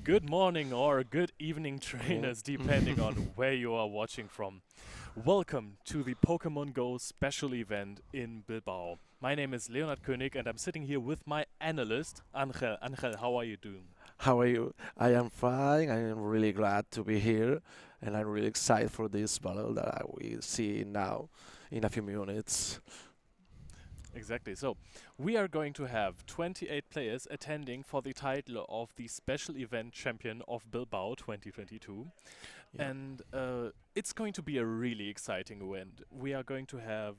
Good morning or good evening, trainers, depending on where you are watching from. Welcome to the Pokemon Go special event in Bilbao. My name is Leonard König and I'm sitting here with my analyst, Angel. Angel, how are you doing? How are you? I am fine. I am really glad to be here, and I'm really excited for this battle that I will see now in a few minutes. Exactly. So, we are going to have 28 players attending for the title of the special event champion of Bilbao 2022. Yeah, And it's going to be a really exciting event. We are going to have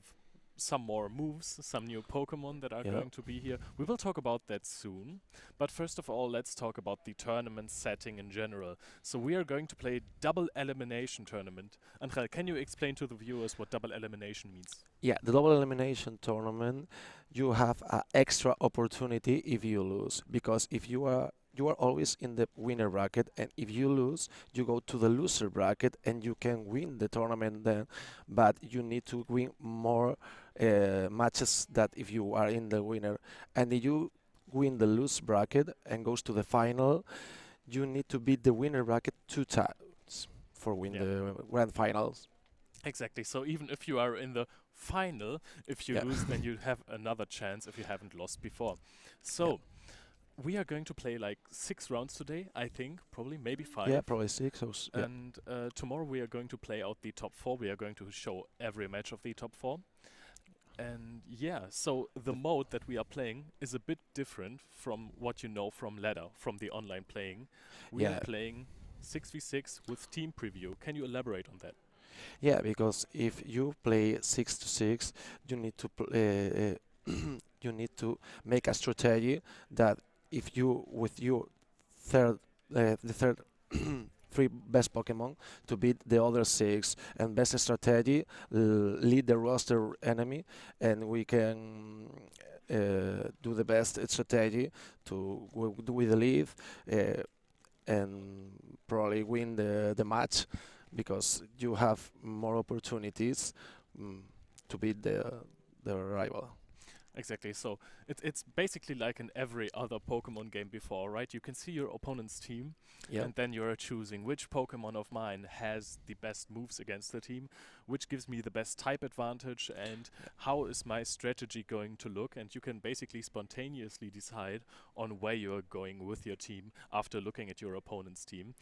some more moves, some new Pokemon that are yeah, going to be here. We will talk about that soon. But first of all, let's talk about the tournament setting in general. So we are going to play double elimination tournament. Angel, can you explain to the viewers what double elimination means? yeah. The double elimination tournament, you have an extra opportunity if you lose, because if you are always in the winner bracket, and if you lose, you go to the loser bracket, and you can win the tournament then, but you need to win more matches that if you are in the winner, and if you win the lose bracket and goes to the final, you need to beat the winner bracket two times for win Yeah. the grand finals. Exactly. So even if you are in the final, if you Yeah, lose, then you have another chance if you haven't lost before. yeah, So we are going to play like 6 rounds today, I think, probably maybe yeah. five. Probably six. Yeah, And tomorrow we are going to play out the top four. We are going to show every match of the top four. And yeah, so the the, mode that we are playing is a bit different from what you know from ladder, from the online playing. We are yeah, playing 6v6 with team preview. Can you elaborate on that? yeah. Because if you play 6 to 6, you need to you need to make a strategy that if you with your third the third three best Pokemon to beat the other six, and best strategy lead the roster enemy, and we can do the best strategy to with the lead, uh, and probably win the match, because you have more opportunities mm, to beat the rival. Exactly. So it's basically like in every other Pokemon game before, right? You can see your opponent's team, Yeah, and then you're choosing which Pokemon of mine has the best moves against the team, which gives me the best type advantage, and how is my strategy going to look. And you can basically spontaneously decide on where you're going with your team after looking at your opponent's team.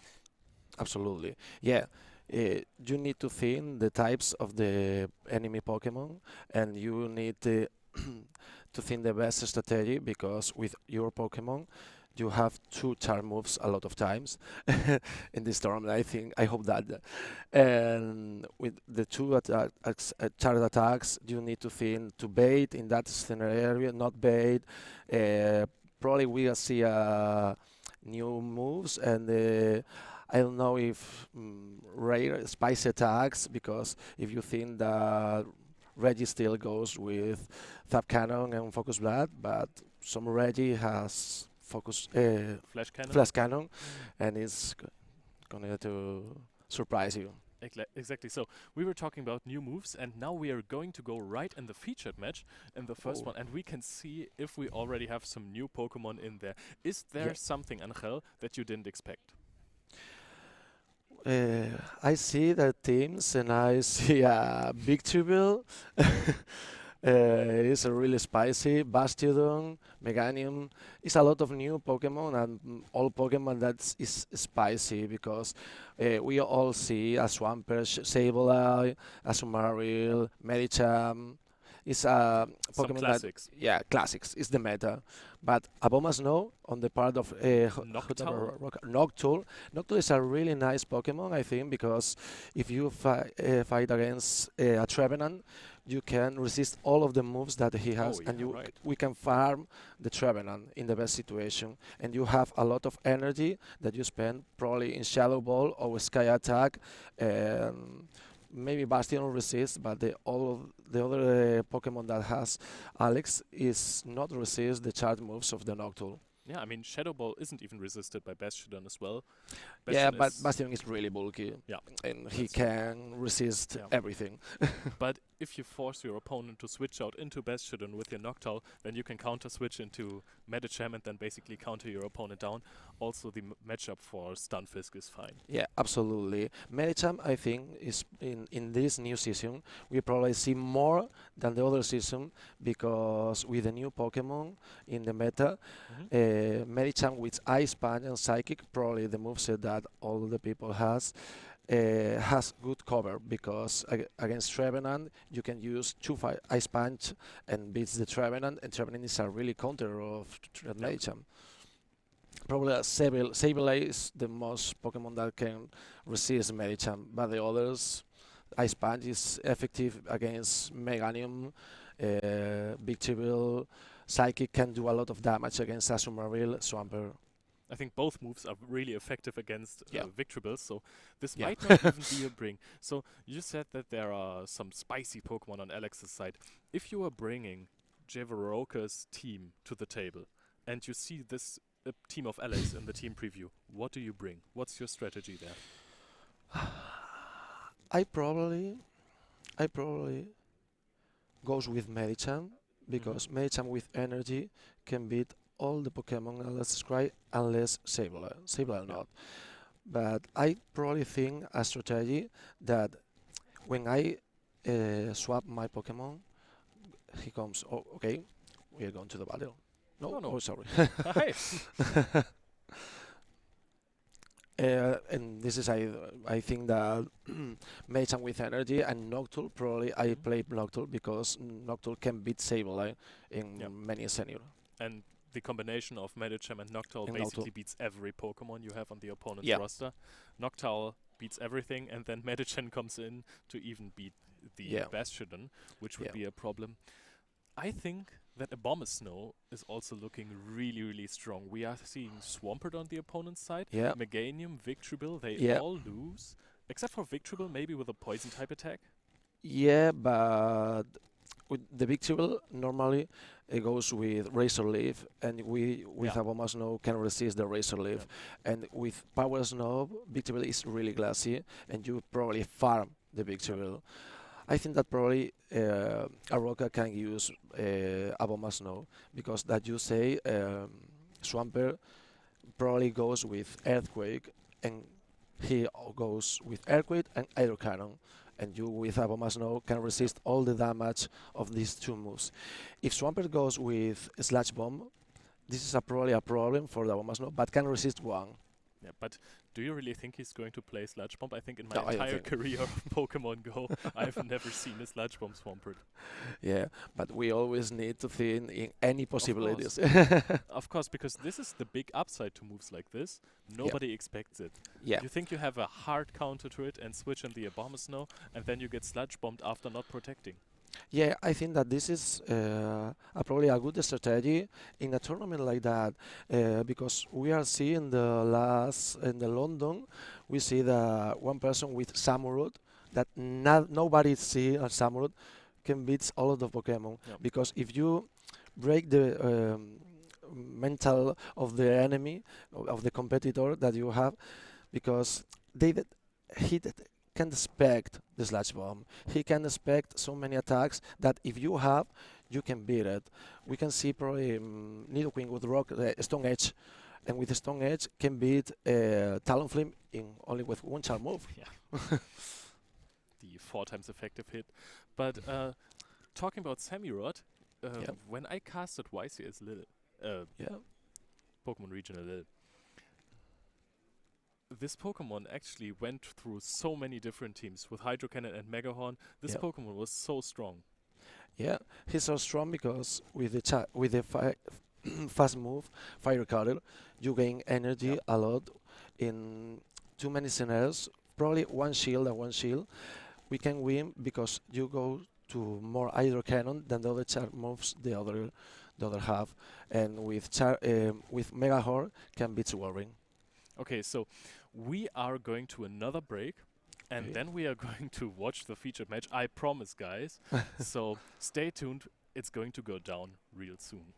absolutely. Yeah, you need to think the types of the enemy Pokemon, and you need to think the best strategy, because with your Pokemon, you have two charm moves a lot of times in this tournament. I hope that, and with the two charge attacks, you need to think to bait in that scenario, not bait. Uh, Probably we'll see new moves, and I don't know if rare spicy attacks, because if you think that Reggie still goes with Thab Cannon and Focus Blood, but some Reggie has Focus Flash Cannon. Flash Cannon, and it's gonna to surprise you. Exactly. So we were talking about new moves, and now we are going to go right in the featured match in the first Oh, one, and we can see if we already have some new Pokemon in there. Is yeah. there something, Angel, that you didn't expect? I see the teams, and I see a big tribute. It's a really spicy Bastiodon, Meganium. It's a lot of new Pokemon, and all Pokemon that is spicy, because we all see a Swampert, Sableye, a Sumaril, Medicham. It's a Some Pokemon that, classics. yeah, classics. It's the meta. But Aboma Snow on the part of Noctowl? Noctowl. Noctowl is a really nice Pokemon, I think, because if you fight against a Trevenant, you can resist all of the moves that he Oh, has, yeah, and right. we can farm the Trevenant in the best situation, and you have a lot of energy that you spend probably in Shadow Ball or Sky Attack, and maybe Bastion resist, but all of the other Pokemon that has Alex is not resist the charge moves of the Noctowl. Yeah, I mean, Shadow Ball isn't even resisted by Bastion as well. Yeah, Bastion but is, Bastion is really bulky, yeah, and he that's true. can resist Yeah. everything. But if you force your opponent to switch out into Bastion with your Noctowl, then you can counter switch into Medicham and then basically counter your opponent down. Also, the matchup for Stunfisk is fine. Yeah, absolutely. Medicham, I think, is in this new season, we probably see more than the other season because with the new Pokemon in the meta, Medicham with Ice Punch and Psychic, probably the moveset that all the people has good cover because against Trevenant you can use Ice Punch and beats the Trevenant, and Trevenant is a really counter of Yep. Medicham. Probably Sableye is the most Pokemon that can resist Medicham, but the others, Ice Punch is effective against Meganium, Victreebel, Psychic can do a lot of damage against Azumarill, Swampert. I think both moves are really effective against Yeah. Victreebel, so this Yeah. might not even be a bring. So you said that there are some spicy Pokemon on Alex's side. If you are bringing Javaroka's team to the table and you see this team of Alex in the team preview, what do you bring? What's your strategy there? I probably goes with Medicham because Medicham with energy can beat all the Pokemon unless Scry unless Sableye Yeah. not. But I probably think a strategy that when I swap my Pokemon, he comes. Oh, okay, we are going to the battle. No, No, no. oh sorry. Hey. And this is I think that Medicham with energy and Noctowl probably I play Noctowl because Noctowl can beat Sableye in Yep. many scenarios. And the combination of Medicham and Noctowl And basically Noctowl. beats every Pokemon you have on the opponent's Yeah. roster. Noctowl beats everything, and then Medicham comes in to even beat the Yeah. Bastion, which would Yeah. be a problem. I think that Abomasnow is also looking really, really strong. We are seeing Swampert on the opponent's side. Yeah. Meganium, Victreebel, they Yeah. all lose. Except for Victreebel, maybe with a poison type attack. Yeah, but with the Victreebel normally it goes with Razor Leaf, and we with Yeah. Abomasnow can resist the Razor Leaf, and with Power Snow, Victreebel is really glassy, and you probably farm the Victreebel. I think that probably Aroka can use Abomasnow because that you say Swampert probably goes with Earthquake, and he goes with Earthquake and Hydro Cannon, and you with Abomasnow can resist all the damage of these two moves. If Swampert goes with Slash Bomb, this is probably a problem for the Abomasnow, but can resist one. Yeah, but do you really think he's going to play Sludge Bomb? I think in my No, I don't entire think. career of Pokemon Go, I've never seen a Sludge Bomb Swampert. Yeah, but we always need to think in any possibilities. Of course, because this is the big upside to moves like this. Nobody expects it. Yeah. You think you have a hard counter to it and switch in the Abomasnow, and then you get Sludge Bombed after not protecting. Yeah, I think that this is probably a good strategy in a tournament like that because we are seeing in the London, we see the one person with Samurott that nobody see a Samurott can beat all of the Pokemon Yep. because if you break the mental of the enemy of the competitor that you have, because David he can expect the Slash Bomb. He can expect so many attacks that if you have, you can beat it. We can see probably Nidoqueen with Rock, Stone Edge, and with Stone Edge can beat Talonflame in only with one charm move. The 4 times effective hit. But talking about Samurott, Yep. when I casted YCS Lil, Yeah. Pokemon Regional Lil, this Pokemon actually went through so many different teams with Hydro Cannon and Megahorn. This Yep. Pokemon was so strong. Yeah, he's so strong because with the fast move, Fire Cutter, you gain energy Yep. a lot in too many scenarios. Probably one shield and one shield. We can win because you go to more Hydro Cannon than the other char moves the other half, and with Megahorn can beat Warring. Okay, so we are going to another break, and Okay. then we are going to watch the featured match. I promise, guys. So stay tuned. It's going to go down real soon.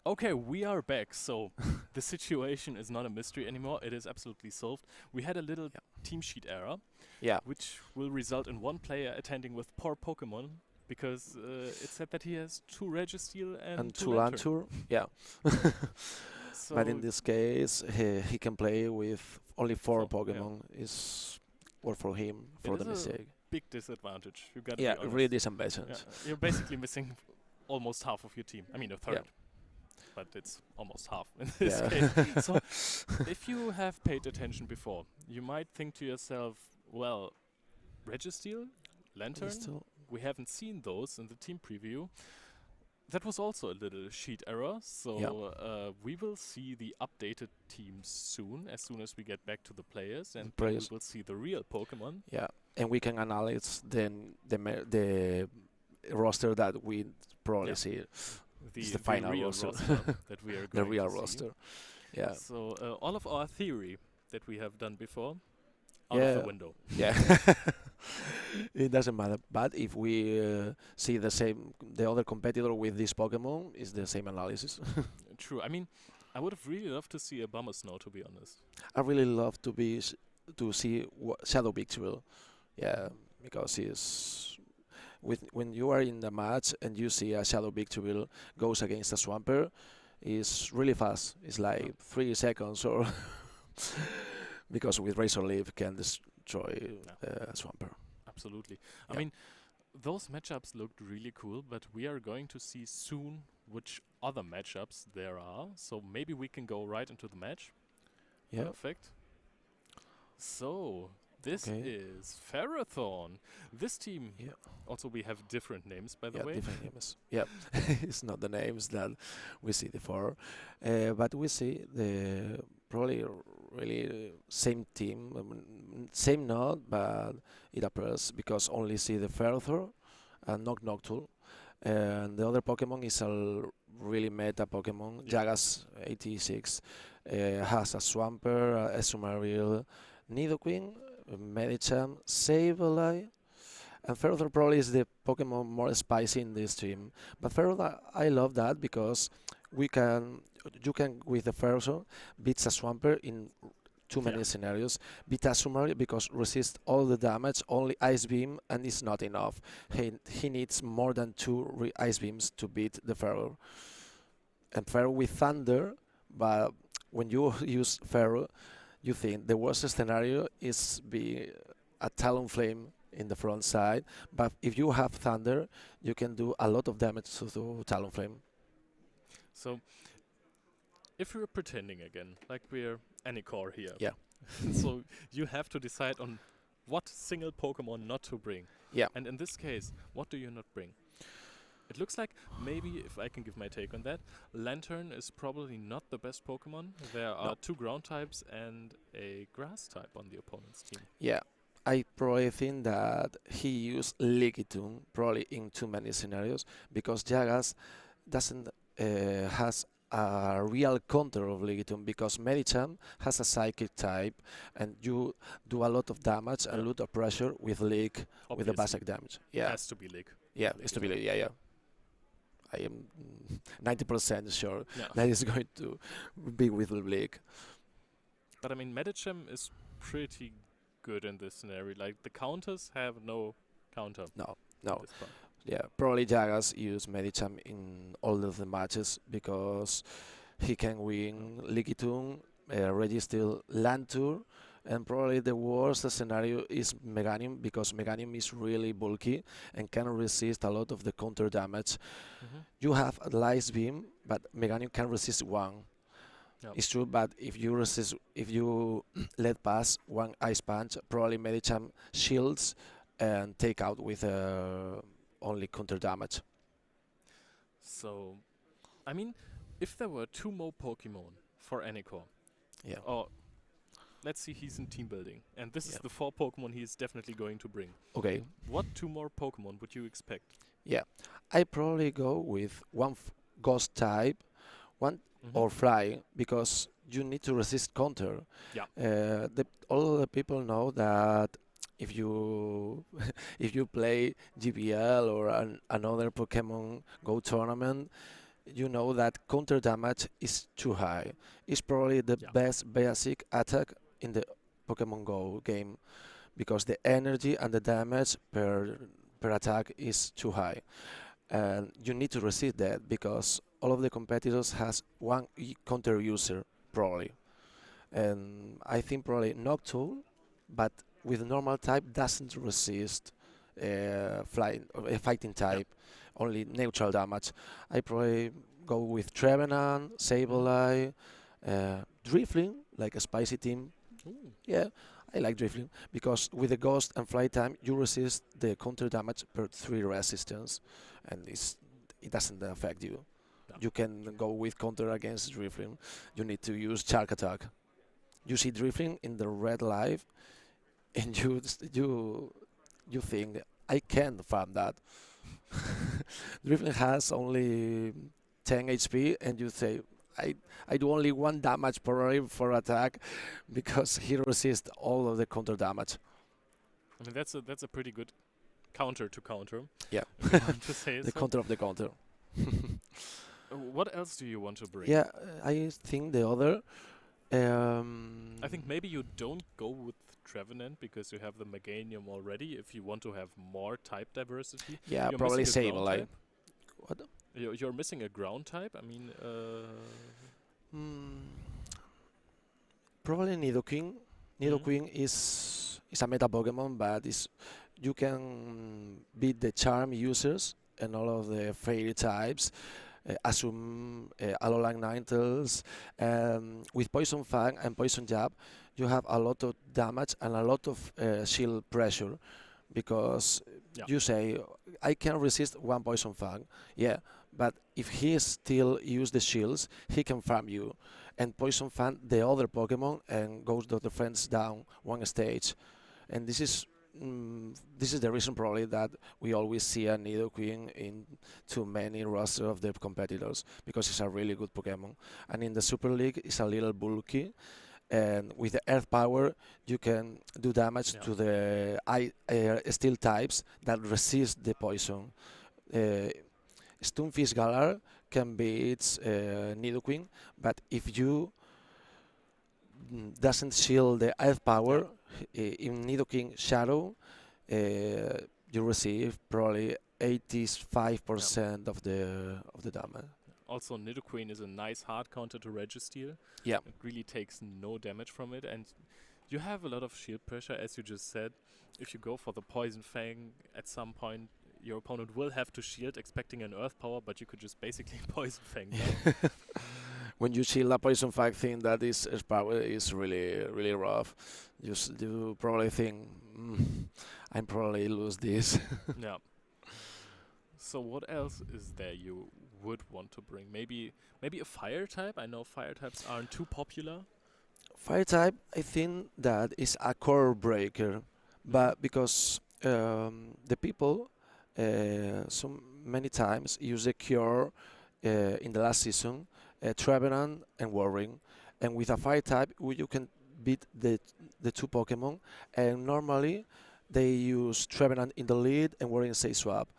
Okay, we are back. So the situation is not a mystery anymore. It is absolutely solved. We had a little Yeah. team sheet error, Yeah, which will result in one player attending with poor Pokemon because it said that he has 2 Registeel and and 2 to Lantern. Lantur, yeah. But in So this case, he can play with only 4 4, yeah. Pokemon. Is work for him It for is the a mistake. big disadvantage. You gotta Yeah, be really honest. Yeah, disadvantage. you're basically missing almost half of your team. I mean, a Yeah, third, but it's almost half in this yeah. case. So if you have paid attention before, you might think to yourself, well, Registeel, He's Lantern, still, we haven't seen those in the team preview. That was also a little sheet error, yeah, so we will see the updated teams soon as we get back to the players, the and then we players. will see the real Pokemon, Yeah, and we can analyze then the roster that we probably yeah, see is the the final real roster, roster that we are the going real to see. roster. Yeah, So all of our theory that we have done before, out of the yeah, window. yeah. It doesn't matter. But if we see the other competitor with this Pokemon, is the same analysis. True. I mean, I would have really loved to see a Bummer Snow, to be honest. I really love to see Shadow Victorville. Yeah, because he's when you are in the match and you see a Shadow Victorville goes against a Swampert, it's really fast. It's like 3 seconds or because with Razor Leaf can destroy Yeah, Swampert. absolutely. I Yeah. mean, those matchups looked really cool, but we are going to see soon which other matchups there are. So maybe we can go right into the match. Yeah. Perfect. So this Okay. is Ferrothorn. This team, Yeah. also we have different names, by the Yeah. way. Different names. Yeah. It's not the names that we see before, but we see the probably really same team, same node, but it appears because only see the Ferrothor and Noctool. And the other Pokemon is a really meta Pokemon. Yeah. Jagas 86 has a Swampert, a Sumaril, Nidoqueen, Medicham, Sableye, and Ferrothor probably is the Pokemon more spicy in this team. But Ferrothor, I love that because we can, you can with the Ferrothor beat a Swampert in too Yeah. many scenarios. Beat a Sumaril because resist all the damage, only Ice Beam, and it's not enough. He needs more than 2 Ice Beams to beat the Ferrothor. And Ferro with Thunder, but when you use Ferro, you think the worst scenario is be a Talonflame in the front side, but if you have Thunder, you can do a lot of damage to Talonflame. So if we're pretending again, like we're Anycore here, Yeah, so you have to decide on what single Pokemon not to bring. yeah, And in this case, what do you not bring? It looks like maybe, if I can give my take on that, Lantern is probably not the best Pokemon. There are no, 2 ground types and a grass type on the opponent's team. yeah. I probably think that he used Lickitung probably in too many scenarios because Jagas doesn't has a real counter of Lickitung because Medicham has a psychic type and you do a lot of damage and Yeah. a lot of pressure with Lick with the Obviously, basic damage. Yeah, has to be Lick. yeah, Lick it's is to be not- yeah, yeah. I am 90% sure Yeah. that is going to be with Lick. But I mean, Medicham is pretty good in this scenario. Like, the counters have no counter. No, in no. this part. Yeah, probably Jagas use Medicham in all of the matches because he can win Lickitung, Registeel Lantur, and probably the worst scenario is Meganium because Meganium is really bulky and can resist a lot of the counter damage. Mhm. You have a Ice Beam, but Meganium can resist 1. Yeah. It's true, but if you let pass 1 Ice Punch, probably Medicham shields and take out with only counter damage. So, I mean, if there were 2 more Pokemon for Anycore, Yeah. or let's see, he's in team building, and this is Yeah. the 4 Pokemon he is definitely going to bring. Okay. What 2 more Pokemon would you expect? Yeah. I probably go with 1 ghost type, 1 or fly because you need to resist counter. Yeah. All the people know that if you if you play GBL or another Pokemon Go tournament, you know that counter damage is too high. It's probably the Yeah. best basic attack in the Pokemon Go game because the energy and the damage per attack is too high, and you need to resist that because all of the competitors has one counter user probably, and I think probably Noctowl, but with normal type doesn't resist fighting Yeah. type, only neutral damage. I probably go with Trevenant, Hmm. Sableye, Drifling, like a spicy team. Ooh. Yeah, I like Drifling because with the Ghost and Flight time, you resist the counter damage per 3 resistance, and it doesn't affect you. Yeah. You can go with counter against Drifling. You need to use Shark Attack. You see Drifling in the red live, and you think I can farm that. Drifling has only 10 HP, and you say I I do only one damage per area for attack because he resists all of the counter damage. I mean, that's a pretty good counter to counter, Yeah, if you want to say the so. counter of the counter. What else do you want to bring? Yeah, I think the other. I think Um, maybe you don't go with Trevenant because you have the Meganium already. If you want to have more type diversity, yeah, you're probably missing a ground Sableye. type. What? You're missing a ground type. I mean, Mm, probably Nidoking. mm, Nidoking is a meta Pokemon, but is you can beat the charm users and all of the fairy types. Assume Alolan Ninetales. With Poison Fang and Poison Jab, you have a lot of damage and a lot of shield pressure because yeah, you say I can resist one Poison Fang, yeah, but if he still use the shields, he can farm you and Poison Fang the other Pokemon and goes the defense down one stage, and this is the reason probably that we always see a Nidoqueen in too many roster of the competitors because it's a really good Pokemon. And in the Super League, it's a little bulky, and with the Earth power, you can do damage yeah. to the steel types that resist the poison. Uh, Stunfisk Galar can be its Nidoqueen, but if you doesn't shield the Earth Yeah. power in Nidoking Shadow, uh, you receive probably Yeah. 85% of the damage. Also, Nidoqueen is a nice hard counter to Registeel. Yeah, It really takes no damage from it, and you have a lot of shield pressure, as you just said. If you go for the Poison Fang, at some point your opponent will have to shield, expecting an Earth power, but you could just basically Poison Fang down. when you shield a poison fact thing that is power is really rough. You probably think I'm probably lose this. Yeah. So what else is there you would want to bring? Maybe a fire type? I know fire types aren't too popular. Fire type, I think that is a core breaker, Mm-hmm. but because the people so many times use the cure in the last season, Trevenant and Warring, and with a fire type you can beat the two Pokemon, and normally they use Trevenant in the lead and Warring say swap.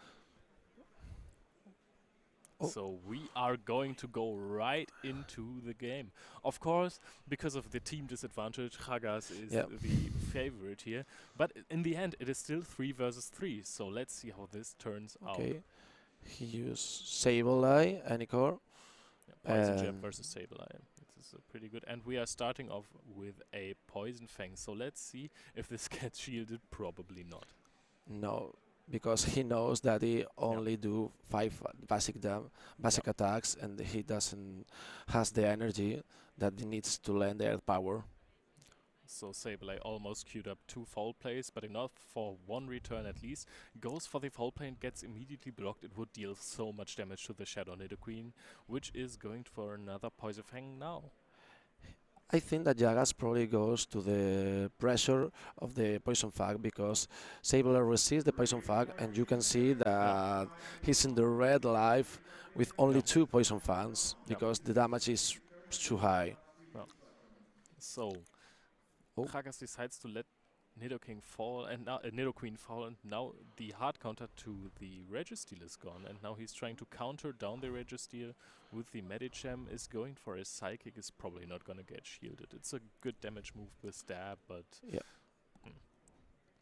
Oh, So we are going to go right into the game. Of course, because of the team disadvantage, Chagas is yeah, the favorite here. But in the end, it is still 3 versus 3. So let's see how this turns out. okay. He used Sableye, Anikor, Yeah, Poison Jab and versus Sableye. This is pretty good. And we are starting off with a Poison Fang. So let's see if this gets shielded. Probably not. no, because he knows that he Yeah, only do five yeah. basic attacks, and he doesn't has the energy that he needs to land the earth power. So Sableye almost queued up 2 foul plays, but enough for 1 return at least. Goes for the foul play and gets immediately blocked. It would deal so much damage to the Shadow Nidoqueen, which is going for another Poison Fang now. I think that Jagas probably goes to the pressure of the poison fag because Sableye resists the poison fag, and you can see Yeah, that he's in the red life with only yeah, two poison fangs yeah, because the damage is too high. yeah. So Oh, Kragas decides to let Nidoking fall and now Nidoqueen fall, and now the hard counter to the Registeel is gone, and now he's trying to counter down the Registeel with the Medicham. Is going for a Psychic, is probably not gonna get shielded. It's a good damage move with Stab, but Yeah.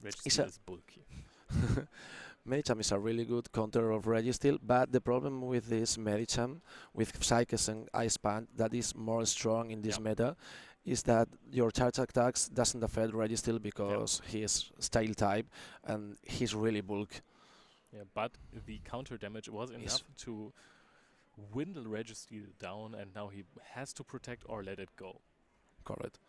It's Registeel is bulky. Medicham is a really good counter of Registeel, but the problem with this Medicham, with Psychics and Ice Punch, that is more strong in this Yeah. meta, is that your charge attacks doesn't affect Registeel because he is Style type and he's really bulk. Yeah, but the counter damage was Yes. enough to windle Registeel down, and now he has to protect or let it go. Correct.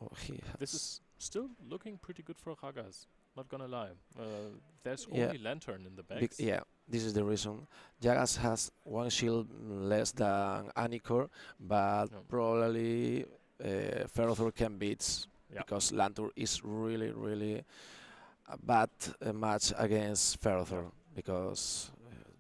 Oh, he has. This is still looking pretty good for Ragas, not gonna lie. There's Yeah. only Lantern in the back. Yeah, this is the reason. Jagas has one shield less than Anikor, but Yeah. probably Ferrothor can beat Yeah. because Lantur is really, really a bad match against Ferrothor because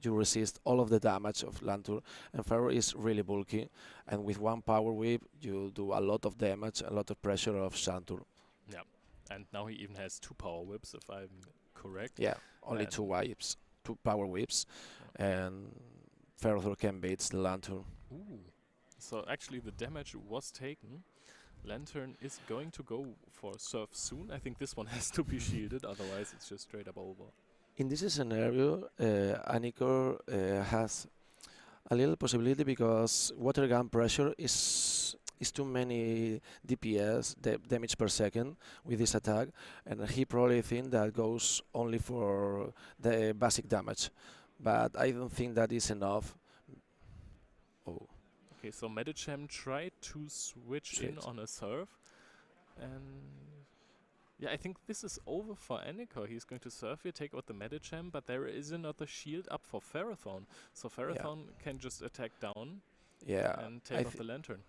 you resist all of the damage of Lantur, and Ferro is really bulky, and with one power whip you do a lot of damage, a lot of pressure of Shantur. And now he even has 2 power whips, if I'm correct. Yeah, only And- 2 power whips, and Ferrothor can beat the Lantur. Ooh. So actually the damage was taken. Lantern is going to go for Surf soon. I think this one has to be shielded, otherwise it's just straight up over. In this scenario, Anikor has a little possibility because water gun pressure is too many DPS, damage per second, with this attack, and he probably think that goes only for the basic damage, but I don't think that is enough. Oh, Okay, so Medicham tried to switch in Shit. on a Surf, and yeah, I think this is over for Anikor. He's going to Surf here, take out the Medicham, but there is another shield up for Ferrothorn. So Ferrothorn can just attack down yeah, and I take off thi- the Lantern.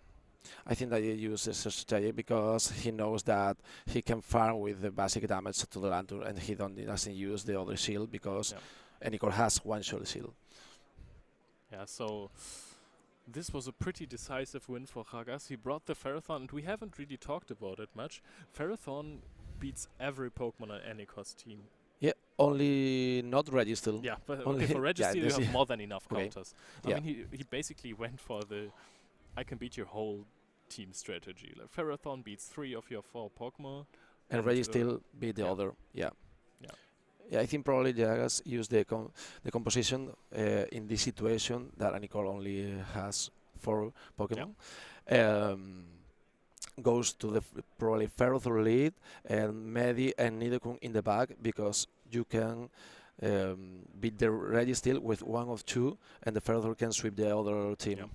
I think that he uses a strategy because he knows that he can farm with the basic damage to the lantern, and he doesn't use the other shield because Anikor has one short shield. Yeah, so this was a pretty decisive win for Ragas. He brought the Ferrothorn, and we haven't really talked about it much. Ferrothorn beats every Pokemon on Anikor's team. Yeah, only not Registeel. Yeah, but Only- okay, for yeah, Registeel you this- have more than enough Okay. counters. I Yeah. mean, he basically went for the I can beat your whole team strategy. Like Ferrothorn beats 3 of your 4 Pokemon. And Registeel beat the yeah. other. Yeah. Yeah. Yeah, I think probably Jagas used the composition in this situation that Anikor only has 4 Pokemon. Goes to the probably Ferrothor lead and Medi and Nidoking in the back because you can beat the Registeel with 1 of 2 and the Ferrothor can sweep the other team. Yeah.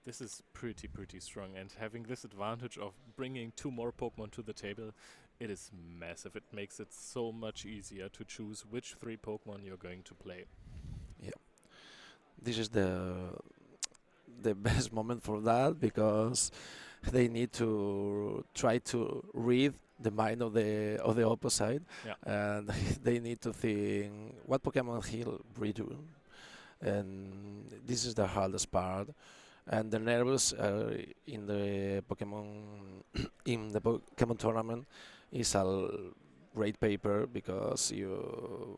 This is pretty strong, and having this advantage of bringing 2 more Pokemon to the table, it is massive. It makes it so much easier to choose which 3 Pokemon you're going to play. This is the best moment for that because they need to try to read the mind of the opposite, and they need to think what Pokemon he'll redo, and this is the hardest part. And the nervous in the Pokemon in the Pokemon tournament is a great paper because you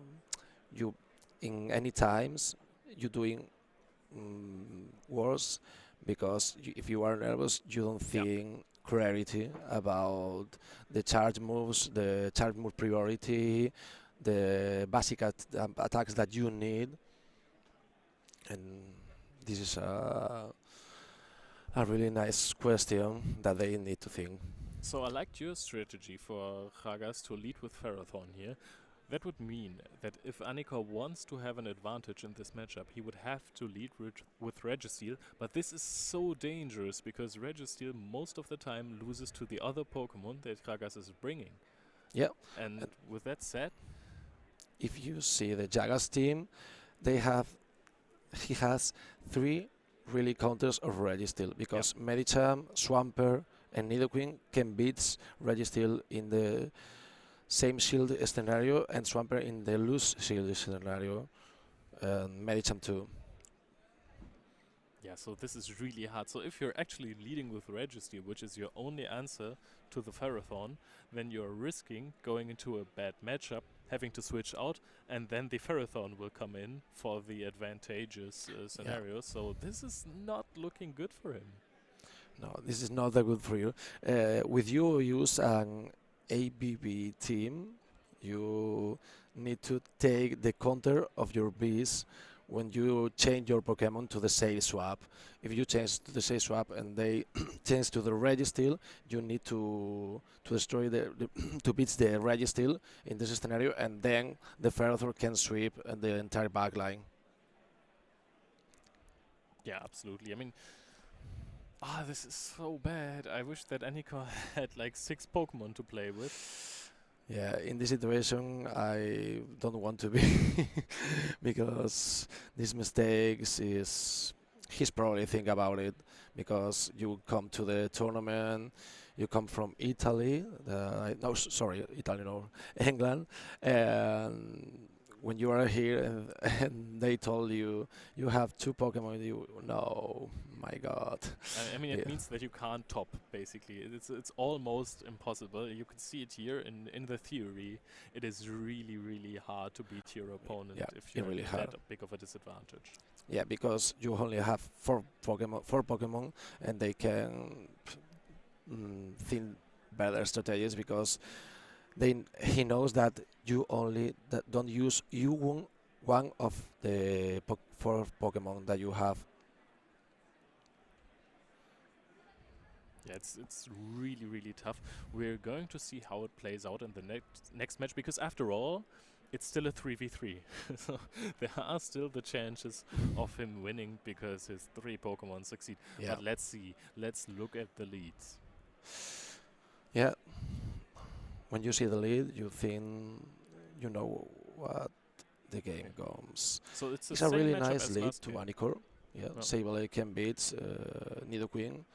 in any times you doing worse because if you are nervous you don't think clarity about the charge moves, the charge move priority, the basic attacks that you need, and this is a really nice question that they need to think. So I liked your strategy for Ragas to lead with Ferrothorn here. That would mean that if Anikor wants to have an advantage in this matchup, he would have to lead with Registeel, but this is so dangerous because Registeel most of the time loses to the other Pokemon that Ragas is bringing. Yeah. And with that said, if you see the Jagas team, he has 3 really counters of Registeel because Medicham, Swampert, and Nidoqueen can beat Registeel in the same shield scenario and Swampert in the loose shield scenario, and Medicham too. Yeah, so this is really hard. So if you're actually leading with Registeel, which is your only answer to the Ferrothorn, then you're risking going into a bad matchup, having to switch out, and then the Ferrothorn will come in for the advantageous Yeah. scenario. So this is not looking good for him. No, this is not that good for you. With you use an ABB team, you need to take the counter of your bees when you change your Pokemon to the sales swap. If you change to the sales swap and they change to the Registeel, you need to destroy the to beat the Registeel in this scenario, and then the Ferrothor can sweep the entire backline. Yeah, absolutely. I mean, this is so bad. I wish that Anika had like 6 Pokemon to play with. Yeah, in this situation, I don't want to be because these mistakes is he's probably think about it because you come to the tournament, you come from Italy, no, sorry, Italy, no, England, and when you are here and they told you you have 2 Pokemon, you no, my God, I mean, it yeah, means that you can't top, basically. It's almost impossible. You can see it here in the theory. It is really, really hard to beat your opponent yeah, if it you're really in hard. that big of a disadvantage. Yeah, because you only have four Pokemon, and they can think better strategies because he knows that you only that don't use you one of the 4 Pokemon that you have. Yeah, it's really, really tough. We're going to see how it plays out in the next match because after all, it's still a 3v3. So there are still the chances of him winning because his 3 Pokemon succeed. Yeah, But let's see. Let's look at the leads. yeah. When you see the lead, you think you know what the game Okay. goes. So it's the It's a same really matchup nice as lead last to game. Anikor. Yeah, No. Sableye can beat Nidoqueen.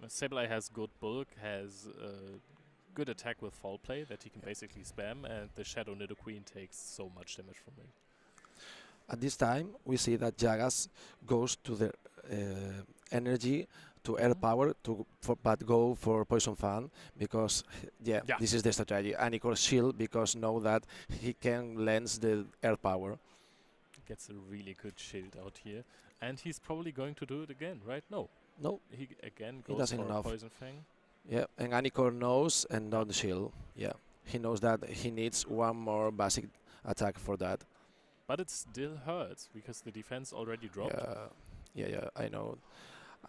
Sableye has good bulk, has good attack with fall play that he can basically spam, and the Shadow Nidoqueen takes so much damage from it. At this time, we see that Jagas goes to the energy to air power but go for poison fan because yeah, Yeah, this is the strategy. Anikor shield because know that he can lens the air power. gets a really good shield out here. And he's probably going to do it again, right? No. No, He again he goes doesn't for a enough. Poison Fang. Yeah, and Anikor knows and Yeah. not shield. Yeah, he knows that he needs one more basic attack for that. But it still hurts because the defense already dropped. Yeah, I know.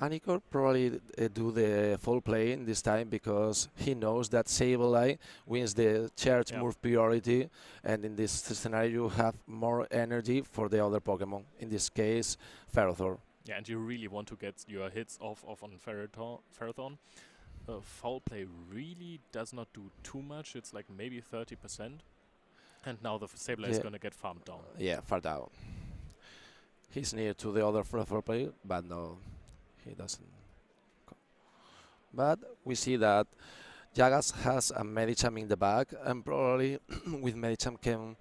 Anikor probably do the full play in this time because he knows that Sableye wins the charge Yeah. move priority, and in this scenario you have more energy for the other Pokemon. In this case, Ferrothor. Yeah, and you really want to get your hits off on Ferrothorn. Foul play really does not do too much. It's like maybe 30%. And now the Sableye is Yeah, going to get farmed down. yeah, far down. He's near to the other Ferrothor play, but no, he doesn't. But we see that Jagas has a Medicham in the back, and probably with Medicham can,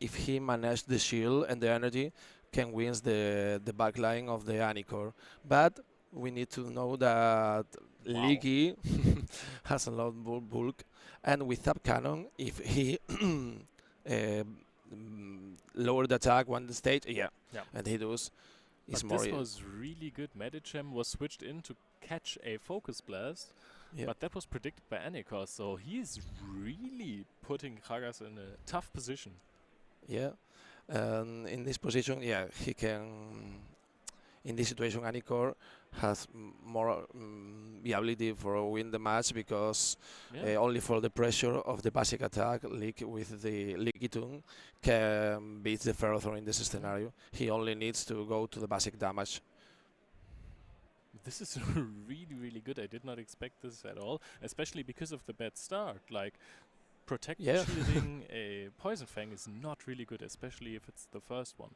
if he manage the shield and the energy, can win the back line of the Anikor. But we need to know that Wow. Leaky has a lot of bulk, and with Tap Cannon, if he lower the attack one stage, yeah, Yeah. and he does, it's But more. this was really good. Medicham was switched in to catch a Focus Blast. Yeah. But that was predicted by Anika, so he is really putting Chagas in a tough position. Yeah, and in this position, yeah, he can. In this situation, Anikor has more viability for win the match because Yeah. only for the pressure of the basic attack, Leak with the Leaky Toon can beat the Ferrothorn in this scenario. He only needs to go to the basic damage. This is really, really good. I did not expect this at all, especially because of the bad start. Like, shielding a Poison Fang is not really good, especially if it's the first one.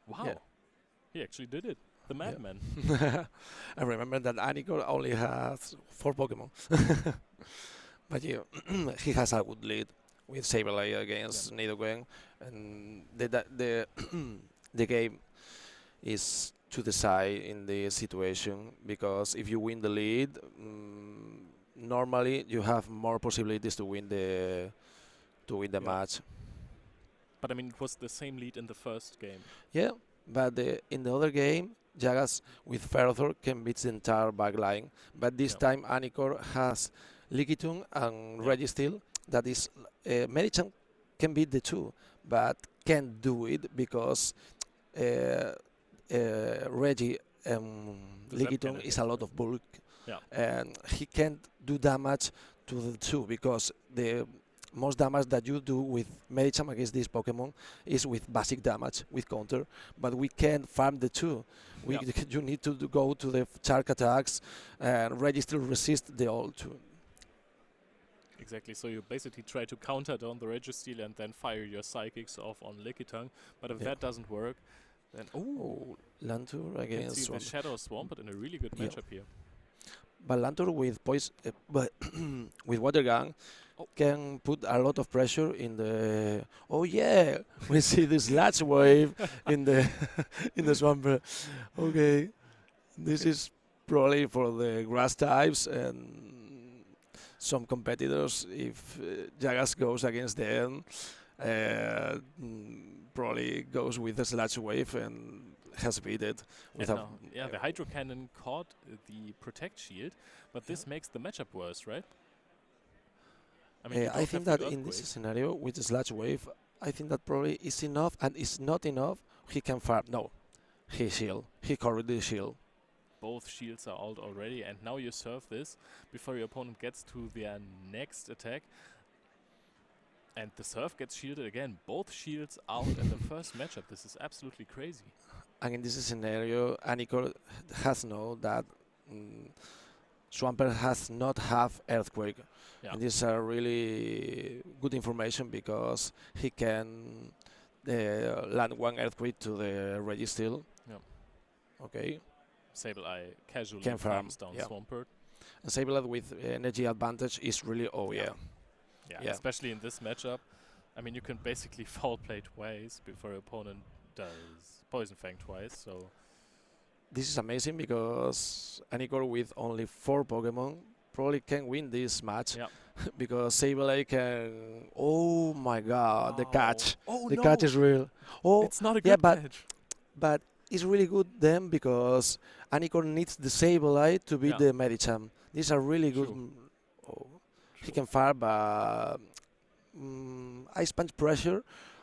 Wow. Yeah. He actually did it. The madman. I remember that Anikor only has 4 Pokemon. But yeah, he has a good lead with Sableye against Nidoqueen, and the game is to decide in the situation, because if you win the lead, normally you have more possibilities to win the Yeah. match. But I mean, it was the same lead in the first game. Yeah, but in the other game, Jagas with Ferthor can beat the entire backline. But this Yeah. time, Anikor has Likitung and Yeah. Registeel. That is, Medichan can beat the two, but can't do it because uh, Reggie The Zap Likitung cannon is hits, a lot right? of bulk, Yeah. and he can't do damage to the two, because the most damage that you do with Medicham against this Pokemon is with basic damage, with counter, but we can't farm the two. Yeah. You need to go to the charge attacks and register resist the all two. Exactly. So you basically try to counter down the Registeel and then fire your Psychics off on Lickitung. But if Yeah. that doesn't work, then Oh, Lantur you can against see the Swamp. Shadow Swampert in a really good Yeah. matchup here. But Lantur with poison, but with Water Gun Oh. can put a lot of pressure in the. Oh yeah, we see this Latch Wave in the in the Swamper. Okay, this is probably for the grass types and some competitors. If Jagas goes against them, probably goes with the Slash Wave and has beat it. And With a, now, yeah, the Hydro Cannon caught the Protect Shield, but this makes the matchup worse, right? I mean, you I don't think have that the in this Earthquake. scenario with the Slash Wave, I think that probably is enough, and it's not enough. He can farm. No, he shield. He covered the shield. Both shields are out already, and now you serve this before your opponent gets to their next attack. And the serve gets shielded again. Both shields out in the first matchup. This is absolutely crazy. And in this scenario, Anikor has know that Swampert has not have Earthquake. Yeah. And this is a really good information, because he can land one Earthquake to the Registeel. Yeah. Okay. Sableye casually Can farm, farms down yeah. Swampert. And Sableye with energy advantage is really, oh yeah. Yeah. Especially in this matchup. I mean, you can basically foul play twice before your opponent does Poison Fang twice, so This is amazing, because Anikor with only 4 Pokemon probably can win this match. yeah. Because Sableye can. Oh my god, the Wow. catch. Oh The no! catch is real. Oh, It's not a yeah, good but catch. but it's really good then, because Anikor needs the Sableye to beat Yeah. the Medicham. These are really good. True. Oh, he can fire, but Ice Punch pressure,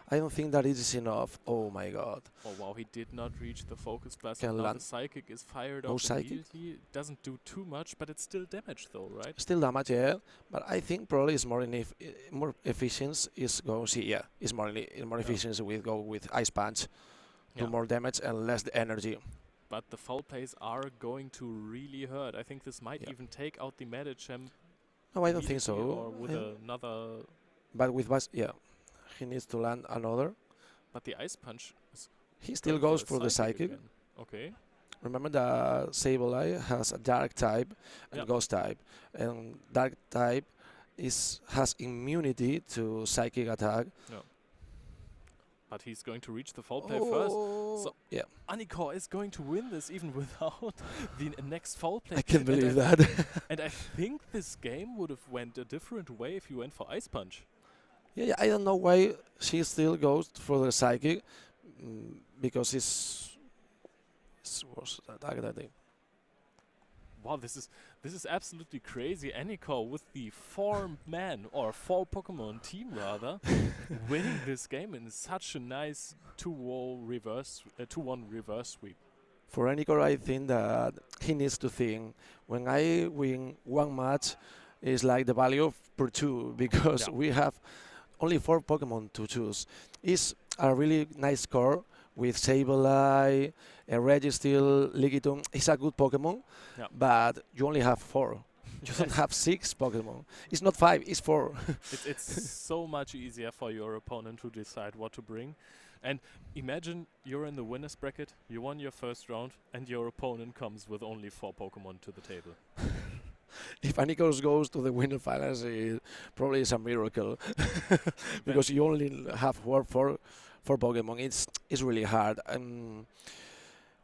I don't think that it is enough. Oh my god. Oh wow, he did not reach the focus blast. Can And now land. the Psychic is fired No off Psychic? immediately. It doesn't do too much, but it's still damage though, right? Still damage, yeah. But I think probably it's more efficient is go see, yeah. It's more Yeah. efficient with go with Ice Punch. Do Yeah. more damage and less the energy. But the foul plays are going to really hurt. I think this might Yeah. even take out the Medicham. No, I don't think so. Or with Yeah. another. But with Bas, yeah, he needs to land another. But the Ice Punch is He still going goes for the Psychic. again. Okay. Remember that Sableye has a Dark type and Yeah. Ghost type, and Dark type has immunity to Psychic attack. But he's going to reach the foul play first. So- yeah, Anikor is going to win this even without the next foul play. I can believe and that. And I think this game would have went a different way if you went for Ice Punch. Yeah, I don't know why she still goes for the Psychic, because it's worse attack that thing. Wow, this is absolutely crazy. Anikor with the 4-man or 4 Pokemon team rather, winning this game in such a nice 2-1 reverse sweep. For Anikor, I think that he needs to think, when I win one match, it's like the value of per 2, because Yeah. we have only 4 Pokemon to choose. It's a really nice score with Sableye, Registeel, Lickitung. It's a good Pokemon, Yeah. but you only have 4. You don't have 6 Pokemon. It's not 5, it's 4. It's so much easier for your opponent to decide what to bring. And imagine you're in the winner's bracket, you won your first round, and your opponent comes with only 4 Pokemon to the table. If Anikor goes to the winner finals, it probably is a miracle, because you only have four Pokemon. It's really hard.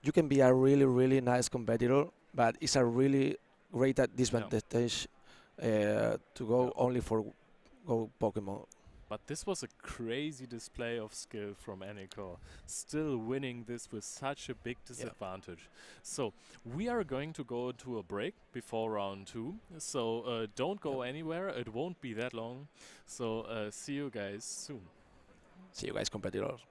you can be a really really nice competitor, but it's a really great Yeah. disadvantage to Yeah. go only for go Pokemon. But this was a crazy display of skill from Aniko, still winning this with such a big Yeah. disadvantage. So, we are going to go to a break before round two. So, don't Yep. go anywhere, it won't be that long. So, see you guys soon. See you guys, competitors.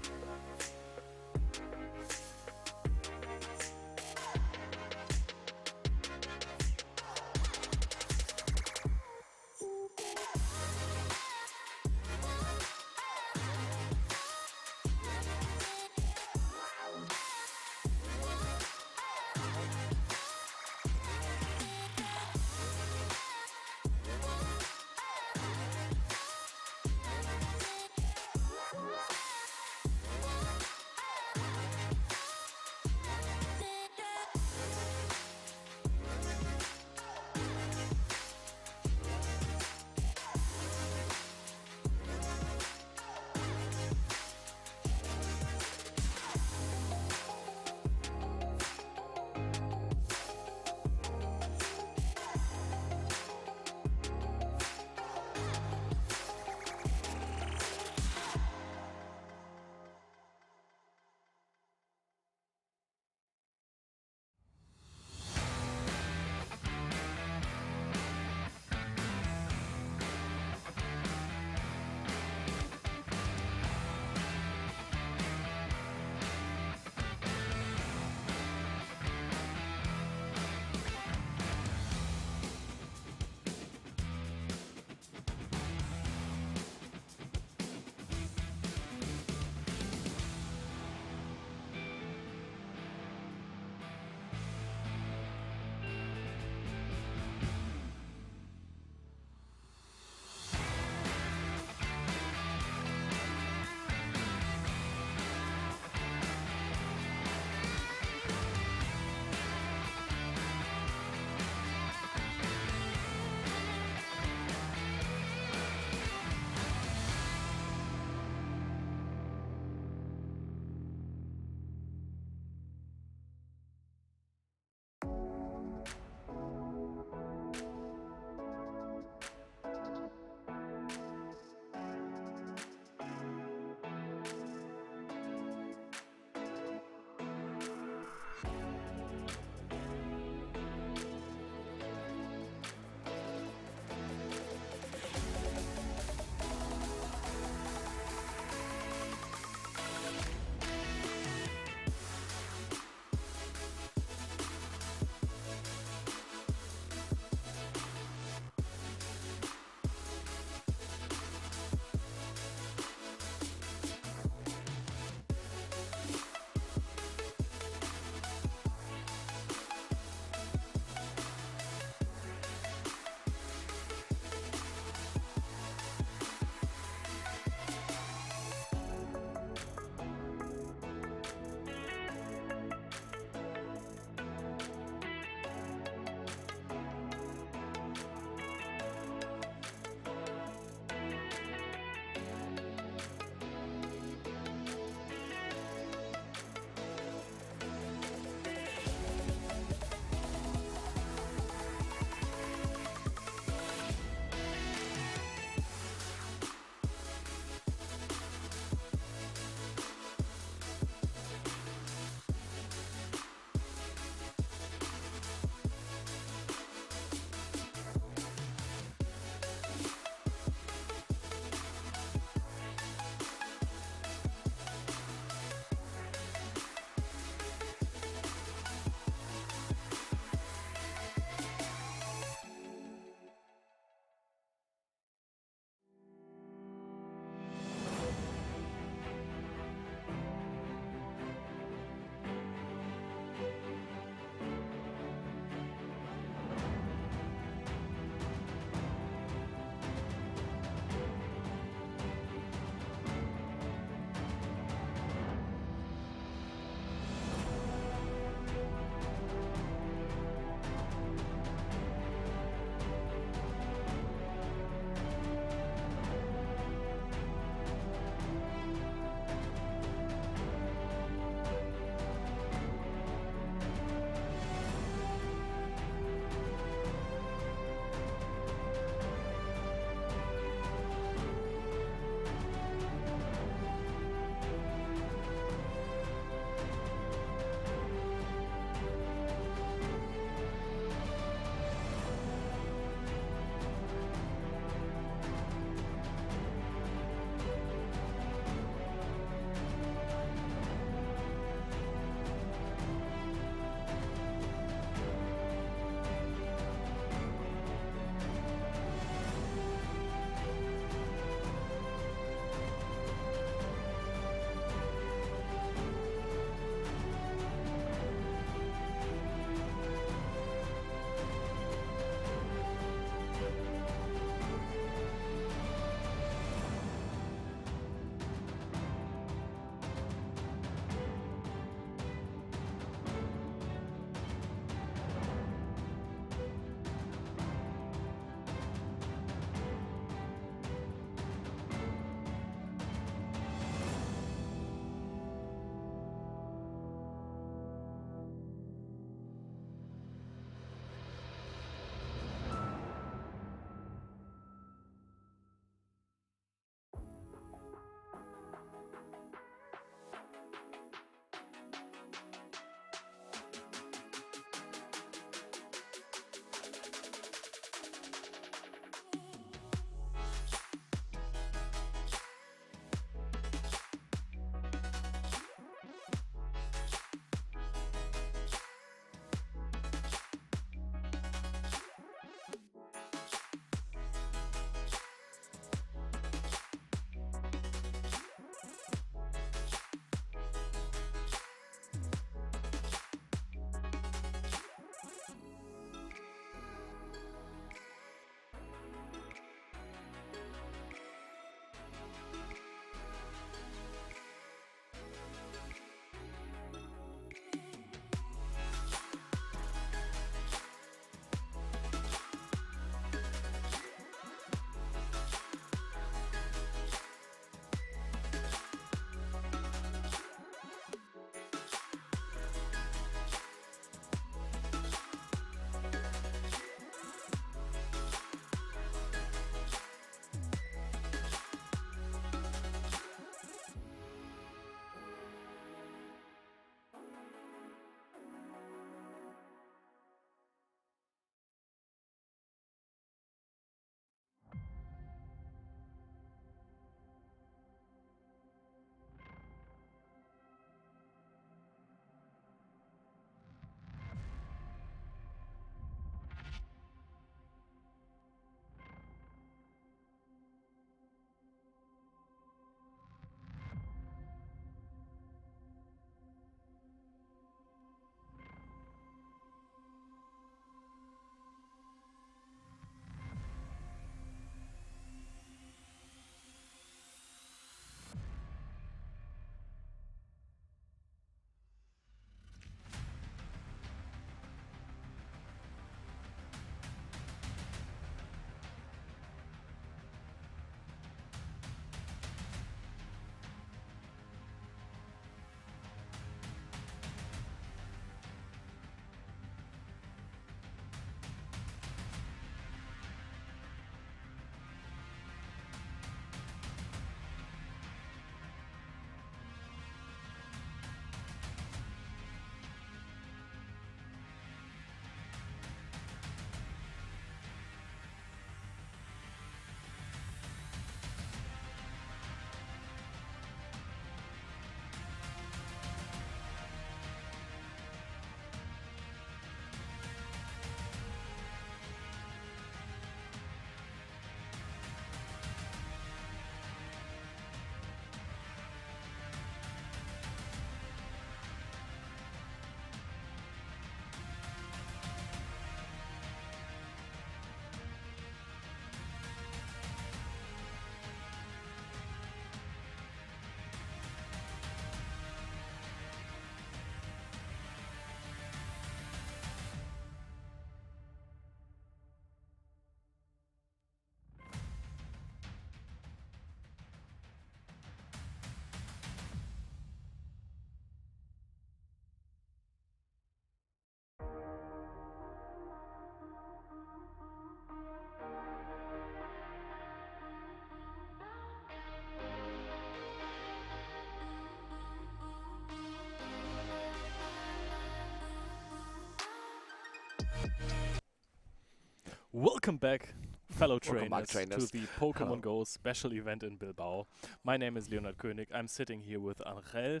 Welcome back, fellow Welcome back, trainers, to trainers. the Pokemon Hello. Go special event in Bilbao. My name is Leonard König. I'm sitting here with Angel,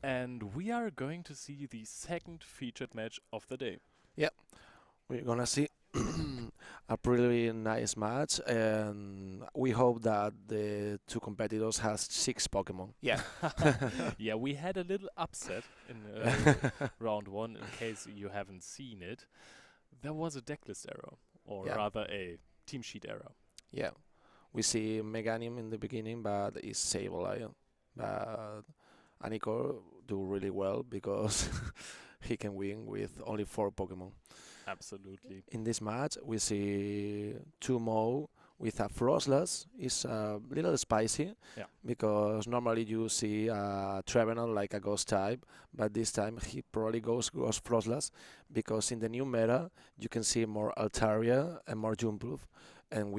and we are going to see the second featured match of the day. Yeah, we're gonna see a pretty nice match, and we hope that the two competitors has 6 Pokemon. Yeah. Yeah, we had a little upset in round one, in case you haven't seen it. There was a decklist error, or Yeah, rather a team sheet error. yeah. We see Meganium in the beginning, but it's Sableye. But Anikor do really well because he can win with only 4 Pokemon. Absolutely. In this match, we see two Mo with a Frostless. It's a little spicy Yeah. because normally you see a Trevenant like a Ghost type, but this time he probably goes Frostless because in the new meta you can see more Altaria and more Jumpluff, and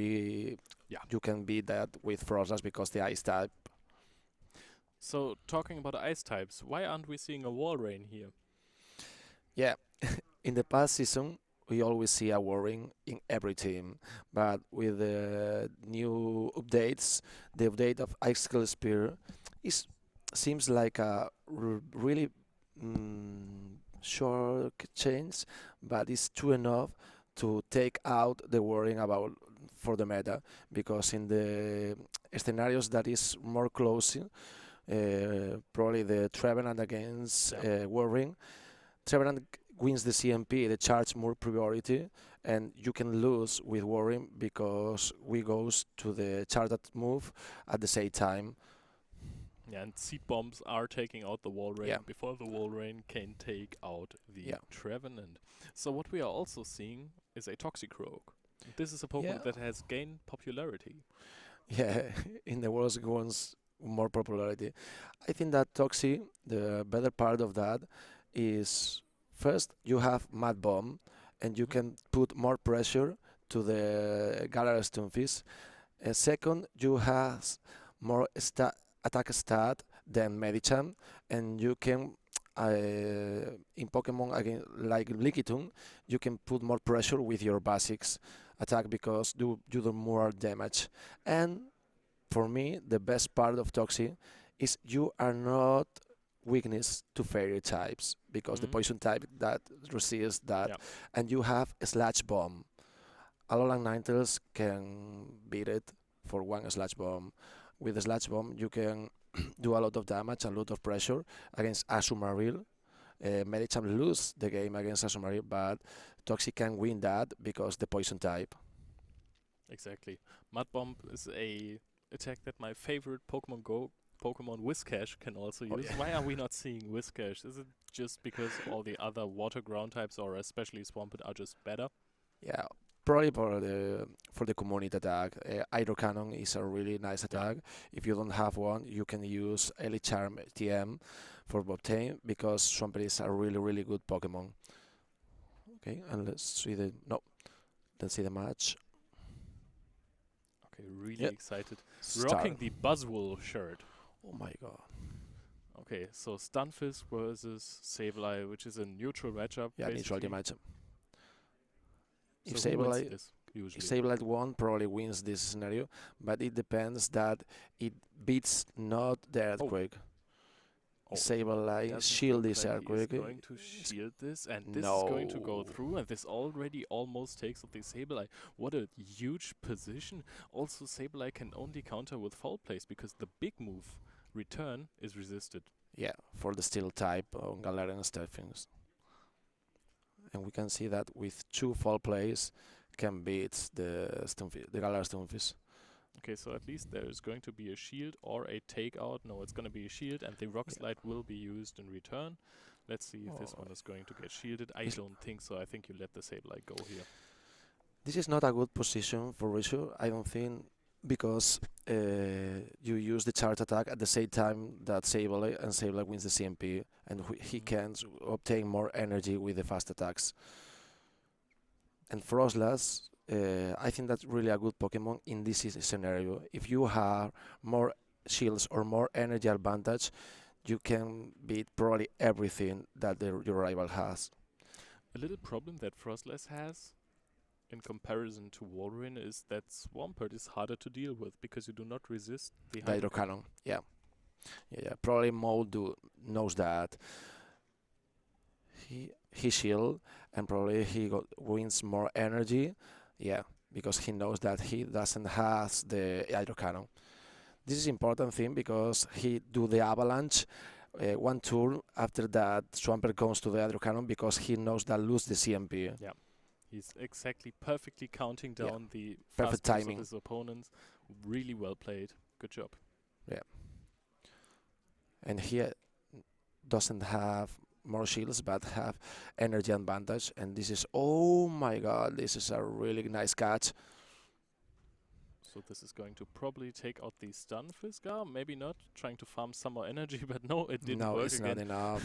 Yeah. you can beat that with Frostless because the Ice type. So, talking about ice types, why aren't we seeing a wall rain here? Yeah, in the past season, we always see a Warring in every team, but with the new updates, the update of Icicle Spear is seems like a really short change, but it's true enough to take out the worrying about for the meta because in the scenarios that is more close, probably the Trevenant against Yeah. Warring. Trevenant wins the CMP, the charge more priority, and you can lose with Warring because we goes to the charged move at the same time. Yeah, and seed bombs are taking out the wall rain Yeah, before the wall rain can take out the yeah, Trevenant. So what we are also seeing is a Toxicroak. This is a yeah, Pokemon that has gained popularity. yeah. In the world ones more popularity. I think that Toxi, the better part of that is first you have Mad Bomb, and you Mhm. can put more pressure to the Galar Stunfish. Second, you have more attack stat than Medicham, and you can in Pokemon again like Lickitung, you can put more pressure with your basics attack because you do more damage. And for me, the best part of Toxi is you are not weakness to fairy types because the Mhm. poison type that receives that, Yeah, and you have a Slash Bomb. Alolan Ninetales can beat it for one Slash Bomb. With the Slash Bomb, you can do a lot of damage, a lot of pressure against Azumarill. Medicham lose the game against Azumarill, but Toxic can win that because the poison type. exactly. Mud Bomb is a attack that my favorite Pokemon Go Pokemon Whiscash can also Oh use. yeah, Why are we not seeing Whiscash? Is it just because all the other water ground types, or especially Swampert, are just better? yeah. Probably for the community attack, Hydro Cannon is a really nice Yeah. attack. If you don't have one, you can use Elite Charm TM for Bobtail because Swampert is a really good Pokemon. Okay, and let's see the no, let's see the match. Okay, really Yeah, excited. start. Rocking the Buzzwole shirt. Oh my god. Okay, so Stunfisk versus Sableye, which is a neutral matchup, Yeah, neutral basically. match. If So who wins Sableye this, if usually? Sableye won, probably wins this scenario, but it depends that it beats not the Oh, earthquake. oh, Sableye doesn't shield look this like he is earthquake. going to It's- shield this, and this is going to go No. through, and this already almost takes out the Sableye. What a huge position. Also, Sableye can only counter with foul plays because the big move, return, is resisted. Yeah, for the steel type on Galarian Stephens. And we can see that with 2 fall plays can beat the Galar Stunfish. Okay, so at least there is going to be a shield or a takeout. No, it's going to be a shield, and the Rock Yeah. Slide will be used in return. Let's see if this Oh, one is going to get shielded. I it's- don't think so. I think you let the Sableye go here. this is not a good position for Rishu, I don't think, because you use the charge attack at the same time that Sableye, and Sableye wins the CMP, and he Mhm. can obtain more energy with the fast attacks. And Frostlass, I think that's really a good Pokemon in this scenario. If you have more shields or more energy advantage, you can beat probably everything that your rival has. A little problem that Frostless has in comparison to Wolverine is that Swampert is harder to deal with because you do not resist the The hydro hydro cannon. Yeah. Yeah. Probably Mo knows that he shield and probably wins more energy. Yeah, because he knows that he doesn't have the hydro cannon. This is important thing because he do the avalanche one turn after that Swampert goes to the hydro cannon because he knows that lose the CMP. Yeah. He's exactly perfectly counting Yeah, down the perfect fast moves of timing. his opponents. Really well played. Good job. Yeah, and he doesn't have more shields but have energy advantage, and this is, oh my god, this is a really nice catch. So this is going to probably take out the stun Fiskar. Maybe not. Trying to farm some more energy, but no, it didn't No, work it's again. not enough.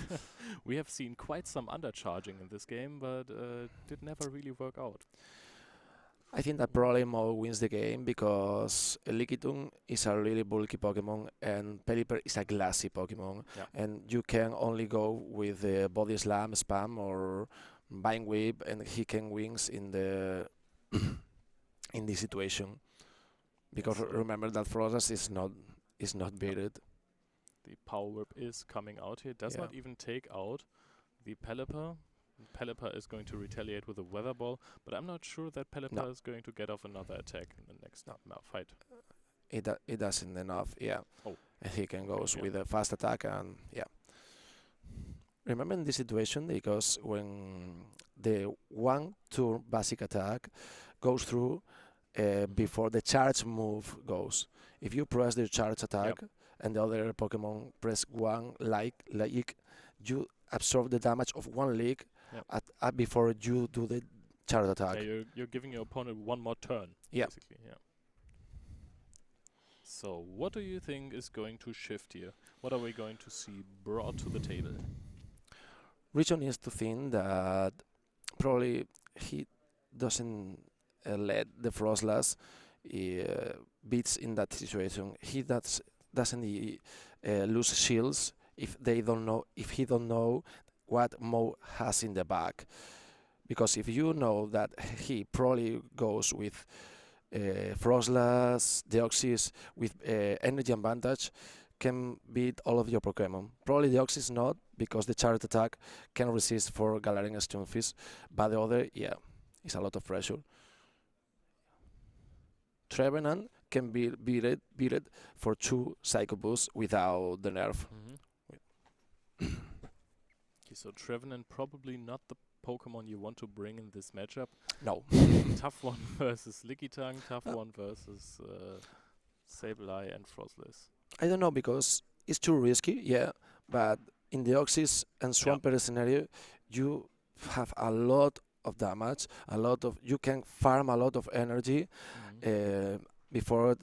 We have seen quite some undercharging in this game, but did never really work out. I think that probably Mo wins the game because Lickitung is a really bulky Pokemon and Pelipper is a glassy Pokemon, Yeah. and you can only go with the Body Slam, Spam, or Vine Whip, and he can wins in the in this situation. Because So remember that Frozas is not beaten. the Power Whip is coming out here. Does Yeah. not even take out the Pelipper. Pelipper is going to retaliate with a Weather Ball, but I'm not sure that Pelipper No. is going to get off another attack in the next fight. It doesn't enough. Yeah. Oh. And he can Okay, goes yeah. with a fast attack and yeah. Remember in this situation because when the one turn basic attack goes through before the charge move goes. If you press the charge attack and the other Pokemon press one like you absorb the damage of one leak before you do the charge attack. Yeah, you're giving your opponent one more turn. Yeah. Basically, yeah. So what do you think is going to shift here? What are we going to see brought to the table? Richo needs to think that probably he doesn't let the Frostlass beats in that situation. He doesn't lose shields if he don't know what Mo has in the back. Because if you know that he probably goes with Frostlass, Deoxys with energy advantage, can beat all of your Pokemon. Probably Deoxys not, because the charge attack can resist for Galarian Stunfisk, but the other, yeah, it's a lot of pressure. Trevenant can be beat for 2 Psycho Boosts without the nerf. Okay, so Trevenant probably not the Pokemon you want to bring in this matchup. No. Tough one versus Lickitung, tough one versus Sableye and Frostless. I don't know, because it's too risky, yeah, but in the Deoxys and Swampert scenario, you have a lot of damage, you can farm a lot of energy before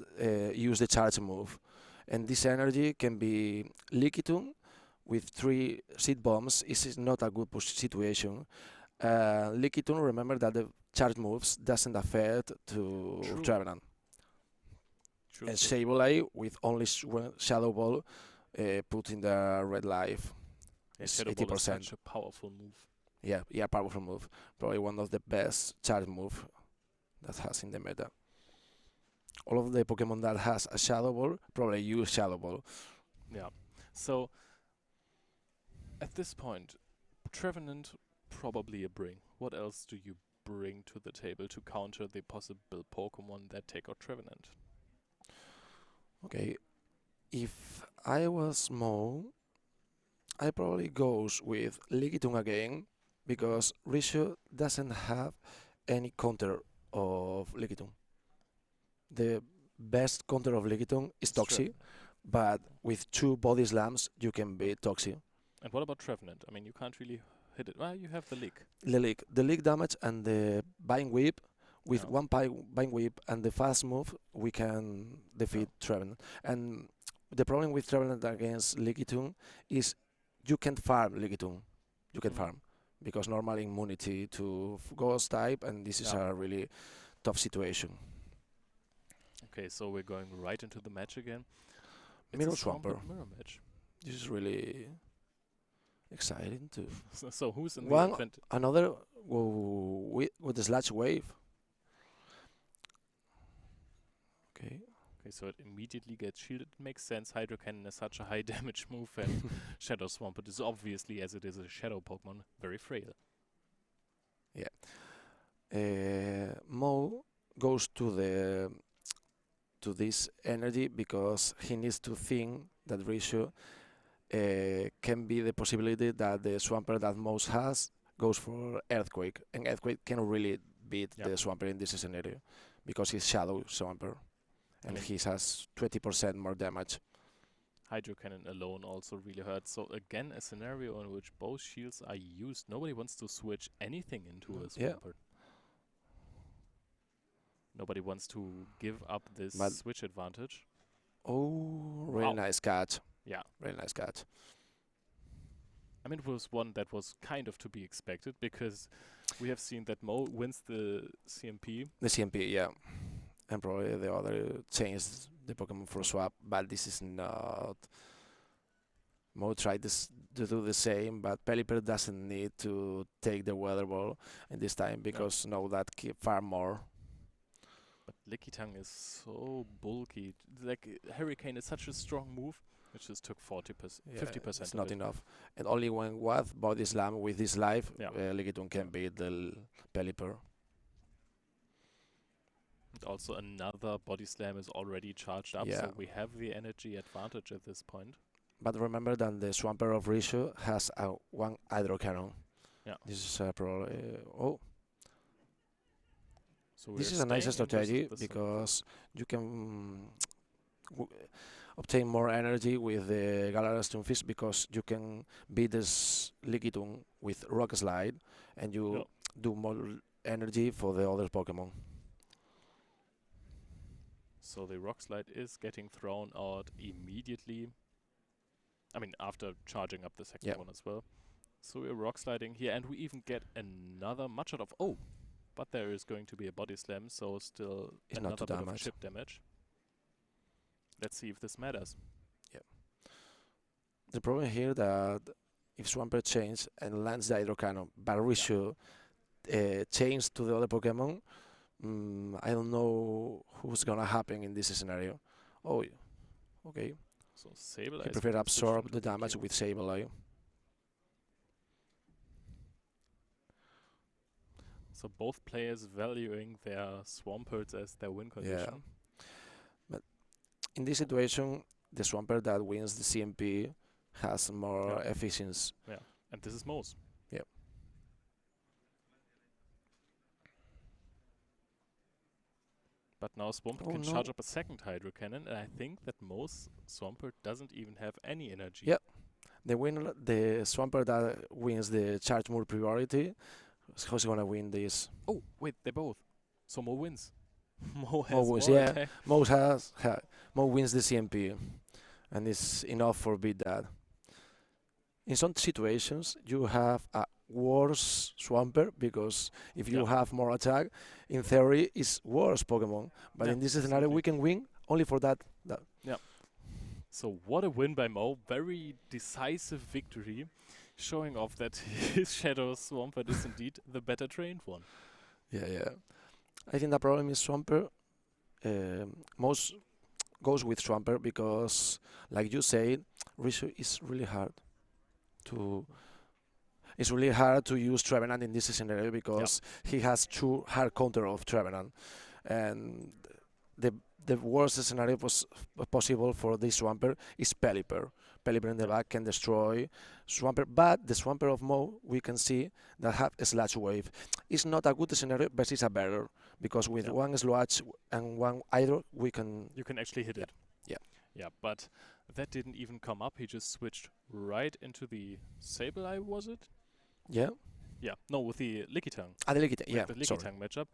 use the charge move. And this energy can be Lickitung with 3 seed bombs. Is not a good situation. Lickitung, remember that the charge moves doesn't affect to Trevenant. And Sableye with only Shadow Ball put in the red life. It's Shadow Ball 80%. is such a powerful move. Yeah, powerful move. Probably one of the best charge move that has in the meta. All of the Pokemon that has a Shadow Ball probably use Shadow Ball. Yeah. So at this point, Trevenant probably a bring. What else do you bring to the table to counter the possible Pokemon that take out Trevenant? Okay, if I was Mo, I probably goes with Lickitung again, because Risho doesn't have any counter of Lickitung. The best counter of Lickitung is Toxie, but with 2 Body Slams you can beat Toxie. And what about Trevenant? I mean, you can't really hit it. Well, you have the leak. The leak damage and the Vine Whip. With one Vine Whip and the fast move, we can defeat Trevenant. And the problem with Trevenant against Lickitung is you can farm Lickitung. You can farm, because normal immunity to Ghost type, and this is a really tough situation. Okay, so we're going right into the match again. Mirror Swampert. Mirror match. This is really exciting too. So who's in the Another with the Slash Wave. Okay. Okay, so it immediately gets shielded. Makes sense. Hydro Cannon is such a high damage move, and Shadow Swampert is obviously, as it is a Shadow Pokemon, very frail. Yeah. Mo goes to this energy because he needs to think that Rishu can be the possibility that the Swampert that Mouse has goes for Earthquake, and Earthquake can really beat Yep. the Swampert in this scenario because he's Shadow Swampert and mean- he has 20% more damage. Hydro Cannon alone also really hurts. So again, a scenario in which both shields are used. Nobody wants to switch anything into a Yeah. Swampert. Nobody wants to give up this But- switch advantage. Oh, really Wow. nice catch. Yeah. Really nice catch. I mean, it was one that was kind of to be expected because we have seen that Mo wins the CMP. The CMP, yeah. And probably the other changed the Pokemon for swap, but this is not. Mo tried to do the same, but Pelipper doesn't need to take the Weather Ball in this time because know that far more. But Lickitung is so bulky. Like, Hurricane is such a strong move. It just took 40%, Yeah, 50% it's of not it. enough. And only when what Body Slam with this life, Yeah. Lickitung can beat the Pelipper. And also another Body Slam is already charged up, Yeah. so we have the energy advantage at this point. But remember that the Swampert of Rishu has one Hydro Cannon. Yeah. This is probably. Oh, So this we're is a nice staying in versus strategy the same. because you can obtain more energy with the Galarian Stunfisk because you can beat this Lickitung with Rock Slide and you Yeah. do more energy for the other Pokemon. So the Rock Slide is getting thrown out immediately. I mean, after charging up the second Yeah. one as well. So we're Rock Sliding here, and we even get another Machop of... Oh! But there is going to be a Body Slam, so still It's not another too bit of damage. chip damage. Let's see if this matters. The problem here that if Swampert changes and lands the Hydro Cannon, but Rishu change to the other Pokemon, I don't know who's gonna happen in this scenario. Oh, okay. So Sableye He is prefer getting switched absorb into the damage BQ. with Sableye. So both players valuing their Swamperts as their win condition. But in this situation, the Swampert that wins the CMP has more Yeah. efficiency. And this is Mo's. Yep. But now Swampert Oh can no. charge up a second Hydro Cannon, and I think that Mo's Swampert doesn't even have any energy. Yep. The Swampert that wins the charge move priority, how's he gonna win this? Oh, wait, they both. So Mo wins. Mo has Mo wins, more yeah. attack. Mo wins the CMP, and it's enough for beat that. In some situations, you have a worse Swampert because if you Yeah. have more attack, in theory, it's worse Pokemon. But Yeah, in this scenario, absolutely. we can win only for that. So what a win by Mo. Very decisive victory, showing off that his Shadow Swampert is indeed the better trained one. Yeah. I think the problem is Swampert. Most goes with Swampert because, like you said, Rishu is really hard to. It's really hard to use Trevenant in this scenario because he has two hard counter of Trevenant, and the worst scenario possible for this Swampert is Pelipper. Pelipper in the back can destroy Swampert, but the Swampert of Mo we can see that have a Slash Wave. It's not a good scenario, but it's a better because with Yeah. one Slash and one Hydro we can. You can actually hit it. Yeah. Yeah, but that didn't even come up. He just switched right into the Sableye, was it? Yeah. Yeah, no, with the Lickitung. Ah, the Lickitung, With yeah. the Sorry. Lickitung matchup.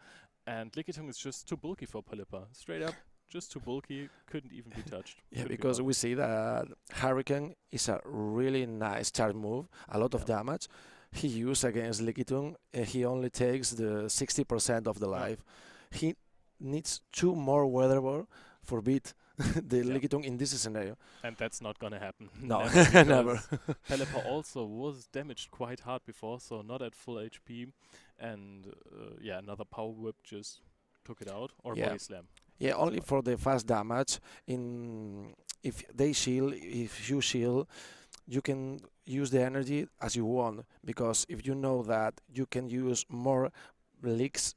And Lickitung is just too bulky for Pelipper. Straight up, just too bulky, couldn't even be touched. Yeah, Couldn't be because buffed. we see that Hurricane is a really nice charge move, a lot of Yeah. damage. He used against Lickitung, he only takes the 60% of the Yeah. life. He needs two more Weather Ball for beat the Yeah. Lickitung in this scenario. And that's not gonna happen. No, Never. never. because Pelipper also was damaged quite hard before, so not at full HP. And yeah, another Power Whip just took it out. Or Yeah. Body Slam. Yeah, only for the fast damage. In if they shield, if you shield, you can use the energy as you want because if you know that you can use more leaks,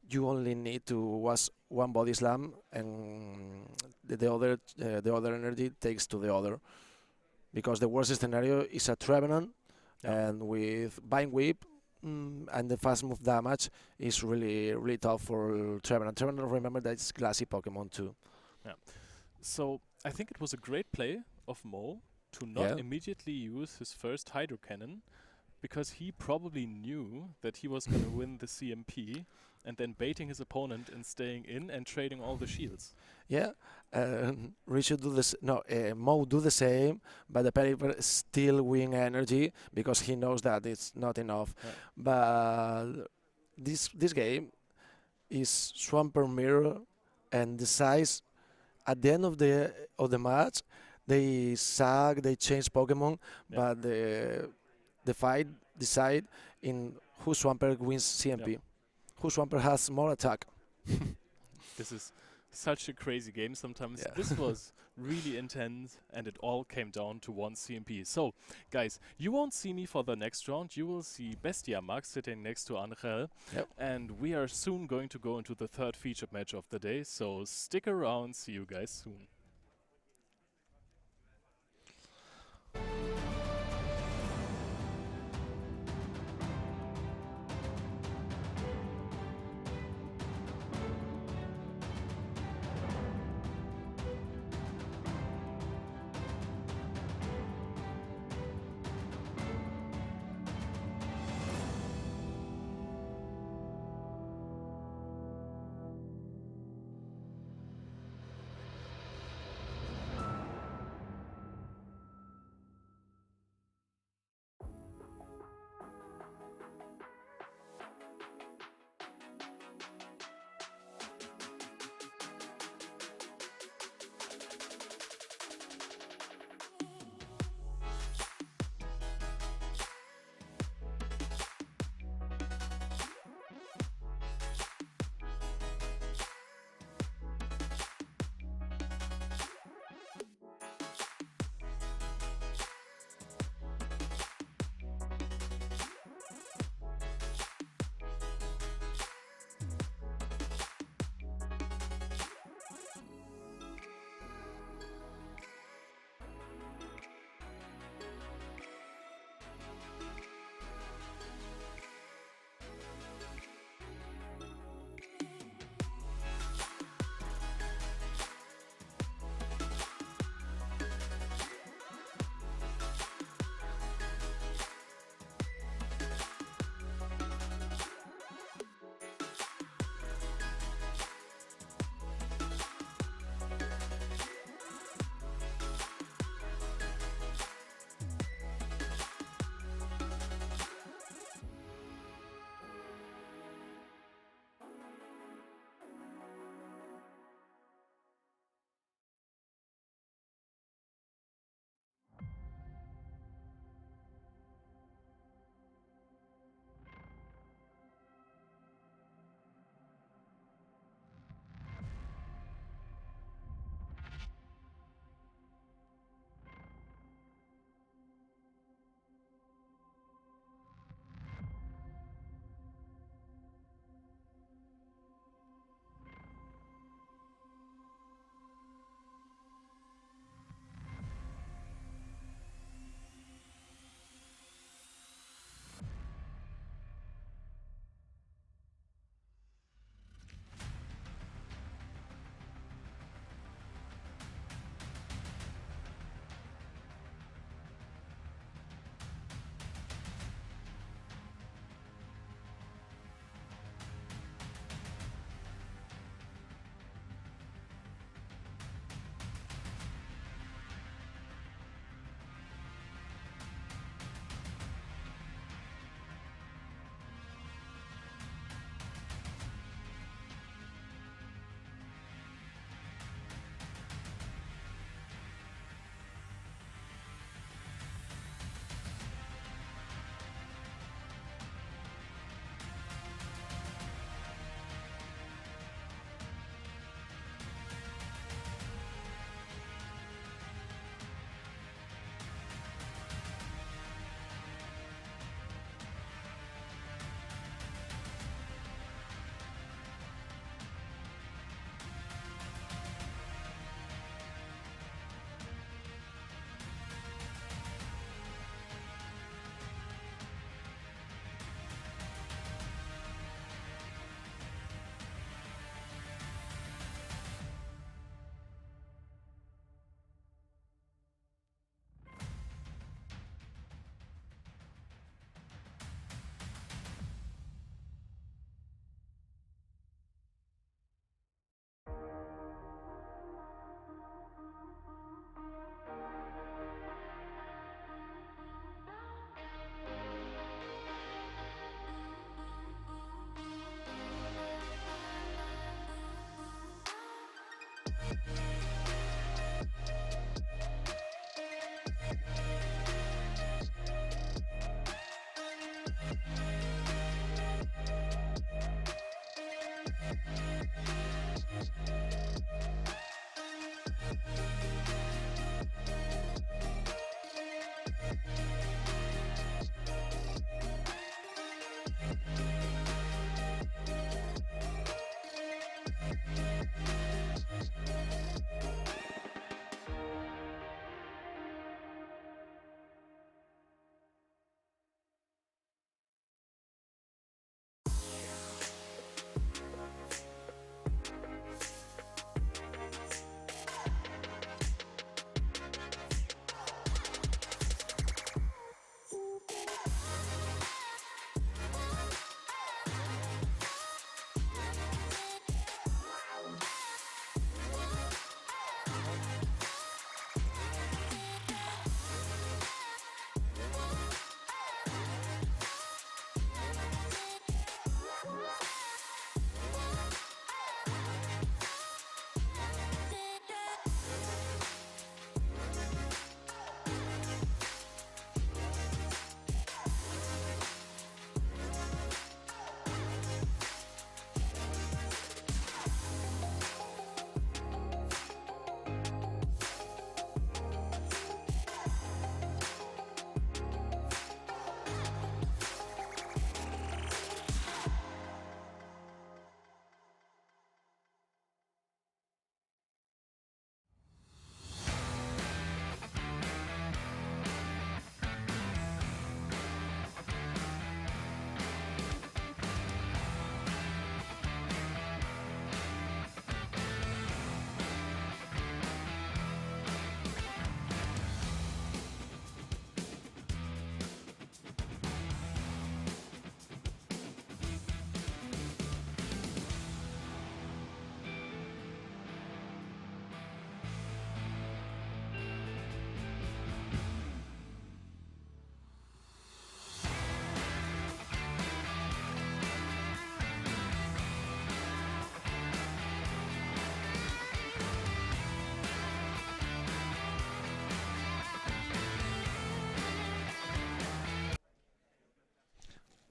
you only need to was one body slam and the other energy takes to the other because the worst scenario is a Trevenant Yeah. and with Bind Whip and the fast move damage is really tough for Trevenant. Trevenant, remember that it's glassy Pokemon too. Yeah. So I think it was a great play of Mo to not Yeah. immediately use his first Hydro Cannon because he probably knew that he was going to win the CMP and then baiting his opponent and staying in and trading all the shields. Yeah, Richard do this. No, Mo do the same, but the Pelipper still win energy because he knows that it's not enough. Yeah. But this game is Swampert Mirror, and the size at the end of the match, they suck, they change Pokemon, Yeah. but the fight decide in who Swampert wins Yeah. CMP, who Swampert has more attack. This is such a crazy game sometimes. Yeah. This was really intense and it all came down to one CMP. So, guys, you won't see me for the next round. You will see Bestia Max sitting next to Angel. Yep. And we are soon going to go into the third featured match of the day. So stick around. See you guys soon.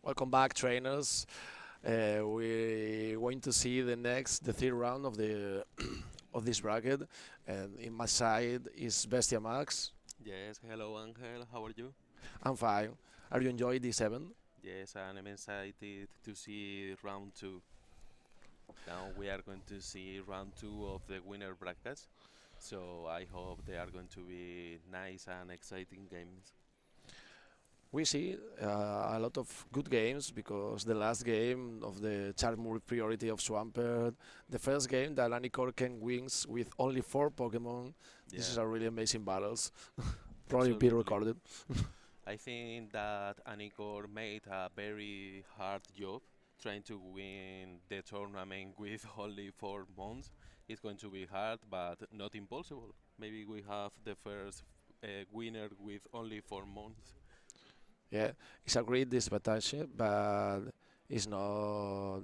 Welcome back, trainers. We're going to see the third round of the of this bracket, and in my side is Bestia Max. Yes, hello Angel, how are you? I'm fine. Are you enjoying this event? Yes, and I'm excited to see round two. Now we are going to see round two of the winner brackets. So I hope they are going to be nice and exciting games. We see a lot of good games because the last game of the Charmur priority of Swampert, the first game that Anicorken wins with only 4 Pokemon. This Yeah, is a really amazing battles. Probably be absolutely. recorded. I think that Anikor made a very hard job trying to win the tournament with only 4 months. It's going to be hard, but not impossible. Maybe we have the first winner with only 4 months. Yeah, it's a great disadvantage, but it's not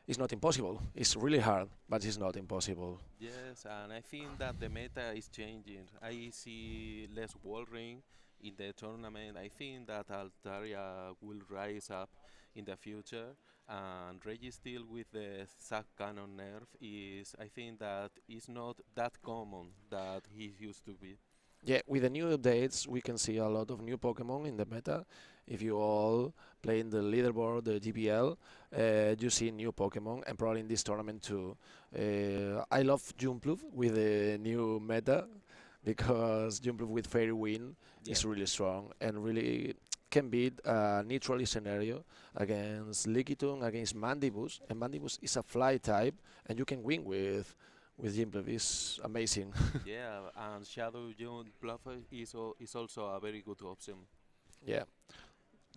it's not impossible. It's really hard, but it's not impossible. Yes, and I think that the meta is changing. I see less Wallring in the tournament. I think that Altaria will rise up in the future, and Registeel with the Sack Cannon nerf is, I think that is not that common that he used to be. Yeah, with the new updates, we can see a lot of new Pokemon in the meta. If you all play in the leaderboard, the GBL, you see new Pokemon, and probably in this tournament too. I love Jumpluff with the new meta because Jumpluff with Fairy Wind Yeah. is really strong and really can beat a neutral scenario against Lickitung, against Mandibus, and Mandibus is a fly type, and you can win with Jumpluff. It's amazing. Yeah, and Shadow June Bluffer is also a very good option. Yeah.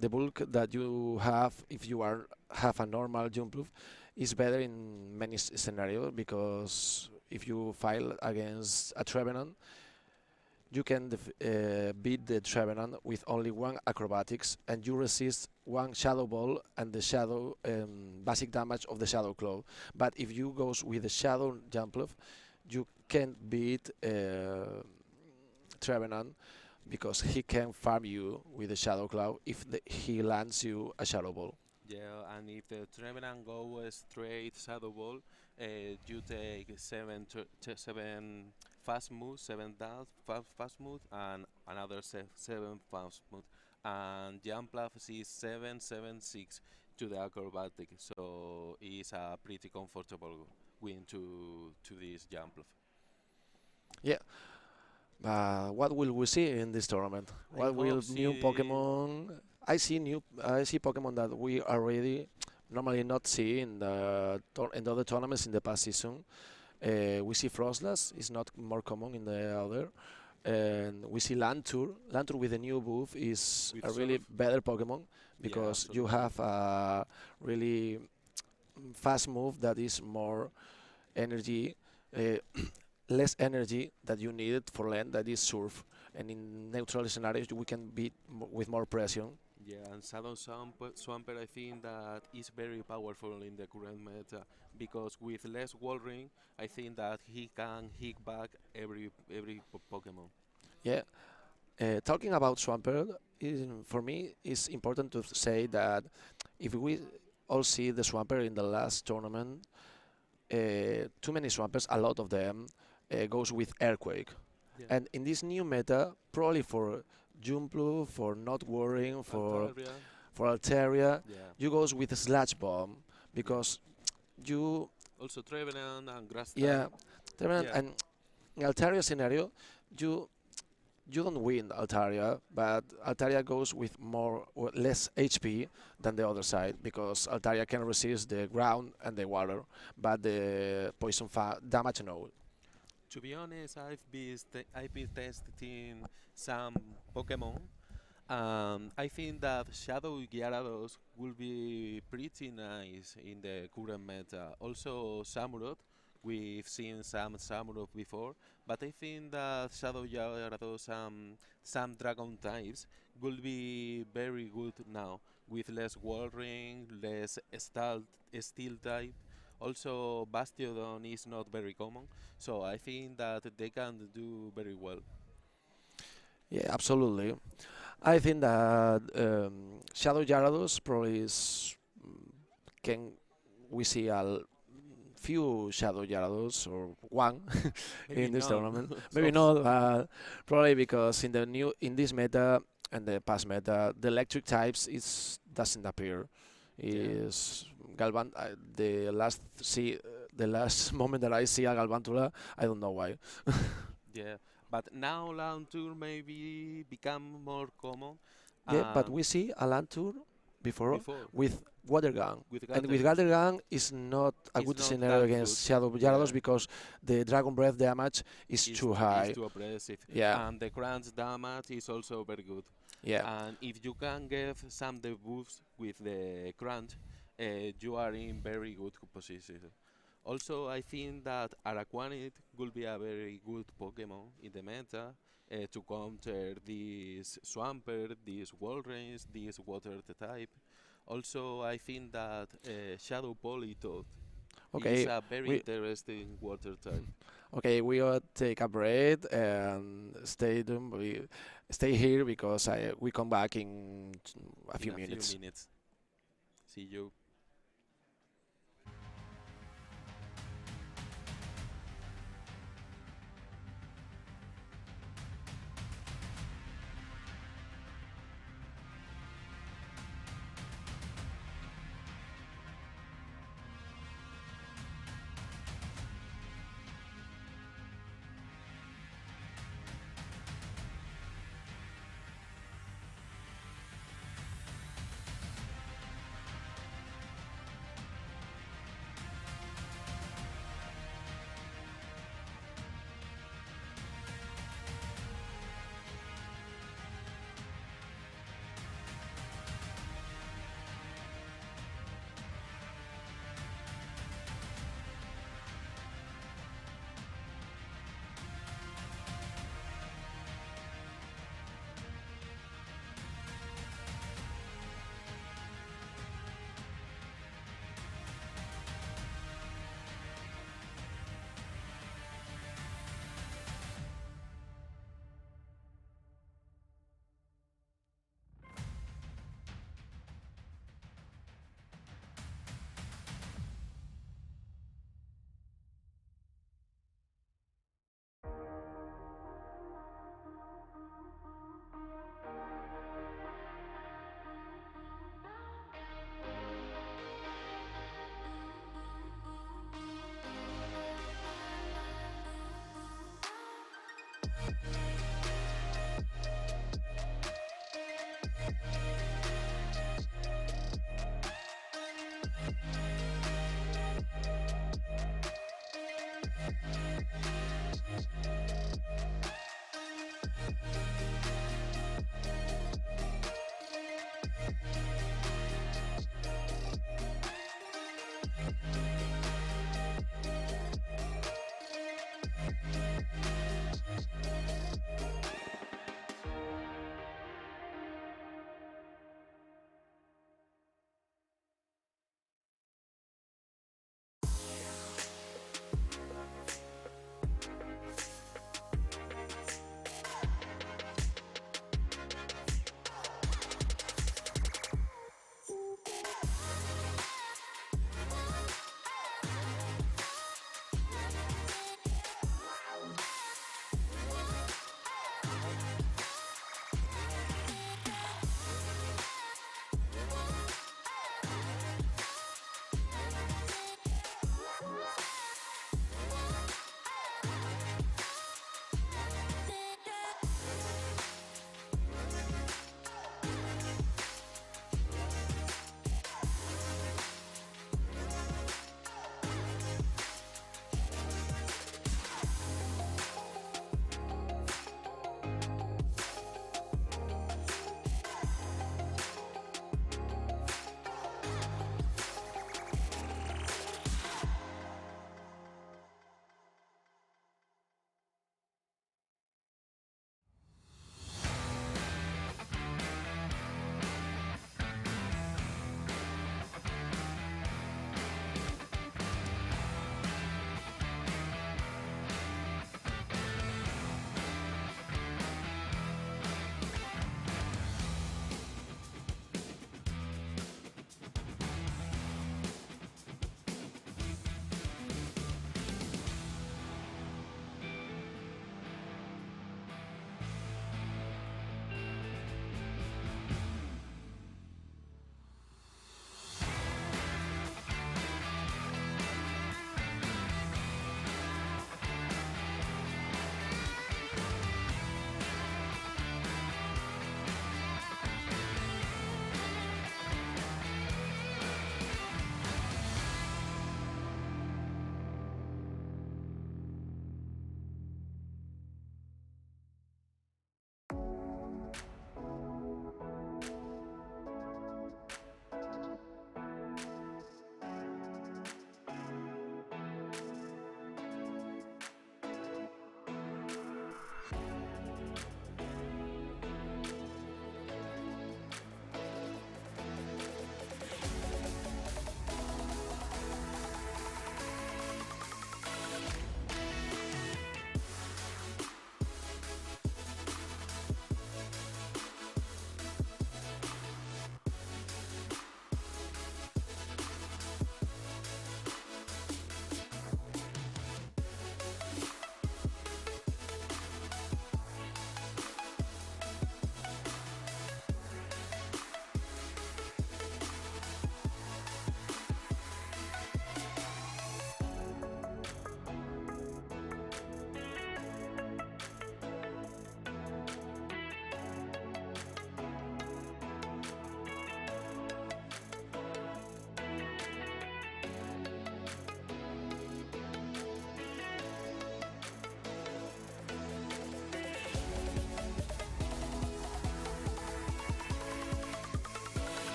The bulk that you have if you are have a normal jump proof is better in many scenarios because if you file against a Trevenant, you can beat the Trevenant with only 1 acrobatics and you resist 1 shadow ball and the shadow basic damage of the shadow claw. But if you goes with the shadow jump proof, you can't beat Trevenant because he can farm you with a Shadow Cloud if he lands you a Shadow Ball. Yeah, and if the Trevenant go straight Shadow Ball, you take seven fast moves, seven dash fast move, and another seven fast move. And Jumpluff is 776 to the acrobatic, so it's a pretty comfortable win to this Jumpluff. Yeah, what will we see in this tournament? I What will hope new see. Pokemon? I see Pokemon that we already normally not see in in the other tournaments in the past season. We see Frostlass is not more common in the other. And we see Lantur. Lantur with a new buff is With a really surf. better Pokemon Yeah, because you absolutely. have a really fast move that is more energy, uh, less energy that you needed for land that is surf. And in neutral scenarios, we can beat with more pressure. Yeah, and Shadow Swampert, I think that is very powerful in the current meta because with less wall ring, I think that he can hit back every Pokemon. Yeah. Talking about Swampert, for me, it's important to say that if we all see the Swampert in the last tournament, too many Swampers, a lot of them, goes with Earthquake. Yeah, And in this new meta, probably for Jumplu, for not worrying, Altaria. for Altaria, Yeah, you goes with Slash Bomb yeah. because you, Also Trevenant and Grass yeah, type. Trevenant Yeah, and in Altaria scenario, you you don't win Altaria, but Altaria goes with less HP than the other side because Altaria can resist the ground and the water, but the poison damage no. to be honest, I've been testing some Pokemon. I think that Shadow Gyarados will be pretty nice in the current meta. Also Samurott, we've seen some Samurott before, but I think that Shadow Gyarados and some Dragon types will be very good now with less Wall Ring, less Steel type. Also Bastiodon is not very common, so I think that they can do very well. Yeah, absolutely. I think that Shadow Gyarados probably can we see few Shadow Gyarados or one Maybe in this none. tournament. Maybe So, not, probably because in this meta and the past meta, the electric types is doesn't appear. yeah, Is Galvan the last moment that I see a Galvantula, I don't know why. yeah. But now Lantur maybe become more common. Yeah, but Um, we see a land tour before before with water gun. with And with Gather, water gun is not a it's good not scenario that good. against Shadow Yeah, Gyarados because the Dragon Breath damage is too is high. too aggressive, Yeah, and the crunch damage is also very good. yeah. And if you can get some debuffs with the crunch, you are in very good position. Also, I think that Araquanid will be a very good Pokemon in the meta to counter this Swampert, this Walrein, this Water type. Also, I think that Shadow Politoed is Okay, a very we interesting water type. okay, we will take a break and stay here because we come back in a In few a few minutes. minutes. See you.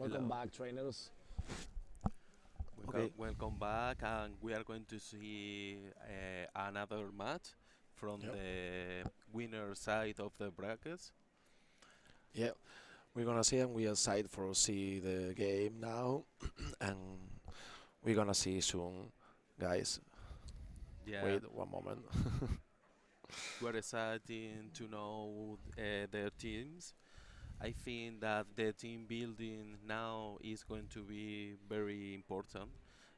Welcome Hello. back, trainers. Welcome, Okay. welcome back, and we are going to see another match from Yep. the winner side of the brackets. Yeah, we're gonna see and we are excited for see the game now, and we're gonna see soon, guys. Yeah, Wait one moment. we're excited to know their teams. I think that the team building now is going to be very important.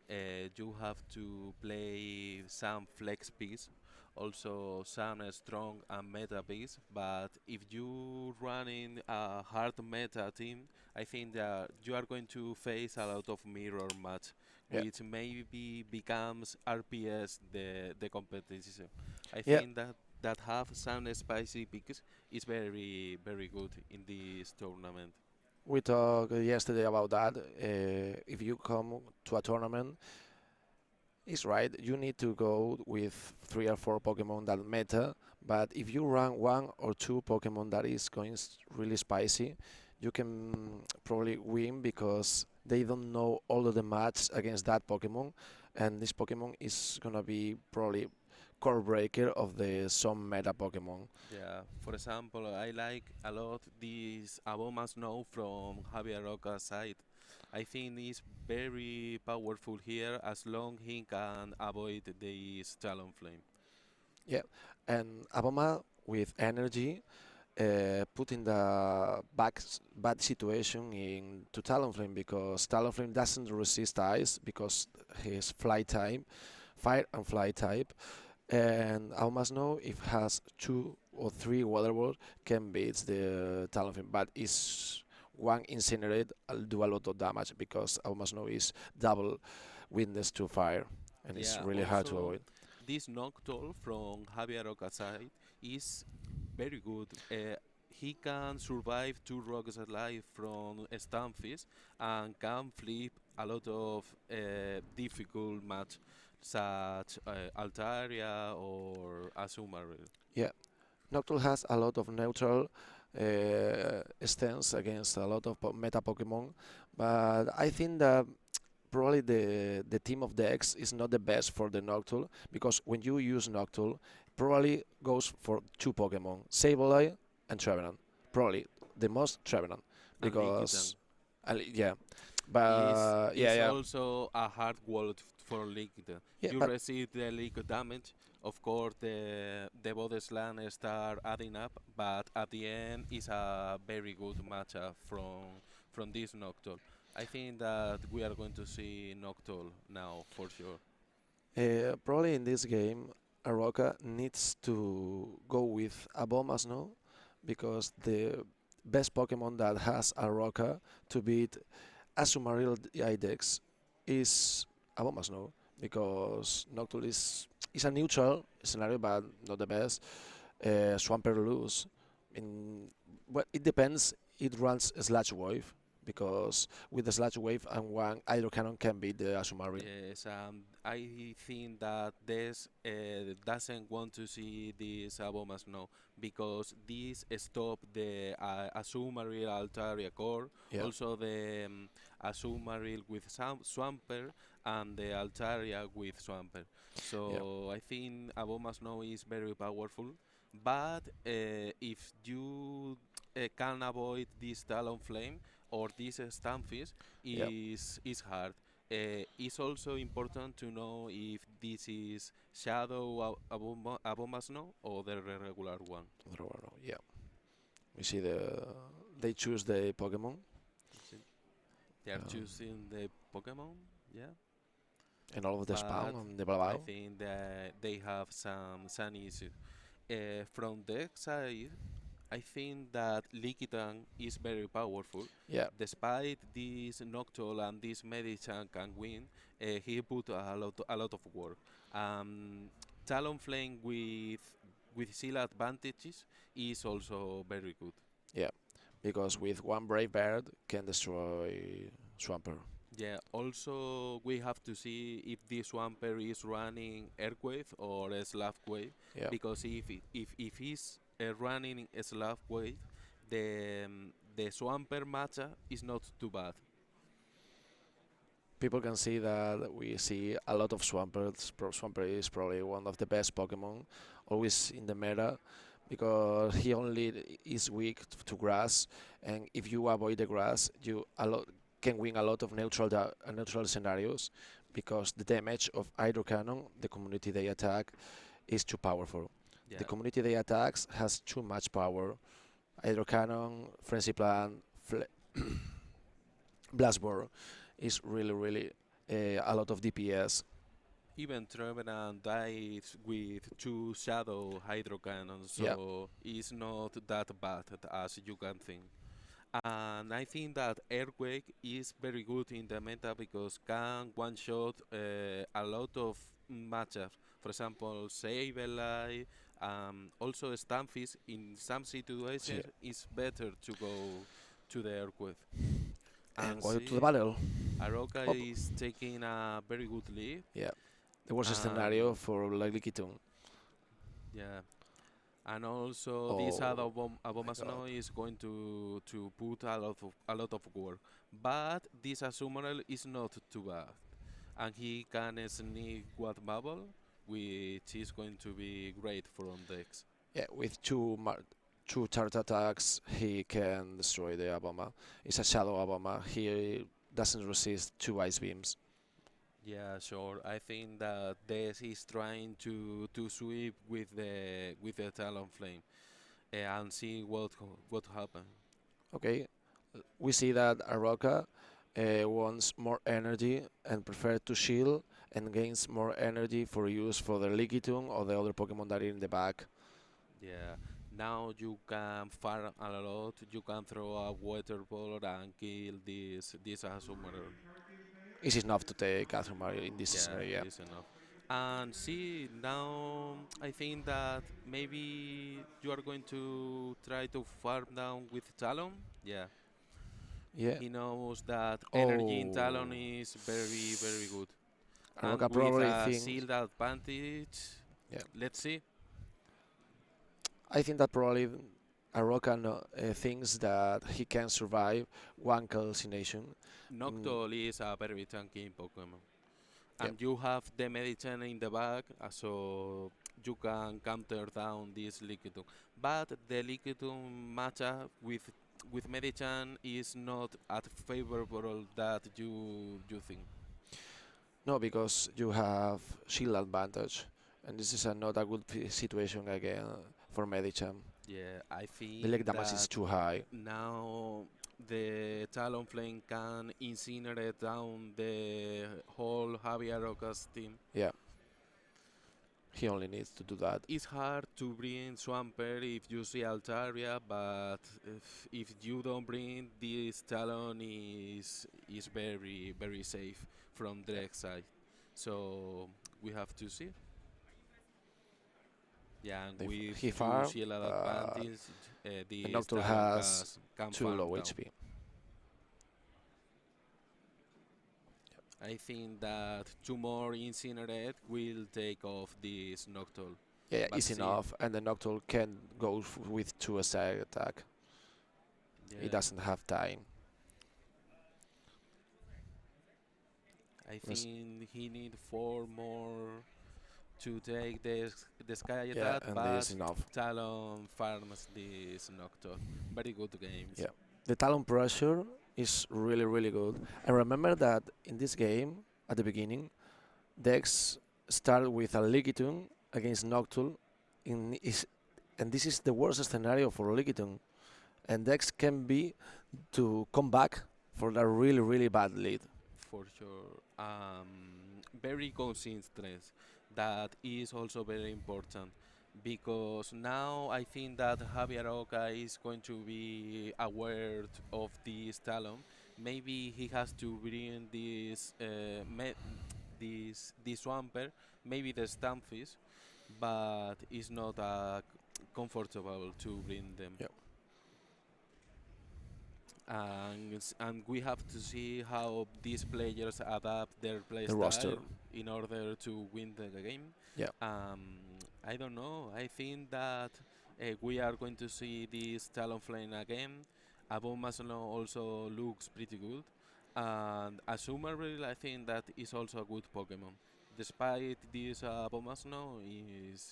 You have to play some flex piece, also some strong and meta piece. But if you running a hard meta team, I think that you are going to face a lot of mirror match, Yeah, which maybe becomes RPS the competition. I yeah. think that have some spicy picks is very good in this tournament. We talked yesterday about that. If you come to a tournament, it's right. You need to go with 3 or 4 Pokemon that meta. But if you run 1 or 2 Pokemon that is going really spicy, you can probably win because they don't know all of the match against that Pokemon, and this Pokemon is gonna be probably core breaker of the some meta Pokemon. Yeah, for example, I like a lot this Aboma Snow from Javier Roca's side. I think he's very powerful here as long he can avoid this Talonflame. Yeah, and Aboma with energy, putting the bad situation in to Talonflame because Talonflame doesn't resist ice because his fly type, fire and fly type, and I must know if has 2 or 3 water ball can beat the Talonflame, but is one incinerate do a lot of damage because I must know is double witness to fire, and it's Yeah, really hard to also avoid. this Noctowl from Javier Roca's side is very good. He can survive 2 rocks alive from Stamfis and can flip a lot of difficult match such Altaria or Azumarill. Yeah, Noctowl has a lot of neutral stance against a lot of meta Pokemon, but I think that probably the team of decks is not the best for the Noctowl because when you use Noctowl, probably goes for 2 Pokemon, Sableye and Trevenant. Probably the most Trevenant And Lickitung because yeah, is but yeah, yeah, also a hard wallet for Lickitung. yeah, You but receive the leak damage. Of course, the body slam start adding up, but at the end, is a very good matchup from this Noctowl. I think that we are going to see Noctowl now for sure. probably in this game, Aroka needs to go with Abomas, no? Because the best Pokemon that has Aroka to beat Azumarill IDEX is Abomas, no? Because Noctowl is a neutral scenario, but not the best. Swampert lose. In well, it depends. It runs Slash Wave because with the Slash Wave and one Hydro Cannon can beat the Azumarill. Yes, I think that this doesn't want to see this Abomas now because this stop the Azumarill Altaria core, Yeah, also the Azumarill with Swampert and the Altaria with Swampert. yeah, So I think Abomas now is very powerful, but if you can avoid this Talonflame or this Stamfist, yeah. is hard. It's also important to know if this is Shadow Abomasno or the regular one. Yeah. We see they choose the Pokemon Is it- They are um, choosing the Pokemon, yeah, and all of the but spawn and the I Bilbao. think that they have some issues. From their side, I think that Lickitung is very powerful. Yeah, Despite this Noctowl and this Medichan can win, he put a lot of work. Um, Talonflame with seal advantages is also very good. yeah. Because with one Brave Bird can destroy Swampert. Yeah. Also, we have to see if this Swampert is running Earthquake or a Slap Wave, Yeah, because if he's running a Slap Wave, the Swampert matcha is not too bad. people can see that we see a lot of Swampert. Swampert is probably one of the best Pokemon, always in the meta, because he only is weak to grass, and if you avoid the grass, you can win a lot of neutral scenarios, because the damage of Hydro Cannon, the community they attack, is too powerful. The Yeah, community they attacks has too much power. Hydro Cannon, Frenzy Plant, Blast Ball is really a lot of DPS. even Trevenant died with two Shadow Hydro Cannons, Yeah, so it's not that bad as you can think. And I think that Earthquake is very good in the meta because can one shot a lot of matchups. For example, Sableye, also Stamfis. In some see. situations, it's better to go to the Earthquake. And And go to the see, battle. Aroka Hop. is taking a very good lead. Yeah, there was a scenario And for Lickitung. yeah, and also this Oh my god. Abomasnow is going to put a lot of work. But this Azumarill is not too bad, and he can sneak what bubble, which is going to be great from decks. Yeah, with two tart attacks, he can destroy the Aboma. It's a Shadow Aboma. He doesn't resist two Ice Beams. Yeah, sure. I think that Des is trying to sweep with the Talonflame and see what happens. Okay, we see that Aroka wants more energy and prefer to shield and gains more energy for use for the Lickitung or the other Pokemon that are in the back. Yeah. Now you can farm a lot. You can throw a water ball and kill this Azumarill. It's enough to take Azumarill in this Yeah, scenario. it's enough. And see, now I think that maybe you are going to try to farm down with Talon. Yeah, Yeah. he knows that energy in Talon Oh, is very, very good. And Aroka with probably a thinks. sealed advantage, Yeah, let's see. I think that probably Aroka thinks that he can survive one calcination. Mm, Noctowl is a very tanky Pokemon. yeah, And you have the Medicham in the back, so you can counter down this Lickitung. But the Lickitung matchup with Medicham is not as favorable that you think. no, because you have shield advantage, and this is not a good situation again for Medicham. Yeah, I The leg think damage is that too high. now the Talonflame can incinerate down the whole Javier Roca's team. Yeah, he only needs to do that. It's hard to bring Swampert if you see Altaria, but if you don't bring this Talon is very very safe from Yeah, direct side. So we have to see. Yeah, and with he two farm, shield but advantage, the this Nocturne Talon has can too farm low down. HP. I think that two more Incinerate will take off this Noctowl. Yeah, But easy see, enough, and the Nocturne can go with two aside attack. He yeah, doesn't have time. I Let's- think he need four more to take the Sky yeah, Attack, and but this is enough. Talon farms this Nocturne. Very good games. Yeah, the talent pressure is really good. I remember that in this game at the beginning, Dex started with a Lickitung against Noctowl, and this is the worst scenario for Lickitung. And Dex can be to come back for a really bad lead. For sure. Very consistent. That is also very important because now I think that Javier Oca is going to be aware of this talent. Maybe he has to bring this Swampert, maybe the Stamfis, but it's not comfortable to bring them. Yeah, And we have to see how these players adapt their play the roster. style in order to win the game. Yeah, Um, I don't know. I think that we are going to see this Talonflame again. Abomasnow also looks pretty good, And Azumarill, I think that is also a good Pokemon. Despite this, Abomasnow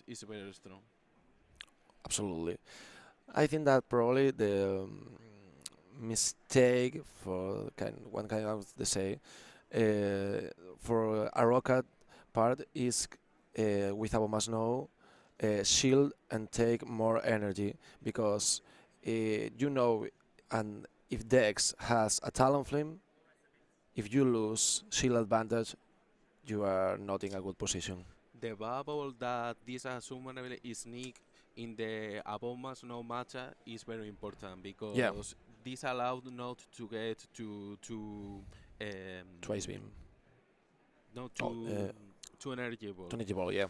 is very strong. Absolutely. I think that probably the mistake for one kind of the say for a rocket part is with Abomasnow shield and take more energy because you know, and if Dex has a Talonflame, if you lose shield advantage, you are not in a good position. The bubble that this Azumarill is sneak in the Abomasnow matcha is very important Yeah, because this allowed not to get twice beam. not Oh, to energy ball. 20 ball, yeah.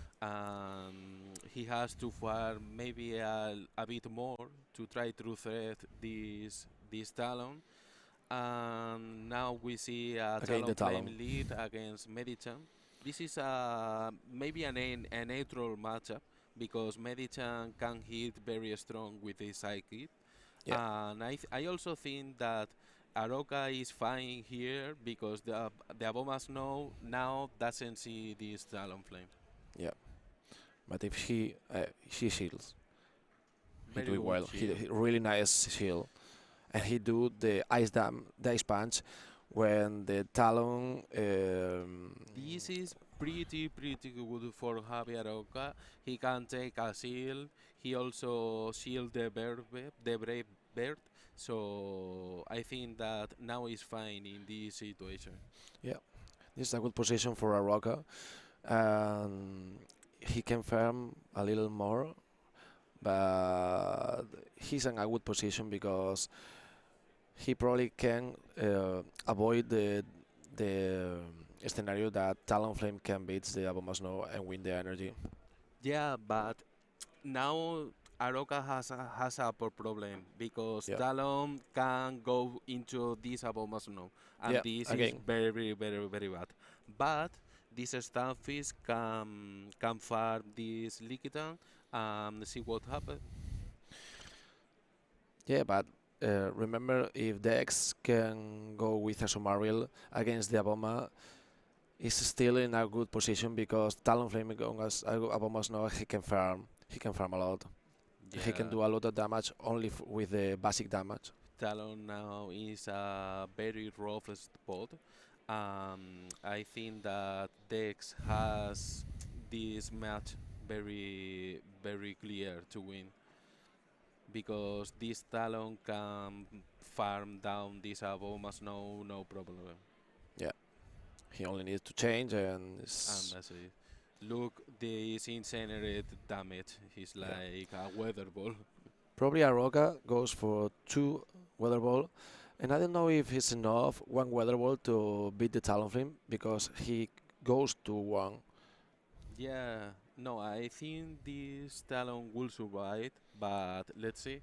He has to fire maybe a bit more to try to threat this Talon. And now we see a Again, the Talonflame Talon. lead against Medichan. This is maybe a neutral matchup because Medichan can hit very strong with his Psychic. Yeah, And I also think that Aroka is fine here because the Abomasnow now doesn't see this Talonflame. yeah. But if he shields, he Very do it good well. shield. He really nice shield, and he do the ice punch when the Talon. This is pretty good for Javi Aroca. He can take a shield. He also shield the brave bird. So I think that now is fine in this situation. Yeah, this is a good position for a rocker, and he can farm a little more, but he's in a good position because he probably can avoid the scenario that Talonflame can beat the Abomasnow and win the energy. Yeah, but now Aroka has a problem because Yeah, Talon can go into this Abomasnow, and yeah. this is Again, very bad. But this Stunfisk can farm this Lickitung and see what happens. yeah, but remember if Dex can go with a Sumaril against the Aboma, is still in a good position because Talonflame going as Abomasnow, he can farm. He can farm a lot. He can Yeah, do a lot of damage only with the basic damage. Talon now is a very rough spot. I think that Dex has this match very clear to win because this Talon can farm down this Abomas no problem. Yeah, he only needs to change and And that's it. Look, this incinerate damage is yeah. like a weather ball. Probably Aroka goes for 2 Weather Ball, and I don't know if it's enough 1 Weather Ball to beat the Talonflame because he goes to 1. Yeah, no, I think this Talon will survive, but let's see.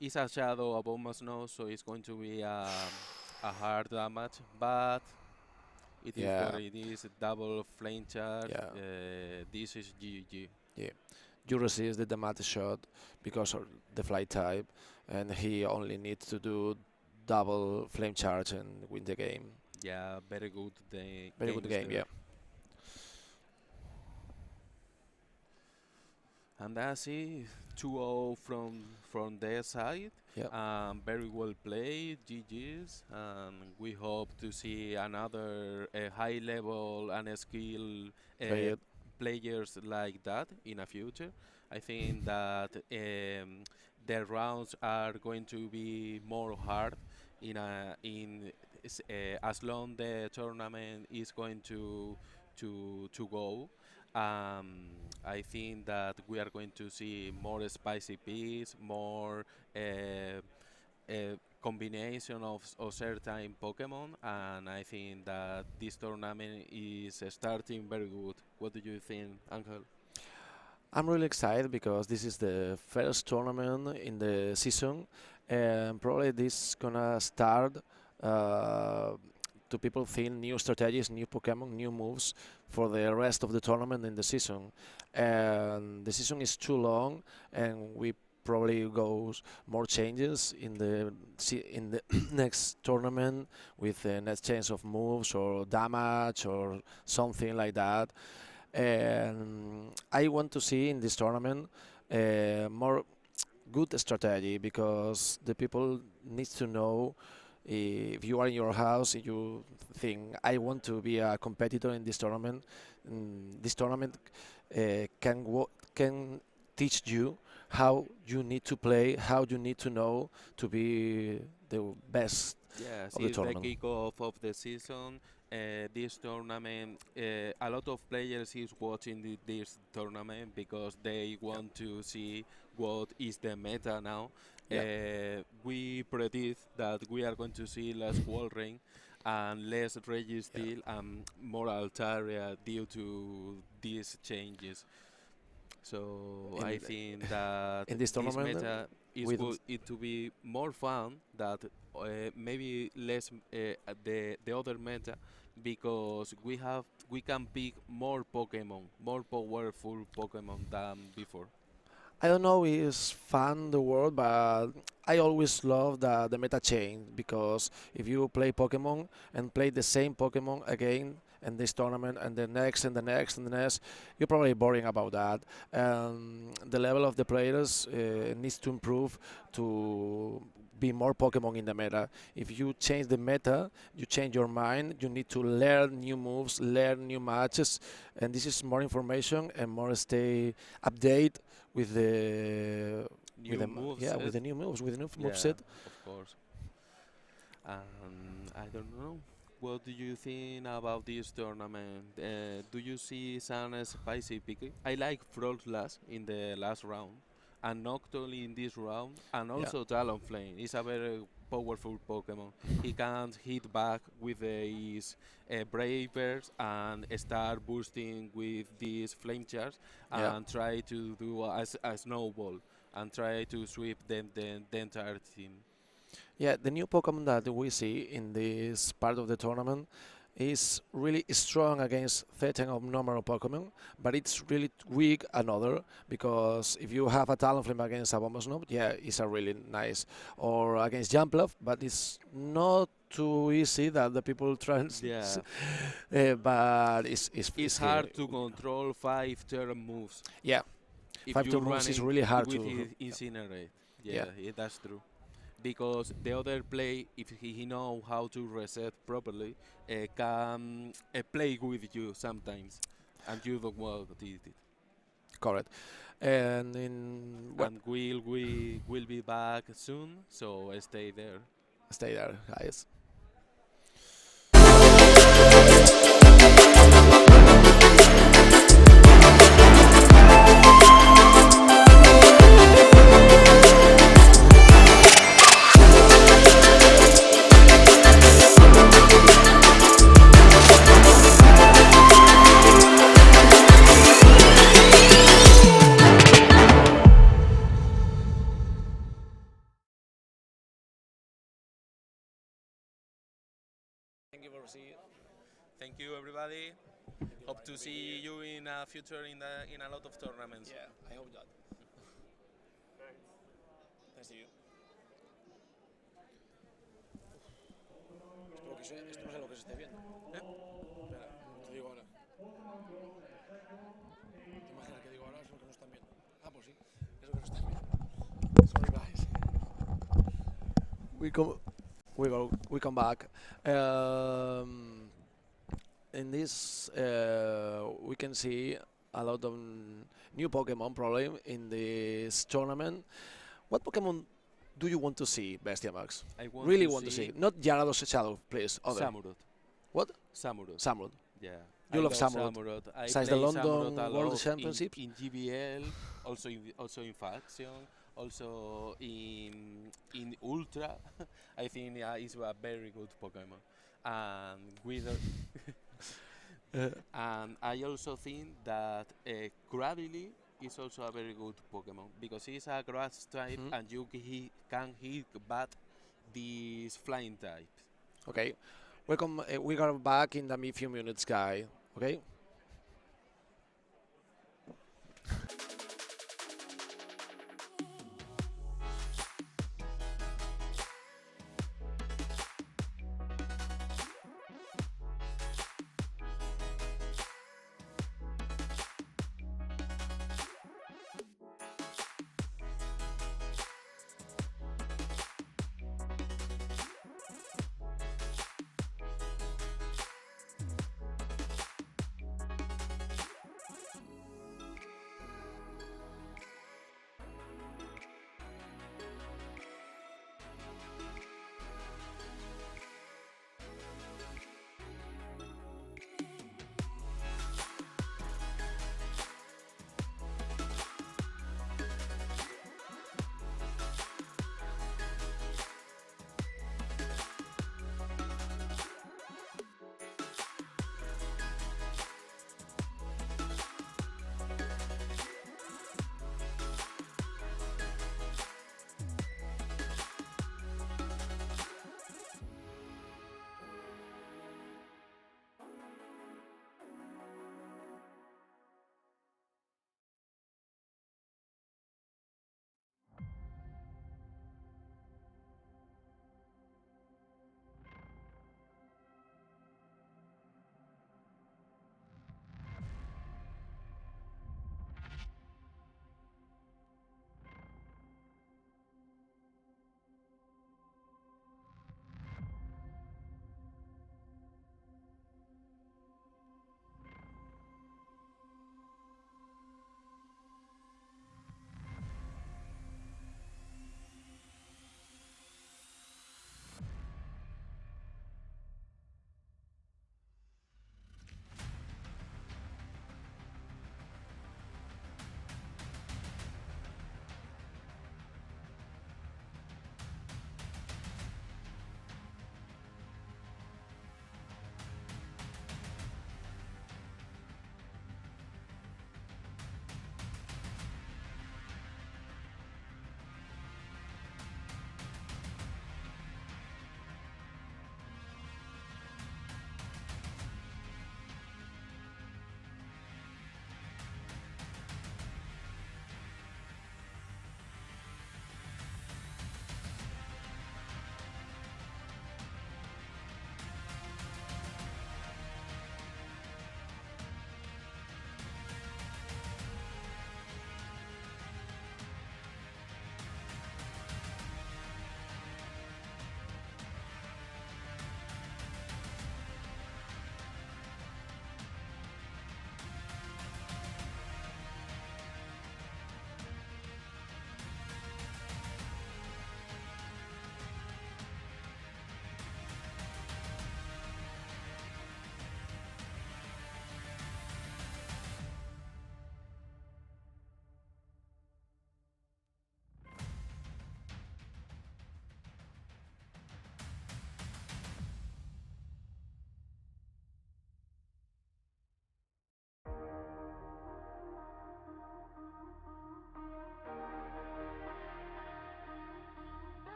It's a shadow above my snow, so it's going to be a hard damage, but it is what Yeah, it is. Double flame charge. yeah, This is GG. yeah. You resist the damage shot because of the flight type, and he only needs to do double flame charge and win the game. Yeah, very good Very good games game, there. yeah. And that's it. 2-0 from their side. Yeah. Very well played, GG's, and we hope to see another high level and skill Play uh, it. players like that in the future. I think that the rounds are going to be more hard as long the tournament is going to go. I think that we are going to see more spicy peas, more uh, combination of certain Pokemon, and I think that this tournament is starting very good. What do you think, Angel? I'm really excited because this is the first tournament in the season, and probably this gonna start uh, to people think new strategies, new Pokemon, new moves for the rest of the tournament in the season. And the season is too long, and we probably goes more changes in the in the next tournament with the next change of moves or damage or something like that. And I want to see in this tournament more good strategy because the people needs to know if you are in your house and you think I want to be a competitor in this tournament. This tournament can teach you how you need to play, how you need to know to be the best Yes, of the it's the tournament. kickoff of the season. This tournament, a lot of players is watching this tournament because they Yeah, want to see what is the meta now. yeah, We predict that we are going to see less wall ring and less yeah, registeel and more Altaria due to these changes. So I in think that in this this tournament meta is we don't. good it to be more fun that maybe less the other meta because we can pick more Pokemon, more powerful Pokemon than before. I don't know is fun the word, but I always love the meta change because if you play Pokemon and play the same Pokemon again in this tournament and the next and the next and the next, you're probably boring about that. The level of the players needs to improve to be more Pokemon in the meta. If you change the meta, you change your mind. You need to learn new moves, learn new matches, and this is more information and more stay update with the with New them moves, yeah with the new moves with the new move yeah, set. of course. I don't know. What do you think about this tournament? Do you see some spicy picking? I like Frostlass in the last round, and Noctowl in this round, and Yeah, also Talonflame. Is a very powerful Pokemon. He can hit back with his Brave Birds and start boosting with these Flame Charge yeah, and try to do a snowball and try to sweep the entire team. yeah. The new Pokemon that we see in this part of the tournament is really strong against certain of normal Pokemon, but it's really weak another because if you have a Talonflame against a Bombosnob, yeah, it's a really nice, or against Jumpluff, but it's not too easy that the people try, Yeah. but It's it's here. hard to control five turn moves Yeah, if five you turn moves run is in really hard with to. his incinerate. Yeah, Yeah, that's true. Because the other play, if he know how to reset properly, can play with you sometimes, and you don't want it. correct. And in well, And we will be back soon, so stay there. stay there, guys. Thank you for seeing. Thank you, everybody. Hope to see you in a future in a lot of tournaments. Yeah, I hope that. Thanks to you. Esto no sé lo que se esté viendo. ¿Eh? Espera, te digo ahora. ¿Te imaginas que digo ahora es lo que no están viendo? Ah, pues sí, es lo que no están viendo. Sorry, guys. We come, we come back. In this, we can see a lot of new Pokemon probably in this tournament. What Pokemon do you want to see, Bestia Max? I want Really to want to see see, not Gyarados Shadow, please. Other. Samurott. What? Samurott. Samurott. Yeah. You I love love Samurott. I Since play the Samurott London a World lot Championships. in GBL, also in Faction, also in Ultra. I think it's a very good Pokemon. And with and I also think that Cradily is also a very good Pokemon because it's a grass type Mhm. and can hit bad these flying types. Okay. Welcome. We are back in the few minutes, guy. Okay.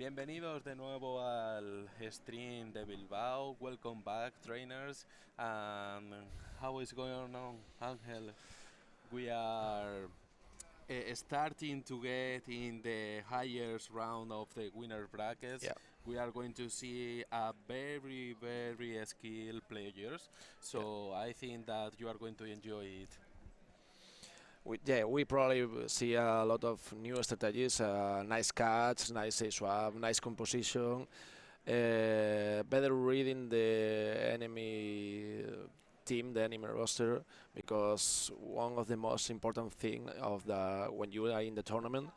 Bienvenidos de nuevo al stream de Bilbao. Welcome back, trainers. How is going on, Angel? We are starting to get in the highest round of the winner brackets. Yeah. We are going to see a very, very skilled players. Yeah. So I think that you are going to enjoy it. We probably see a lot of new strategies, nice cuts, nice A swap, nice composition, better reading the enemy team, the enemy roster, because one of the most important thing of the when you are in the tournament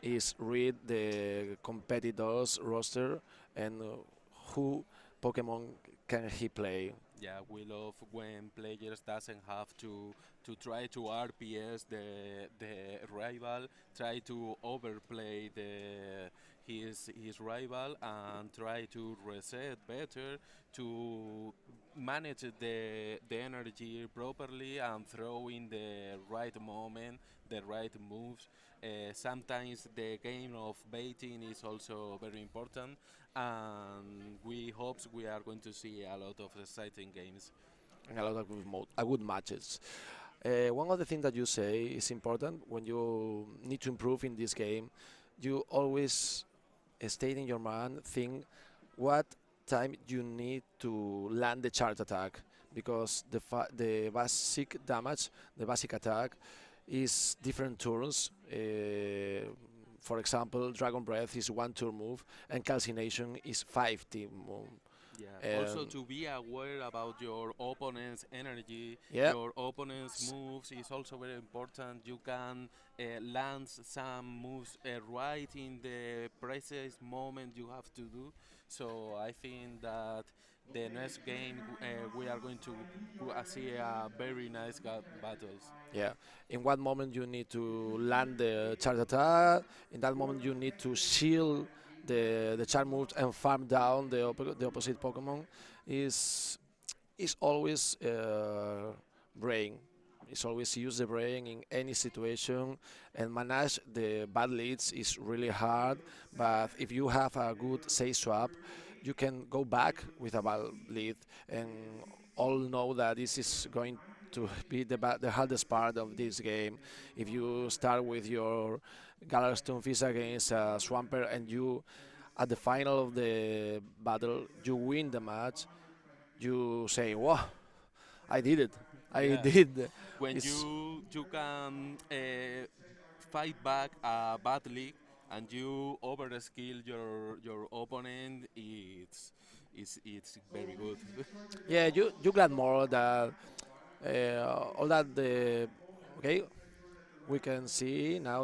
is read the competitors roster and who Pokemon can he play. Yeah, we love when players doesn't have to try to RPS the rival, try to overplay his rival, and try to reset better to manage the energy properly and throw in the right moment the right moves. Sometimes the game of baiting is also very important, and we hope we are going to see a lot of exciting games. And a lot of good matches. One of the things that you say is important when you need to improve in this game. You always state in your mind, think what time you need to land the charge attack because the basic damage, the basic attack, is different turns. For example, Dragon Breath is one turn move, and Calcination is 5 team move. Yeah. Also to be aware about your opponent's energy, Yeah. your opponent's moves is also very important. You can land some moves right in the precise moment you have to do. So I think that the next game we are going to see a very nice battles. Yeah. In what moment you need to land the charge attack. In that moment you need to shield the charge moves and farm down the opposite Pokemon. Is always brain. It's always use the brain in any situation and manage the bad leads is really hard. But if you have a good say swap, you can go back with a bad lead and all know that this is going to be the hardest part of this game. If you start with your Galveston Fizz against Swampert and you at the final of the battle you win the match, you say, "Wow, I did it! I Yeah. did." When It's you can fight back a bad league and you overskill your opponent, it's very good. yeah, you glad more that all that the okay. We can see now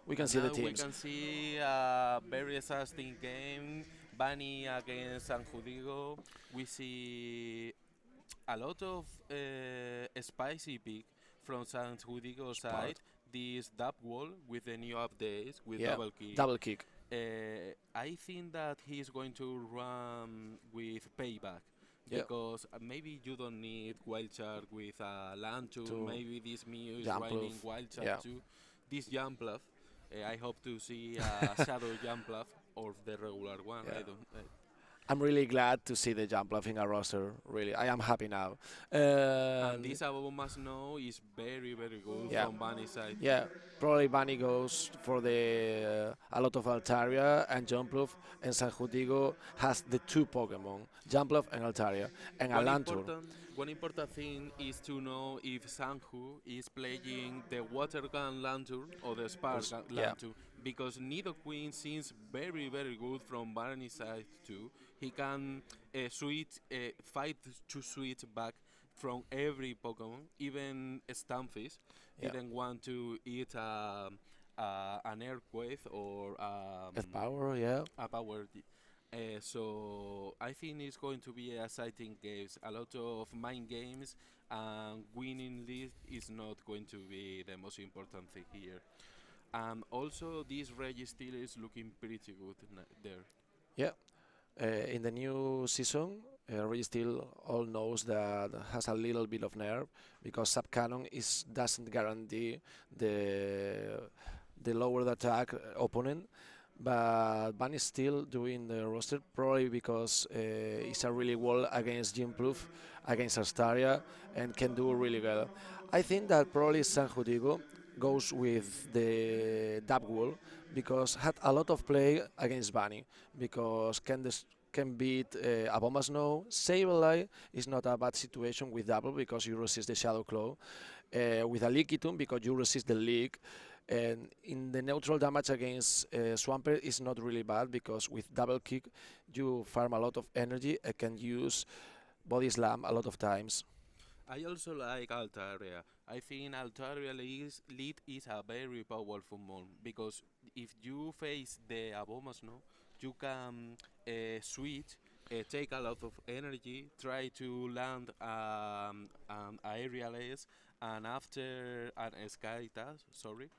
we can And see the now we teams. can see a very exciting game. Bunny against San Judigo. We see a lot of spicy pick from San Judigo Spot. side. This dub wall with the new updates with Yeah, double kick. double kick. I think that he's going to run with payback Yeah, because maybe you don't need wild charge with a land tool. to Maybe this Mew is jump running off. wild charge Yeah, too. This jump bluff, I hope to see a shadow jump bluff or the regular one. yeah. I don't. I'm really glad to see the jump off in a roster. Really, I am happy now. And this Abo must know is very very good Yeah. from Bunny side. Yeah, probably Bunny goes for the a lot of Altaria and Jumpluff, and San Judigo has the two Pokemon, Jumpluff and Altaria, and One Alantur. important, one important thing is to know if Sanju is playing the Water Gun Lantern or the Spark Yeah, Lantern, because Nidoqueen seems very, very good from Barney side too. He can fight to switch back from every Pokemon, even Stamfis. yeah. Didn't want to eat an Earthquake or F power, yeah. a Power. So I think it's going to be exciting games, a lot of mind games, and winning lead is not going to be the most important thing here. And also this Registeel is looking pretty good there. Yeah. In the new season, Reggie still all knows that has a little bit of nerve because sub cannon is doesn't guarantee the lower the attack opponent, but Van is still doing the roster probably because it's a really well against Gym Proof, against Astaria, and can do really well. I think that probably San Judigo goes with the dub wall because had a lot of play against Bunny because can beat a Bomba Snow. Sableye is not a bad situation with double because you resist the Shadow Claw. With a Lickitung because you resist the leak. And in the neutral damage against Swampert is not really bad because with double kick you farm a lot of energy and can use body slam a lot of times. I also like Altaria. I think Altaria lead is a very powerful mon because if you face the Abomas, no, you can switch, take a lot of energy, try to land an aerial ace, and after an sky task, sorry,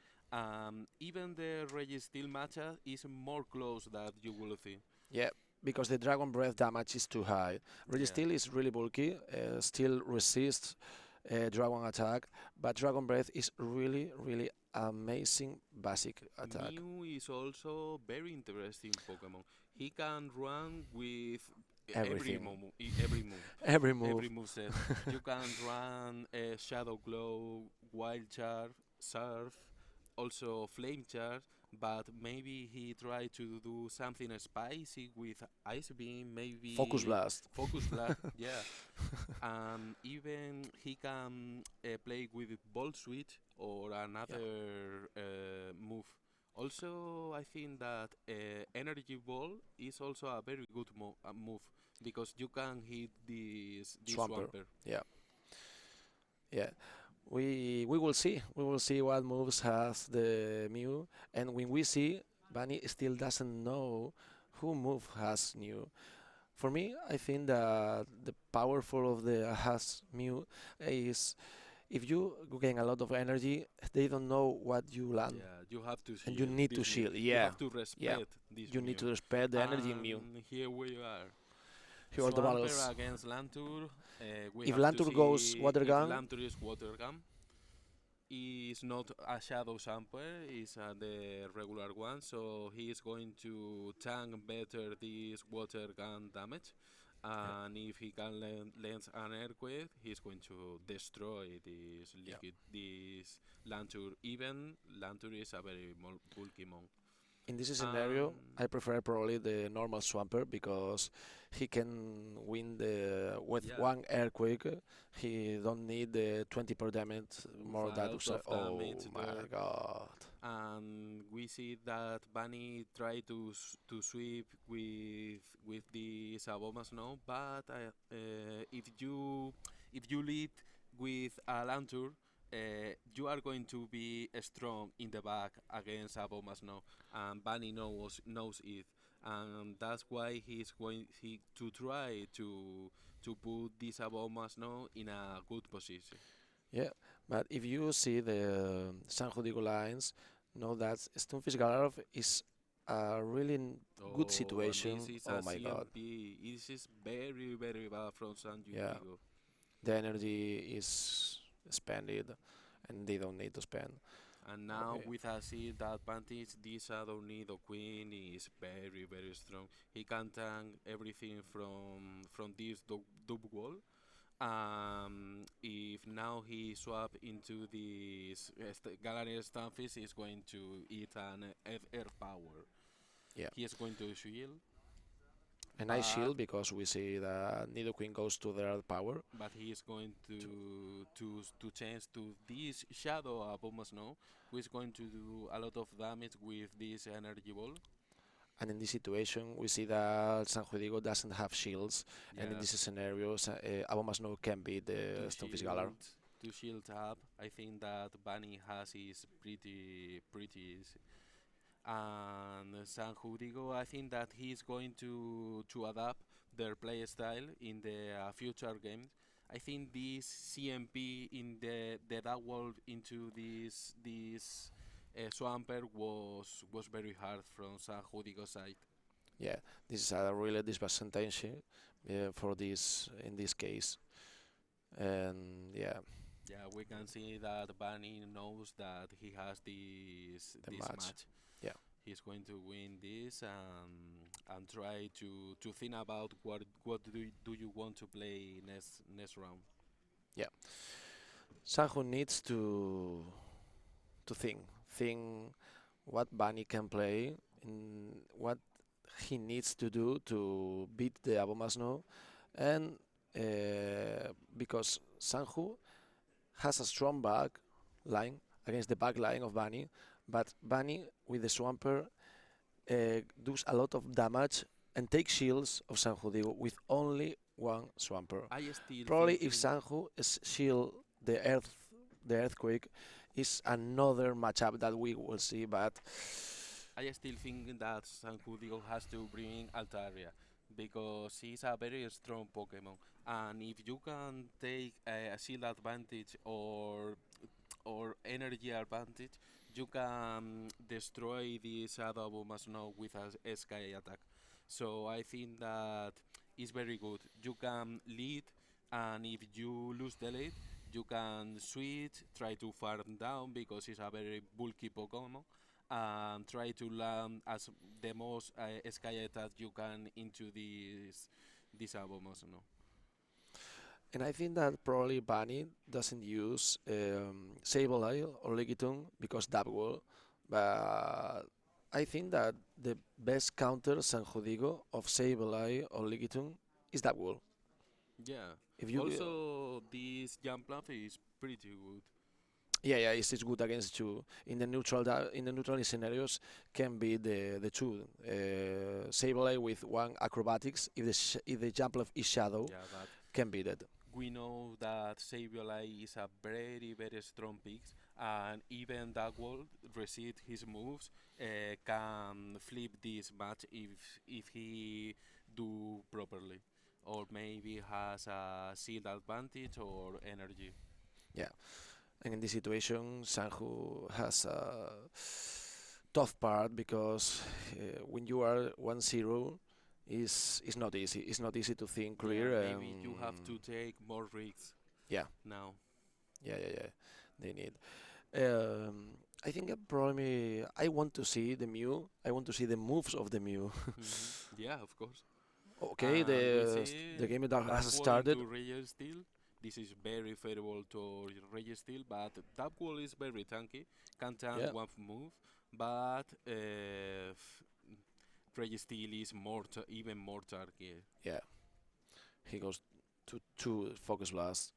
even the Registeel matcha is more close than you will think. Yeah, because the Dragon Breath damage is too high. Yeah. Registeel is really bulky, still resists Dragon attack, but Dragon Breath is really amazing basic attack. Mew is also very interesting Pokemon. He can run with Everything, every move, every move. every move set. You can run Shadow Glow, Wild Charge, Surf, also Flame Charge. But maybe he tried to do something spicy with Ice Beam, Focus maybe Blast. Focus Blast. Yeah, even he can play with Bolt Switch or Yeah. another move. Also, I think that Energy Ball is also a very good move because you can hit this Swampert. Swampert. Yeah. Yeah. We will see. We will see what moves has the Mew, and when we see, Bunny still doesn't know who move has new. For me, I think that the powerful of the has Mew is if you gain a lot of energy, they don't know what you land, Yeah, you have to and you shield need to this Mew. shield. You Yeah, have to yeah. respect this You need Mew. to respect the energy in Mew. And here we are. Here are the Swampert battles. against Lantur. We If have to Lantur goes see water if gun, Lantur is water gun. Is not a shadow Swampert, is the regular one, so he is going to tank better this water gun damage. yeah, And if he can lens an earthquake, he's going to destroy this yeah. liquid, this Lantur. Even Lantur is a very bulky monk. In this scenario, Um, I prefer probably the normal Swampert because he can win the with yeah, one earthquake. He don't need the 20 per damage with more a that lot say, of damage oh my there. god. And we see that Bunny tried to sweep with the Sabomas now, but if you lead with a Lantur, you are going to be strong in the back against Sabomas now, and Bunny knows it, and that's why he's going to try to put this Sabomas now in a good position. Yeah, but if you see the San Judigo lines, know that Stunfish Galarov is a really good Oh, and this situation. is Oh a my god. CMP. This is very bad from San Yeah, Diego. the energy is expended and they don't need to spend. And now Okay. with a seed advantage, this Adornido Queen is very strong. He can tank everything from this dub wall. If now he swap into this Gallery Stunfish, he's going to eat an air power. Yeah. He is going to shield, A nice but shield because we see that Nidoqueen goes to their power. he is going To, to change to this shadow Abomas now, who is going to do a lot of damage with this energy ball. and in this situation, we see that San Judigo doesn't have shields, and in Yeah, this scenario, Abomasnow can beat the to Stunfisk Galar. shield up. I think that Bunny has is pretty easy. And San Judigo, I think that he's going to adapt their play style in the future games. I think this CMP in the dark world into this Swampert was very hard from San Judigo side. Yeah, this is a really disadvantage for this in this case, and yeah, Yeah, we can see that Bunny knows that he has the this match. match. Yeah, He's going to win this and try to think about what do you want to play next round. Yeah, Sanju needs to think what Bunny can play, and what he needs to do to beat the Abomasno, and because Sanju has a strong back line against the back line of Bunny, but Bunny with the Swampert does a lot of damage and takes shields of Sanju Digo with only one Swampert. I still Probably if thinking Sanju is shield the earthquake is another matchup that we will see, but I still think that San Julio has to bring Altaria because he's a very strong Pokemon, and if you can take a shield advantage or energy advantage, you can destroy this Shadow Snow with a Sky attack. So I think that is very good. You can lead, and if you lose the lead, you can switch, try to farm down because it's a very bulky Pokemon, and try to land as the most Sky attack you can into this Abomasnow. and I think that probably Bunny doesn't use Sableye or Lickitung because that will, but I think that the best counter Sanjudigo of Sableye or Lickitung is that will. Yeah. If you Also, this jump bluff is pretty good. yeah, it's good against two in the in the neutral scenarios can be the two Sableye with one acrobatics if if the jump of is shadow Yeah, but can be that. we know that Sableye is a very strong pick, and even that will receive his moves can flip this match if he do properly, or maybe has a shield advantage or energy. Yeah, and in this situation Sanju has a tough part because when you are 1-0 is not easy. It's not easy to think Yeah, clear. maybe you have to take more risks Yeah, now. yeah. They need. I think probably I want to see the Mew. I want to see the moves of the Mew. Yeah, of course. Okay, And we see the game that that has wall started. into Rage Steel. This is very favorable to Rage Steel, but that wall is very tanky. Can tank Yeah, one move, but Rage Steel is even more tanky. yeah. He goes to two focus blast,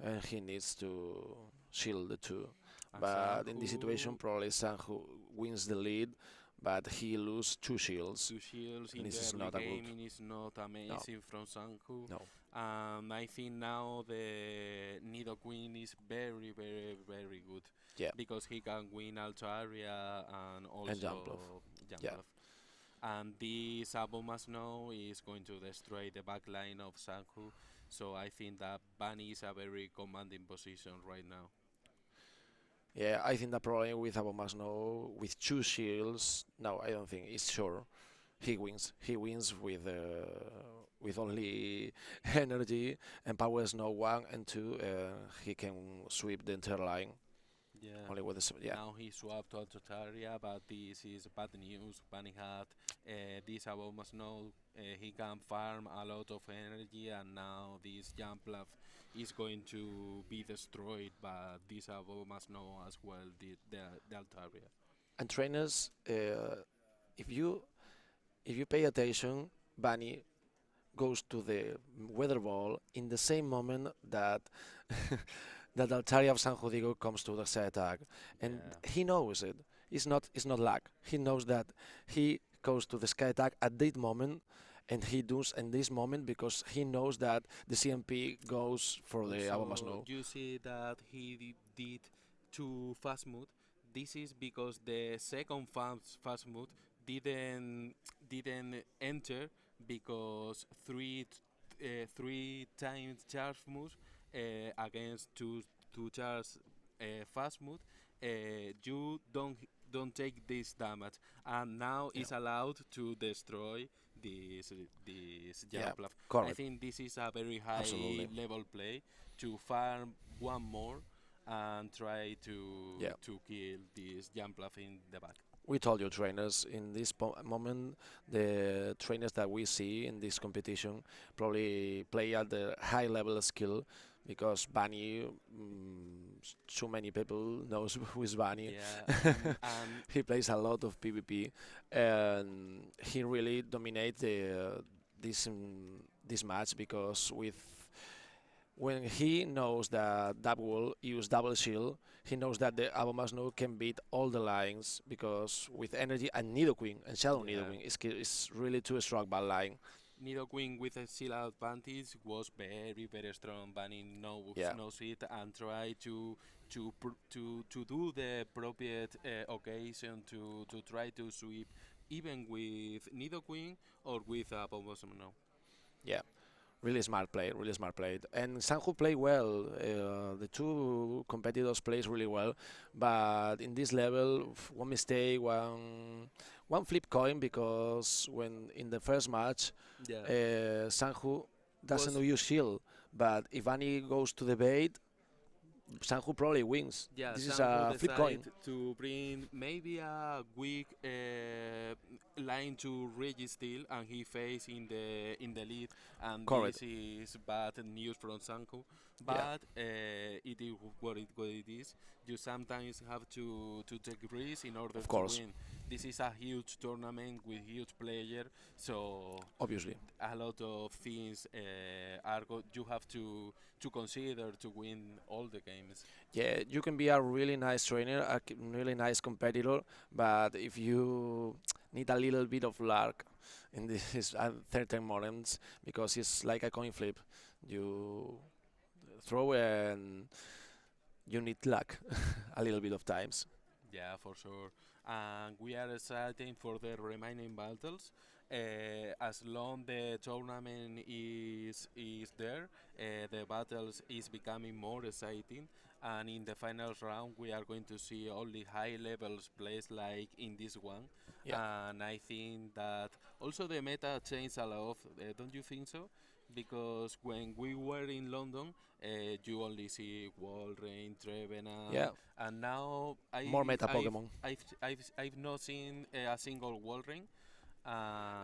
and he needs to shield the two. And But in this situation, Sanju, probably Sanju wins the lead, but he loses two shields, two shields and in this the is early not a good. gaming is not No, amazing from Sanju. no, I think now the Nido Queen is very good yeah, because he can win Altaria and and jump off. also Yeah, Jamblaf. And this Abomasnow is going to destroy the back line of Sanhu. So I think that Bunny is a very commanding position right now. yeah. I think the problem with Abomasnow with two shields. No, I don't think it's sure. He wins. He wins with only energy and power snow 1 and 2. He can sweep the entire line Yeah. only with yeah. Now he swapped to Altaria, but this is bad news. Bunny had this Abomasnow. He can farm a lot of energy, and now this Jamplaf is going to be destroyed. But this Abomasnow as well, the Altaria. And trainers, if you pay attention, Bunny goes to the weather ball in the same moment that that Altaria of San Judigo comes to the side attack, and Yeah. he knows it. It's not luck. He knows that he goes to the sky attack at that moment, and he does in this moment because he knows that the CMP goes for the Also, Abomasnow. you see that he did two fast move. This is because the second fast move didn't enter because three times charge move against two charge fast move. You don't take this damage, and now Yeah, is allowed to destroy this yeah, Jamplaf. I correct, think this is a very high absolutely. level play to farm one more and try Yeah. to kill this Jamplaf in the back. we told you, trainers, in this moment, the trainers that we see in this competition probably play at the high level skill because Bunny, too many people knows who is Bunny. Yeah, He plays a lot of PvP, and he really dominates this match because with when he knows that that will use double shield, he knows that the Abomasnow can beat all the lines because with energy and Nidoqueen and Shadow yeah. Nidoqueen is really too strong bad line. Nidoqueen with a seal advantage was very strong. Bunny Yeah, knows it and try to do the appropriate occasion to try to sweep even with Nidoqueen or with Abomasnow. yeah. Really smart play, really smart play. And Sanju play well. The two competitors plays really well, but in this level, one mistake, one flip coin because when in the first match, Yeah. Sanju doesn't Was use shield, but if Annie goes to the bait, Sanju probably wins. Yeah, This is Sanho a flip decided coin. to bring maybe a weak line to Reggie Steel, and he faced in the lead, and Correct. this is bad news from Sanho. Yeah, But it is what it is. You sometimes have to take risks in order of to course, win. This is a huge tournament with huge player, so obviously. a lot of things you have to consider to win all the games. Yeah, you can be a really nice trainer, a really nice competitor, but if you need a little bit of luck in this at certain moments, because it's like a coin flip, you throw and you need luck a little bit of times. Yeah, for sure. And we are excited for the remaining battles. As long the tournament is there, the battles is becoming more exciting. And in the final round, we are going to see only high levels plays like in this one. Yeah, And I think that also the meta changed a lot. Don't you think so? Because when we were in London, you only see Walrein, Trevenant, yeah, and now more meta Pokemon. I've not seen a single wall ring.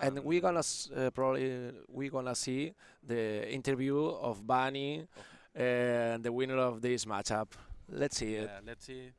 And Um, we're gonna probably we're gonna see the interview of Bunny of, and the winner of this matchup. Let's see it. yeah, let's see.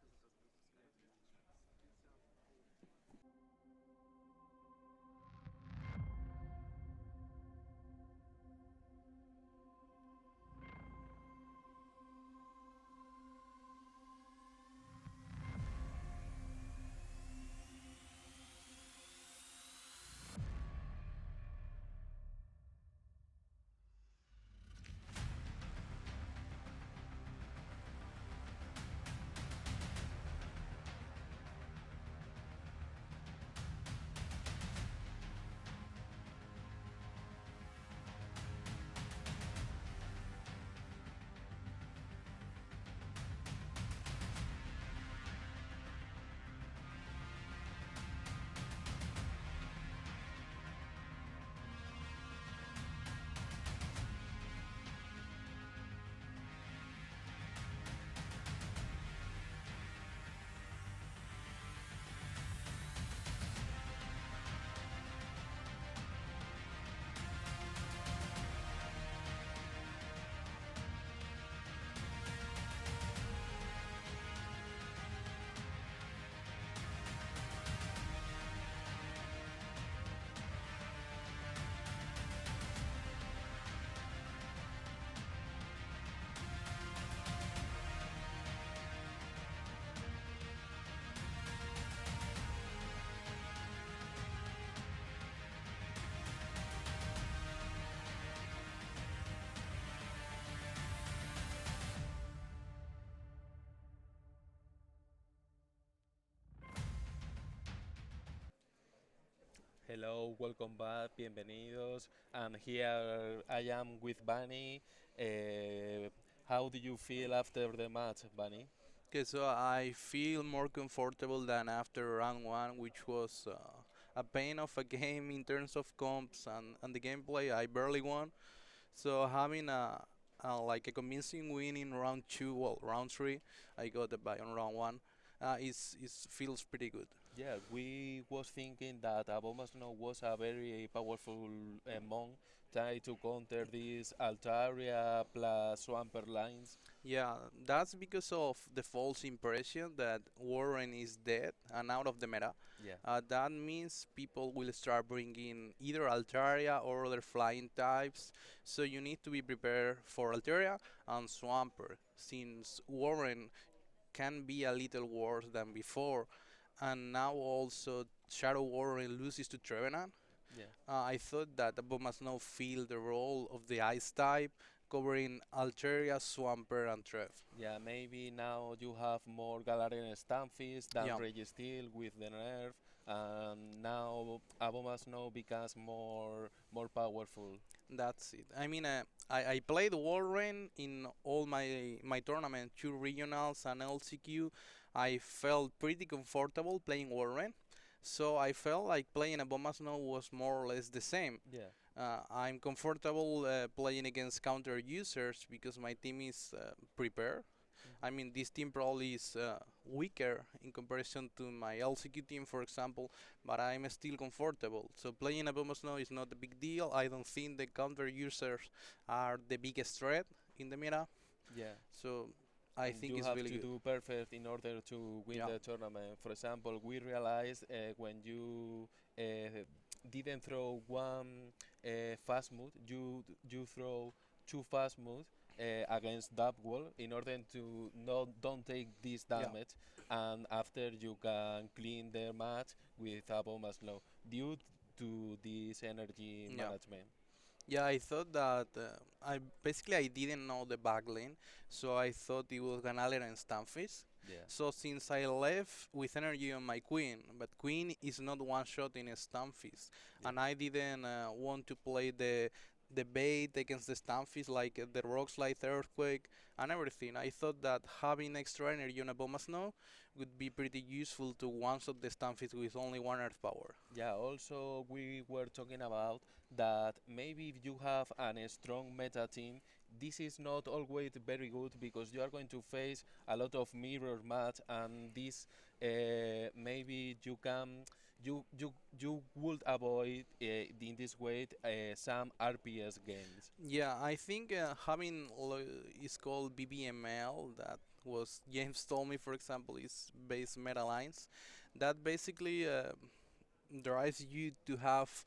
Hello, welcome back, bienvenidos. And here I am with Bunny. How do you feel after the match, Bunny? Okay, so I feel more comfortable than after round one, which was a pain of a game in terms of comps and the gameplay. I barely won, so having a like a convincing win in round two, well, round three, I got the buy on round one. Is feels pretty good. Yeah, we was thinking that Abomasnow Snow was a very powerful monk trying to counter these Altaria plus Swamper lines. Yeah, that's because of the false impression that Warren is dead and out of the meta. Yeah, That means people will start bringing either Altaria or other flying types. So you need to be prepared for Altaria and Swamper, since Warren can be a little worse than before. And now also Shadow Warren loses to Trevenant. yeah. I thought that Abu must now fill the role of the ice type, covering Altaria, Swamper, and Trev. Yeah, maybe now you have more Galarian Stamfist than Yeah, Registeel with the nerf, and now Abomasnow Snow becomes more powerful. that's it. I mean, I played Warren in all my tournament, two regionals and LCQ. I felt pretty comfortable playing Warren, so I felt like playing Abomasnow was more or less the same. Yeah, I'm comfortable playing against counter users because my team is prepared. I mean, this team probably is weaker in comparison to my LCQ team, for example, but I'm still comfortable. So playing Aboma Snow is not a big deal. I don't think the counter users are the biggest threat in the meta. yeah. So I And think you it's have really to good. do perfect in order to win Yeah, the tournament. For example, we realized when you didn't throw one fast move, you throw two fast moves against that wall in order to not don't take this yeah, damage, and after you can clean their match with a bomb slow due to this energy yeah. management. Yeah, I thought that I didn't know the back lane, so I thought it was Ganaler and Stamfis. Yeah, So since I left with energy on my queen, but queen is not one shot in a Stamfis, yeah. and I didn't want to play the bait against the Stamfis like the rock slide earthquake and everything. I thought that having extra energy on a Bomba Snow would be pretty useful to one shot the Stamfis with only one earth power. Yeah, also we were talking about that maybe if you have a strong meta team, this is not always very good because you are going to face a lot of mirror match, and this maybe you would avoid in this way some RPS games. Yeah, I think is called BBML. That was James told me, for example, is base meta lines. That basically drives you to have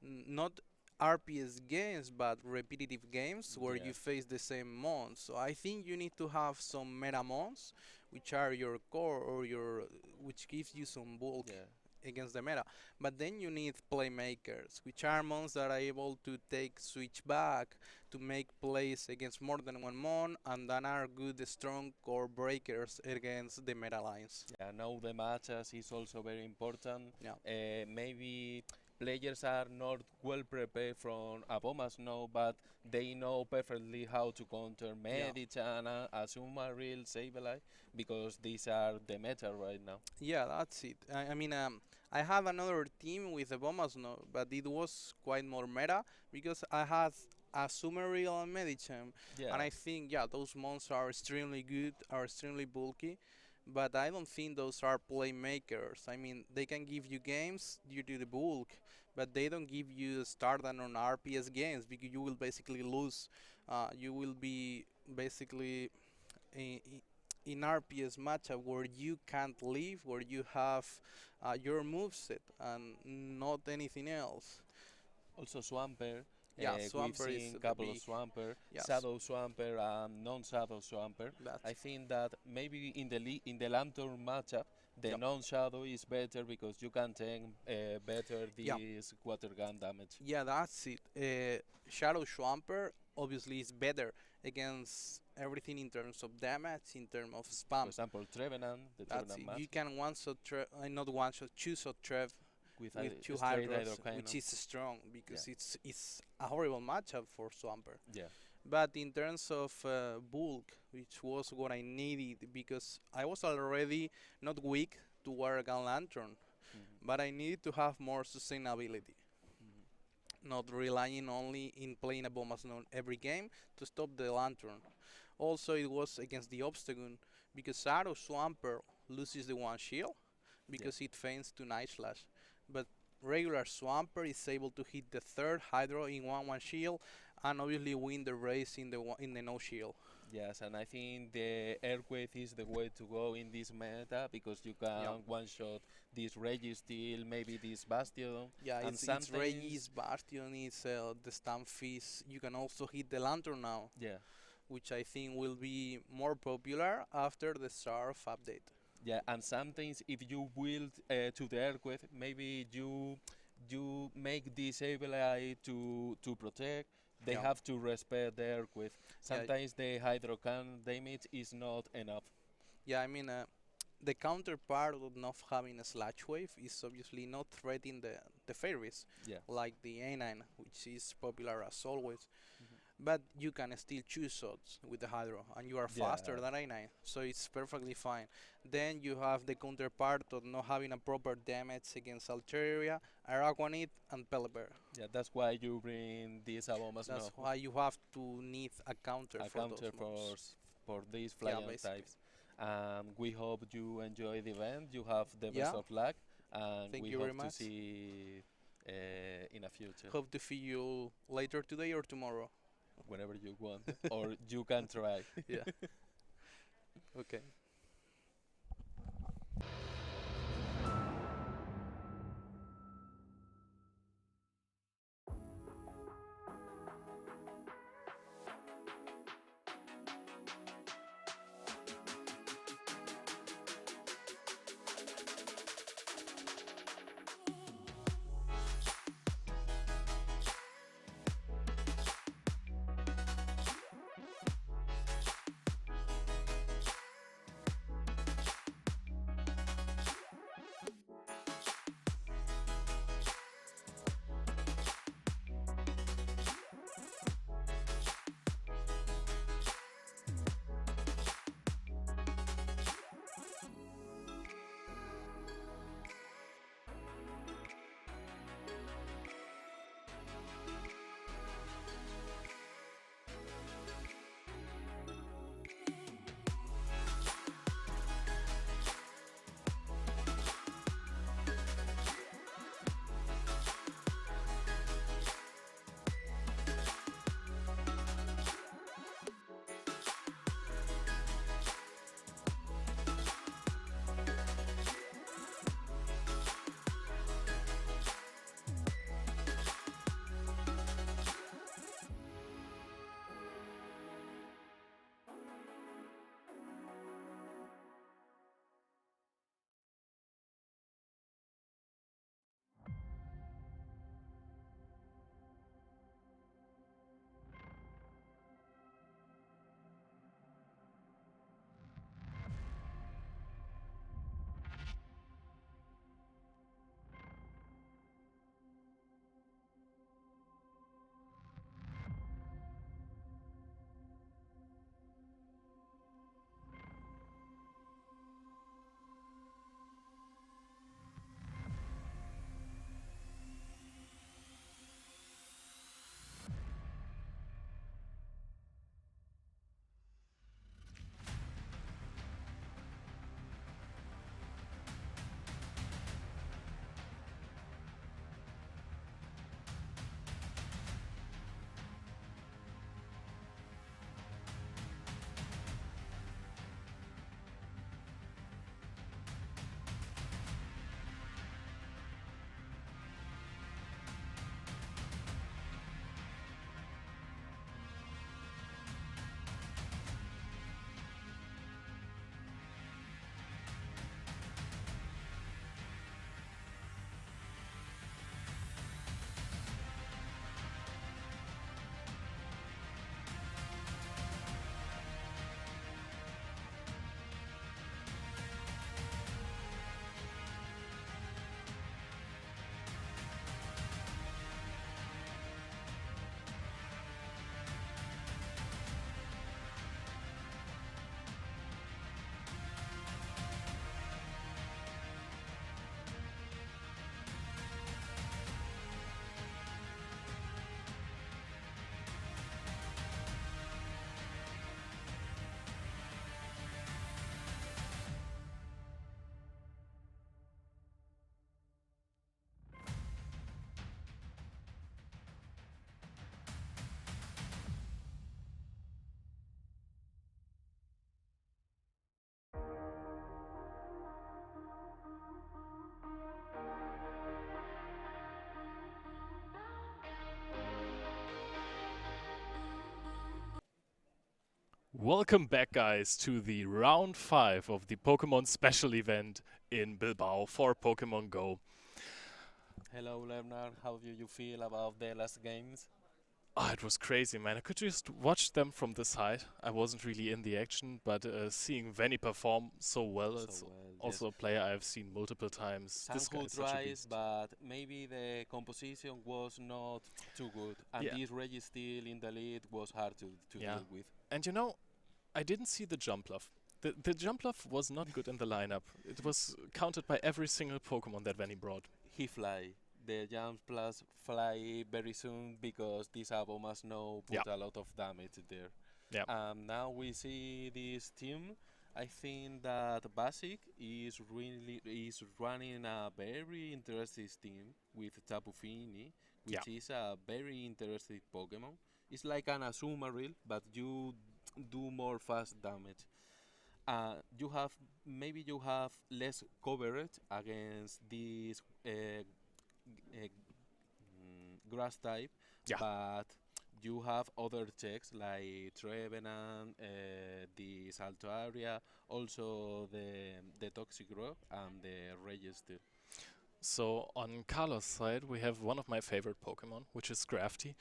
not RPS games but repetitive games where Yeah, you face the same mons. So I think you need to have some meta mons, which are your core or your which gives you some bulk yeah. against the meta. But then you need playmakers, which are mons that are able to take switch back to make plays against more than one mon, and then are good strong core breakers against the meta lines. Yeah, now the matches is also very important. Yeah. Maybe players are not well prepared from Abomas now, but they know perfectly how to counter Yeah. Medichana, Azuma, Real, Sableye, because these are the meta right now. Yeah, that's it. I mean, I have another team with the Bombas now, but it was quite more meta because I had a Sumerial and Medicham, Yeah, and I think yeah, those mons are extremely good, are extremely bulky, but I don't think those are playmakers. I mean, they can give you games due to the bulk, but they don't give you start and on RPS games because you will basically lose. You will be basically in, in RPS matchup where you can't leave, where you have your moveset and not anything else. also Swampert. Yeah, We've Swamper is seen the couple of big. Swampert, Yes, Shadow Swampert and non-Shadow Swampert. that's. I think that maybe in the in the Lantern matchup, the Yep. non-Shadow is better because you can take better Yeah, this water gun damage. yeah, that's it. Shadow Swamper obviously is better against everything in terms of damage, in terms of For spam. example, Trevenant, the That's Trevenant it. match You can one shot Trev, not one shot, two shot Trev with with two a straight hydros, which Hydrocannon. is strong Yeah, because it's a horrible matchup for Swamper. yeah, But in terms of bulk, which was what I needed, because I was already not weak to wear a gun lantern, mhm, but I needed to have more sustainability, mhm, not relying only in playing a Bombas on every game to stop the lantern. Also, it was against the Obstagoon, because Shadow Swamper loses the one shield, Yeah. because it feigns to Night Slash. But regular Swampert is able to hit the third Hydro in 1-1 shield and obviously win the race in the no shield. Yes, and I think the Earthquake is the way to go in this meta because you Yeah. can one shot this Registeel, maybe this Bastion, Yeah, and it's Regis, sometimes Bastion, it's the Stamfist. You can also hit the Lantern now, yeah, which I think will be more popular after the Surf update. yeah, and sometimes if you build to the Earthquake, maybe you make this ability to protect. They Yeah, have to respect the Earthquake. yeah, Sometimes the Hydro can damage is not enough. yeah. I mean, the counterpart of not having a Slash Wave is obviously not threatening the fairies, Yeah. like the A9, which is popular as always. Mhm. But you can still choose shots with the Hydro, and you are faster Yeah. than A9, so it's perfectly fine. Then you have the counterpart of not having a proper damage against Altaria, Araquanid, and Pelipper. Yeah, that's why you bring this Abomas That's now. why you have to need a counter A for counter those mobs. for these Yeah, flying basically. types. We hope you enjoy the event. You have the best Yeah, of luck, and thank we you very hope to much. see in a future Hope to see you later today or tomorrow. whenever you want, or you can try. Yeah. Okay. Welcome back, guys, to the round 5 of the Pokemon special event in Bilbao for Pokemon Go. Hello, Leonard. How do you feel about the last games? Oh, it was crazy, man. I could just watch them from the side. I wasn't really in the action, but seeing Vanny perform so well, So it's well, yes. also a player I've seen multiple times. This guy Sanhu is such a tries, beast. but maybe the composition was not too good, and Yeah. this Reggie still in the lead was hard to Yeah. deal with. And I didn't see the jump bluff. The jump bluff was not good in the lineup. It was countered by every single Pokemon that Vanny brought. He fly. The jump plus fly very soon because this Abo must know put a lot of damage there. Yeah. Now we see this team. I think that Basic is running a very interesting team with Tapu Fini, which is a very interesting Pokemon. It's like an Azumarill, but you do more fast damage. You have maybe you have less coverage against this grass type, Yeah. but you have other checks like Trevenant, the Salto Area, also the Toxic Rock and the Register. So on Carlos' side, we have one of my favorite Pokemon, which is Scrafty.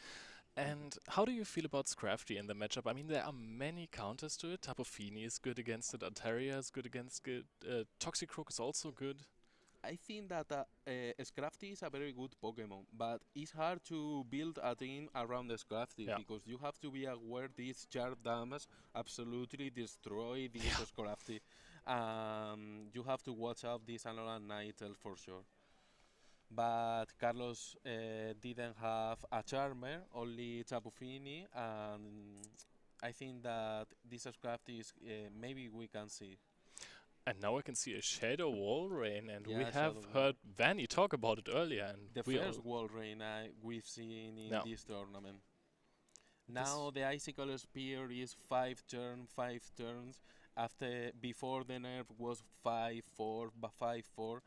And how do you feel about Scrafty in the matchup? I mean, there are many counters to it. Tapu Fini is good against it. Altaria is good against it. Toxicroak is also good. I think that Scrafty is a very good Pokemon, but it's hard to build a team around the Scrafty Yeah. because you have to be aware this charge damage absolutely destroy this Scrafty. You have to watch out this Alolan Nightel for sure. But Carlos didn't have a Charmer, only Tapu Fini, and I think that this Scrafty is maybe we can see. And now I can see a Shadow Wall Rain, and we Yeah, have Shadow Wall. heard Vanny talk about it earlier. And The we first all, wall rain we've seen in Yeah. this tournament. Now the Icicle Spear is 5 turns. Before the nerf was 5-4, 5-4.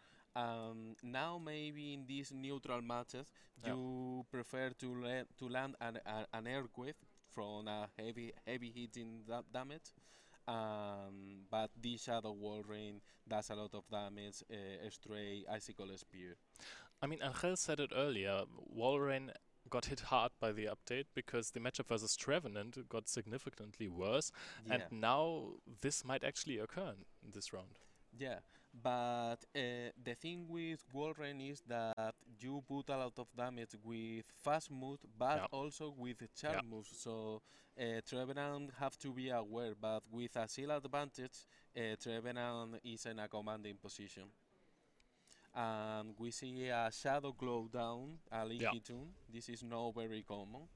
Now maybe in these neutral matches Yeah. you prefer to land an earthquake from a heavy hitting damage. But this Shadow Wall Rain does a lot of damage. Stray Icicle Spear. I mean, Angel said it earlier. Walrein got hit hard by the update because the matchup versus Trevenant got significantly worse, Yeah. and now this might actually occur in this round. Yeah, but the thing with Walrein is that you put a lot of damage with fast move, but Yeah. also with charm Yeah. moves. So Trevenant have to be aware, but with a seal advantage, Trevenant is in a commanding position. We see a Shadow Glow down, a Leaky Tune. This is not very common.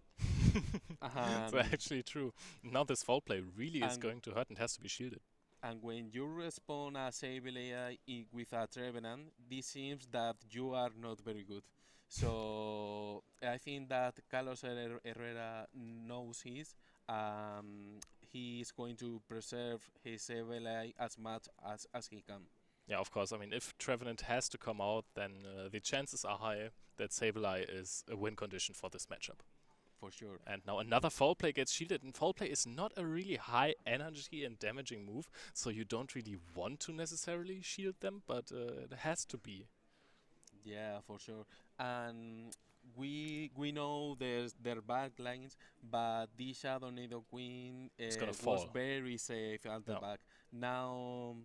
It's actually true. Now this foul play really is and- going to hurt and has to be shielded. And when you respawn a Sableye with a Trevenant, this seems that you are not very good. So I think that Carlos Herrera knows his. He is going to preserve his Sableye as much as he can. Yeah, of course. I mean, if Trevenant has to come out, then the chances are high that Sableye is a win condition for this matchup. For sure. And now another foul play gets shielded, and foul play is not a really high energy and damaging move, so you don't really want to necessarily shield them, but it has to be. Yeah, for sure. And we know their backlines, but this Shadow Nidoqueen gonna was fall. very safe at the Yeah. back. Now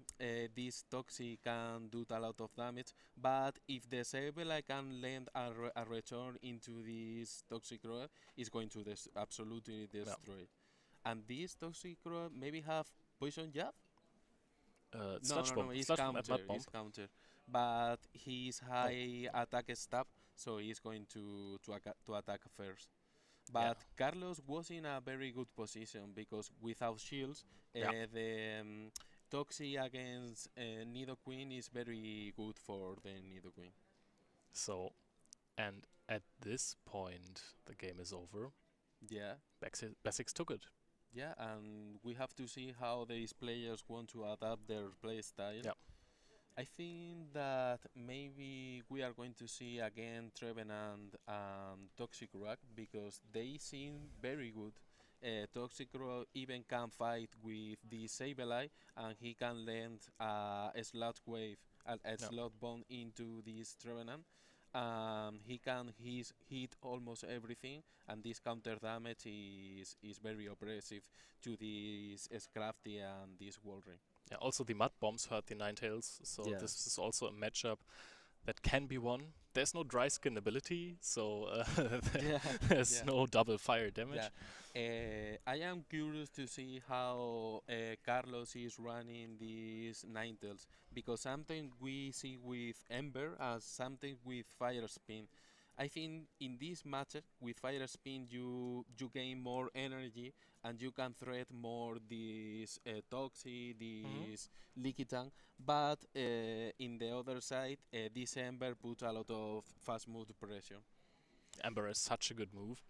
this Toxic can do a lot of damage, but if the Sableye can land a return into this Toxic Road, it's going to absolutely destroy. And this Toxic Road maybe have Poison Jab? Sludge No, Bomb. it's Sludge Bomb, counter, Mud Bomb. it's counter. But his high attack stab, so he's going to attack first. But Carlos was in a very good position because without shields, the Toxic against Nidoqueen is very good for the Nidoqueen. So, and at this point, the game is over. Yeah, Basics took it. yeah, and we have to see how these players want to adapt their play style. Yeah. I think that maybe we are going to see again Trevenant and Toxic Rock because they seem very good. Toxicro even can fight with the Sableye, and he can land a slot wave, a Yeah. slot bomb into this Trevenant. He can hit almost everything, and this counter damage is very oppressive to this Scrafty and this Wolverine. Yeah, also the mud bombs hurt the Ninetales, so Yes. this is also a matchup that can be won. There's no dry skin ability, so Yeah, there's yeah. no double fire Yeah, damage. I am curious to see how Carlos is running these Ninetales because something we see with Ember as something with Fire Spin. I think in this match with Fire Spin you gain more energy and you can threat more this Toxie, Hmm. this Leaky Tank, but in the other side, this Ember puts a lot of fast move pressure. Amber is such a good move.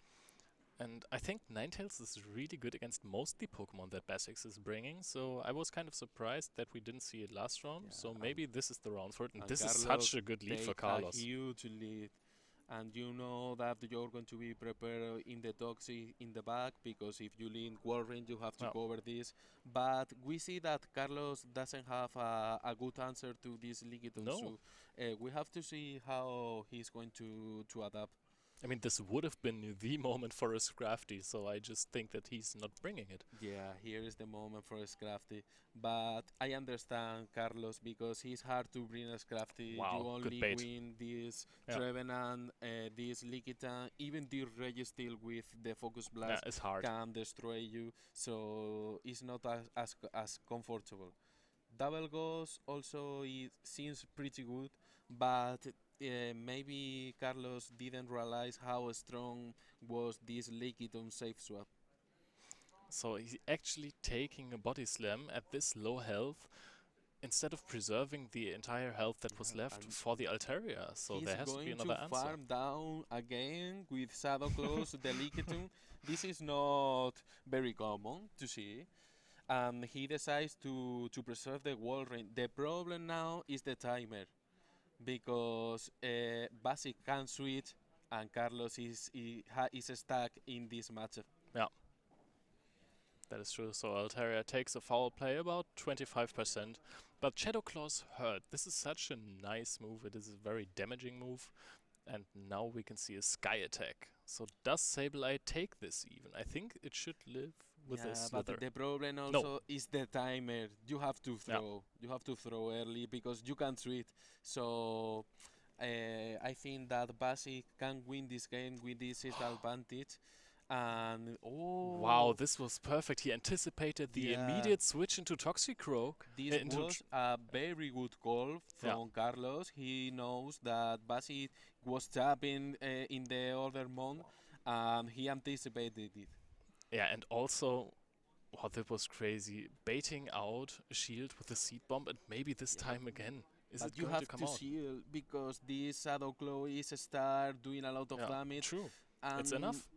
And I think Ninetales is really good against most the Pokemon that Basics is bringing, so I was kind of surprised that we didn't see it last round, Yeah, so maybe this is the round for it, and and this is such Carlos a good lead for take a Carlos. huge lead. And you know that you're going to be prepared in the toxic in the back because if you lean Warren, you have to Yeah. cover this. But we see that Carlos doesn't have a good answer to this Ligiton, No. so we have to see how he's going to adapt. I mean, this would have been the moment for a Scrafty, so I just think that he's not bringing it. Yeah, here is the moment for Scrafty. But I understand Carlos because he's hard to bring a Scrafty. You Wow, good only bait. win this Yeah, Trevenant, this Likitan, even the Registeel with the Focus yeah, Blast it's hard. can destroy you. So it's not as comfortable. Double Ghost also it seems pretty good, but maybe Carlos didn't realize how strong was this Likiton safe swap. So he's actually taking a body slam at this low health instead of preserving the entire health that was Yeah, left and for the Altaria, so he's there has to be going to another answer. farm down again with Shadow Claws, the Lickitung. This is not very common to see. And he decides to preserve the wall ring. The problem now is the timer because Basic can switch and Carlos is stuck in this matchup. Yeah, that is true. So Altaria takes a foul play about 25%, but Shadow Claws hurt. This is such a nice move. It is a very damaging move. And now we can see a Sky Attack. So does Sableye take this even? I think it should live with a Yeah, but Slither. the problem No. also is the timer. You have to Yeah. throw. You have to throw early because you can't switch. So I think that Basic can win this game with this advantage. And Wow, oh, this was perfect. He anticipated the yeah, immediate switch into Toxicroak. this Into was a very good call yeah, from Carlos. He knows that Basic was tapping in the other month, and he anticipated it. yeah, and also, wow, that was crazy. Baiting out a shield with a seed bomb, and maybe this Yeah. time again. Is But it you going to have come to out? shield because this Shadow Claw is start doing a lot of Yeah, damage, true. It's and enough.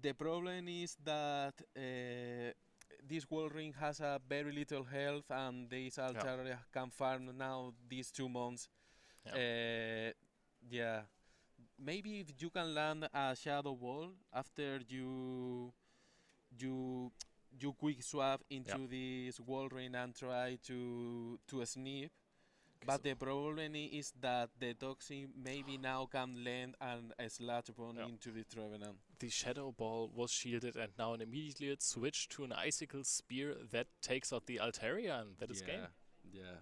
the problem is that this wall ring has a very little health, and this Yeah, altar can farm now these 2 months. yeah, Uh, yeah, maybe if you can land a shadow wall after you you quick swap yeah. into this wall ring and try to snipe. Okay, But so the problem is that the toxin maybe now can land and a slash bone yeah. into the Trevenant. The Shadow Ball was shielded, and now immediately it switched to an Icicle Spear that takes out the Altaria, and that is game. Yeah,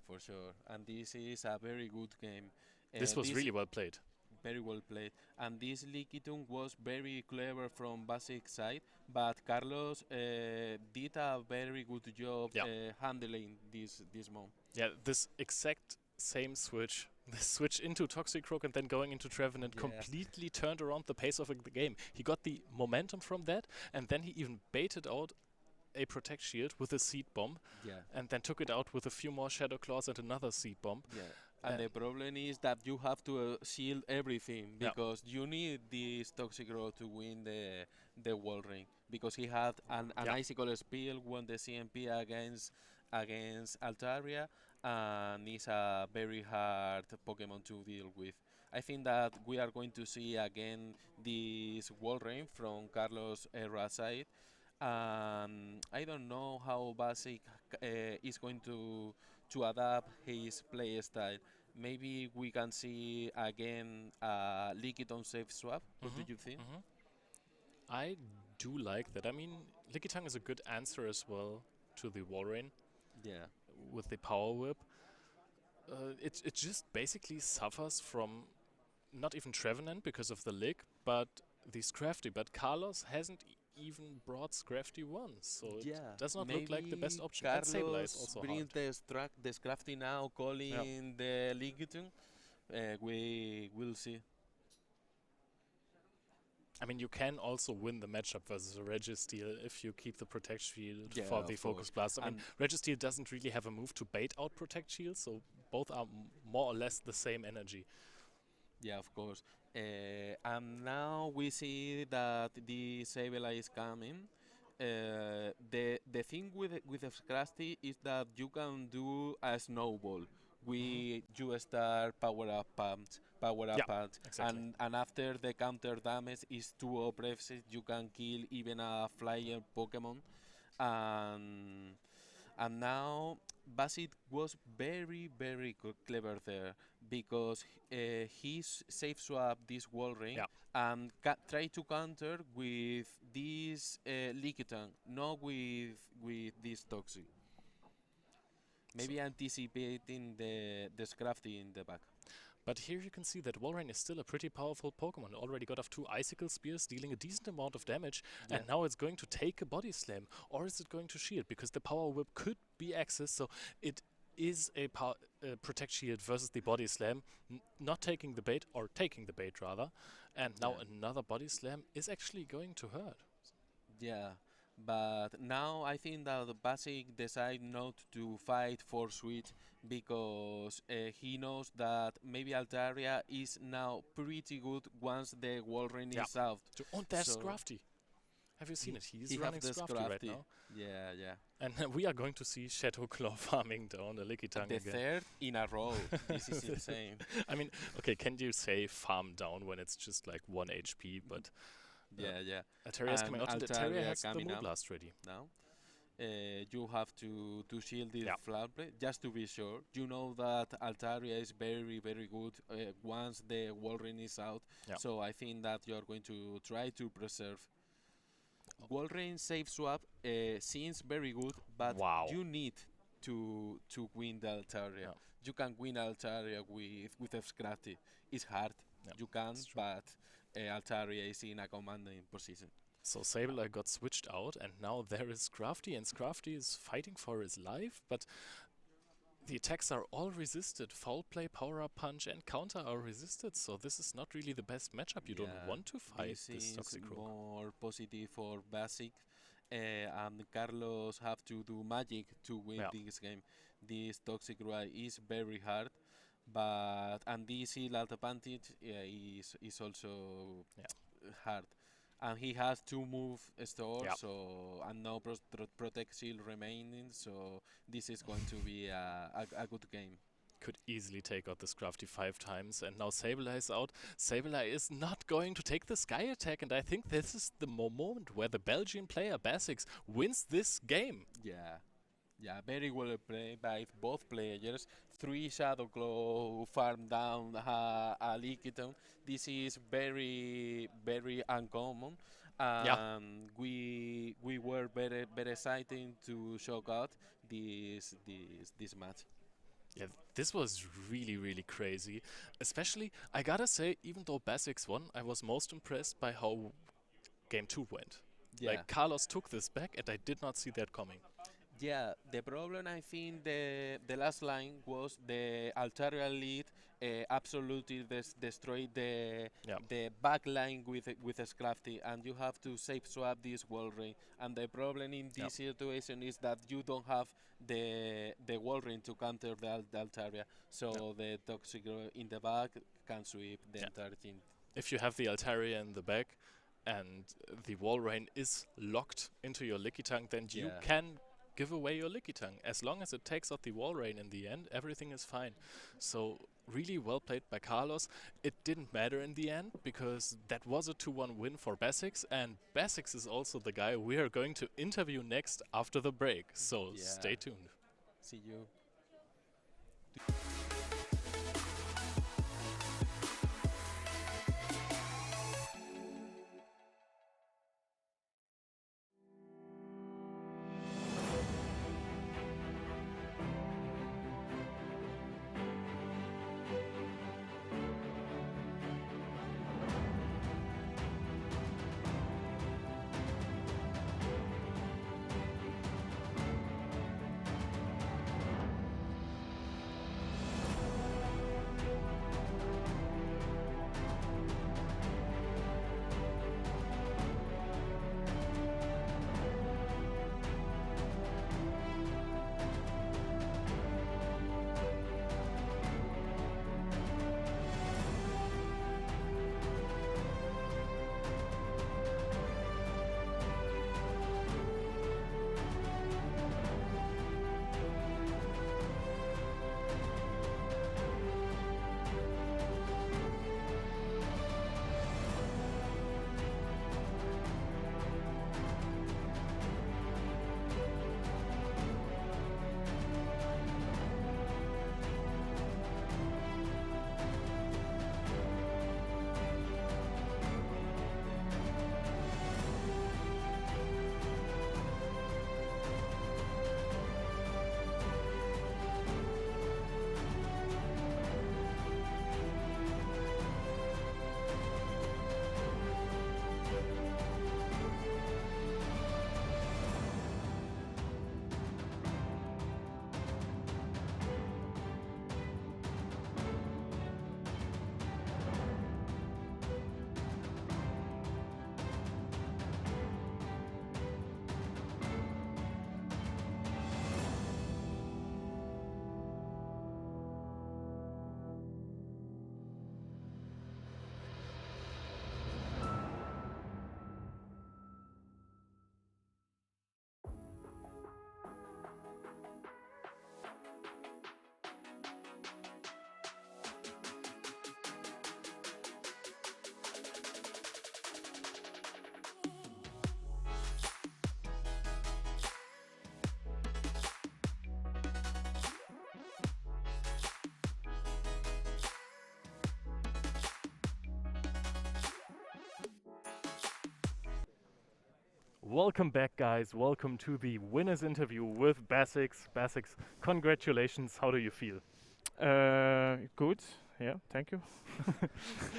for sure. And this is a very good game. This was This really well played. very well played. And this Liquitum was very clever from Basic side, but Carlos did a very good job Yeah. handling this move. Yeah, this exact same switch, the switch into Toxicroak and then going into Trevenant Yeah. completely turned around the pace of the game. He got the momentum from that, and then he even baited out a Protect Shield with a Seed Bomb, Yeah. and then took it out with a few more Shadow Claws and another Seed Bomb. Yeah. And the problem is that you have to shield everything Yeah. because you need this Toxic Road to win the wall ring because he had an Yeah. icicle spill won the CMP against Altaria and it's a very hard Pokemon to deal with. I think that we are going to see again this wall rain from Carlos Herrera's side. I don't know how Basic is going to adapt his play style. Maybe we can see again Liquiton safe swap. What do Hmm. you think? Hmm. I do like that. I mean, Lickitung is a good answer as well to the Walrein Yeah. with the Power Whip. It just basically suffers from not even Trevenant because of the lick, but the Scrafty. But Carlos hasn't even brought Scrafty once, so it Yeah, does not look like the best maybe option. And Sableye is Carlos also hard. brings the Scrafty now, Yeah. calling the Liquiton. We will see. I mean, you can also win the matchup versus a Registeel if you keep the Protect Shield Yeah, for the of Focus course. Blast. I mean, And Registeel doesn't really have a move to bait out Protect Shield, so both are more or less the same energy. yeah, of course. And now we see that the Sableye is coming. The thing with the Scrafty is that you can do a snowball. Hmm. You start power Yeah, up punch, exactly. and after the counter damage is too oppressive, you can kill even a flyer Pokemon, and now Basit was very clever there because safe swap this wall ring Yeah. and try to counter with this Lickitung, not with this Toxic. So, Maybe anticipating the Scrafty in the back. but here you can see that Walrein is still a pretty powerful Pokemon. It already got off 2 Icicle Spears, dealing a decent amount of damage, Yeah. and now it's going to take a Body Slam. Or is it going to shield? Because the Power Whip could be accessed, so it is a Protect Shield versus the Body Slam, not taking the bait, or taking the bait rather. And now Yeah. another Body Slam is actually going to hurt. Yeah, but now I think that the Basic decide not to fight for Switch because he knows that maybe Altaria is now pretty good once the Wolverine Yeah. is out. So, and there's So Scrafty. Have you seen he, it? He's he running have the Scrafty right Scrafty. now. Yeah, yeah. And we are going to see Shadow Claw farming down a Lickitung The again. third in a row. This is insane. I mean, okay, can you say farm down when it's just like 1 HP? But Yeah, yeah. Altaria is coming And out, and Altaria Altaria has the coming up Moonblast ready. now. You have to shield this Yeah. flower play just to be sure. You know that Altaria is very good once the Wolverine is out. Yeah. So I think that you are going to try to preserve. Wolverine safe swap seems very good, but Wow. you need to win the Altaria. Yeah. You can win Altaria with a Scrafty. It's hard. Yeah, You can, it's true. but Altaria is in a commanding position. So Sableye got switched out, and now there is Scrafty, and Scrafty is fighting for his life, but the attacks are all resisted. Foul Play, Power Up Punch, and Counter are resisted, so this is not really the best matchup. You don't Yeah, want to fight this this is Toxicroak. more positive for Basic, and Carlos have to do magic to win Yeah. this game. This Toxic Ride is very hard, but and this heal advantage is also Yeah. hard. And he has two move stores, Yeah. so and no protect shield remaining, so this is going to be a good game. Could easily take out the Scrafty 5 times, and now Sableye is out. Sableye is not going to take the Sky Attack, and I think this is the moment where the Belgian player Basics wins this game. Yeah, yeah, very well played by both players. 3 Shadow Claw farm down a Lickitung. This is very uncommon. Yeah. We were very excited to show out this match. Yeah, this was really crazy. Especially, I gotta say, even though Basics won, I was most impressed by how Game 2 went. Yeah. Like, Carlos took this back, and I did not see that coming. Yeah, the problem I think the last line was the Altaria lead absolutely destroyed Yeah. the back line with a Scrafty, and you have to safe swap this Wolverine. And the problem in this situation is that you don't have the Wolverine to counter the Altaria, so the Toxic in the back can sweep the Yeah. entire team. If you have the Altaria in the back and the Walrein is locked into your Lickitung, then you Yeah. can give away your Lickitung. As long as it takes out the wall rain in the end, everything is fine. So really well played by Carlos. It didn't matter in the end because that was a 2-1 win for Basics, and Basics is also the guy we are going to interview next after the break. So Yeah. stay tuned. See you. Welcome back, guys. Welcome to the winners interview with Basics. Basics, congratulations. How do you feel? Good. Yeah, thank you.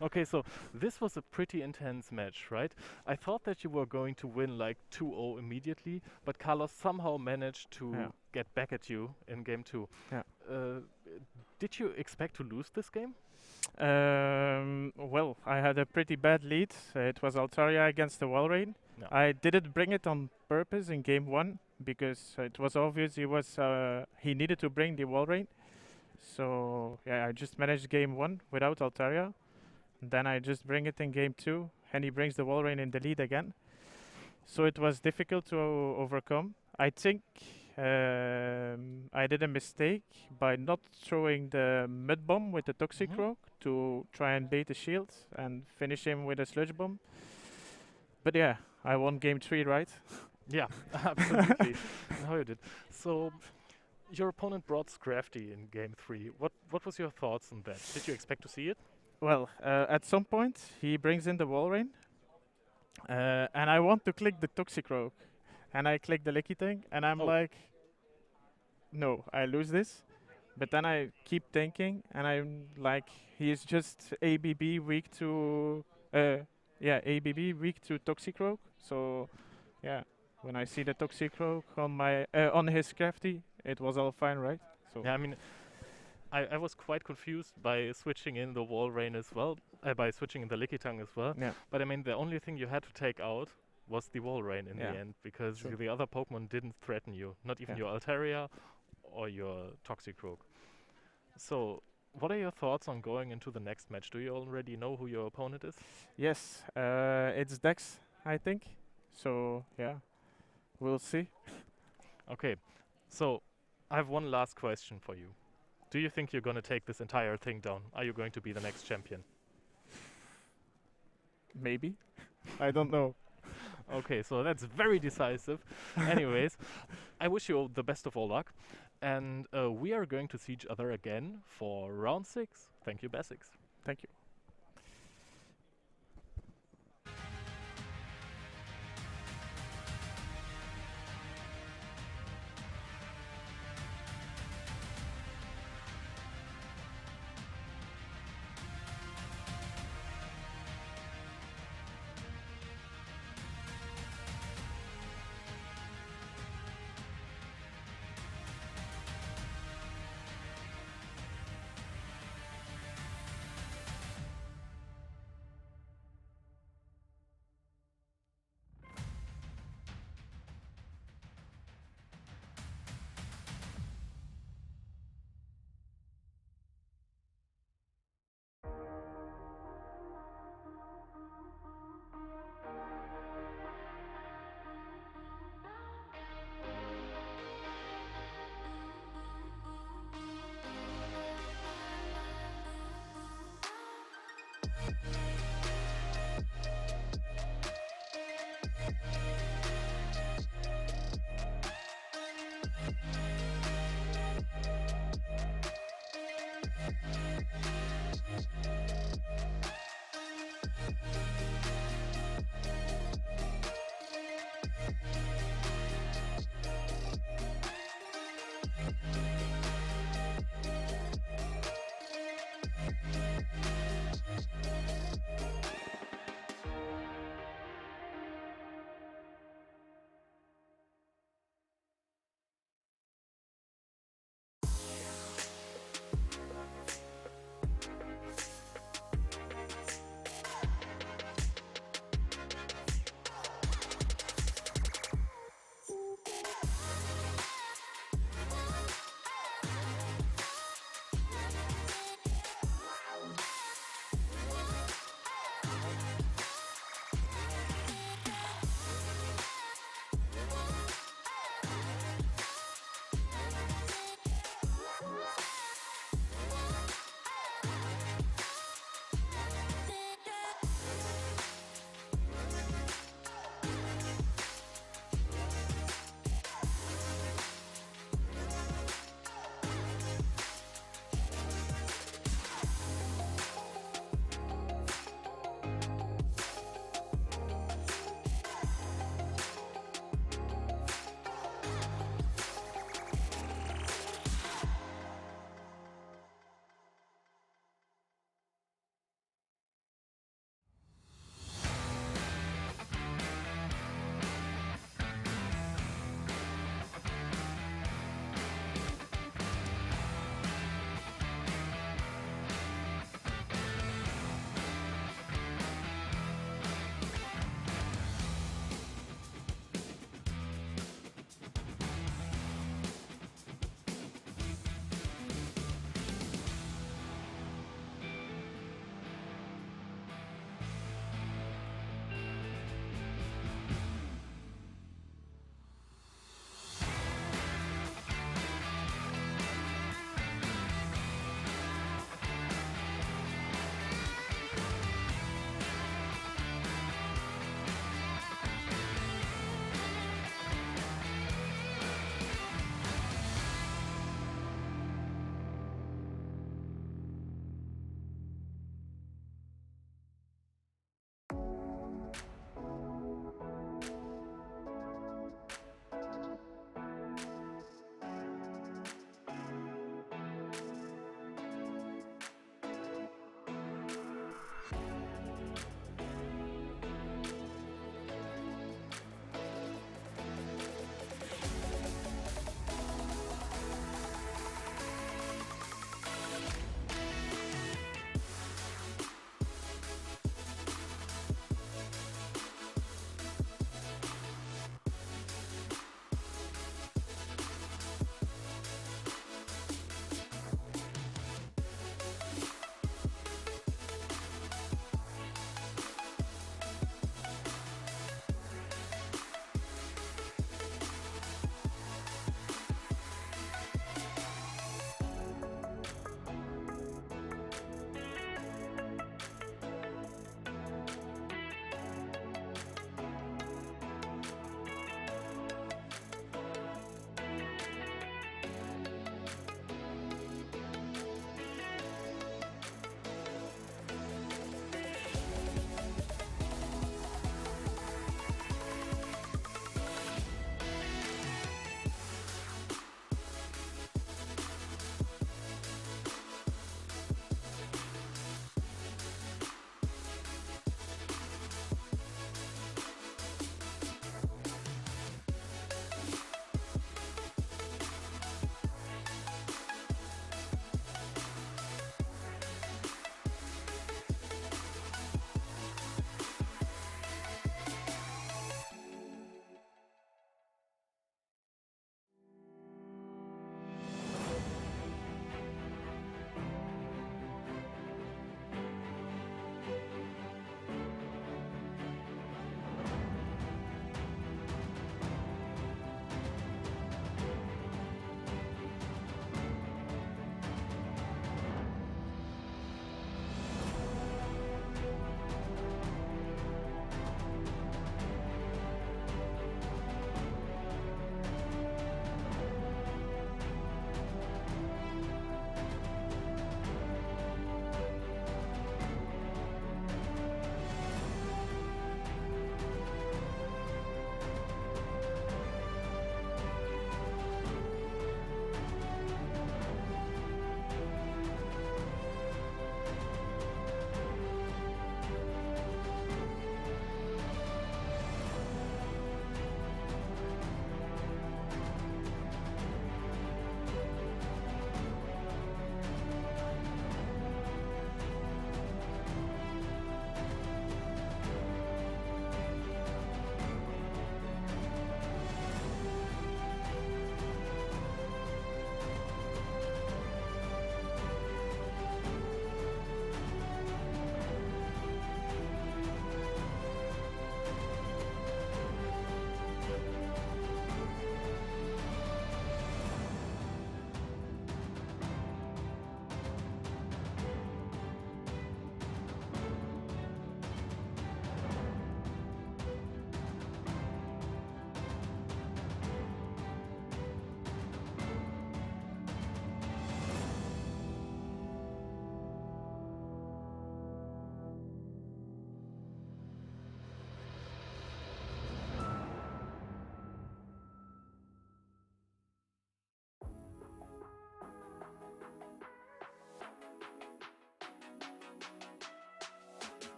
Okay, so this was a pretty intense match, right? I thought that you were going to win like 2-0 immediately, but Carlos somehow managed to Yeah. get back at you in game 2. Yeah. Did you expect to lose this game? Well, I had a pretty bad lead. It was Altaria against the Walrein. No. I didn't bring it on purpose in game 1 because it was obvious he needed to bring the Walrein. So yeah, I just managed game 1 without Altaria. Then I just bring it in game 2, and he brings the Walrein in the lead again. So it was difficult to overcome. I think I did a mistake by not throwing the mud bomb with the toxic Mhm. rogue to try and bait the shield and finish him with a sludge bomb. But yeah, I won game 3, right? Yeah, absolutely. No, you did. So your opponent brought Scrafty in game 3. What was your thoughts on that? Did you expect to see it? Well, at some point he brings in the Walrein, and I want to click the toxic rogue, and I click the licky thing, and I'm Oh. like, no, I lose this. But then I keep thinking, and I'm like, he's just ABB weak to, ABB weak to toxic rogue. So, yeah, when I see the toxic rogue on his crafty, it was all fine, right? So Yeah, I mean, I was quite confused by switching in the Walrein as well, by switching in the Lickitung as well. yeah, But I mean, the only thing you had to take out was the Walrein in Yeah. the end, because Sure. the other Pokemon didn't threaten you, not even Yeah. your Altaria or your Toxic Rogue. So, what are your thoughts on going into the next match? Do you already know who your opponent is? yes, it's Dex, I think. So yeah, we'll see. Okay, so I have one last question for you. Do you think you're going to take this entire thing down? Are you going to be the next champion? Maybe. I don't know. Okay, so that's very decisive. Anyways, I wish you all the best of all luck. And we are going to see each other again for round 6. Thank you, Basics. Thank you.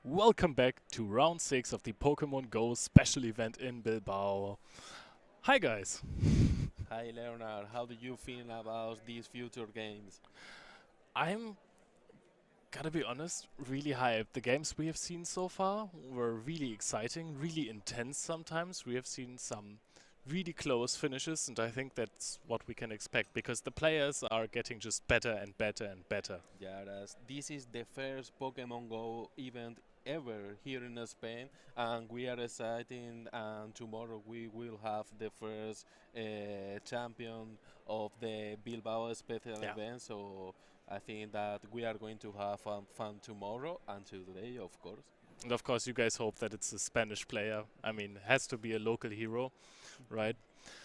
Welcome back to round 6 of the Pokemon Go special event in Bilbao. Hi guys. Hi Leonard, how do you feel about these future games? I'm gotta be honest, really hyped. The games we have seen so far were really exciting, really intense sometimes. We have seen some really close finishes, and I think that's what we can expect because the players are getting just better and better and better. Yeah, this is the first Pokemon Go event ever here in Spain, and we are excited. And tomorrow we will have the first champion of the Bilbao special Yeah. event. So I think that we are going to have fun tomorrow and today, of course. And of course, you guys hope that it's a Spanish player. I mean, has to be a local hero, right?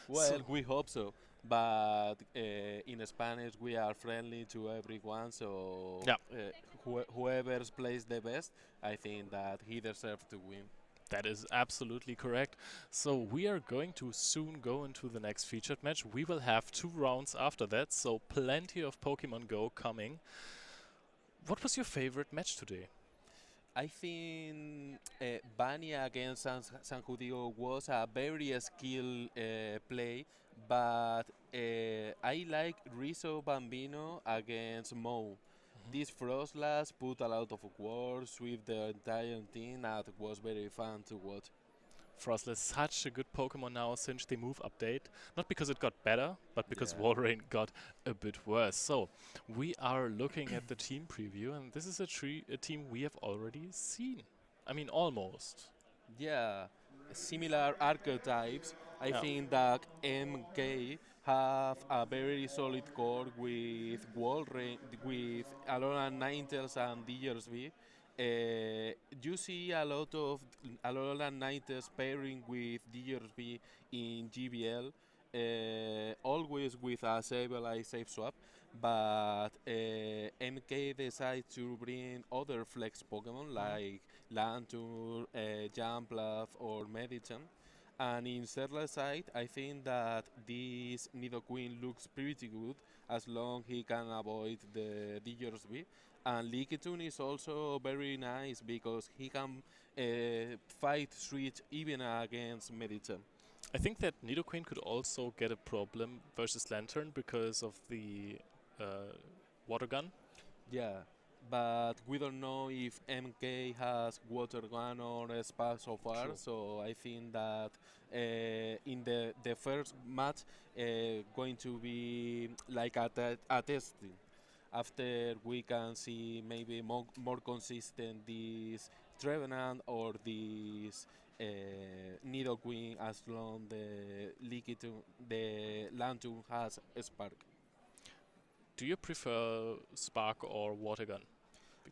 Well, So, we hope so. But in Spanish, we are friendly to everyone. So yeah. whoever plays the best, I think that he deserves to win. That is absolutely correct. So we are going to soon go into the next featured match. We will have 2 rounds after that, so plenty of Pokemon Go coming. What was your favorite match today? I think Bania against San Judio was a very skilled play, but I like Rizzo Bambino against Mo. This Frostlass put a lot of work with the entire team that was very fun to watch. Frostless, such a good Pokemon now since the move update. Not because it got better, but because Yeah. Walrein got a bit worse. So we are looking at the team preview, and this is a team we have already seen. I mean, almost. Yeah, similar archetypes. I Yeah. think that MK have a very solid core with Walrein, with Alolan Ninetales and Diggersby. You see a lot of Alolan Ninetales pairing with Diggersby in GBL, always with a Sableye safe swap. But MK decides to bring other flex Pokemon like Lantur, Jumpluff, or Medicham. And in Serla side, I think that this Nidoqueen looks pretty good as long he can avoid the Diggersby. And Lickitung is also very nice because he can fight switch even against Medicham. I think that Nidoqueen could also get a problem versus Lantern because of the water gun. Yeah, but we don't know if MK has water gun or a spa so far. True. So I think that in the first match, going to be like a testing. After we can see maybe more consistent this Trevenant or this Nidoqueen as long the Lanturn has a spark. Do you prefer Spark or water gun?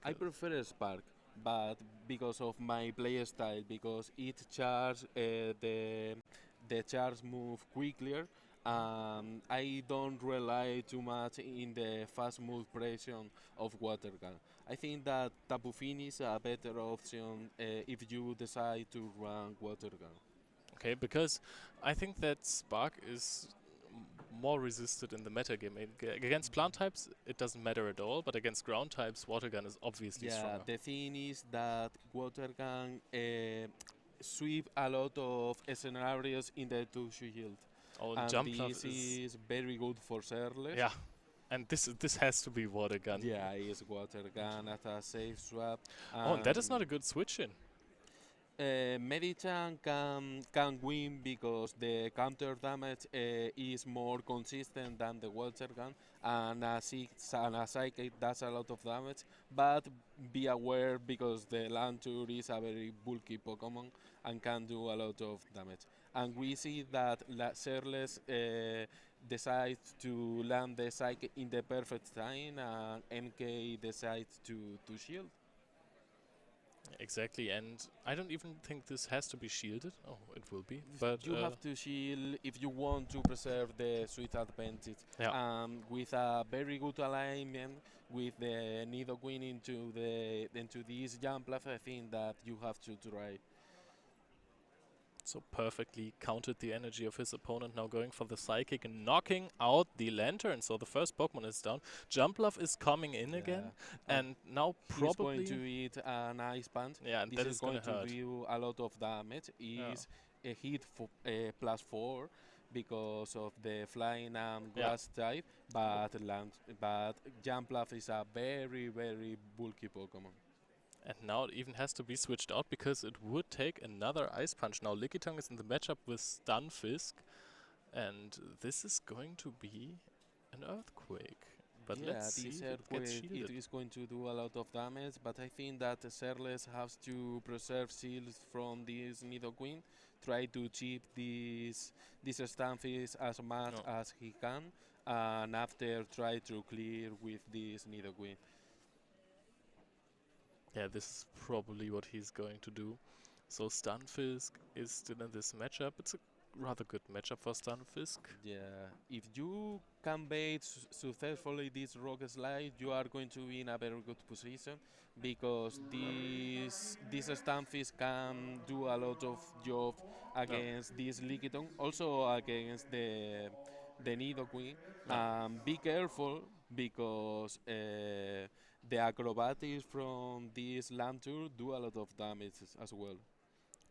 I Because prefer a Spark, but because of my play style, because it charge the charge move quicker. I don't rely too much in the fast move pressure of water gun. I think that Tapu Fini is a better option if you decide to run water gun. okay, because I think that Spark is more resisted in the meta game. Against plant types, it doesn't matter at all, but against ground types, water gun is obviously Yeah, stronger. the thing is that water can sweep a lot of scenarios in the two shield. Oh, and And Jumpluff this is is very good for Serles. yeah, and this has to be water gun. Yeah, it's water gun at a safe swap. Oh, and that is not a good switch in. Medichan can win because the counter damage is more consistent than the water gun, and a psychic does a lot of damage. But be aware because the Lantur is a very bulky Pokemon and can do a lot of damage. And we see that Serles decides to land the psychic in the perfect time, and MK decides to shield. Exactly, and I don't even think this has to be shielded. Oh, it will be, but You have to shield if you want to preserve the sweet advantage. yeah. With a very good alignment with the Nidoqueen into this jump left, I think that you have to try. So perfectly countered the energy of his opponent, now going for the Psychic and knocking out the Lantern. So the first Pokemon is down. Jumpluff is coming in again, Yeah. and now He's going to probably... eat an ice punch. Yeah, and This that is is gonna going to hurt. do a lot of damage. Yeah. Is a hit for +4 because of the flying and Yeah. grass type, but Jumpluff is a very very bulky Pokemon. And now it even has to be switched out because it would take another Ice Punch. Now Lickitung is in the matchup with Stunfisk, and this is going to be an Earthquake. But Yeah, let's see this if it gets earthquake shielded. it is going to do a lot of damage, but I think that Serles has to preserve shields from this Nidoqueen, try to chip this Stunfisk as much No. as he can, and after try to clear with this Nidoqueen. Yeah, this is probably what he's going to do. So Stunfisk is still in this matchup. It's a rather good matchup for Stunfisk. Yeah, if you can bait successfully this rock slide, you are going to be in a very good position because this Stunfisk can do a lot of job No. against this Lickitung, also against the Nidoqueen. No. Be careful because the acrobatics from this Lantur do a lot of damage as well.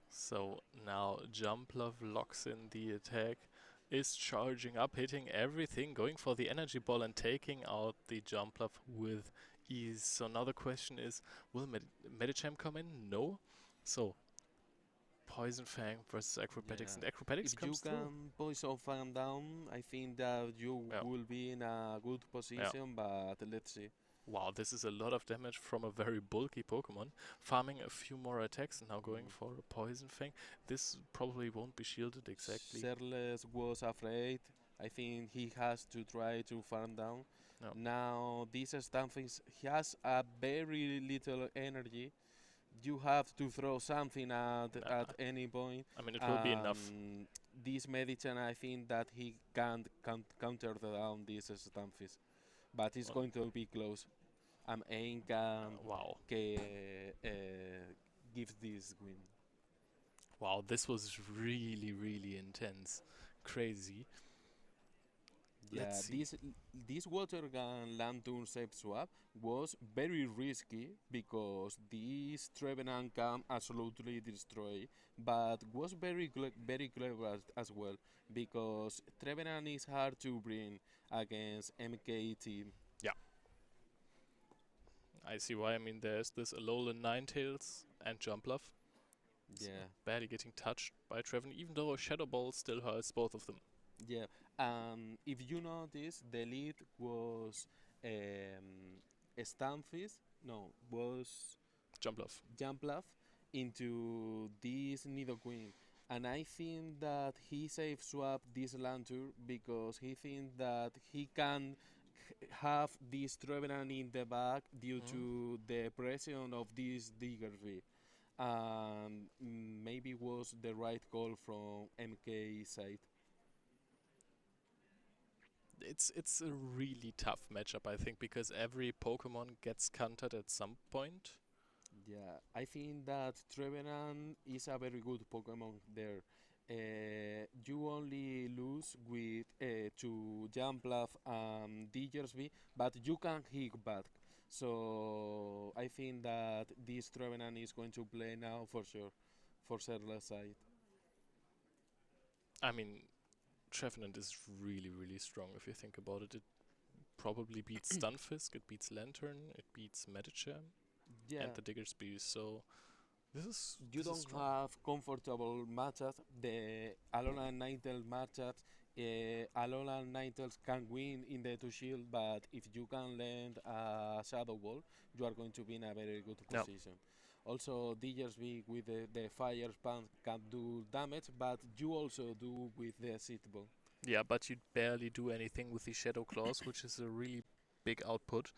So now Jumpluff locks in the attack, is charging up, hitting everything, going for the energy ball and taking out the Jumpluff with ease. So now the question is, will Medicham come in? No. So Poison Fang versus Acrobatics, Yeah. and Acrobatics If you comes through. can poison fan down, I think that you Yeah. will be in a good position, but let's see. Wow, this is a lot of damage from a very bulky Pokemon. Farming a few more attacks and now going Mm. for a Poison Fang. This probably won't be shielded exactly. Serles was afraid. I think he has to try to farm down. No. Now, this Stunfisk he has a very little energy. You have to throw something at any point. I mean, it will be enough. This Medicine, I think that he can't counter down this Stunfisk, but it's Well- going to be close. Aim can Wow. give this win. Wow, this was really, really intense. Crazy. Yeah, Let's see. this water gun Lantern safe swap was very risky because this Trevenant can absolutely destroy, but was very clever as well because Trevenant is hard to bring against MK team. I see why. I mean, there's this Alolan Ninetales and Jumpluff. Yeah, Barely getting touched by Treven, even though a Shadow Ball still hurts both of them. yeah. If you notice, the lead was Stunfisk. No, was Jumpluff. Jumpluff into this Nidoqueen. And I think that he safe swap this Lantur because he thinks that he can have this Trevenant in the back due to the pression of this Diggersby. And maybe was the right call from MK side. It's a really tough matchup, I think, because every Pokemon gets countered at some point. Yeah, I think that Trevenant is a very good Pokemon there. You only lose with to Jumpluff and Diggersby, but you can hit back. So I think that this Trevenant is going to play now for sure, for Serla's side. I mean, Trevenant is really, really strong if you think about it. It probably beats Stunfisk, it beats Lantern, it beats Medicham, Yeah, and the Diggersby. So this you is don't strong. have comfortable matchups. The Alolan and Ninetales matchups, Alolan and Ninetales can win in the two shield, but if you can land a Shadow Ball, you are going to be in a very good Yep. position. Also, Diggersby with the Fire Spam can do damage, but you also do with the Seed Ball. Yeah, but you barely do anything with the Shadow Claws, which is a really big output.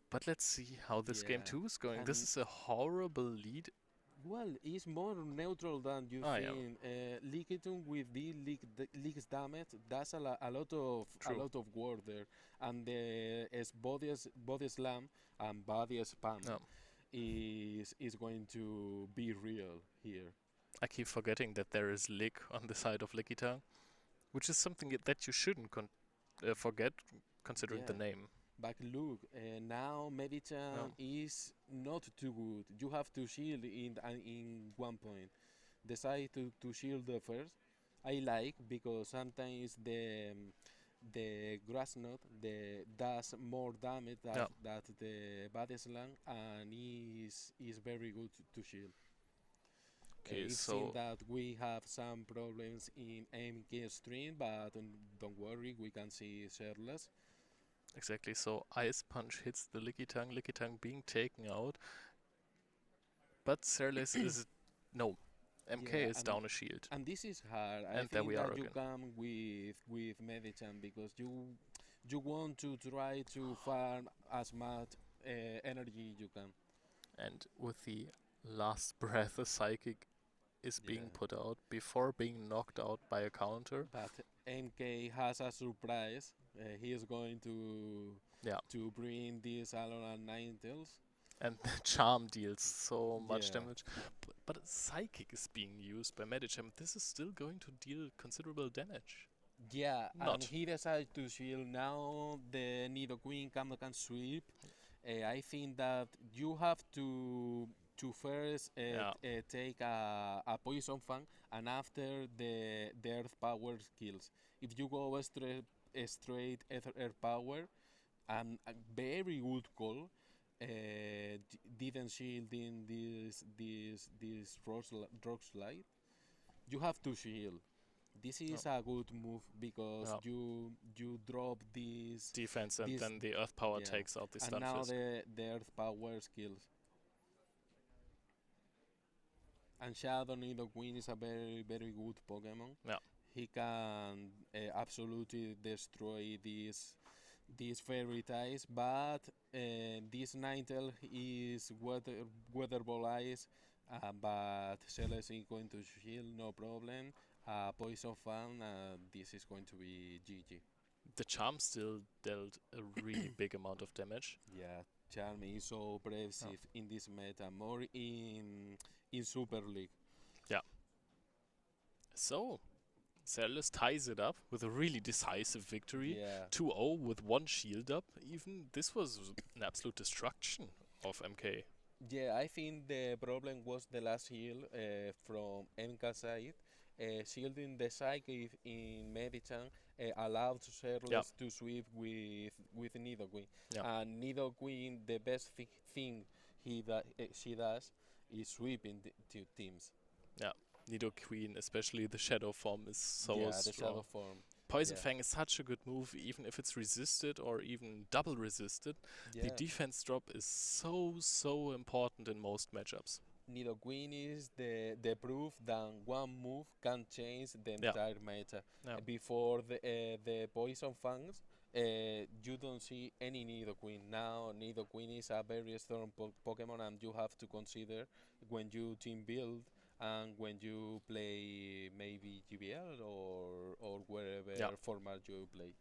But let's see how this game Yeah, 2 is going. This and is a horrible lead. well, it's more neutral than you Ah, yeah. think. Lickitung with the leaks damage, that's a lot of True. work there, and the body slam and body spam No. is going to be real here. I keep forgetting that there is Lick on the side of Lickitung, which is something that you shouldn't forget considering the Yeah. name. But look, now Medichan No. is not too good. You have to shield in one point. Decide to shield the first. I like because sometimes the grass knot does more damage Yeah. than the body slam and is very good to shield. Okay, It seems so that we have some problems in MK stream, but don't worry, we can see shirtless. exactly, so Ice Punch hits the Lickitung being taken out, but Serles is no. MK Yeah, is down a shield, and this is hard. I and there think we are that you again. come with Medichan because you want to try to farm as much energy you can. And with the last breath, a psychic is being Yeah. put out before being knocked out by a counter. But MK has a surprise. He is going Yeah, to bring this Alolan Ninetales. and the charm deals so much Yeah. damage. But a psychic is being used by Medicham. This is still going to deal considerable damage. Yeah, and Not. he decided to shield. Now the Nidoqueen can sweep. I think that you have to first Yeah, take a poison fang, and after the earth power skills. If you go straight earth power, a very good call. Didn't shield in this rock slide. You have to shield. This no, is a good move because yeah. you drop Defense, and this then the earth power yeah, takes out the and now stunfisk. the earth power skills. And Shadow Nidoqueen is a very good Pokemon. Yeah, He can absolutely destroy these fairy ties, but this Ninetale is weather ball ice, but Celes is going to shield no problem. Poison fan, this is going to be GG. the charm still dealt a really big amount of damage. Yeah, Charm is so Oh. impressive in this meta, more in Super League. Yeah. So, Celis ties it up with a really decisive victory. Yeah. 2-0 with one shield up. Even this was an absolute destruction of MK. Yeah, I think the problem was the last heal from MK side. Shielding the Psychic in Medichan allowed Yeah, Sherlock to sweep with Nidoqueen. yeah, And Nidoqueen, the best thing she does is sweeping the two teams. yeah. Nidoqueen, especially the shadow form, is so Yeah, the strong. Shadow form. Poison Yeah. Fang is such a good move, even if it's resisted or even double resisted. The Yeah. defense drop is so important in most matchups. Nidoqueen is the proof that one move can change the Yeah, entire meta. yeah. Before the Poison Fangs, you don't see any Nidoqueen. Now Nidoqueen is a very strong Pokemon, and you have to consider when you team build and when you play maybe GBL or wherever Yeah. format you play.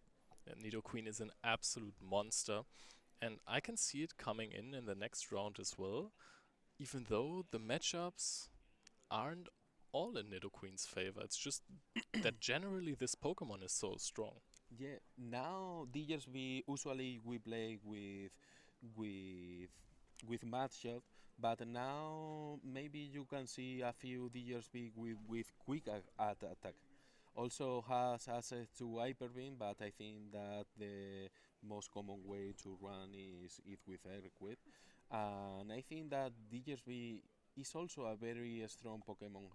Nidoqueen is an absolute monster, and I can see it coming in the next round as well, even though the matchups aren't all in Nidoqueen's favor. It's just that generally this Pokemon is so strong. Yeah, now DSV usually we play with with Matchup, but now maybe you can see a few DSV with quick attack. Also has access to Hyper Beam, but I think that the most common way to run is with Airquid. And I think that DSV is also a very strong Pokemon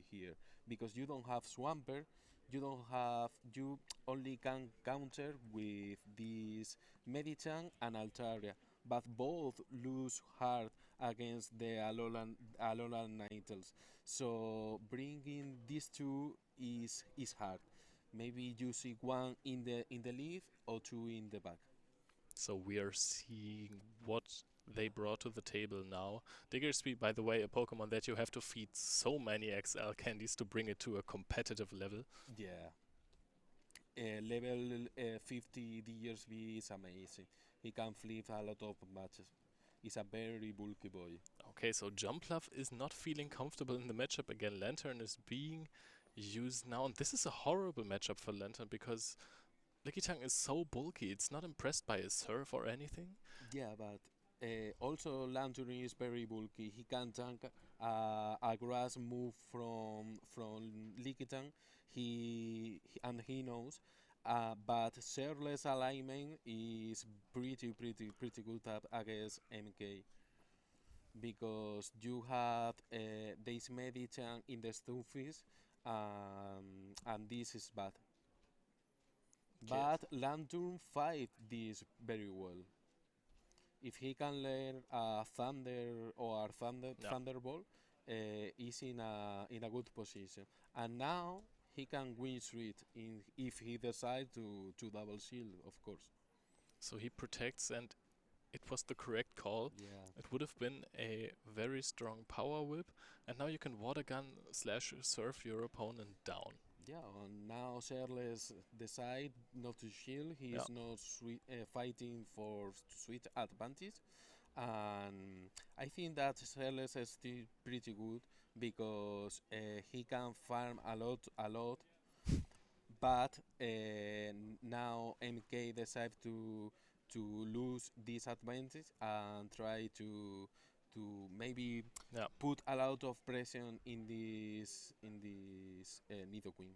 here because you don't have Swampert, you only can counter with this Medicham and Altaria, but both lose hard against the Alolan Ninetales. So bringing these two is hard. Maybe you see one in the lead or two in the back. So we are seeing what they brought to the table now. Diggersby, by the way, a Pokemon that you have to feed so many XL candies to bring it to a competitive level. Yeah. Level 50 DSV is amazing. He can flip a lot of matches. is a very bulky boy. Okay, so Jumpluff is not feeling comfortable in the matchup again. Lantern is being used now, and this is a horrible matchup for Lantern because Lickitung is so bulky. It's not impressed by his surf or anything. Yeah, but also Lantern is very bulky. He can tank a grass move from Lickitung. And he knows. But Shirley's alignment is pretty good up against MK because you have this Medichan in the Stunfish, and this is bad. But Lantern fight this very well. If he can learn Thunder or Yeah. Thunderbolt, is in a good position. And now he can win street in if he decides to double shield, of course. So he protects, and it was the correct call. Yeah. It would have been a very strong power whip, and now you can water gun slash surf your opponent down. Yeah, and now Shirley's decide not to shield. He Yeah. is not fighting for sweet advantage, and I think that Shirley's is still pretty good because he can farm a lot. But now MK decide to lose this advantage and try to maybe Yeah. put a lot of pressure in this Nidoqueen.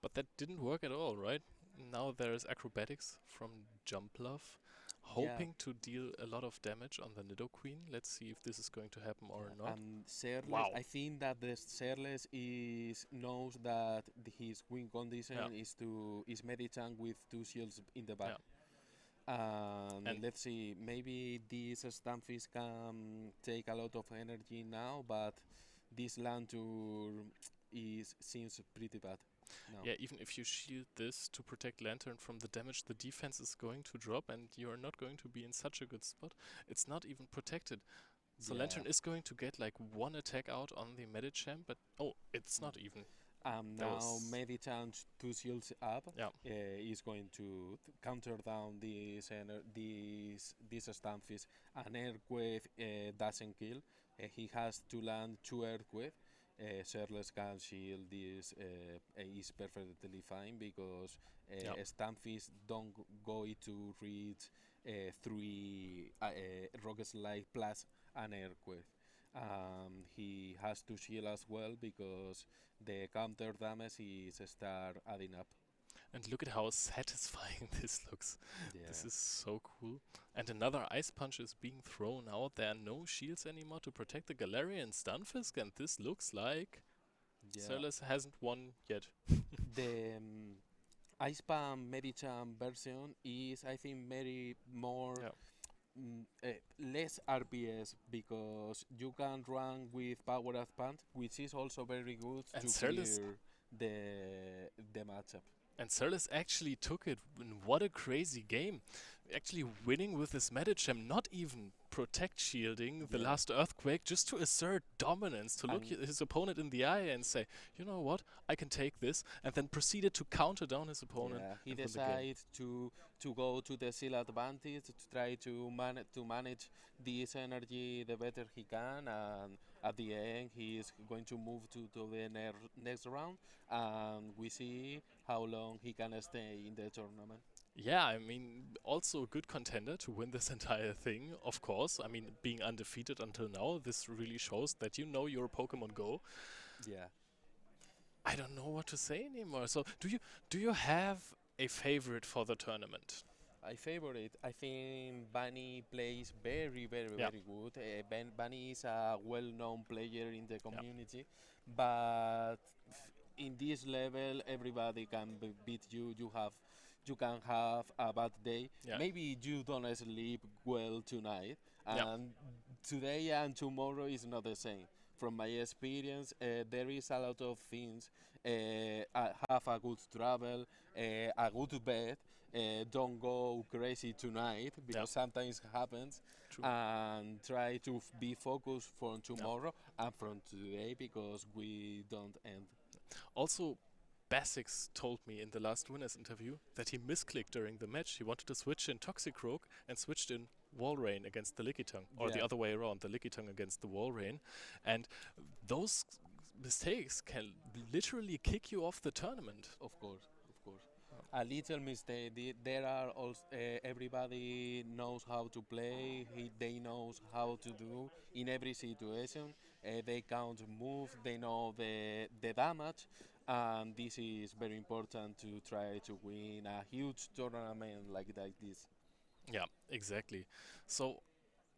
But that didn't work at all, right? Now there's acrobatics from Jumpluff, hoping to deal a lot of damage on the Nidoqueen. Let's see if this is going to happen or Yeah, not. and Serles, Wow. I think that the Serles is knows that his win condition Yeah. is Medichan with two shields in the back. And- Let's see, maybe this Stamfist can take a lot of energy now, but this Lantur seems pretty bad now. Yeah, even if you shield this to protect Lantern from the damage, the defense is going to drop and you're not going to be in such a good spot. It's not even protected. So Lantern is going to get like one attack out on the Medicham, but it's not even. That Now was- Medichan two shields up Yeah. is going to counter down this Stamfist. An Earthquake doesn't kill. He has to land two Earthquake. Shirtless can shield this is perfectly fine because Yeah. Stamfist don't go to reach three Rocket Slide plus an Earthquake. He has to shield as well because the counter damage is start adding up. And look at how satisfying this looks. Yeah. This is so cool. And another Ice Punch is being thrown out. There are no shields anymore to protect the Galarian Stunfisk, and this looks like Celes hasn't won yet. The Ice Palm Medichan version is, I think, very more Yeah. less RPS because you can run with Power Up Pant, which is also very good And to Celes- clear the matchup. And Celes actually took it. And what a crazy game. Actually winning with this Medicham, not even protect shielding the Yeah. last Earthquake, just to assert dominance, to look And- his opponent in the eye and say, you know what, I can take this, and then proceeded to counter down his opponent. Yeah, he and win the game. decided to go to the seal advantage to try to manage this energy the better he can, and at the end he is going to move to the next round, and we see how long he can stay in the tournament. Yeah, I mean, also a good contender to win this entire thing, of course. I mean, being undefeated until now, this really shows that you know your Pokemon Go. Yeah. I don't know what to say anymore. So, do you have a favorite for the tournament? I favor it. I think Bunny plays very Yeah. good. Bunny is a well-known player in the community, but in this level, everybody can beat you. You can have a bad day. Yeah. Maybe you don't sleep well tonight, Yeah. and today and tomorrow is not the same. From my experience, there is a lot of things. Have a good travel, a good bed. Don't go crazy tonight because sometimes happens. True. And try to be focused from tomorrow and from today because we don't end. Also, Basics told me in the last winners interview that he misclicked during the match. He wanted to switch in Toxicroak and switched in Walrein against the Lickitung, or the Yeah. other way around, the Lickitung against the Walrein. And those mistakes can literally kick you off the tournament. Of course, of course. A little mistake. There are also everybody knows how to play. They knows how to do in every situation. They count move. They know the damage, and this is very important to try to win a huge tournament like this. Yeah, exactly. So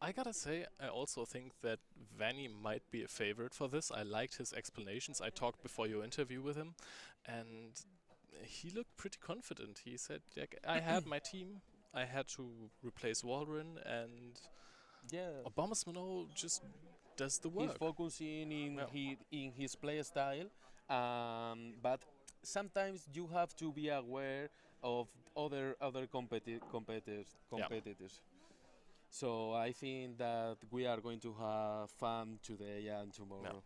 I gotta say, I also think that Vanny might be a favorite for this. I liked his explanations. I talked before your interview with him, and he looked pretty confident. He said, like, I had my team. I had to replace Walren, and Yeah. Abomasmano just does the He's work. focusing Yeah. in his play style, but sometimes you have to be aware of other competitors. So I think that we are going to have fun today and tomorrow.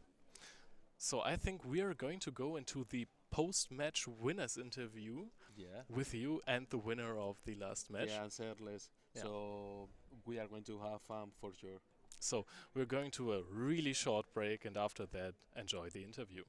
So I think we are going to go into the post-match winners interview Yeah. with you and the winner of the last match. Yeah, answerless. Yeah. So we are going to have fun for sure. So we're going to a really short break, and after that, enjoy the interview.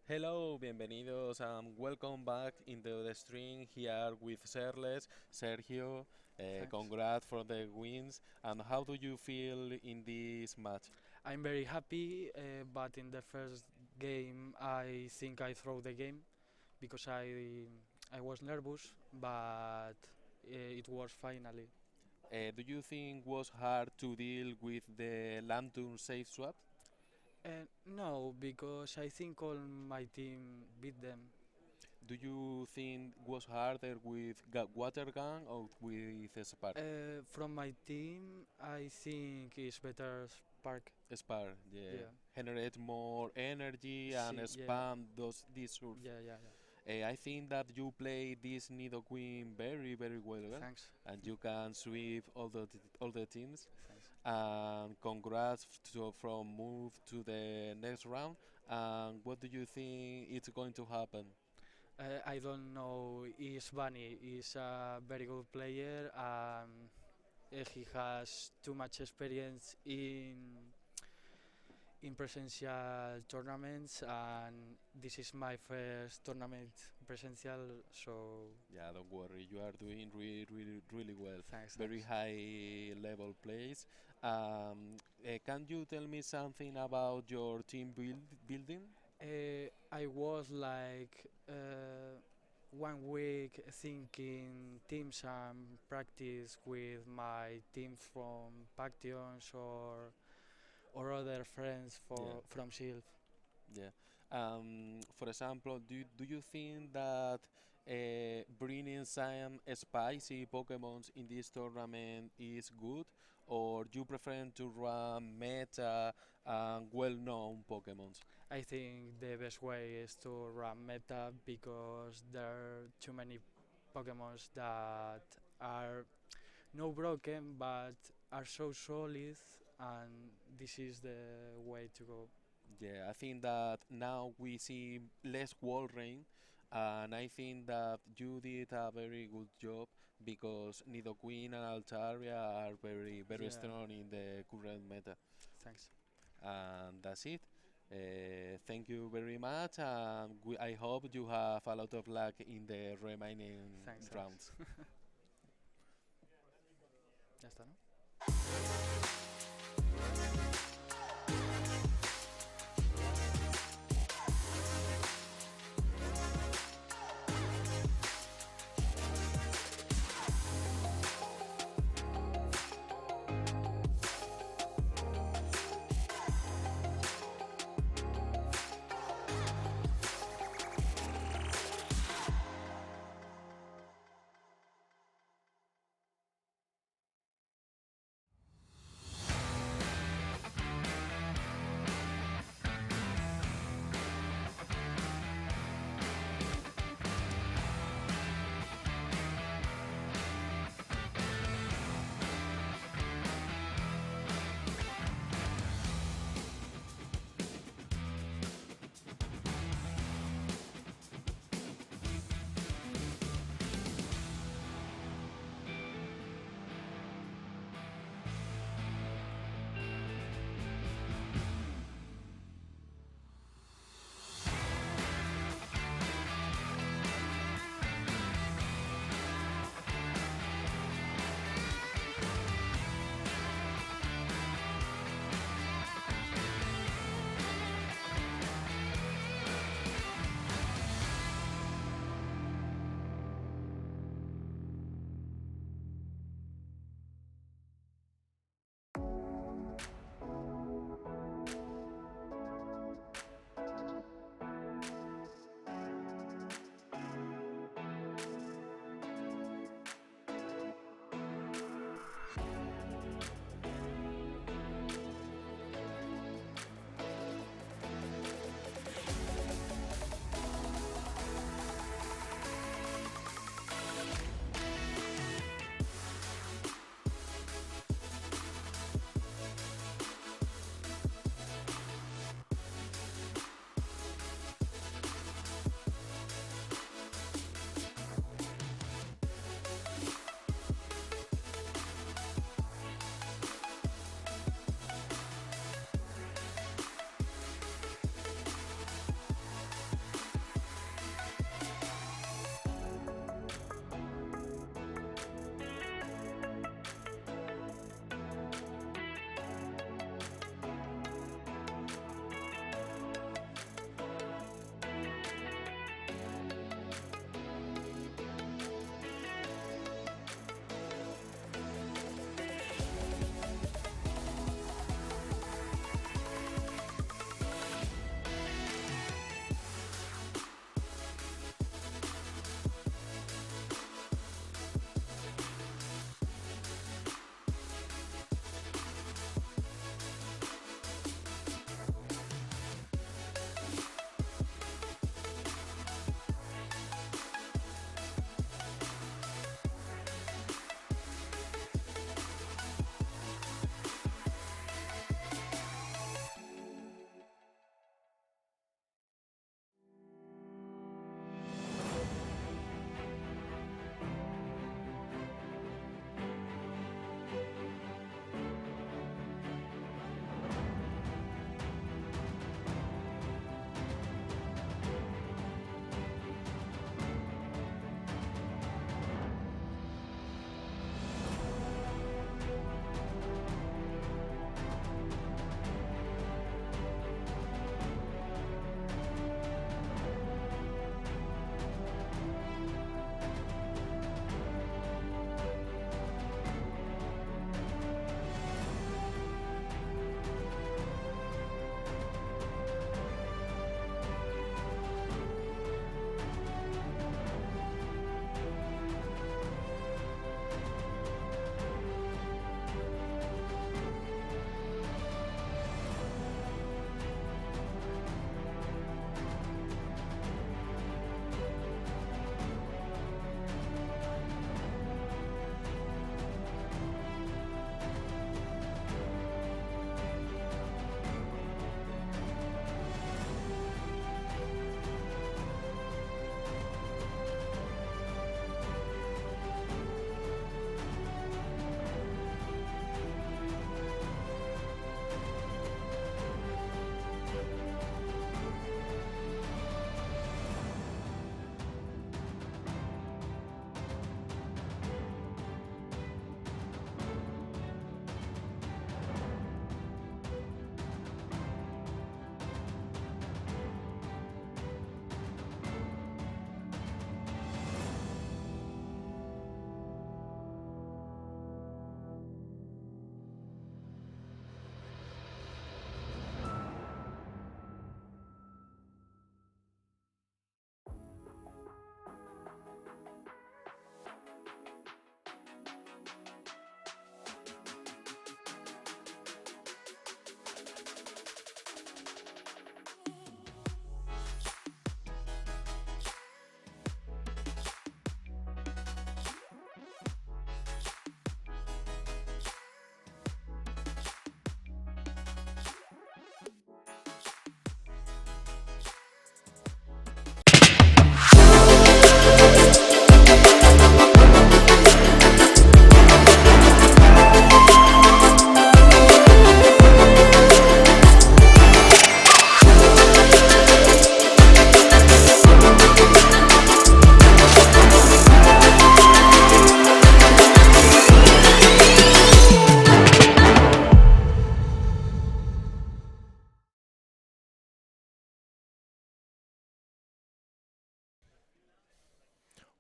Hello, bienvenidos and welcome back into the stream here with Serles, Sergio. Thanks. Congrats for the wins. And how do you feel in this match? I'm very happy, but in the first game I think I threw the game because I was nervous, but it was finally. Do you think was hard to deal with the Lantern safe swap? No, because I think all my team beat them. Do you think was harder with water gun or with spark? From my team, I think it's better Spark. Spark, yeah. Yeah. Generate more energy and Sí, yeah. spam these surf. Yeah. I think that you play this Nido Queen very well, Thanks. and you can sweep all the teams. Thanks. And congrats from move to the next round. And what do you think is going to happen? I don't know. Is Bunny is a very good player. He has too much experience in presential tournaments, and this is my first tournament presential. So Yeah, don't worry. You are doing really well. thanks, Very thanks. high level plays. Can you tell me something about your team building? I was like 1 week thinking teams and practice with my team from Pactions or other friends Yeah, from Shield. yeah. For example, do you think that bringing some spicy Pokemons in this tournament is good, or you prefer to run meta and well-known Pokemons? I think the best way is to run meta because there are too many Pokemons that are no broken but are so solid, and this is the way to go. Yeah, I think that now we see less wall rain, and I think that you did a very good job because Nidoqueen and Altaria are very Yeah, strong in the current meta, thanks. and that's it. Thank you very much, and I hope you have a lot of luck in the remaining Thanks, rounds. thanks. Ya está, ¿no?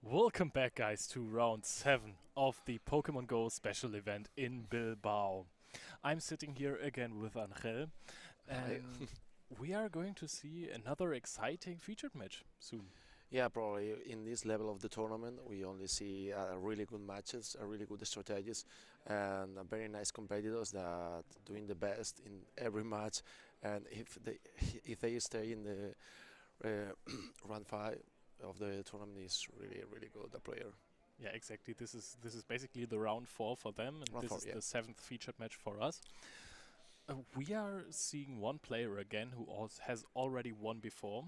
Welcome back, guys, to round 7 of the Pokemon Go special event in Bilbao. I'm sitting here again with Angel, Hi. and we are going to see another exciting featured match soon. Yeah, probably in this level of the tournament, we only see really good matches, really good strategies, and very nice competitors that doing the best in every match. And if they stay in the round 5 of the tournament, is really good. The player Yeah, exactly. This is basically the round 4 for them, and round this 4, is yeah. the 7th featured match for us. We are seeing one player again who also has already won before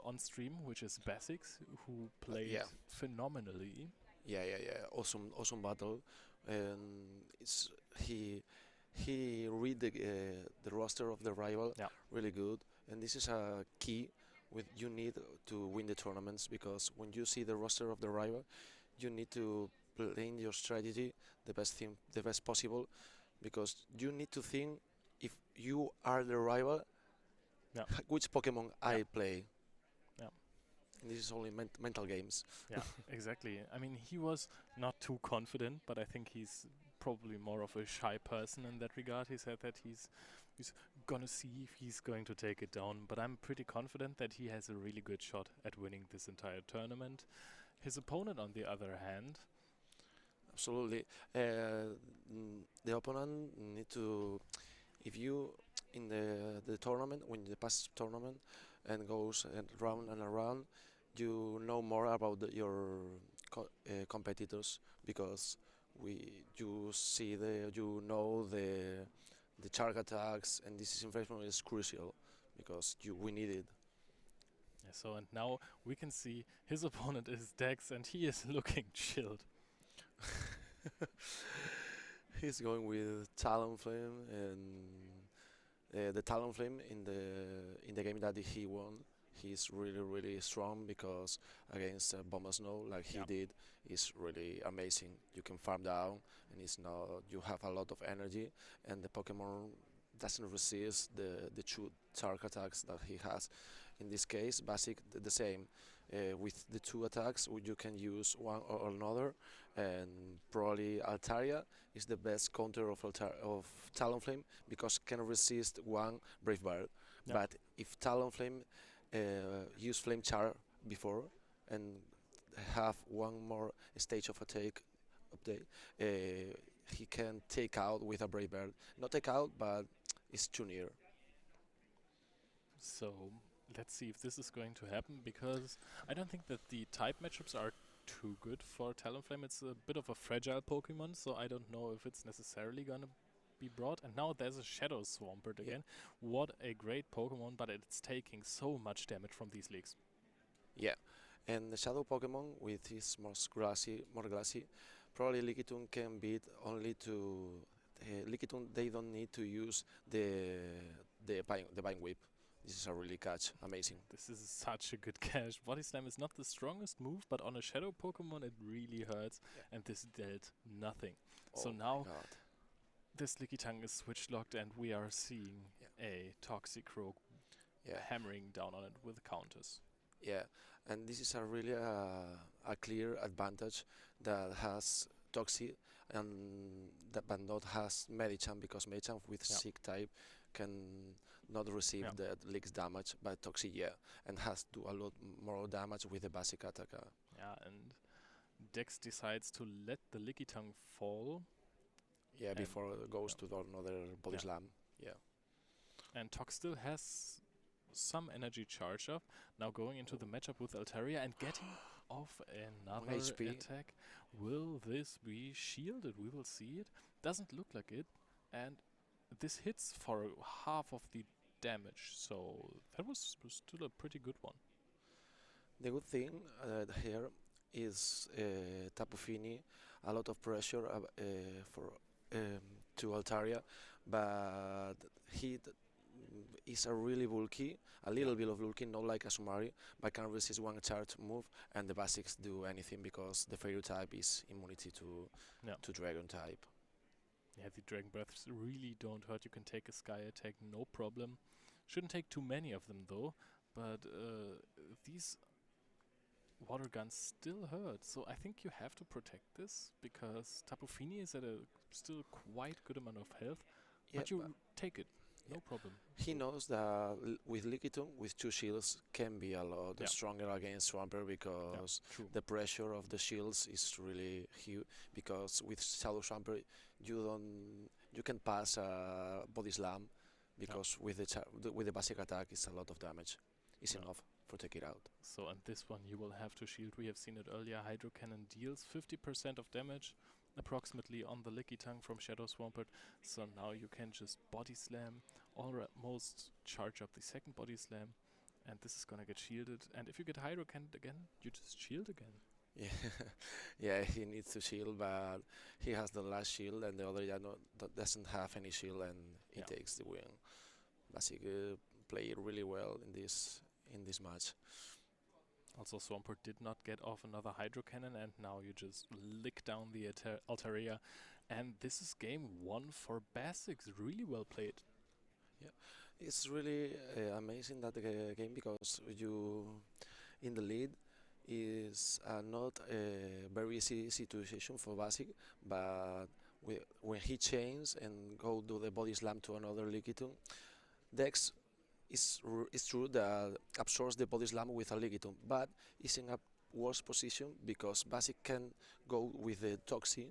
on stream, which is Basics, who played Yeah. phenomenally. Yeah. Awesome battle, and it's he read the roster of the rival Yeah. really good, and this is a key with you need to win the tournaments because when you see the roster of the rival, you need to plan your strategy the best possible, because you need to think if you are the rival, Yeah. which Pokemon Yeah. I play. Yeah. And this is only mental games. Yeah, exactly. I mean, he was not too confident, but I think he's probably more of a shy person in that regard. He said that he's gonna see if he's going to take it down, but I'm pretty confident that he has a really good shot at winning this entire tournament. His opponent, on the other hand, Absolutely. The opponent need to, if you in the tournament, win the past tournament, and goes round and around, you know more about your competitors because you know the charge attacks, and this information is crucial because we need it. yeah, so and now we can see his opponent is Dex, and he is looking chilled. He's going with Talonflame, and the Talonflame in the game that he won, he's really strong because against Bombasnow like he Yeah. did is really amazing. You can farm down, and it's not you have a lot of energy, and the Pokemon doesn't resist the two charge attacks that he has. In this case, Basic the same. With the two attacks, you can use one or another, and probably Altaria is the best counter of Talonflame because can resist one Brave Bird. Yeah. But if Talonflame use Flame Char before and have one more stage of attack update, he can take out with a Brave Bird. Not take out, but it's too near. So let's see if this is going to happen, because I don't think that the type matchups are too good for Talonflame. It's a bit of a fragile Pokemon, so I don't know if it's necessarily gonna be brought. And now there's a Shadow Swampert Yeah. again. What a great Pokemon, but it's taking so much damage from these leaks. Yeah, and the Shadow Pokemon with his more glassy, probably Lickitung can beat only to Lickitung. They don't need to use the Vine Whip. This is a really catch, amazing. This is such a good catch. Body Slam is not the strongest move, but on a Shadow Pokemon it really hurts, Yeah. and this dealt nothing. So Oh my now God. this Lickitung is switch locked, and we are seeing a Toxicroak Yeah, hammering down on it with counters. yeah, and this is a really a clear advantage that has Toxic and that but not has Medicham because Medicham with Yeah. Sick type can not receive Yeah. the leaks damage, but Toxic and has do a lot more damage with the basic attack. Yeah, and Dex decides to let the Lickitung fall, Yeah, And- before it goes yeah. to another body Yeah. slam. Yeah, and Tox still has some energy charge up. Now going into the matchup with Altaria and getting off another HP. attack. Will this be shielded? We will see it. Doesn't look like it. And this hits for half of the damage, so that was still a pretty good one. the good thing here is Tapu Fini, a lot of pressure for to Altaria, but is a really bulky, a little bit of bulky, not like a Sumari, but can resist one charge move, and the basics do anything because the Fairy type is immunity Yeah. to Dragon type. Yeah, the Dragon Breaths really don't hurt. You can take a Sky attack, no problem. Shouldn't take too many of them though, but these water gun still hurt, so I think you have to protect this because Tapu Fini is at a still quite good amount of health, Yeah, but you take it, no yeah. problem. He knows that with Lickitung, with two shields, can be a lot Yeah. stronger against Swampert Yeah, because true. the pressure of the shields is really huge. Because with Shadow Swampert, you can pass a body slam because with with the basic attack, it's a lot of damage. It's Yeah. enough for take it out. So on this one you will have to shield. We have seen it earlier. Hydro Cannon deals 50% of damage approximately on the Licky Tongue from Shadow Swampert. So now you can just body slam or at most charge up the second body slam, and this is gonna get shielded. And if you get Hydro Cannon again, you just shield again. Yeah, yeah, he needs to shield, but he has the last shield, and the other doesn't have any shield, and he Yeah. takes the win. Basic played really well in this match. Also, Swampert did not get off another Hydro Cannon, and now you just lick down the Altaria. And this is game 1 for Basics. Really well played. Yeah, it's really amazing that game because you in the lead is not a very easy situation for Basic, but when he changes and go do the body slam to another Lickitung, Dex is true that absorbs the body slam with a Lickitung, but is in a worse position because Basic can go with the Toxie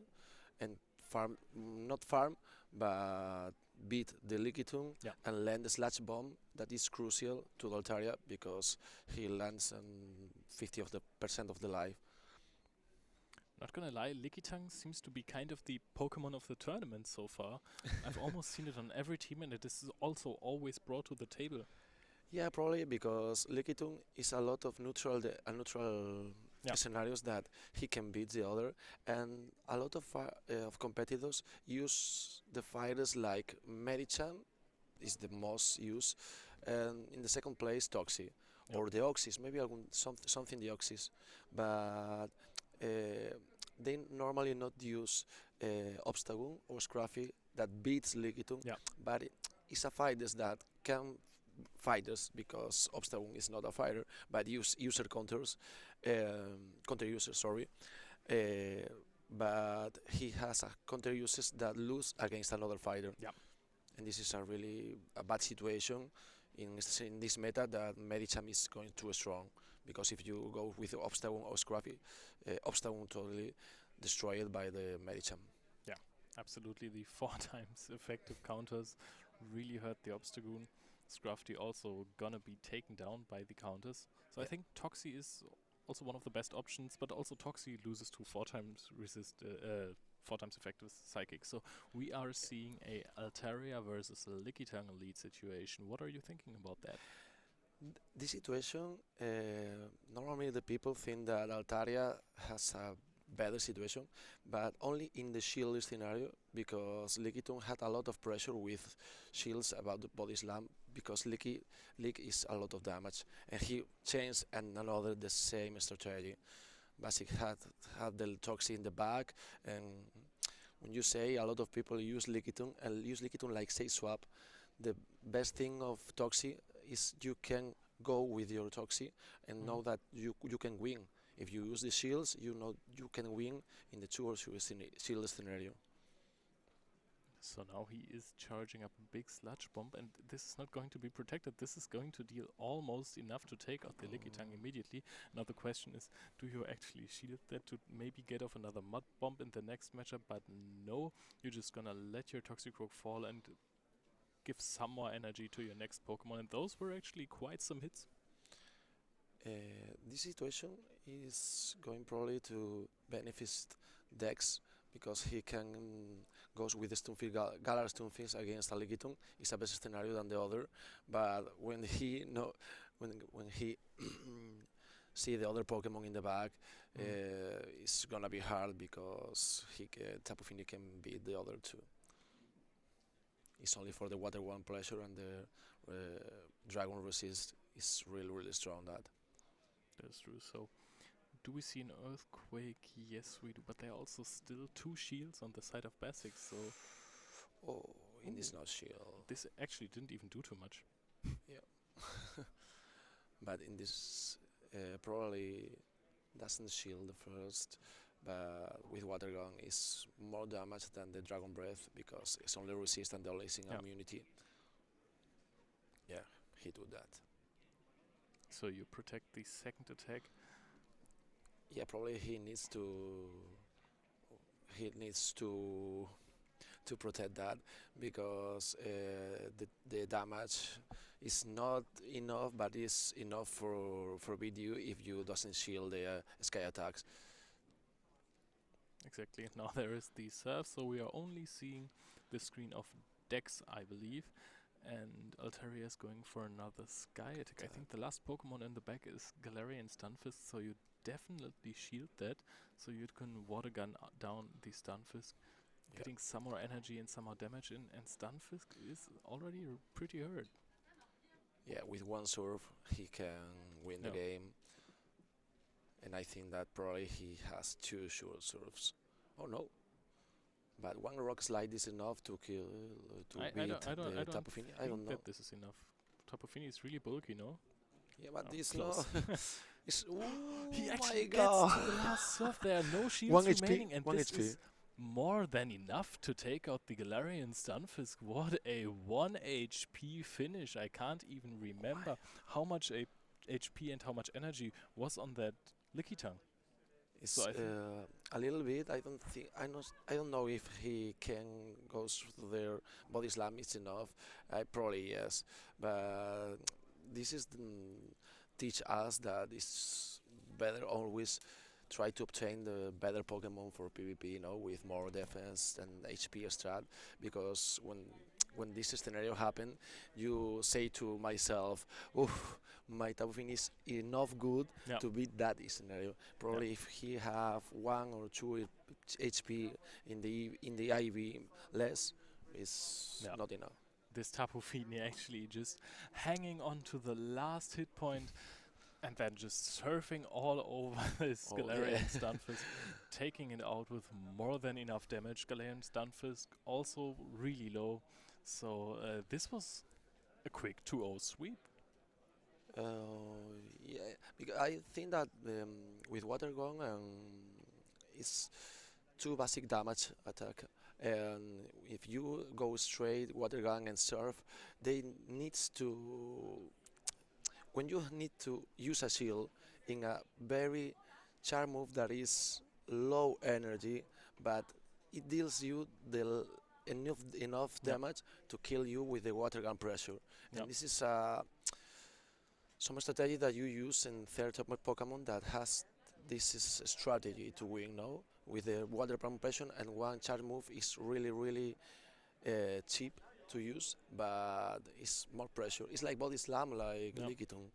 and farm, not farm, but beat the Lickitung Yeah. and land the Slash Bomb that is crucial to the Altaria because he lands on 50 of the percent of the life. Not gonna lie, Lickitung seems to be kind of the Pokemon of the tournament so far. I've almost seen it on every team, and it is also always brought to the table. Yeah, probably because Lickitung is a lot of neutral Yeah. scenarios that he can beat the other, and a lot of competitors use the fighters like Medicham is the most used, and in the second place Toxie Yeah. or the Oxys, maybe something the Oxys, but they normally not use Obstagoon or Scruffy that beats Lickitung, Yeah. but it's a fighters that can fighters because Obstagoon is not a fighter, but use user counters, counter users, sorry. But he has a counter users that lose against another fighter. Yeah. And this is a really a bad situation in this meta that Medicham is going too strong because if you go with Obstagoon or Scruffy, Obstagoon totally destroyed by the Medicham. Absolutely, the 4 times effective counters really hurt the Obstagoon. Scruffy also gonna be taken down by the counters. So I Yeah. think Toxie is also one of the best options, but also Toxie loses to 4 times 4 times effective Psychic. So we are seeing a Altaria versus Lickitung lead situation. What are you thinking about that? This situation, normally the people think that Altaria has a better situation, but only in the shield scenario because Lickitung had a lot of pressure with shields about the body slam because Lick is a lot of damage and he changed and another the same strategy. Basic had the Toxie in the back, and when you say a lot of people use Lickitung and use Lickitung like say swap, the best thing of Toxie is you can go with your Toxie and know that you can win. If you use the shields, you know you can win in the 2 or 2 shield scenario. So now he is charging up a big sludge bomb, and this is not going to be protected. This is going to deal almost enough to take out the Lickitung immediately. Now the question is, do you actually shield that to maybe get off another mud bomb in the next matchup? But no, you're just gonna let your Toxicroak fall and give some more energy to your next Pokemon, and those were actually quite some hits. This situation is going probably to benefit Dex because he can goes with the Stunfisk Galar Stunfisk against a Lickitung. It's a better scenario than the other, but when he when he see the other Pokemon in the back, it's gonna be hard because Tapu Fini can beat the other two. It's only for the Water One pressure and the Dragon Resist is really strong. That's true. So, do we see an Earthquake? Yes, we do. But there are also still 2 shields on the side of Basics, so Oh, in this not shield. this actually didn't even do too much. But in this probably doesn't shield the first, but with water gun is more damage than the dragon breath because it's only resistant the lacing Yeah. immunity. Yeah, he do that. So you protect the second attack. Yeah, probably he needs to protect that because the damage is not enough, but is enough for forbid you if you doesn't shield the sky attacks. Exactly. Now there is the surf, so we are only seeing the screen of Dex, I believe. And Altaria is going for another sky attack. I think the last Pokemon in the back is Galarian Stunfisk, so you definitely shield that, so you can water gun down the Stunfisk, Yeah. getting some more energy and some more damage in, and Stunfisk is already pretty hurt. Yeah, with one surf he can win the Yeah. game, and I think that probably he has two short surfs. Oh no. But one rock slide is enough to kill to I beat don't the Tapu Fini. I don't think know. that this is enough. Tapu Fini is really bulky, no? Yeah, but Oh, this close. no. It's, He oh actually my gets god. to the last surf. There are no shields 1 HP, remaining, and 1 this HP. is more than enough to take out the Galarian Stunfisk. What a 1 HP finish. I can't even remember how much HP and how much energy was on that Lickitung. It's So I think- a little bit. I don't know if he can go through their body slam. It's enough. Probably yes, but this is teach us that it's better always try to obtain the better Pokemon for PvP. You know, with more defense and HP strat. Because when this scenario happen, you say to myself, "Oh, my Tapu Fini is enough good Yeah. to beat that scenario." Probably if he have 1 or 2 HP in the IV less, is Yeah. not enough. This Tapu Fini actually just hanging on to the last hit point and then just surfing all over this Oh, Galarian yeah. Stunfisk, taking it out with more than enough damage. Galarian Stunfisk also really low. So this was a quick 2-0 sweep. Yeah, because I think that with water gun it's two basic damage attack, and if you go straight water gun and surf, they needs to when you need to use a shield in a very charm move that is low energy, but it deals you enough Yeah. damage to kill you with the water gun pressure, Yeah. and this is some strategy that you use in third type Pokemon that has this is a strategy to win, no? With the water pump pressure and one charge move is really cheap to use, but it's more pressure. It's like body slam, like Yeah. Lickitung.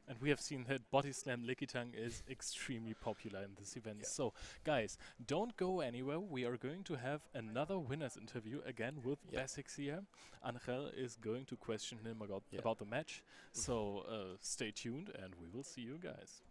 And we have seen that Body Slam Lickitung is extremely popular in this event. Yeah. So, guys, don't go anywhere. We are going to have another winner's interview again with Yeah. Basics here. Angel is going to question him Yeah. about the match. So, stay tuned and we will see you guys.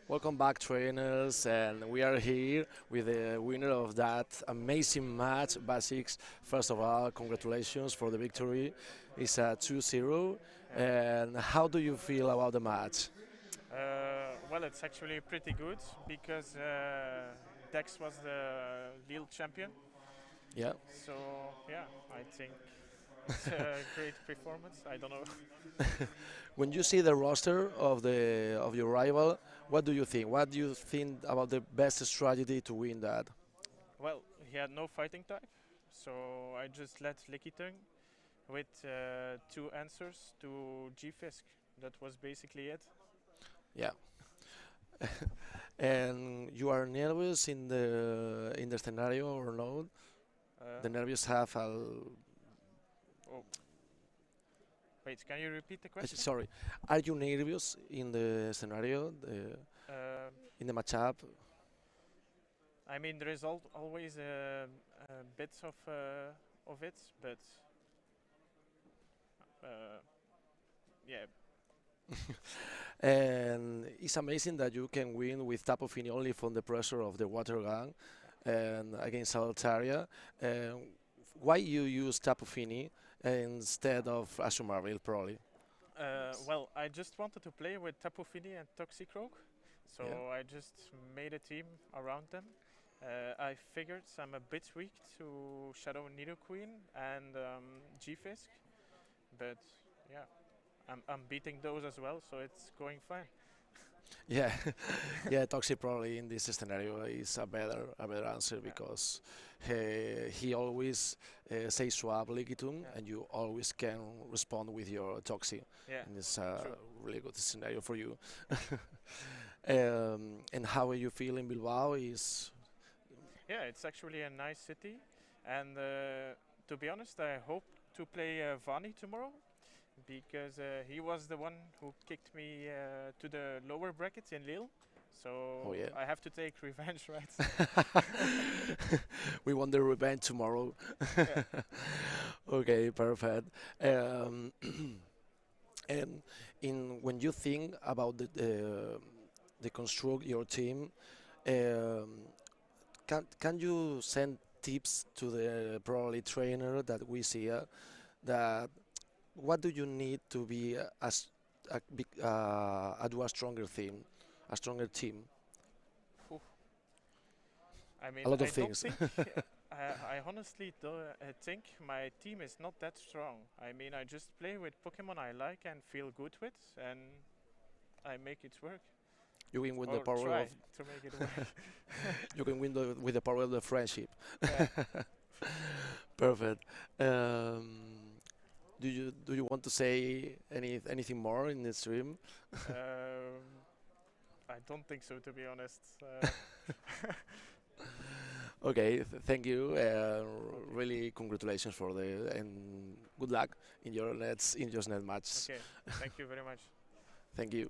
Welcome back, trainers, and we are here with the winner of that amazing match, Basics. First of all, congratulations for the victory. It's a 2-0. And how do you feel about the match? Well, it's actually pretty good because Dex was the Lille champion. Yeah. So yeah, I think it's a great performance. I don't know. When you see the roster of your rival, what do you think? What do you think about the best strategy to win that? Well, he had no fighting type, so I just let Likitung with two answers to G-Fisk. That was basically it. Yeah. And you are nervous in the scenario or not? The nervous have a Oh. Wait, can you repeat the question? sorry. Are you nervous in the scenario, in the matchup? I mean, there is always bits of it, but yeah. And it's amazing that you can win with Tapo Fini only from the pressure of the water gun and against Altaria. Why you use Tapo Fini instead of Ashumarville, probably? Well, I just wanted to play with Tapu Fini and Toxicroak, so Yeah. I just made a team around them. I figured I'm a bit weak to Shadow Nidoqueen and G-Fisk, but yeah, I'm beating those as well, so it's going fine. Yeah, yeah. Toxic probably in this scenario is a better answer because he always says swap Liquitum Yeah. and you always can respond with your Toxic. Yeah, And it's a true. really good scenario for you. And how you feel in Bilbao is Yeah, it's actually a nice city, and to be honest, I hope to play Vani tomorrow because he was the one who kicked me to the lower brackets in Lille. So Oh, yeah. I have to take revenge, right? we want the revenge tomorrow. Yeah. Okay, perfect. And when you think about the construct your team, can you send tips to the probably trainer that we see that what do you need to be do a stronger team, a stronger team? I mean, A lot of I things. don't think. I honestly think my team is not that strong. I mean, I just play with Pokemon I like and feel good with, and I make it work. You can win the Or power try of to make it work. you can win with the power of the friendship. Yeah. Perfect. Do you want to say anything more in the stream? I don't think so, to be honest. Okay, thank you. Really, congratulations for the and good luck in your net match. Okay, thank you very much. Thank you.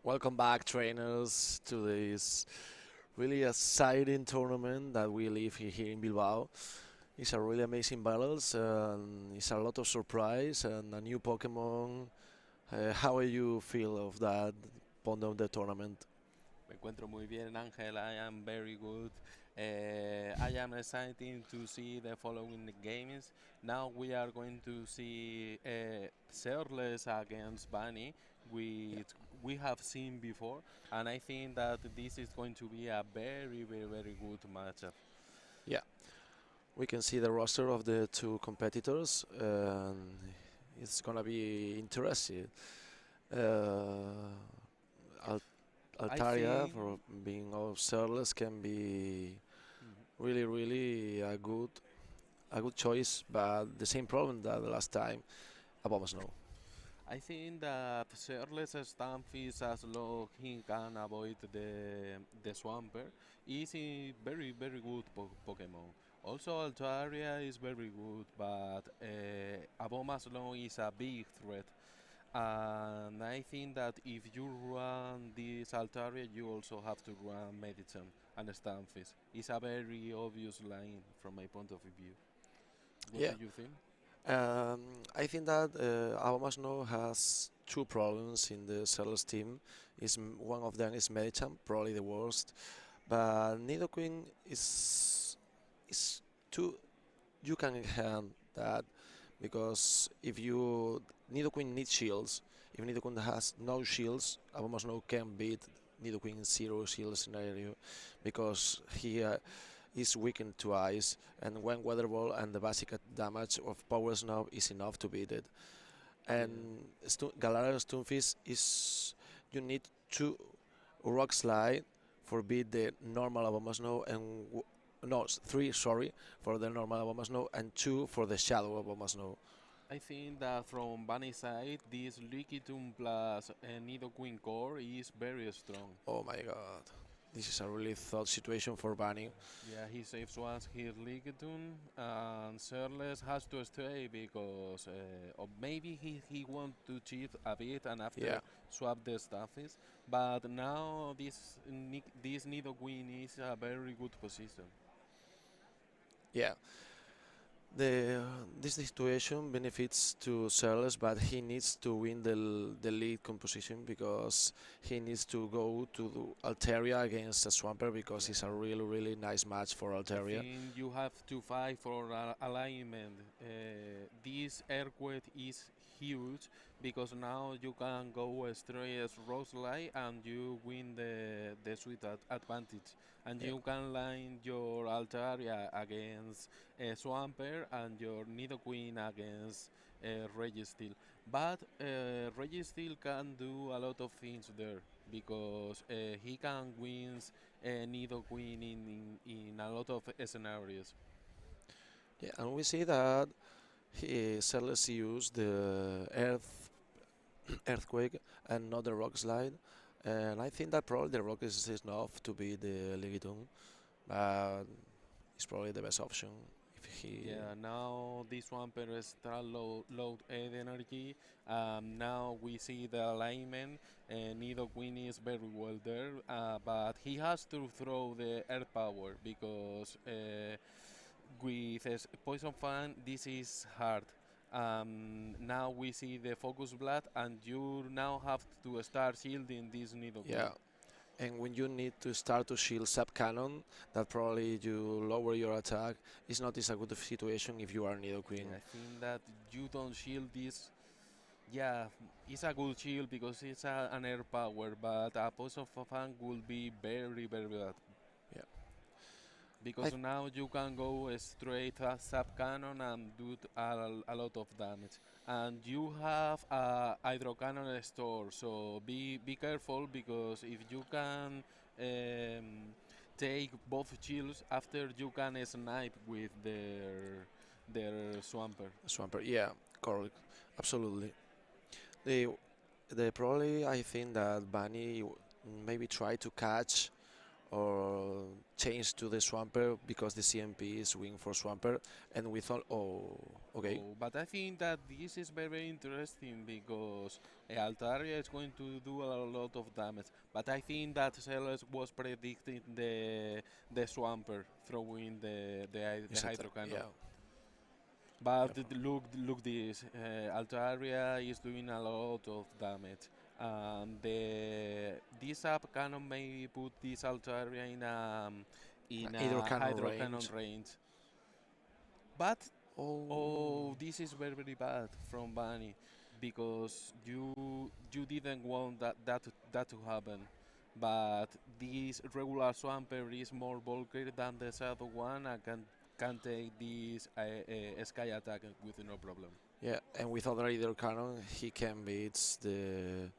Welcome back, trainers, to this really exciting tournament that we live here in Bilbao. It's a really amazing battles, and it's a lot of surprise and a new Pokemon. How do you feel of that point of the tournament? Me encuentro muy bien, Ángel. I am very good. I am excited to see the following games. Now we are going to see Searless against Bunny, which we have seen before, and I think that this is going to be a very, very, very good matchup. Yeah, we can see the roster of the two competitors, and it's gonna be interesting. Uh, Al- I Altaria, think. for being all serverless, can be Mhm. really, really a good choice, but the same problem that the last time Obama Snow. I think that Shirless Stampfish, as long he can avoid the Swampert, is a very very good Pokemon. Also Altaria is very good, but Abomasnow is a big threat. And I think that if you run this Altaria, you also have to run Medicham and Stampfish. It's a very obvious line from my point of view. What Yeah, do you think? I think that Obama Snow has two problems in the Serverless team. One of them is Medicham, probably the worst, but Nidoqueen is too. You can hand that because if you Nidoqueen needs shields, if Nidoqueen has no shields, Abomasnow Snow can beat Nidoqueen in zero shield scenario because he is weakened to ice, and when Weather Ball and the basic damage of Power Snow is enough to beat it. Yeah. And Galarian Stunfisk is you need two Rock Slide for beat the normal Abomasnow Snow and no, three, sorry, for the normal Abomasnow Snow and two for the Shadow Abomasnow Snow. I think that from Bunny side, this Lickitung plus Nidoqueen core is very strong. Oh my god. This is a really thought situation for Bunny. Yeah, he saves once his Lickitung, and Surles has to stay because or maybe he want to cheat a bit and Yeah, after swap the stuffies. But now this Nidoqueen is a very good position. yeah. The this situation benefits to Serles, but he needs to win the lead composition because he needs to go to Altaria against a Swampert because it's a Yeah. really really nice match for I Altaria. think you have to fight for alignment. This earthquake is huge because now you can go straight as Roselite and you win the sweet advantage. And Yeah, you can line your Altaria against Swampert and your Nidoqueen against Registeel. But Registeel can do a lot of things there because he can win Nidoqueen in a lot of scenarios. yeah, and we see that Serles used the earthquake and not the rock slide, and I think that probably the rock is enough to beat the Ligitum, but it's probably the best option if he. Yeah, now this one per start load aid energy. Now we see the alignment. Nidoqueen is very well there, but he has to throw the air power because with Poison Fan this is hard. Now we see the focus blood, and you now have to start shielding this Nidoqueen. Yeah, and when you need to start to shield sub cannon, that probably you lower your attack. It's not is a good situation if you are Nidoqueen. Yeah, I think that you don't shield this. Yeah, it's a good shield because it's an air power, but a poison of fan will be very, very bad. Yeah, I Because now you can go straight sub cannon and do a lot of damage. And you have a hydro cannon store, so be careful because if you can take both shields after you can snipe with their swamper. Swampert. Yeah, correct. Absolutely. The probably I think that Bunny maybe try to catch or change to the Swamper because the CMP is wing for Swamper, and we thought, oh, okay, Oh, but I think that this is very interesting because Altaria is going to do a lot of damage. But I think that Celes was predicting the Swamper throwing the is it, Hydro Cannon. yeah, But yeah, look this, Altaria is doing a lot of damage. This up cannon may put this Altaria in either a cannon Hydro Cannon range. range. But Oh, oh, this is very bad from Bunny because you didn't want that to happen. But this regular Swamper is more bulky than the Shadow one and can take this Sky attack with no problem. yeah, and with other either cannon, he can beat the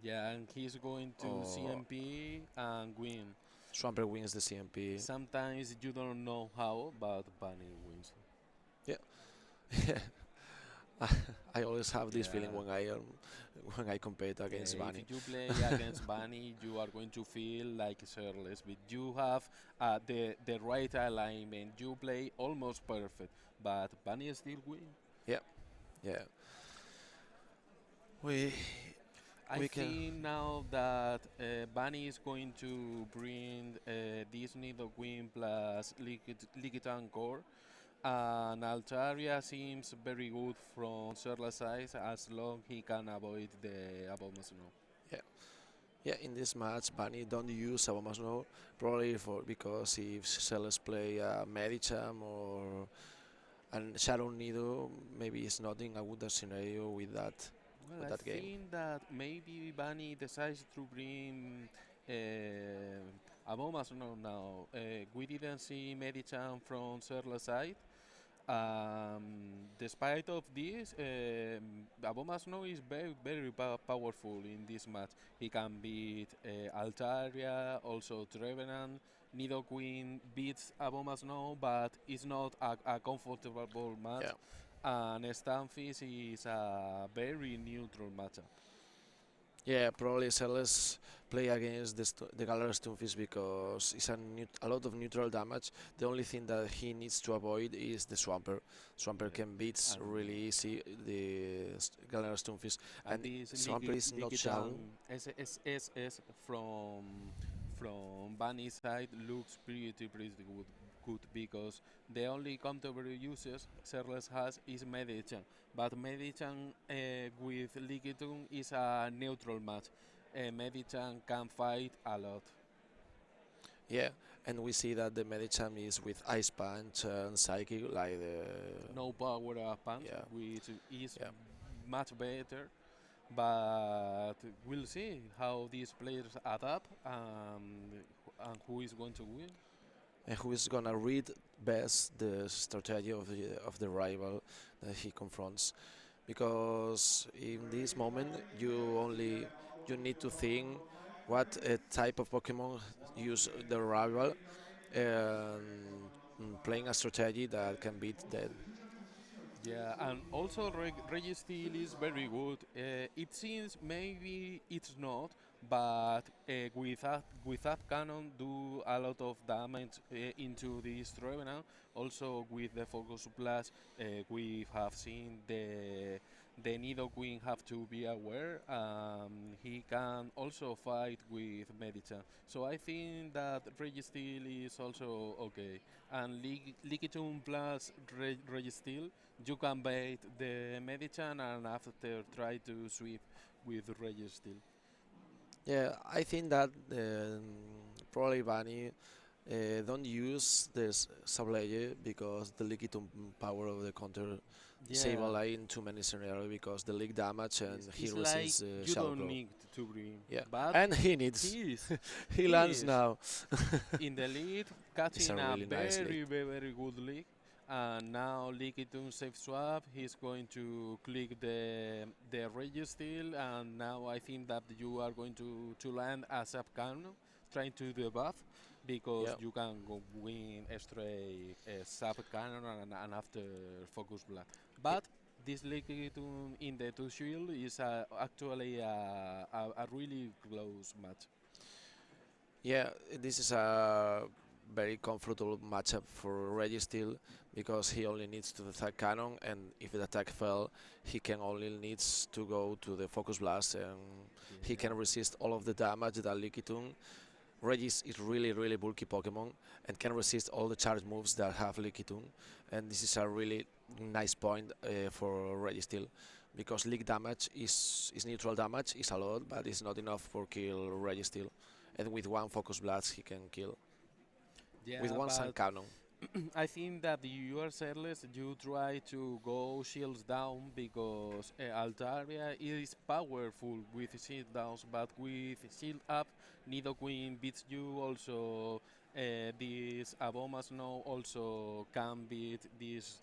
Yeah, and he's going to oh, CMP and win. Swamper wins the CMP. Sometimes you don't know how, but Bunny wins. Yeah, I always have this feeling Yeah. when I compete against Yeah, Bunny. if you play against Bunny, you are going to feel like Shirless, but you have the right alignment. You play almost perfect, but Bunny still win. Yeah, yeah. We I we can. think now that Bunny is going to bring this Nido Queen plus Liquidan Core, and Altaria seems very good from Shirless side as long he can avoid the Abomasnow. Yeah, yeah. In this match, Bunny don't use Abomasnow probably for because if Celes play Medicham or and Shadow Nido, maybe it's not in a good scenario Well, with I that game. think that maybe Bunny decides to bring Abomas now. We didn't see Medichan from Serla side. Despite of this, Abomas Snow is very powerful in this match. He can beat Altaria, also Trevenant. Nido Queen beats Abomas Snow, but it's not a comfortable match. Yeah, And Stamfis is a very neutral matchup. yeah. Probably Celes play against the Galar Stunfish because it's a lot of neutral damage. The only thing that he needs to avoid is the Swamper. Swamper Yeah. can beat And really easy the Galar Stunfish, and and this Swamper is not shallow. SSS from Bunny side looks pretty good because the only counter uses Serles has is Medichan, but Medichan with Liquidum is a neutral match. Medichan can fight a lot. Yeah, and we see that the Medicham is with Ice Punch and Psychic, like the No power up punch, yeah, which is yeah. much better. But we'll see how these players adapt and who is going to win. And who is gonna read best the strategy of the rival that he confronts? Because in this moment you need to think what type of Pokemon use the rival and playing a strategy that can beat that. Yeah, and also Registeel is very good. It seems maybe it's not, but with that cannon do a lot of damage into this Trevenant. Also with the Focus Blast, we have seen the Nido Queen have to be aware. He can also fight with Medicham. So I think that Registeel is also okay. And Lickitung plus Registeel, you can bait the Medichan and after try to sweep with Registeel. Yeah, I think that probably Bunny don't use this Sableye because the Lickitung power of the counter save a Yeah, lot in too many scenarios because the leak damage and he it's like resents you Shadow don't Claw. need to bring, Yeah, but and he needs. he is He he lands is now. in the lead, It's catching a a really nice lead. very good lead. And now Lickitung safe swap. He's going to click the Registeel, and now I think that you are going to land a sub cannon, trying to debuff, because Yeah, you can go win a straight sub cannon and after focus blood. y- But this Lickitung in the two shield is actually a really close match. Yeah, this is a very comfortable matchup for Registeel because he only needs to attack cannon, and if the attack fell, he can only needs to go to the focus blast, and he Yeah. can resist all of the damage that Lickitung. Regis is really bulky Pokemon and can resist all the charge moves that have Lickitung, and this is a really nice point for Registeel because leak damage is neutral damage, is a lot, but it's not enough for kill Registeel. And with one focus blast he can kill. With Yeah, one sun but cannon. I think that you are careless. You try to go shields down because Altaria is powerful with shield downs, but with shield up, Nidoqueen beats you. Also, this Aboma Snow also can beat this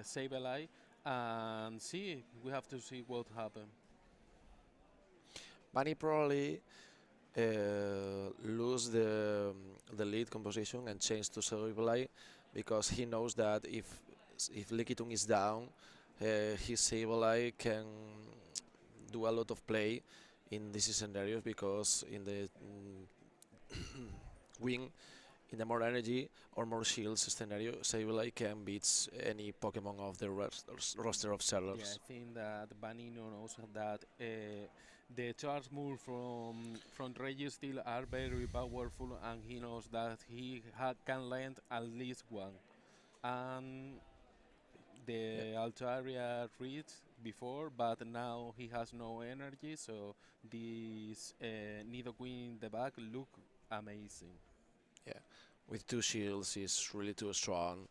Sableye. And see, we have to see what happens. Bunny probably lose the lead composition and change to Sableye because he knows that if Lickitung is down, his Sableye can do a lot of play in these scenarios because in the wing, in the more energy or more shields scenario, Sableye can beat any Pokemon of the roster of Yeah, I sellers. think that Vanino knows that the charge move from Regis still are very powerful, and he knows that he can land at least one. And Yeah, the Altaria reached before, but now he has no energy, so this Nidoqueen in the back look amazing. yeah. With two shields, is really too strong.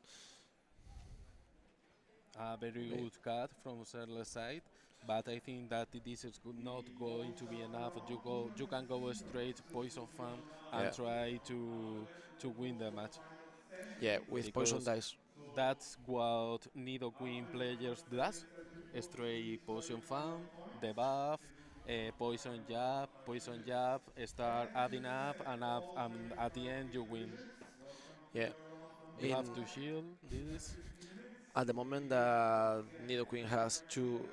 A very Yeah, good cut from Serle's side, but I think that this is not going to be enough. You can go straight poison fan and yeah, try to win the match yeah. With poison because dice. that's what Nidoqueen players does. Straight poison fan, debuff, poison jab, start adding up, and at the end you win. Yeah. You have In to shield this. At the moment, Nidoqueen has two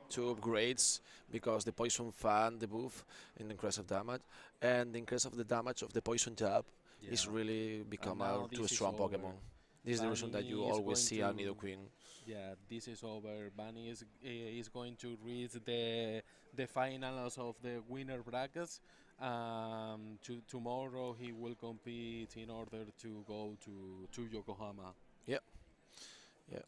upgrades because the poison fan debuff in the increase of damage and the increase of the damage of the poison jab is Yeah, really and become a now too this is strong over. Pokemon. This is the reason that you Bunny is always going see a to, Nidoqueen. yeah, this is over. Bunny is going to reach the finals of the winner brackets. Tomorrow he will compete in order to go to Yokohama. Yeah, yeah.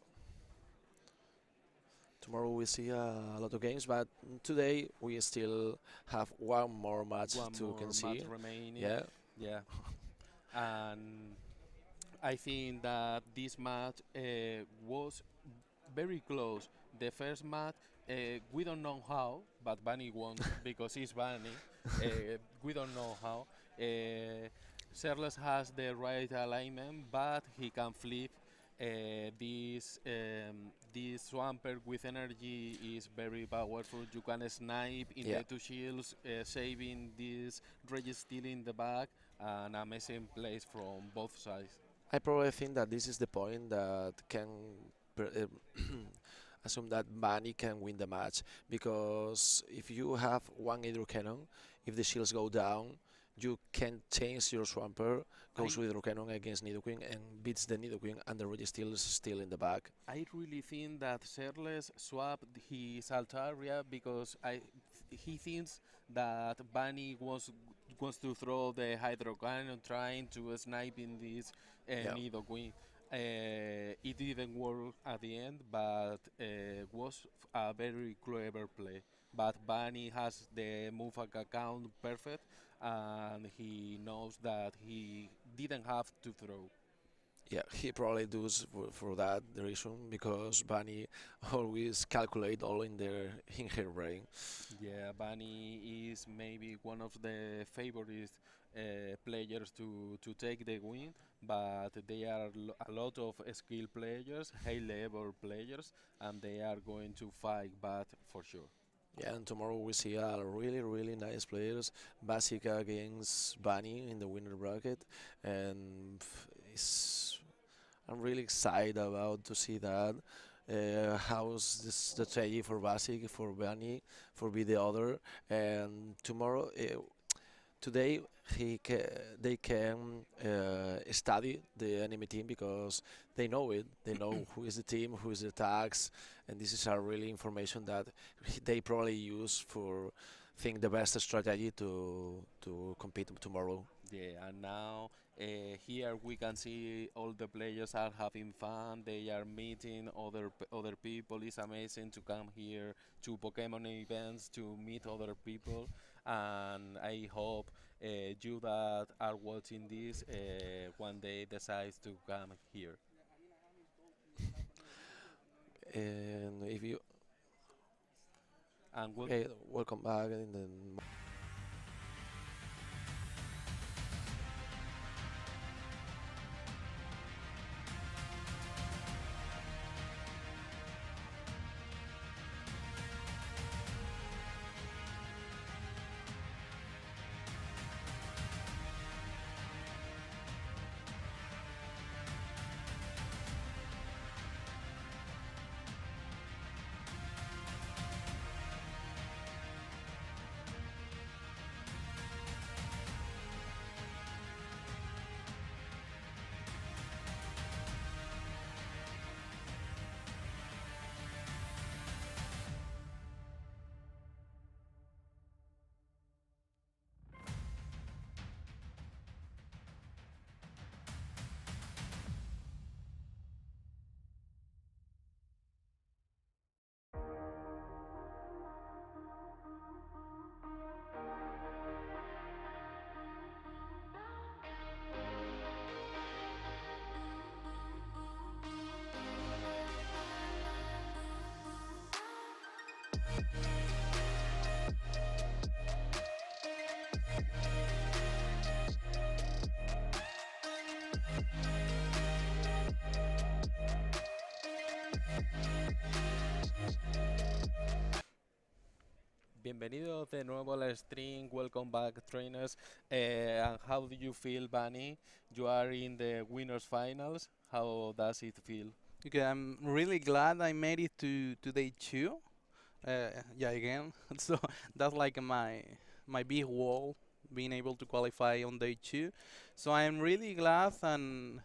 Tomorrow we see a lot of games, but today we still have one more match One to more can match see. remaining. Yeah, Yeah, and I think that this match was very close. The first match, we don't know how, but Bunny won because he's Bunny. We don't know how. Serles has the right alignment, but he can flip. This Swampert with energy is very powerful. You can snipe in yeah. the two shields, saving this Registeel in the back, and amazing plays from both sides. I probably think that this is the point that can assume that Bunny can win the match because if you have one Hydro Cannon, if the shields go down, you can change your Swampert, goes I with Hydro Cannon against Nidoqueen and beats the Nidoqueen and the Registeel is still in the back. I really think that Serles swapped his Altaria because he thinks that Bunny wants to throw the Hydro Cannon trying to snipe in this Yeah, Nidoqueen. It didn't work at the end, but was a very clever play. But Bunny has the move account perfect, and he knows that he didn't have to throw. yeah, he probably does for that the reason because Bunny always calculate all in her brain. Yeah, Bunny is maybe one of the favorite players to take the win, but they are a lot of skilled players, high level players, and they are going to fight bad for sure. Yeah, and tomorrow we see a really nice players. Basica against Bunny in the winner bracket, and I'm really excited about to see that. How's this the strategy for Basic, for Bunny, for be the other, and tomorrow today they can study the enemy team because they know it. They know who is the team, who is the tags, and this is a really information that they probably use for think the best strategy to compete tomorrow. Yeah, and now here we can see all the players are having fun. They are meeting other people. It's amazing to come here to Pokemon events to meet other people. And I hope you that are watching this one day decide to come here. And if you And we'll welcome back in the Bienvenidos de nuevo al stream. Welcome back, trainers. And how do you feel, Bunny? You are in the winners finals. How does it feel? Okay, I'm really glad I made it to day two. Yeah, again. So that's like my big wall, being able to qualify on day two. So I'm really glad, and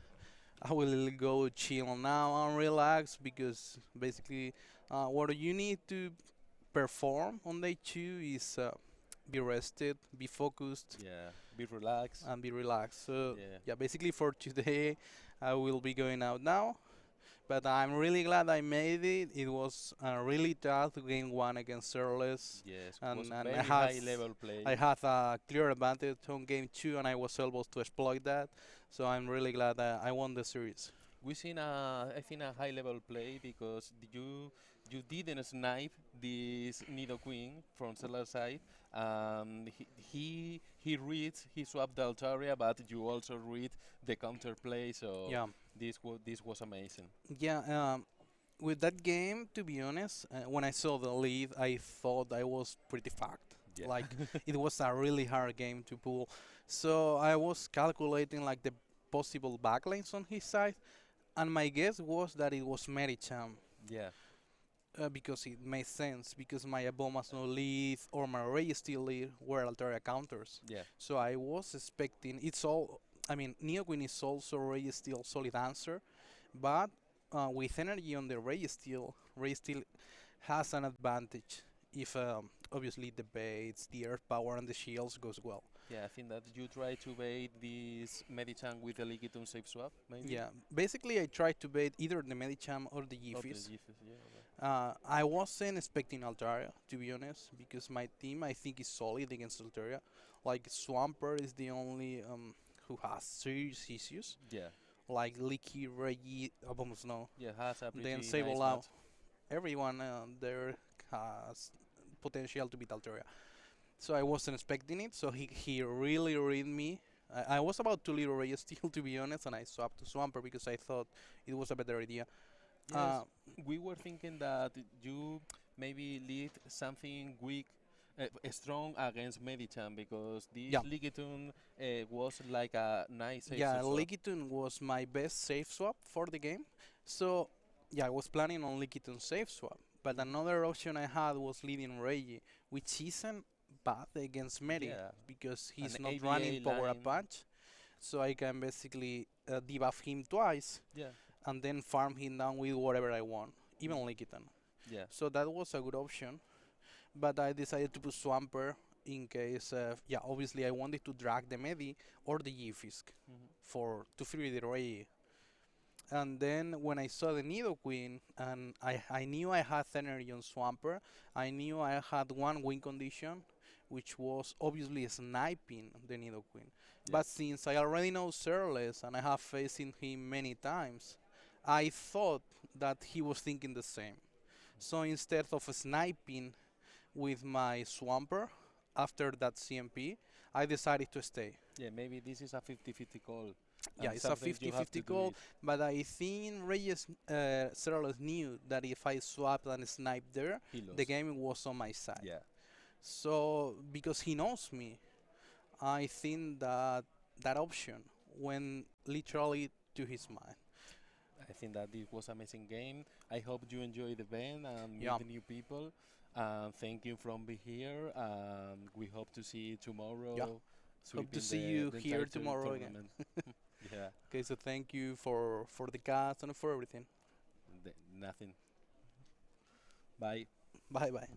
I will go chill now and relax because basically, what you need to perform on day two is be rested, be focused, Yeah, be relaxed. and be relaxed. So Yeah. yeah, basically for today, I will be going out now. But I'm really glad I made it. It was really tough game one against Serles, Yes, was and very high level play. I had a clear advantage on game two, and I was able to exploit that. So I'm really glad that I won the series. We seen I think a high level play because you didn't snipe this Nido Queen from Cellar side. He read he swapped the Altaria, but you also read the counter play. So Yeah, this was amazing. yeah. With that game, to be honest, when I saw the lead, I thought I was pretty fucked. Yeah. Like it was a really hard game to pull. So I was calculating like the possible backlanes on his side, and my guess was that it was Medicham. Yeah. Because it made sense, because my Abomas no lead or my Ray Steel lead were Altaria counters. Yeah. So I was expecting it's all. I mean, Neoqueen is also Ray Steel solid answer, but with energy on the Ray Steel has an advantage if obviously the baits, the earth power, and the shields goes well. Yeah, I think that you try to bait this Medicham with the Lickitung safe swap, maybe? Yeah, basically I tried to bait either the Medicham or the Or the Giffys. Giffys, yeah. Okay. I wasn't expecting Altaria, to be honest, because my team I think is solid against Altaria. Like Swampert is the only who has serious issues. Yeah. Like Licky, Reggie, almost no. Yeah, has a pretty Then nice Sable Lao. match. Everyone there has potential to beat Altaria. So I wasn't expecting it. So he really read me. I was about to lead Reyes Steel, to be honest, and I swapped to Swampert because I thought it was a better idea. Yes, we were thinking that you maybe lead something weak, strong against Medicham because this Yeah. Lickitung was like a nice safe Yeah, swap. Lickitung was my best safe swap for the game. So, yeah, I was planning on Lickitung safe swap. But another option I had was leading Reggie, which isn't bad against Mary Yeah. because he's An not AVA running power up line. punch, so I can basically debuff him twice Yeah. and then farm him down with whatever I want, even Lickitung. Yeah. So that was a good option, but I decided to put Swampert in case, yeah, obviously I wanted to drag the Medi or the G-Fisk Mhm. for to free the Ray. And then when I saw the Nidoqueen and I knew I had energy on Swampert, I knew I had one win condition, which was obviously sniping the Nidoqueen. Yeah. But since I already know Sureless and I have faced him many times, I thought that he was thinking the same. So instead of sniping with my Swampert after that CMP, I decided to stay. Yeah, maybe this is a 50-50 call. Yeah, and it's a sometimes you have 50-50 to do call, it. but I think Reyes Cerealis knew that if I swapped and sniped there, He the lost. game was on my side. Yeah. So, because he knows me, I think that that option went literally to his mind. I think that this was amazing game. I hope you enjoy the event and meet Yeah. the new people. Thank you from being here. We hope to see you tomorrow. Yeah. Hope to sweeping see the- you the here entire tomorrow again. tournament. Yeah, Okay, so thank you for the cast and for everything. nothing. Bye. Bye bye.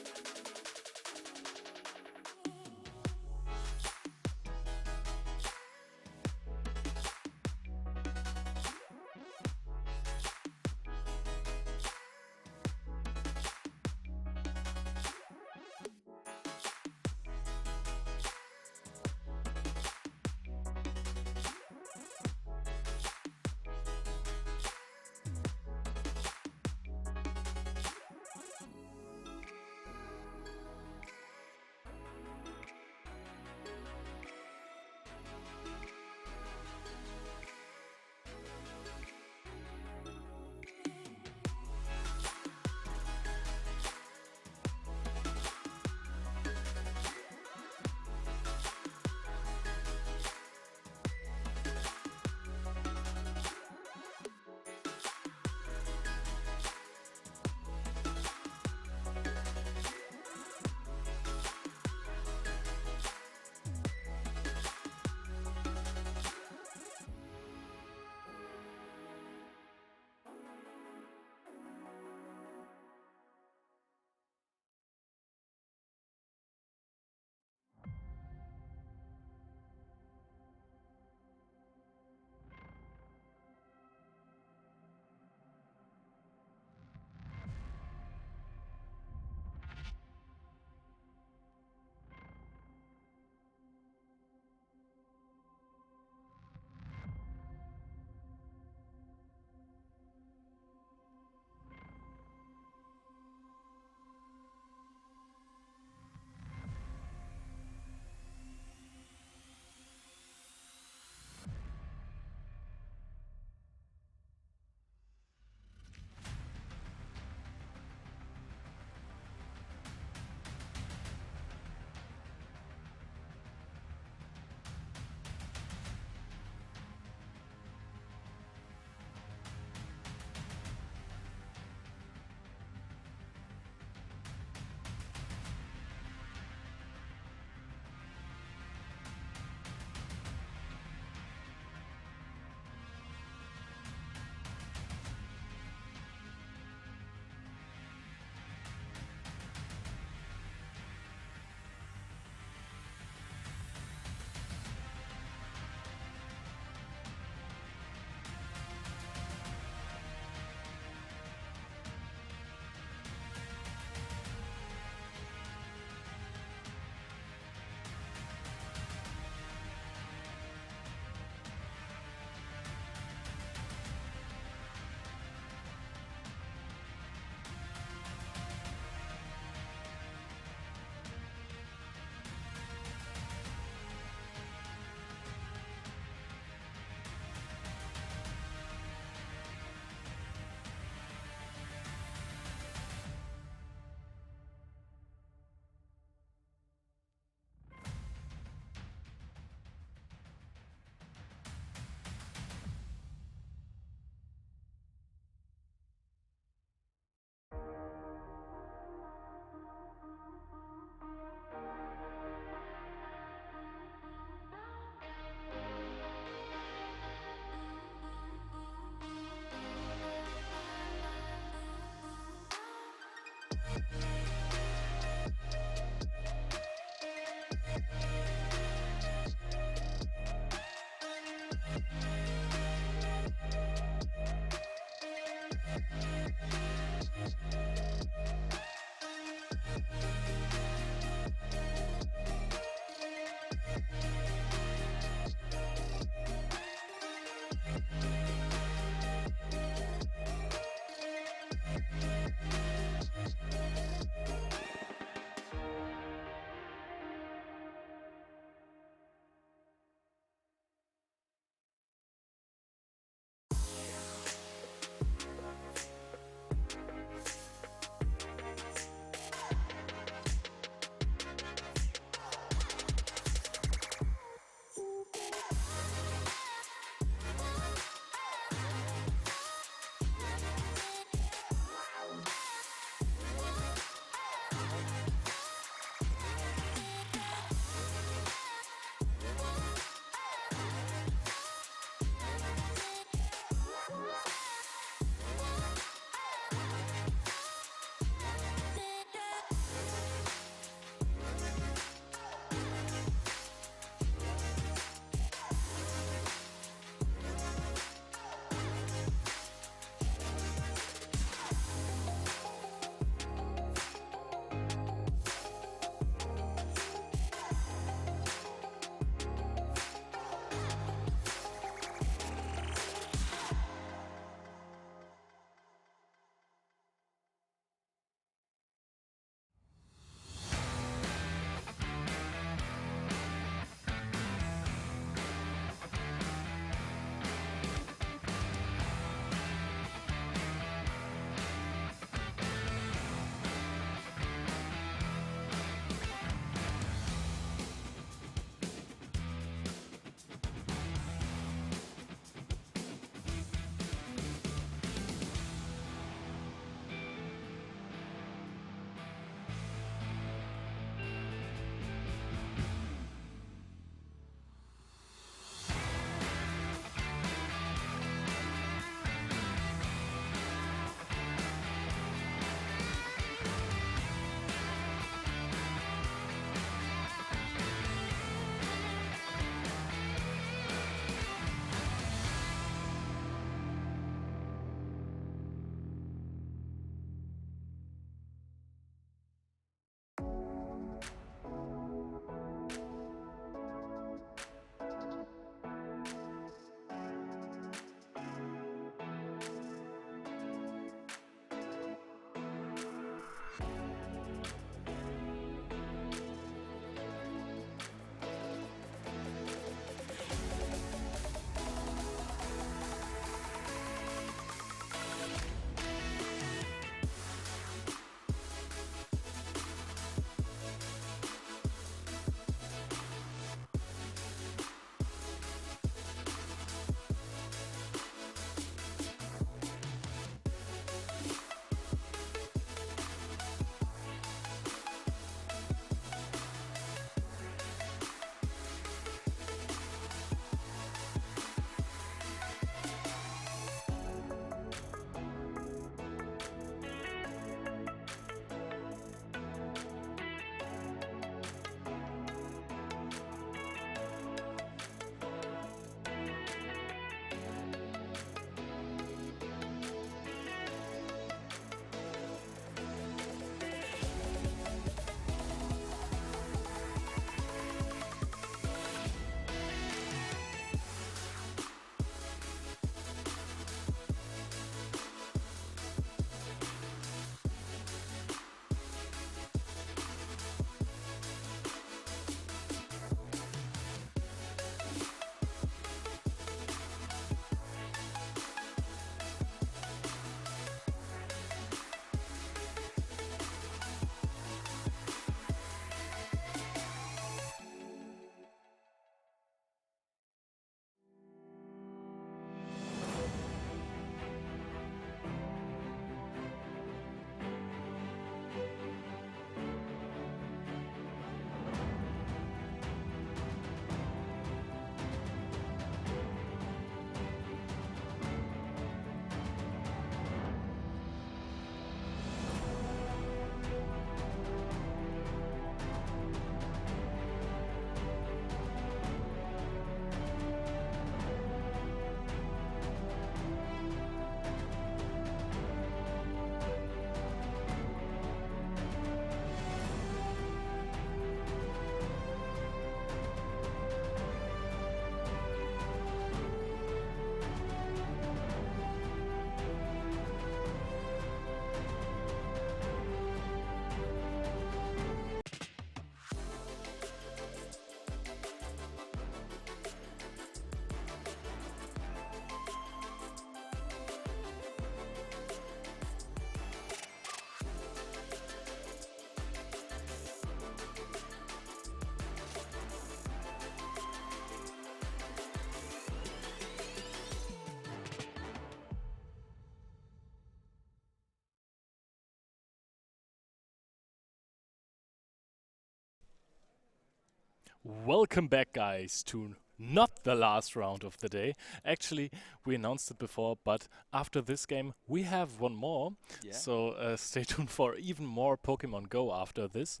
Welcome back, guys, to not the last round of the day. Actually, we announced it before, but after this game, we have one more. Yeah. So stay tuned for even more Pokemon Go after this.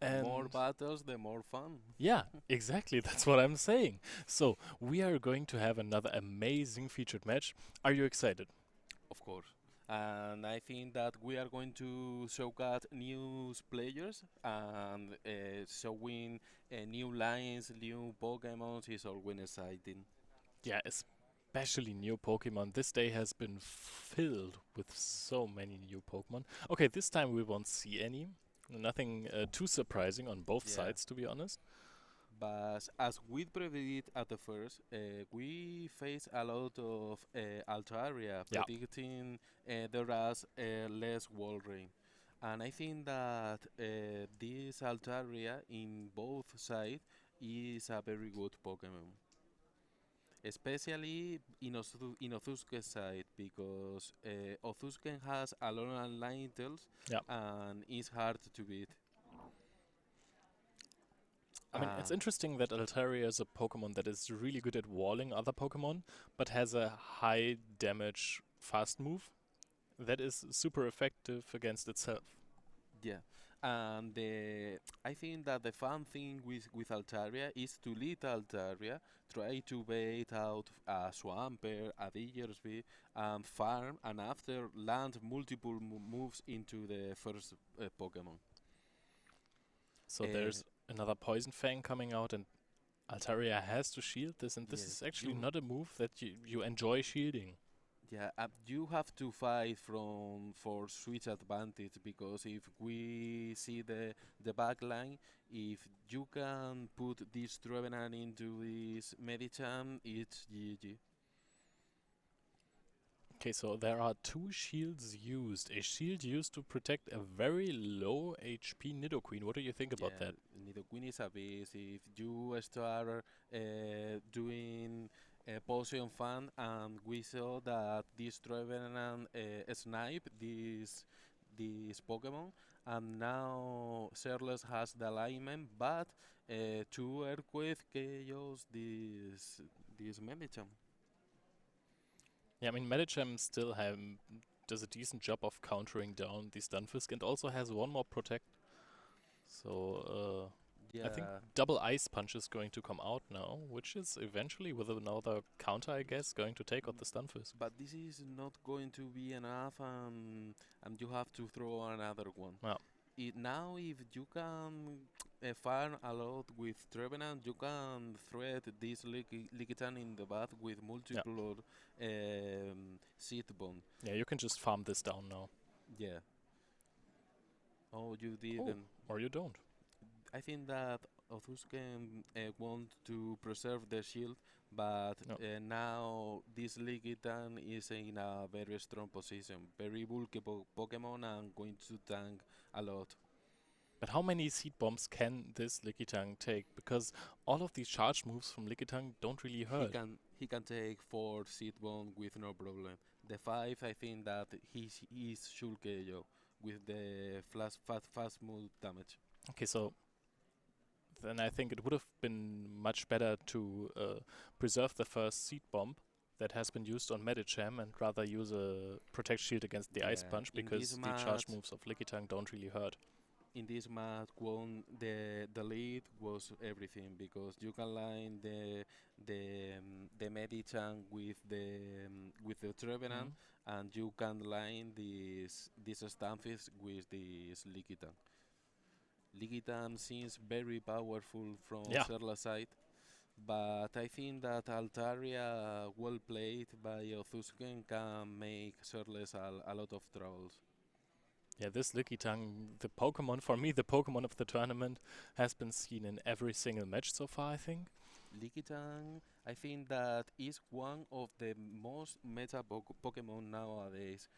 The more And battles, the more fun. yeah, exactly. That's what I'm saying. So we are going to have another amazing featured match. Are you excited? Of course. And I think that we are going to showcase new players and showing new lines, new Pokemon is always exciting. Yeah, especially new Pokemon. This day has been filled with so many new Pokemon. Okay, this time we won't see any. Nothing too surprising on both Yeah. sides, to be honest. But as we predicted at the first, we face a lot of Altaria, Yeah. predicting there is less Walrein. And I think that this Altaria in both sides is a very good Pokemon. Especially in Othuske's side, because Othusken has a lot of lintels Yeah. and is hard to beat. I mean, it's Uh, interesting that Altaria is a Pokemon that is really good at walling other Pokemon, but has a high damage fast move that is super effective against itself. Yeah, and I think that the fun thing with Altaria is to lead Altaria, try to bait out a Swampert, a Diggersby, and farm, and after land multiple moves into the first Pokemon. So Uh, there's another Poison Fang coming out, and Altaria has to shield this, and this yes, is actually you not a move that you enjoy shielding. yeah, you have to fight from for switch advantage because if we see the back line, if you can put this Trevenant into this Medicham, it's GG. Okay, so there are two shields used. A shield used to protect a very low HP Nidoqueen. What do you think about that? Nidoqueen is a beast. If you start doing potion fan, and we saw that this Trevenant snipe this Pokemon, and now Shirless has the alignment, but two Earthquake KOs this Medicham. Yeah, I mean, Medicham still does a decent job of countering down the Stunfisk and also has one more protect. So I think Yeah, double Ice Punch is going to come out now, which is eventually with another counter, I guess, going to take out the Stunfisk. but this is not going to be enough, and you have to throw another one. Yeah. Now, if you can farm a lot with Trevenant, you can thread this Lickitung in the bath with multiple seed bomb. Yeah, you can just farm this down now. Yeah. Oh, you Oh. didn't. Or you don't. I think that Othusken want to preserve the shield, but No. now this Lickitung is in a very strong position. Very bulky Pokemon and going to tank a lot. But how many seed bombs can this Lickitung take? Because all of these charge moves from Lickitung don't really hurt. He can take 4 seed bomb with no problem. The 5, I think that he's should KO with the fast move damage. Okay, so then I think it would have been much better to preserve the first seed bomb that has been used on Medicham and rather use a protect shield against the Ice Yeah, Punch in because this the charge match- moves of Lickitung don't really hurt. In this match, the lead was everything because you can line the Medichan with the Trevenant, and you can line this Stamfist with this Lickitung. Lickitung seems very powerful from Yeah. Serla's side, but I think that Altaria, well played by Othusken, can make Serles a lot of troubles. Yeah, this Lickitung, the Pokemon, for me, the Pokemon of the tournament, has been seen in every single match so far, I think. Lickitung, I think that is one of the most meta Pokemon nowadays.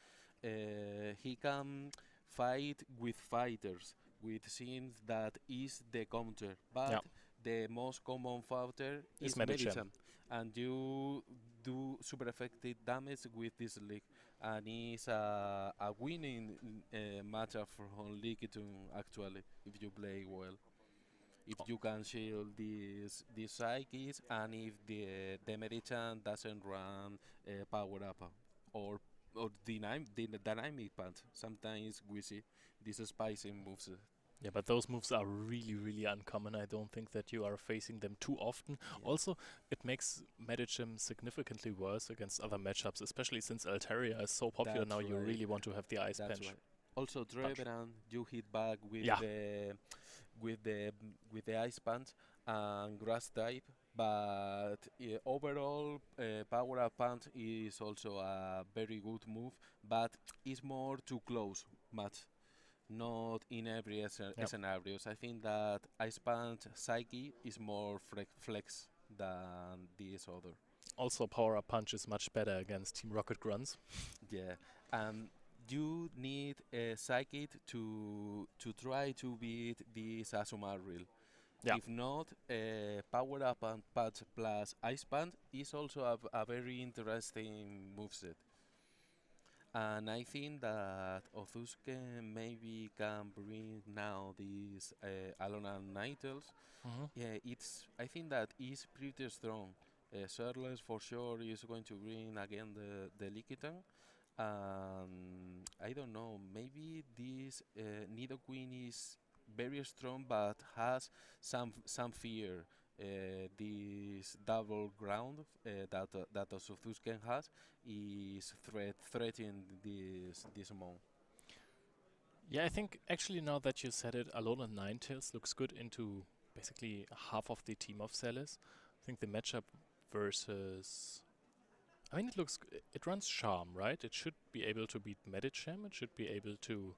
He can fight with fighters, with things that is the counter, but Yeah. the most common fighter Is is Medicham. Medicham, and you do super effective damage with this league, and it's a winning matchup for Lickitung actually if you play well. if Oh. you can shield these psyches, and if the Medichan doesn't run power up or dynamic pant. Sometimes we see these spicy moves. Yeah, but those moves are really, really uncommon. I don't think that you are facing them too often. Yeah, Also, it makes Medicham significantly worse against other matchups, especially since Altaria is so popular that's now. You right. really want to have the Ice That's Punch. right. Also, Punch. Treveran, you hit back Yeah, with the with the ice punch and grass type, but overall power up punch is also a very good move, but it's more too close match, not in every yep. scenarios. I think that ice punch psyche is more flex than this other. Also, Power Up Punch is much better against Team Rocket Grunts. Yeah, and you need a psychic to try to beat this Asumar reel. Yeah, If not, Power Up and Patch plus Ice Band is also a very interesting moveset. And I think that Ozuske maybe can bring now these Alona Nightels. hmm Yeah, I think that is pretty strong. Shirtless for sure is going to bring again the Likitan. I don't know, maybe this Nidoqueen is very strong but has some fear. This double ground that Osuthusken has is threatening this mon. Yeah, I think actually now that you said it, Alona Ninetales looks good into basically half of the team of Celis. I think the matchup versus. I mean, it runs Charm, right? It should be able to beat Medicham. It should be able to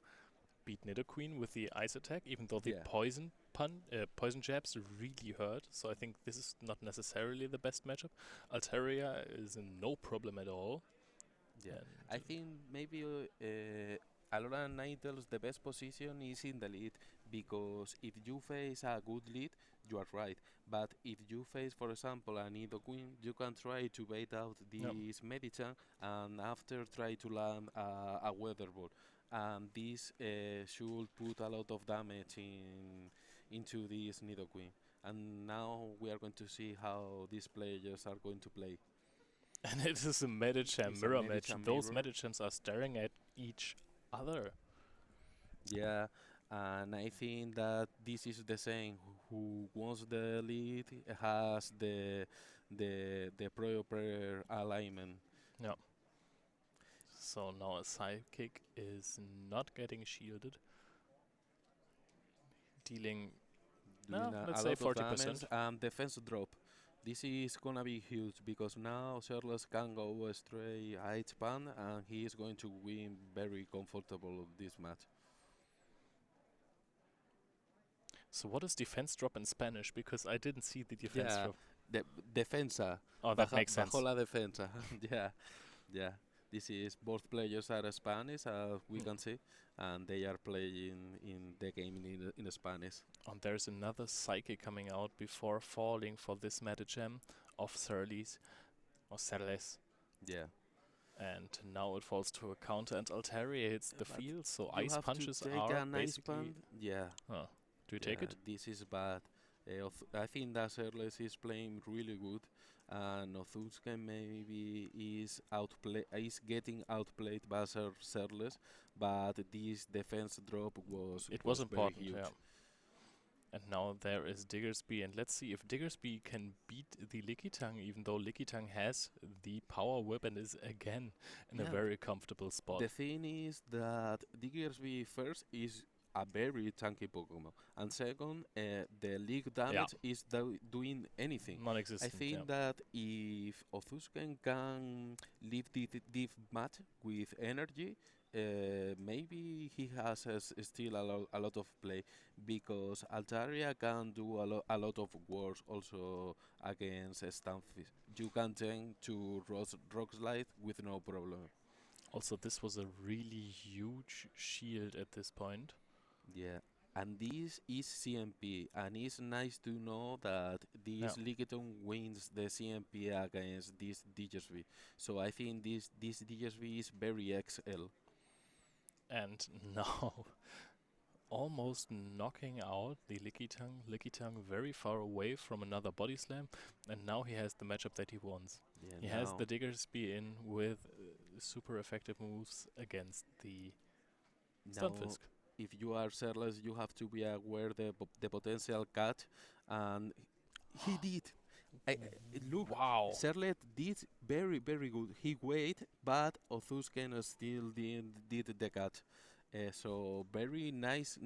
beat Nidoqueen with the ice attack, even though the Yeah, poison jabs really hurt. So I think this is not necessarily the best matchup. Altaria is no problem at all. yeah. And I think maybe Alora Nightels the best position is in the lead, because if you face a good lead, you are right. But if you face, for example, a Nido Queen, you can try to bait out no, this Medichan and after try to land a Weather Ball. And this should put a lot of damage into this Nido Queen. And now we are going to see how these players are going to play. and it is a Medicham It's a mirror match. Medicham Those mirror. Medichams are staring at each other. Yeah, and I think that this is the same. Who wants the lead has the proper alignment. No. So now a sidekick is not getting shielded, dealing, Doing no, a let's say lot of damage 40%. and defense drop. This is gonna be huge because now Shirless can go straight H-Pan and he is going to win very comfortable this match. So what is defense drop in Spanish? Because I didn't see the defense Yeah, drop. the defensa. Oh, that makes sense. Bajo la defensa. Yeah, yeah. This is both players are Spanish, as we Mm. can see, and they are playing in the game in Spanish. And there's another Psyche coming out before falling for this Metagem of Surly's or Celes. Yeah. And now it falls to a counter and Altaria hits the But field, so you ice have punches to take are a nice basically. pan. Yeah. Huh. Do you take Yeah, it? this is bad. I think that Serles is playing really good, and Ozuska maybe is getting outplayed by Serles, but this defense drop It was was very important, huge. yeah. And now there is Diggersby, and let's see if Diggersby can beat the Lickitung, even though Lickitung has the power whip and is again in a Yeah, very comfortable spot. the thing is that Diggersby first is a very tanky Pokemon, and second, the league damage is doing anything. I Non-existent, yeah. think that if Othusken can leave the match with energy, maybe he has still a lot of play, because Altaria can do a lot of work also against Stamfis. You can tend to rock slide with no problem. Also, this was a really huge shield at this point. Yeah. And this is CMP, and it's nice to know that this Yeah. Lickitung wins the CMP against this Diggersby. So I think this Diggersby is very XL. And now almost knocking out the Lickitung. Lickitung very far away from another body slam, and now he has the matchup that he wants. Yeah, He has now, the Diggersby in with super effective moves against the now Stunfisk. if you are Serles, you have to be aware the potential cut, and he did. Look, Wow. Serlet did very good. He wait, but Othusken still did the cut. So very nice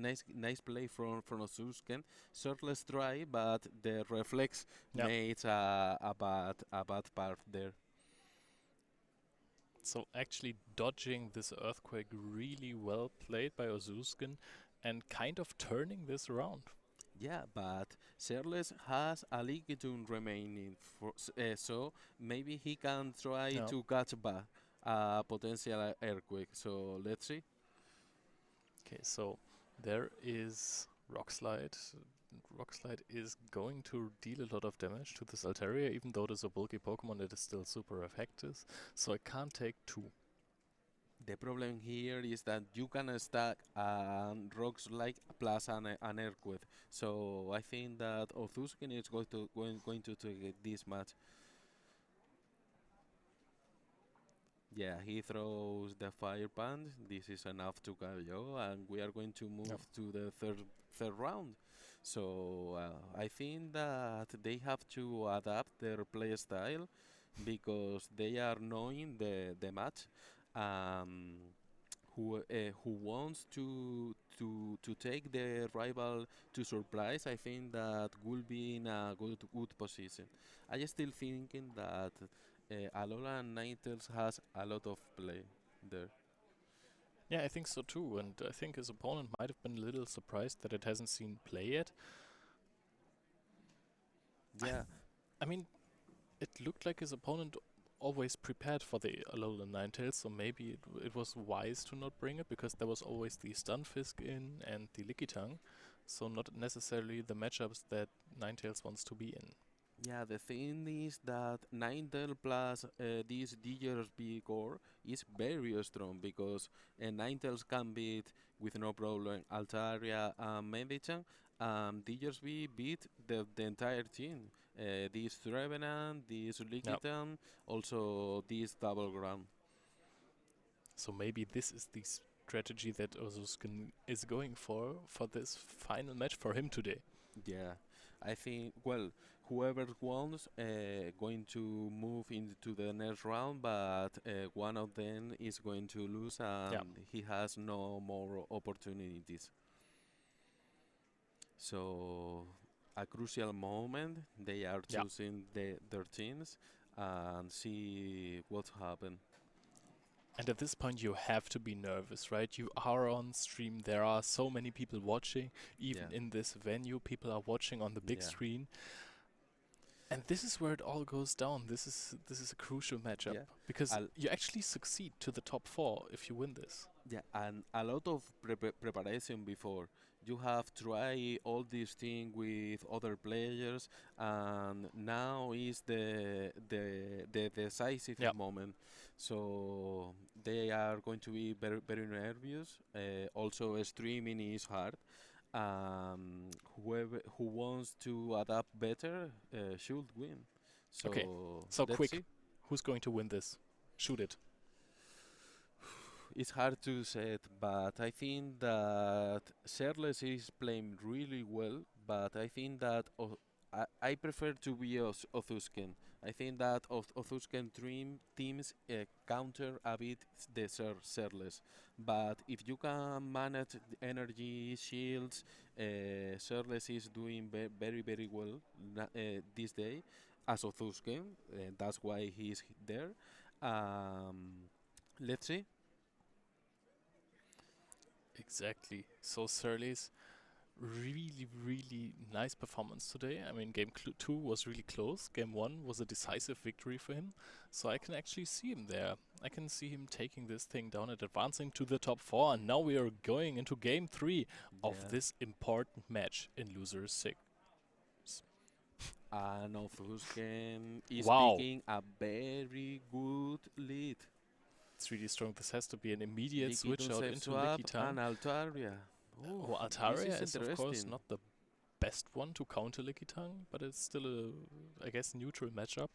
play from Othusken. Serles try, but the reflex Yeah. made a bad part there. So actually dodging this earthquake really well played by Ozuskin and kind of turning this around. Yeah, but Serles has a Liquidum remaining, so maybe he can try Yeah. to catch back a potential earthquake. So let's see. Okay, so there is Rock Slide. Rock Slide is going to deal a lot of damage to this Altaria, even though it is a bulky Pokemon, it is still super effective. So I can't take 2. The problem here is that you can stack rocks like plus an earthquake. So I think that Othuskin is going to take this match. Yeah, he throws the fire punch. This is enough to KO, and we are going to move Yep. to the third round. So I think that they have to adapt their play style because they are knowing the match. Um, who wants to take the rival to surprise? I think that will be in a good position. I still thinking that Alola and Ninetales has a lot of play there. Yeah, I think so too, and I think his opponent might have been a little surprised that it hasn't seen play yet. Yeah, I mean, it looked like his opponent always prepared for the Alolan Ninetales, so maybe it was wise to not bring it because there was always the Stunfisk in and the Lickitung, so not necessarily the matchups that Ninetales wants to be in. yeah. The thing is that Ninetale plus this DRB core is very strong because Ninetales can beat with no problem Altaria and Medichan. DRB beat the entire team. This Trevenant, this Lickitung, also this Double Ground. So maybe this is the strategy that Ozuskin is going for this final match for him today. Yeah, I think, well, whoever wins going to move into the next round, but one of them is going to lose and Yeah. he has no more opportunities. So, a crucial moment, they are Yeah. choosing their teams and see what happened. And at this point, you have to be nervous, right? You are on stream. There are so many people watching. Even Yeah. in this venue, people are watching on the big Yeah. screen. And this is where it all goes down. This is a crucial matchup Yeah. because I'll- you actually succeed to the top 4 if you win this. Yeah, and a lot of preparation before. You have tried all these things with other players, and now is the decisive Yeah. moment. So they are going to be very nervous. Also, streaming is hard. Whoever who wants to adapt better should win. So Okay, so let's quick. see. Who's going to win this? Shoot it. It's hard to say it, but I think that Serles is playing really well, but I think that I prefer to be Othusken. I think that Othusken teams counter a bit the Serles, but if you can manage the energy shields, Serles is doing very well this day as Othusken. That's why he's there. Let's see. Exactly. So Surly's really nice performance today. I mean, game 2 was really close. Game 1 was a decisive victory for him. So I can actually see him there. I can see him taking this thing down and advancing to the top 4. And now we are going into game 3 of Yeah. this important match in loser 6. And Othusken is Wow. picking a very good lead. It's really strong. This has to be an immediate Liquidum switch out safe into swap Lickitung. and Altaria. Ooh, Well, this Altaria is is of course interesting. not the best one to counter Lickitung, but it's still a, I guess, neutral matchup.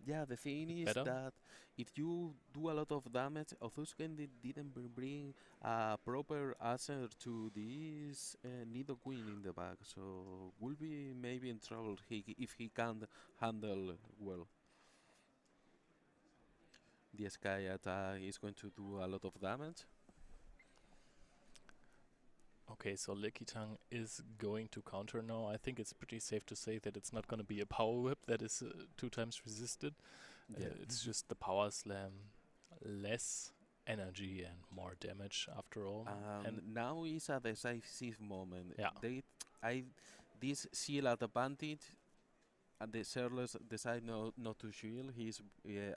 Yeah, the thing is Better. that if you do a lot of damage, Othusken didn't bring a proper answer to this Nido Queen in the back, so will be maybe in trouble if he can't handle well. The Sky attack is going to do a lot of damage. Okay, so Lickitung is going to counter now. I think it's pretty safe to say that it's not going to be a power whip that is 2 times resisted. Yeah. It's just the power slam, less energy and more damage after all. And now is a decisive moment. Yeah. I, this shield advantage, and the Serles decide not to shield.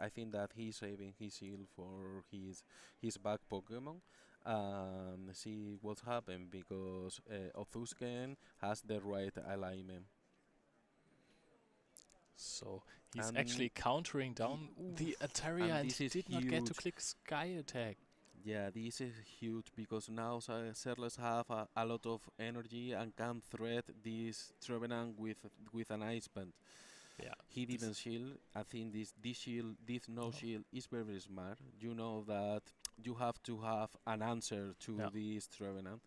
I think that he's saving his shield for his back Pokemon. See what happened because Othusken has the right alignment. So he's And actually countering down the Ataria, and this he is did not get to huge. click Sky Attack. Yeah, this is huge because now Serles have a lot of energy and can threat this Trevenant with an ice band. Yeah. He this- didn't shield. I think this shield, this no No. shield, is very smart. You know that you have to have an answer to Yeah. this Trevenant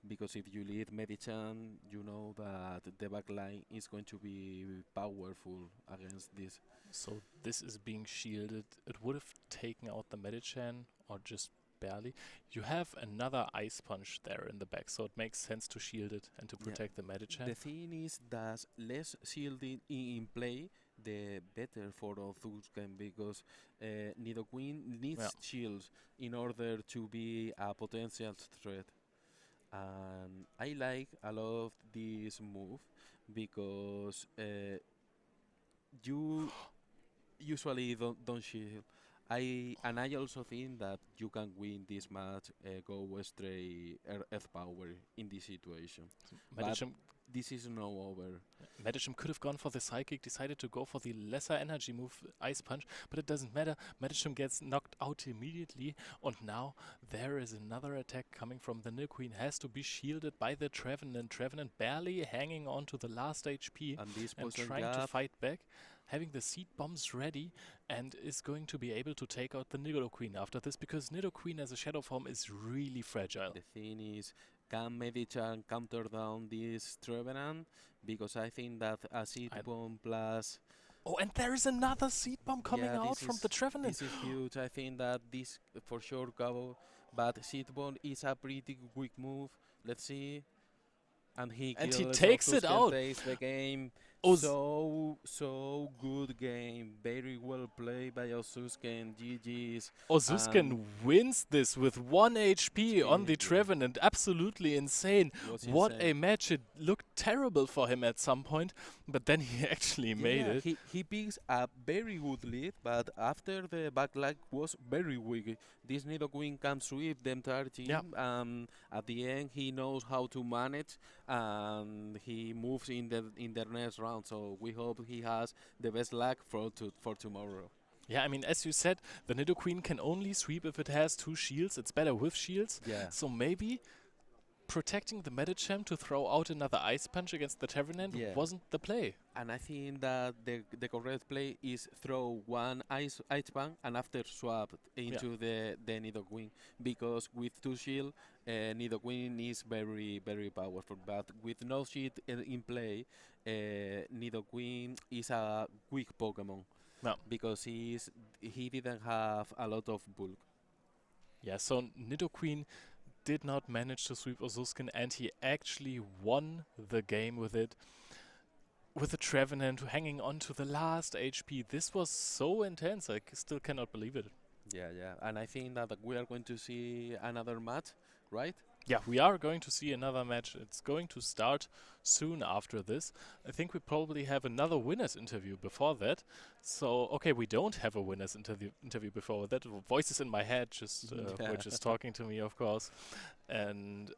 because if you lead Medichan, you know that the back line is going to be powerful against this. So this is being shielded. It would have taken out the Medichan, or just barely. You have another Ice Punch there in the back, so it makes sense to shield it and to Yeah. protect the Medichan. The thing is that less shielding in play, the better for Othusken because Nidoqueen needs Yeah. shields in order to be a potential threat. And I like a lot of this move because you usually don't shield. I also think that you can win this match, go straight Earth Power in this situation. But Medicham, this is no over. Medicham could have gone for the Psychic, decided to go for the lesser energy move, Ice Punch, but it doesn't matter. Medicham gets knocked out immediately, and now there is another attack coming from the Nidoqueen. Has to be shielded by the Trevenant. Trevenant barely hanging on to the last HP And this and poison trying to jab, fight back, having the seed bombs ready, and is going to be able to take out the Nidoqueen after this, because Nidoqueen as a shadow form is really fragile. the thing is, can Medichan counter down this Trevenant? Because I think that a seed I- bomb plus Oh, and there is another seed bomb coming Yeah, out this from is- the Trevenant. this is huge. I think that this for sure Gabo, but seed bomb is a pretty quick move. Let's see. And he kills takes it Othusken, out. takes the game. Oz- So good game. Very well played by Othusken. GG's. Ozusken wins this with 1 HP on the Yeah. Trevenant. Absolutely insane. Was What a insane. match. It looked terrible for him at some point, but then he actually made Yeah, it. He picks a very good lead, but after the backlight was very weak. This Nidoqueen can sweep the entire team. Yeah. At the end, he knows how to manage, and he moves in the next round. So we hope he has the best luck for tomorrow. Yeah, I mean, as you said, the Nidoqueen can only sweep if it has 2 shields. It's better with shields. Yeah. So maybe protecting the Medicham to throw out another Ice Punch against the Trevenant Yeah. wasn't the play. And I think that the correct play is throw one ice bang and after swap into the Nidoqueen, because with 2 shield, Nidoqueen is very very powerful. But with no shield in play, Nidoqueen is a weak Pokemon. Yeah. Because he didn't have a lot of bulk. Yeah, so Nidoqueen did not manage to sweep Ozusken, and he actually won the game with it. With the Trevenant hanging on to the last HP. This was so intense, I still cannot believe it. Yeah. And I think that we are going to see another match, right? Yeah, we are going to see another match. It's going to start soon after this. I think we probably have another winners interview before that. So, okay, we don't have a winners interview before that. Voices in my head just were just talking to me, of course. And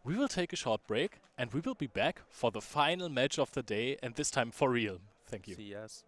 we will take a short break, and we will be back for the final match of the day, and this time for real. Thank you. See us.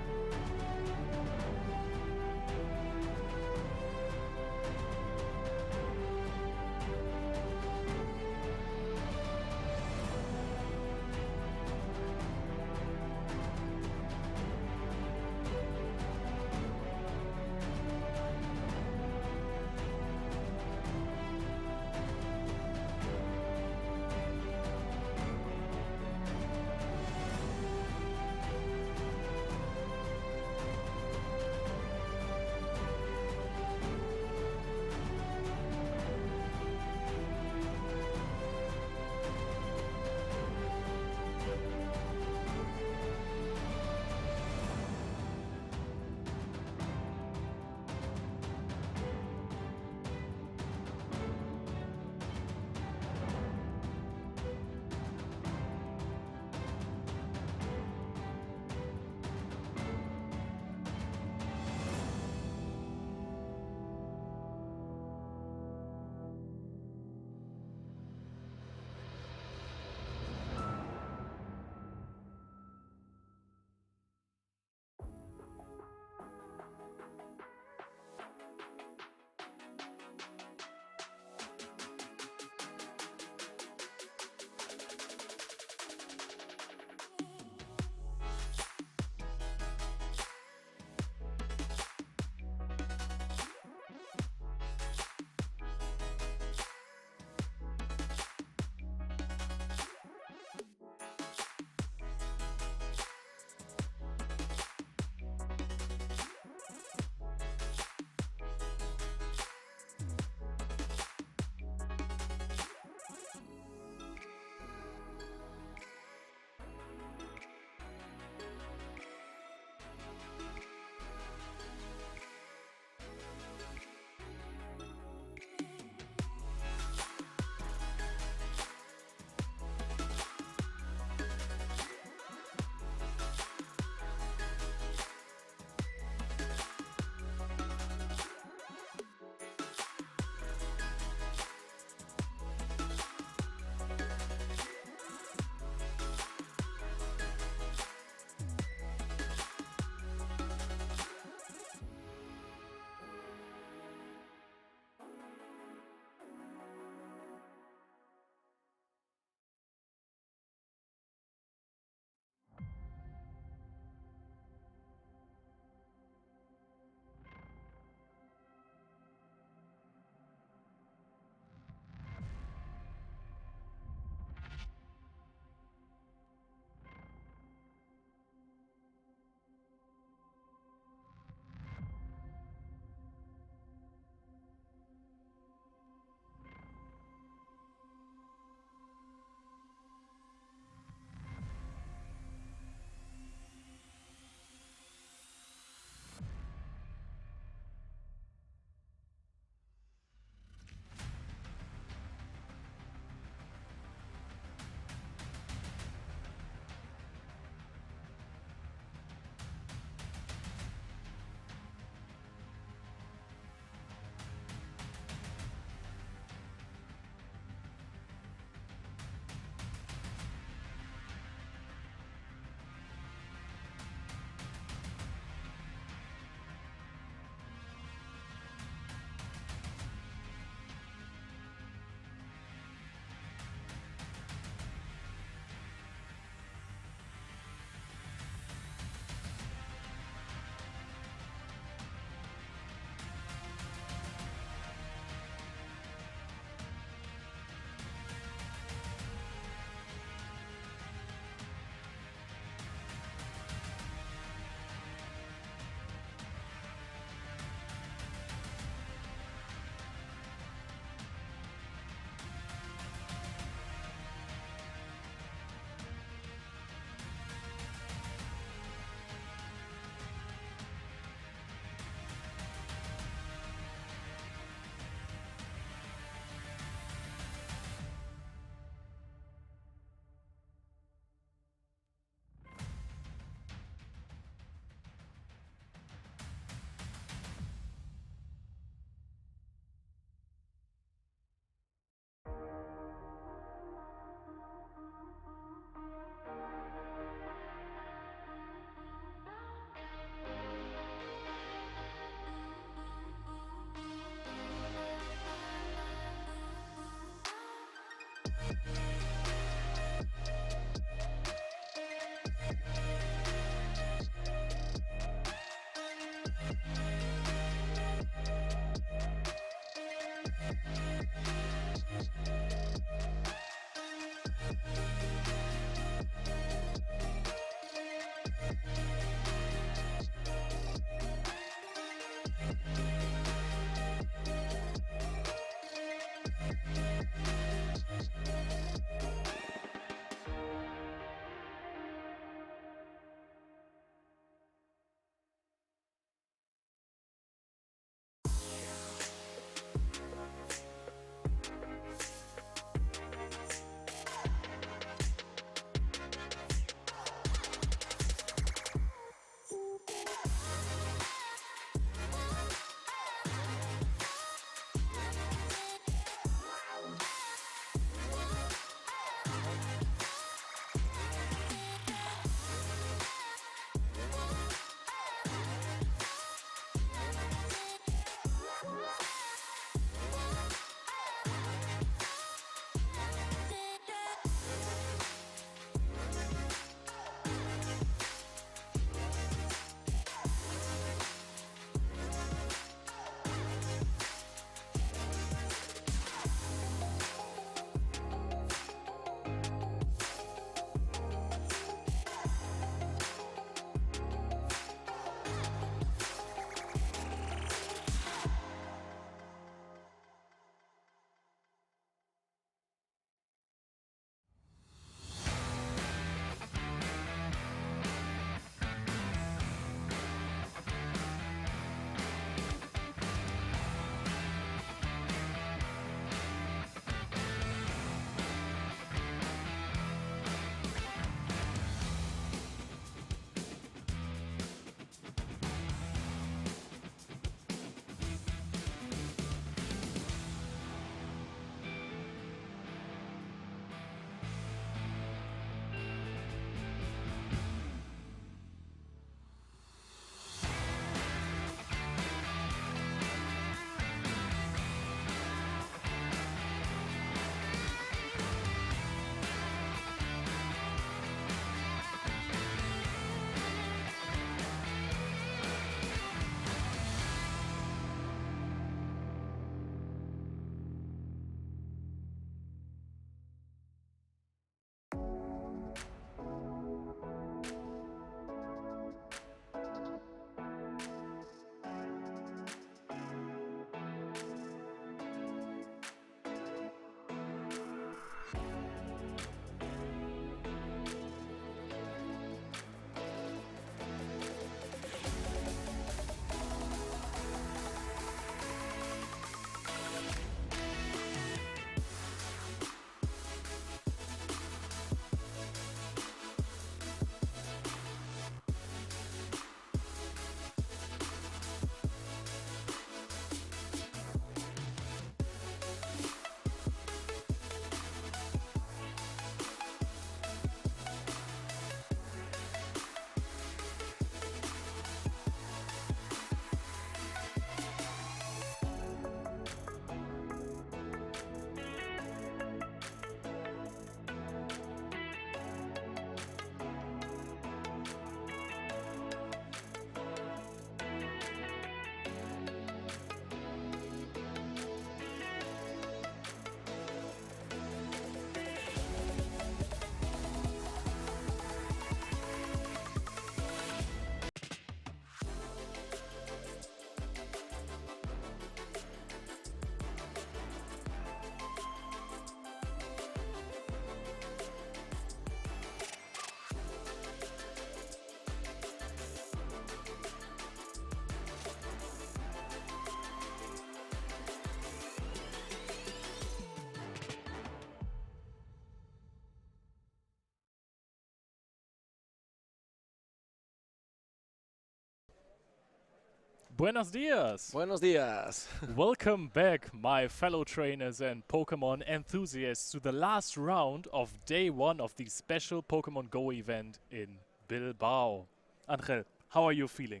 Buenos dias! Buenos dias. Welcome back, my fellow trainers and Pokemon enthusiasts, to the last round of day 1 of the special Pokemon Go event in Bilbao. Angel, how are you feeling?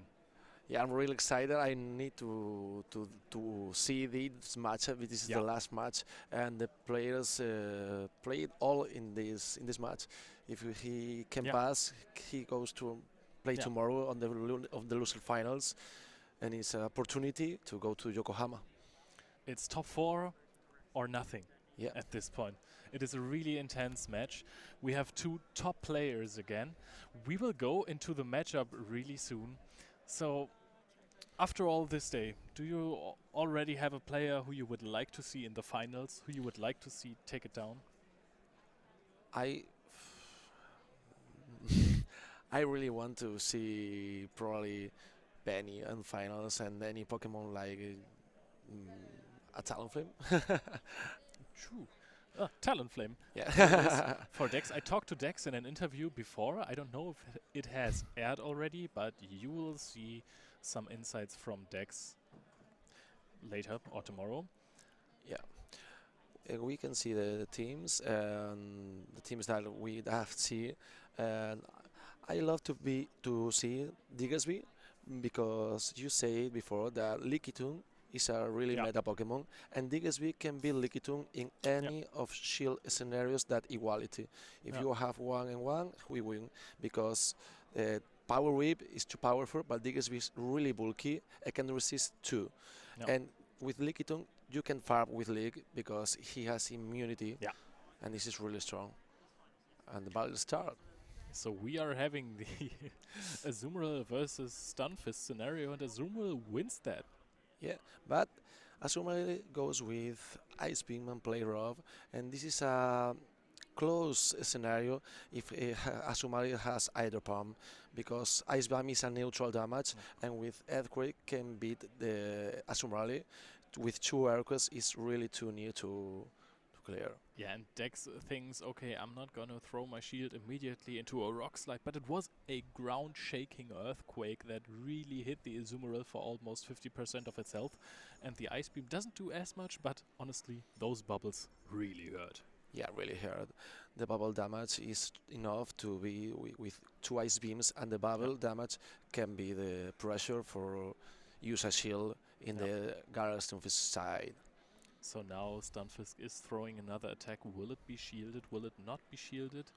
Yeah, I'm really excited. I need to see this match. This is Yeah. the last match, and the players played all in this match. If he can Yeah. pass, he goes to play Yeah. tomorrow on the loser finals, and it's an opportunity to go to Yokohama. It's top 4 or nothing Yeah. at this point. It is a really intense match. We have 2 top players again. We will go into the matchup really soon. So, after all this day, do you already have a player who you would like to see in the finals, who you would like to see take it down? I I really want to see probably Benny in finals and any Pokemon like a Talonflame. True. Talonflame. Yeah. For Dex, I talked to Dex in an interview before. I don't know if it has aired already, but you will see some insights from Dex later or tomorrow. We can see the teams and the teams that we have seen. And I love to see Diggersby because you said before that Lickitung is a really Yeah. meta Pokemon, and Diggersby can be Lickitung in any of Shield scenarios that equality. If Yeah. you have 1-1, we win because Power Whip is too powerful, but Diggersby is really bulky. It can resist 2. Yeah. And with Lickitung, you can farm with League because he has immunity. Yeah. And this is really strong. And the battle starts. So we are having the Azumarill versus Stunfisk scenario, and Azumarill wins that. Yeah, but Azumarill goes with Ice Beam and Play Rough, and this is a close scenario if Azumarill has either palm, because Ice Beam is a neutral damage, and with Earthquake can beat the Azumarill. With 2 Earthquakes, is really too near to clear. Yeah, and Dex thinks, okay, I'm not gonna throw my shield immediately into a rock slide, but it was a ground-shaking earthquake that really hit the Azumarill for almost 50% of its health, and the Ice Beam doesn't do as much, but honestly, those bubbles really hurt. Yeah, really hurt. The bubble damage is enough to be with 2 Ice Beams, and the bubble damage can be the pressure for use a shield in the Gyarados Stunfisk side. So now Stunfisk is throwing another attack. Will it be shielded? Will it not be shielded?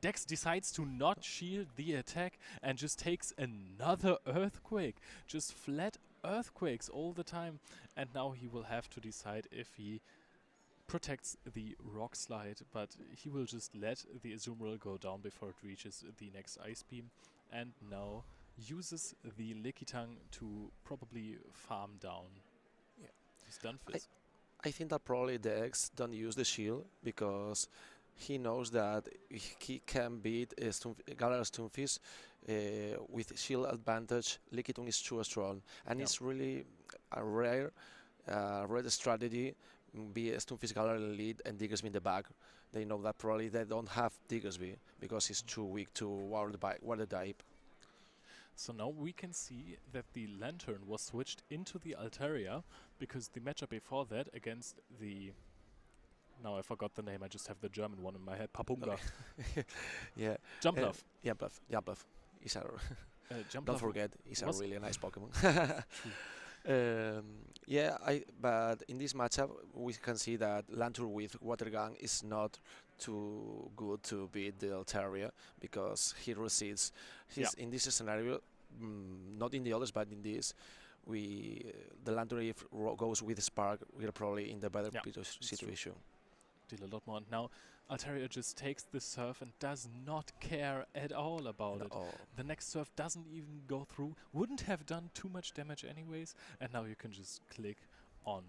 Dex decides to not shield the attack and just takes another earthquake. Just flat earthquakes all the time. And now he will have to decide if he protects the rock slide, but he will just let the Azumarill go down before it reaches the next Ice Beam. And now uses the Lickitung to probably farm down Stunfisk. I think that probably Dex don't use the shield because he knows that he can beat Gyarados Stunfisk with shield advantage. Lickitung is too strong, and it's really a rare strategy. Be a Stunfisk Gyarados lead and Diggersby in the back. They know that probably they don't have Diggersby because he's too weak to water type. So now we can see that the Lantern was switched into the Altaria because the matchup before that against the... Now I forgot the name, I just have the German one in my head. Papunga. Yeah. Jumpluff. Jumpluff. Is a Jumpluff don't forget, it's a was- really nice Pokemon. But in this matchup, we can see that Lantern with Water Gun is not too good to beat the Altaria because he resists. In this scenario, not in the others, but in this, the Lantern if goes with Spark, we're probably in the better situation. Deal a lot more. And now Altaria just takes the surf and does not care at all about it. The next surf doesn't even go through. Wouldn't have done too much damage anyways. And now you can just click on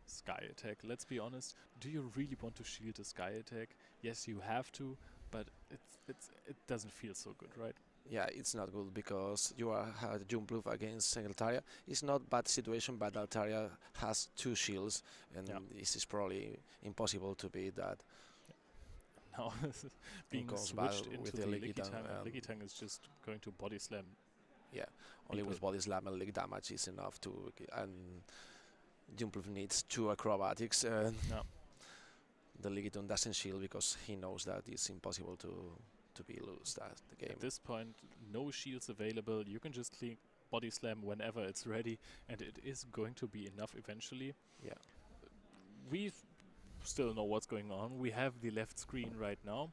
Sky Attack. Let's be honest. Do you really want to shield a Sky Attack? Yes, you have to, but it doesn't feel so good, right? Yeah, it's not good because you are Jumpluff against Altaria. It's not bad situation, but Altaria has 2 shields, and this is probably impossible to beat that. Now being goes switched battle into with the the Lickitung, Lickitung, and Lickitung is just going to body slam Yeah, only with People. body slam and leg damage is enough to. And Jumpluff needs 2 acrobatics, and Yeah. the Legiton doesn't shield because he knows that it's impossible to be lose that the game. At this point, no shields available. You can just click body slam whenever it's ready, and it is going to be enough eventually. Yeah. We still know what's going on. We have the left screen right now,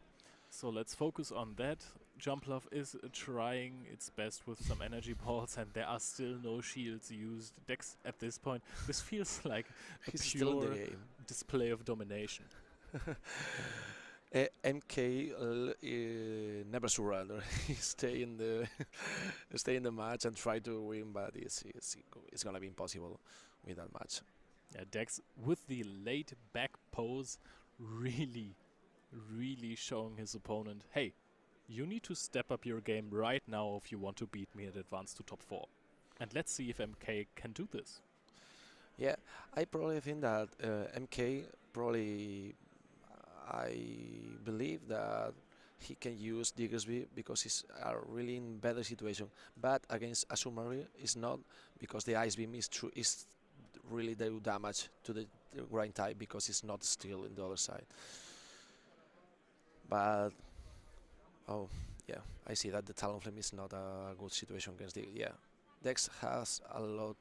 so let's focus on that. Jumpluff is trying its best with some energy balls, and there are still no shields used. Dex at this point, this feels like a He's still in the pure game. display of domination. MK never surrender. He stay in the stay in the match and try to win, but it's gonna be impossible with that match. Yeah, Dex with the late back pose, really, really showing his opponent, hey, you need to step up your game right now if you want to beat me and advance to top 4. And let's see if MK can do this. Yeah, I probably think that MK probably I believe that he can use Diggersby because he's really in better situation. But against Azumarill, it's not because the Ice Beam is really do damage to the grind type because it's not still in the other side. But oh yeah, I see that the Talonflame is not a good situation against Dex has a lot,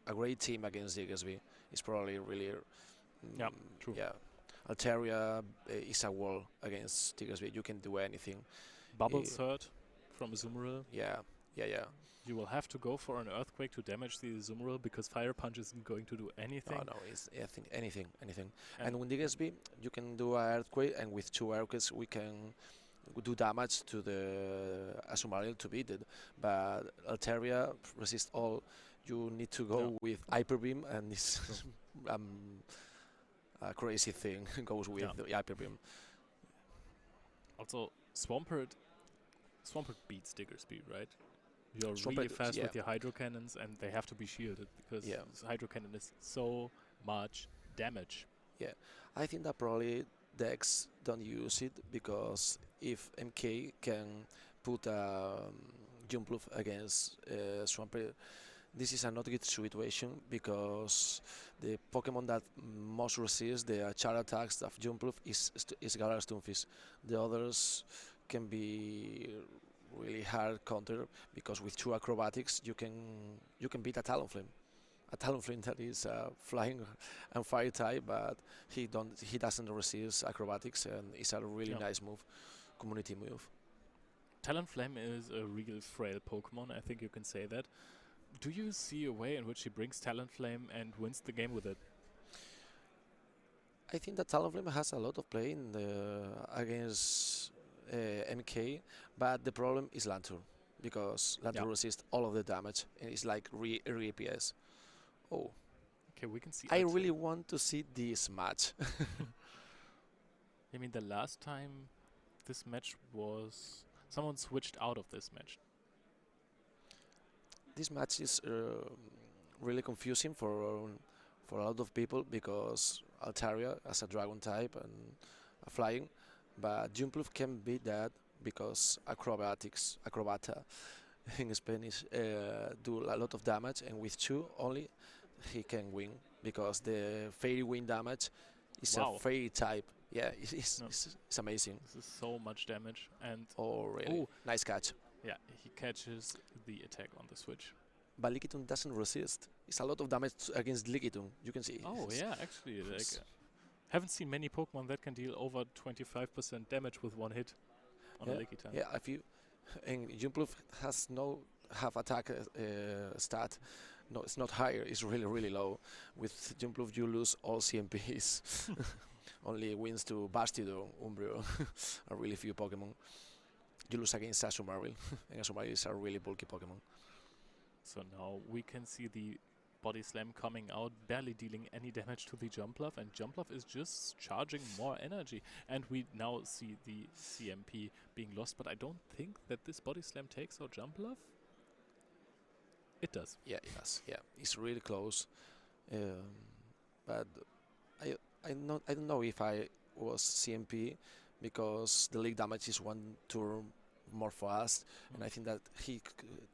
a great team against Diggersby. It's probably really, Yeah, true. yeah. Altaria is a wall against Diggersby. You can do anything. Bubble Eh, Third from Azumarill. Yeah, yeah. You will have to go for an Earthquake to damage the Azumarill because Fire Punch isn't going to do anything. No, it's anything. And with Diggersby, you can do an earthquake, and with 2 earthquakes, we can do damage to the Azumarill to beat it. But Altaria resist all. You need to go Yeah. with Hyper Beam, and it's a crazy thing goes with Yeah. the Hyper Beam. Also, Swampert beats Diggersby, right? You're really Swampert, fast yeah. with your Hydro Cannons, and they have to be shielded because Yeah. Hydro Cannon is so much damage. I think that probably decks don't use it because if MK can put Jumpluff against Swampert, this is a not good situation because the Pokemon that most resist the char attacks of Jumpluff is Galar Stunfisk. The others can be really hard counter because with 2 acrobatics you can beat a Talonflame. A Talonflame that is flying and fire type, but he doesn't resist acrobatics, and it's a really Yeah. nice move, community move. Talonflame is a real frail Pokemon, I think you can say that. Do you see a way in which he brings Talonflame and wins the game with it? I think that Talonflame has a lot of play in against MK, but the problem is Lantur because Lantur Yeah. resists all of the damage and it's like re APS. Oh, Okay, we can see. I really want to see this match. I mean, the last time this match was, someone switched out of this match. This match is really confusing for a lot of people because Altaria has a dragon type and a flying, but Jumpluff can beat that because acrobata in Spanish do a lot of damage, and with 2 only he can win because the fairy wind damage is Wow. a fairy type. Yeah, No. it's amazing. This is so much damage, and Oh, really? Oh. Nice catch. yeah, he catches the attack on the switch. But Lickitung doesn't resist. It's a lot of damage against Lickitung. You can see. Oh It's- yeah, actually, like, s- haven't seen many Pokemon that can deal over 25% damage with 1 hit on a Lickitung. Yeah, if you and Jumpluff has no half attack stat. No, it's not higher. It's really low. With Jumpluff, you lose all CMPs. Only wins to Bastido, Umbrio, are really few Pokemon. You lose against Azumarill, and Azumarill is a really bulky Pokemon. So now we can see the body slam coming out, barely dealing any damage to the Jumpluff, and Jumpluff is just charging more energy. And we now see the CMP being lost, but I don't think that this body slam takes out Jumpluff. It does. Yeah, it does. Yeah, it's really close. But I don't know if I was CMP because the league damage is 1 turn more fast, and I think that he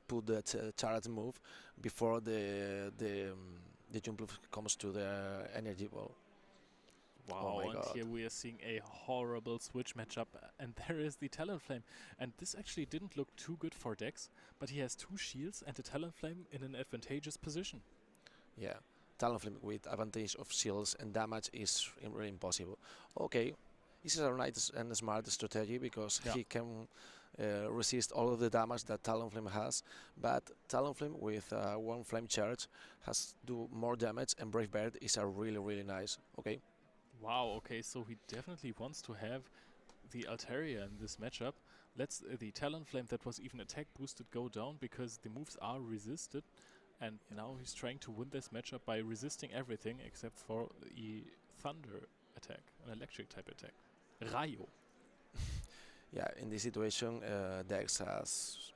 put the charge move before the jump comes to the energy ball. Oh Wow, my and god. here we are seeing a horrible switch matchup, and there is the Talonflame. And this actually didn't look too good for Dex, but he has two shields and a Talonflame in an advantageous position. Yeah, Talonflame with advantage of shields and damage is really impossible. Okay, this is a nice and smart strategy because Yeah. he can resist all of the damage that Talonflame has, but Talonflame with one flame charge has do more damage, and Brave Bird is a really nice. Okay, Wow, okay, so he definitely wants to have the Altaria in this matchup. Let's the Talonflame that was even attack boosted go down because the moves are resisted. And now he's trying to win this matchup by resisting everything except for the Thunder attack, an electric type attack. Rayo. yeah, in this situation, Dex has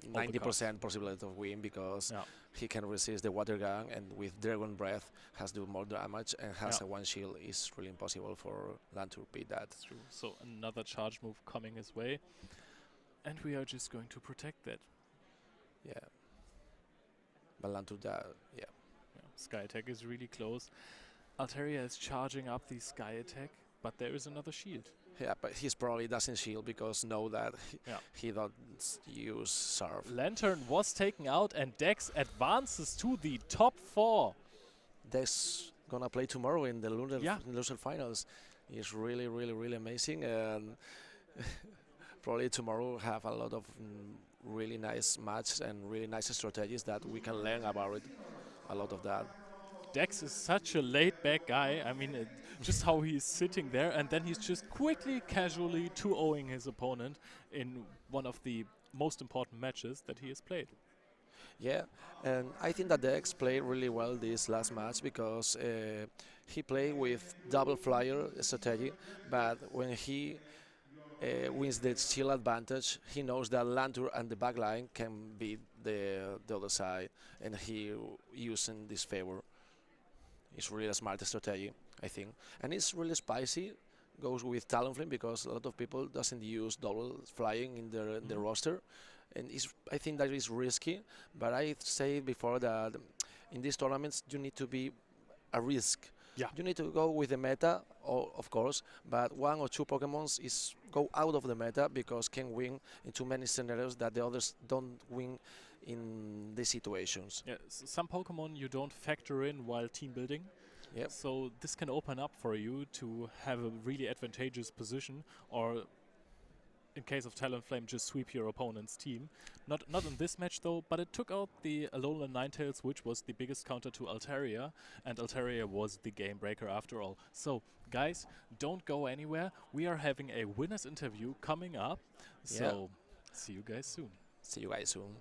90% possibility of win because Yeah. he can resist the water gun, and with Dragon Breath has do more damage and has Yeah. a one shield. Is really impossible for Land to beat that. That's true. So another charge move coming his way. And we are just going to protect that. Yeah. But Land to that, yeah. Yeah. Sky attack is really close. Altaria is charging up the Sky attack, but there is another shield. Yeah, but he's probably doesn't shield because know that Yeah. he don't use Surf. Lantern was taken out and Dex advances to the top 4. Dex gonna play tomorrow in the Yeah. loser finals. It's really amazing, and probably tomorrow have a lot of really nice matches and really nice strategies that we can learn about it. A lot of that. Dex is such a laid-back guy. I mean, just how he's sitting there, and then he's just quickly, casually 2-0ing his opponent in one of the most important matches that he has played. Yeah, and I think that Dex played really well this last match because he played with double flyer strategy, but when he wins the shield advantage, he knows that Lantur and the backline can beat the other side, and he using this favor. It's really a smart strategy, I think, and it's really spicy. Goes with Talonflame because a lot of people doesn't use double flying in the roster, and I think that is risky. But I said before that in these tournaments you need to be a risk. Yeah. You need to go with the meta, of course, but one or two Pokemons is go out of the meta because can win in too many scenarios that the others don't win in these situations. Yeah, some Pokemon you don't factor in while team building. Yep. So this can open up for you to have a really advantageous position, or in case of Talonflame, just sweep your opponent's team. Not in this match though, but it took out the Alolan Ninetales, which was the biggest counter to Altaria, and Altaria was the game breaker after all. So guys, don't go anywhere. We are having a winner's interview coming up. So see you guys soon. See you guys soon.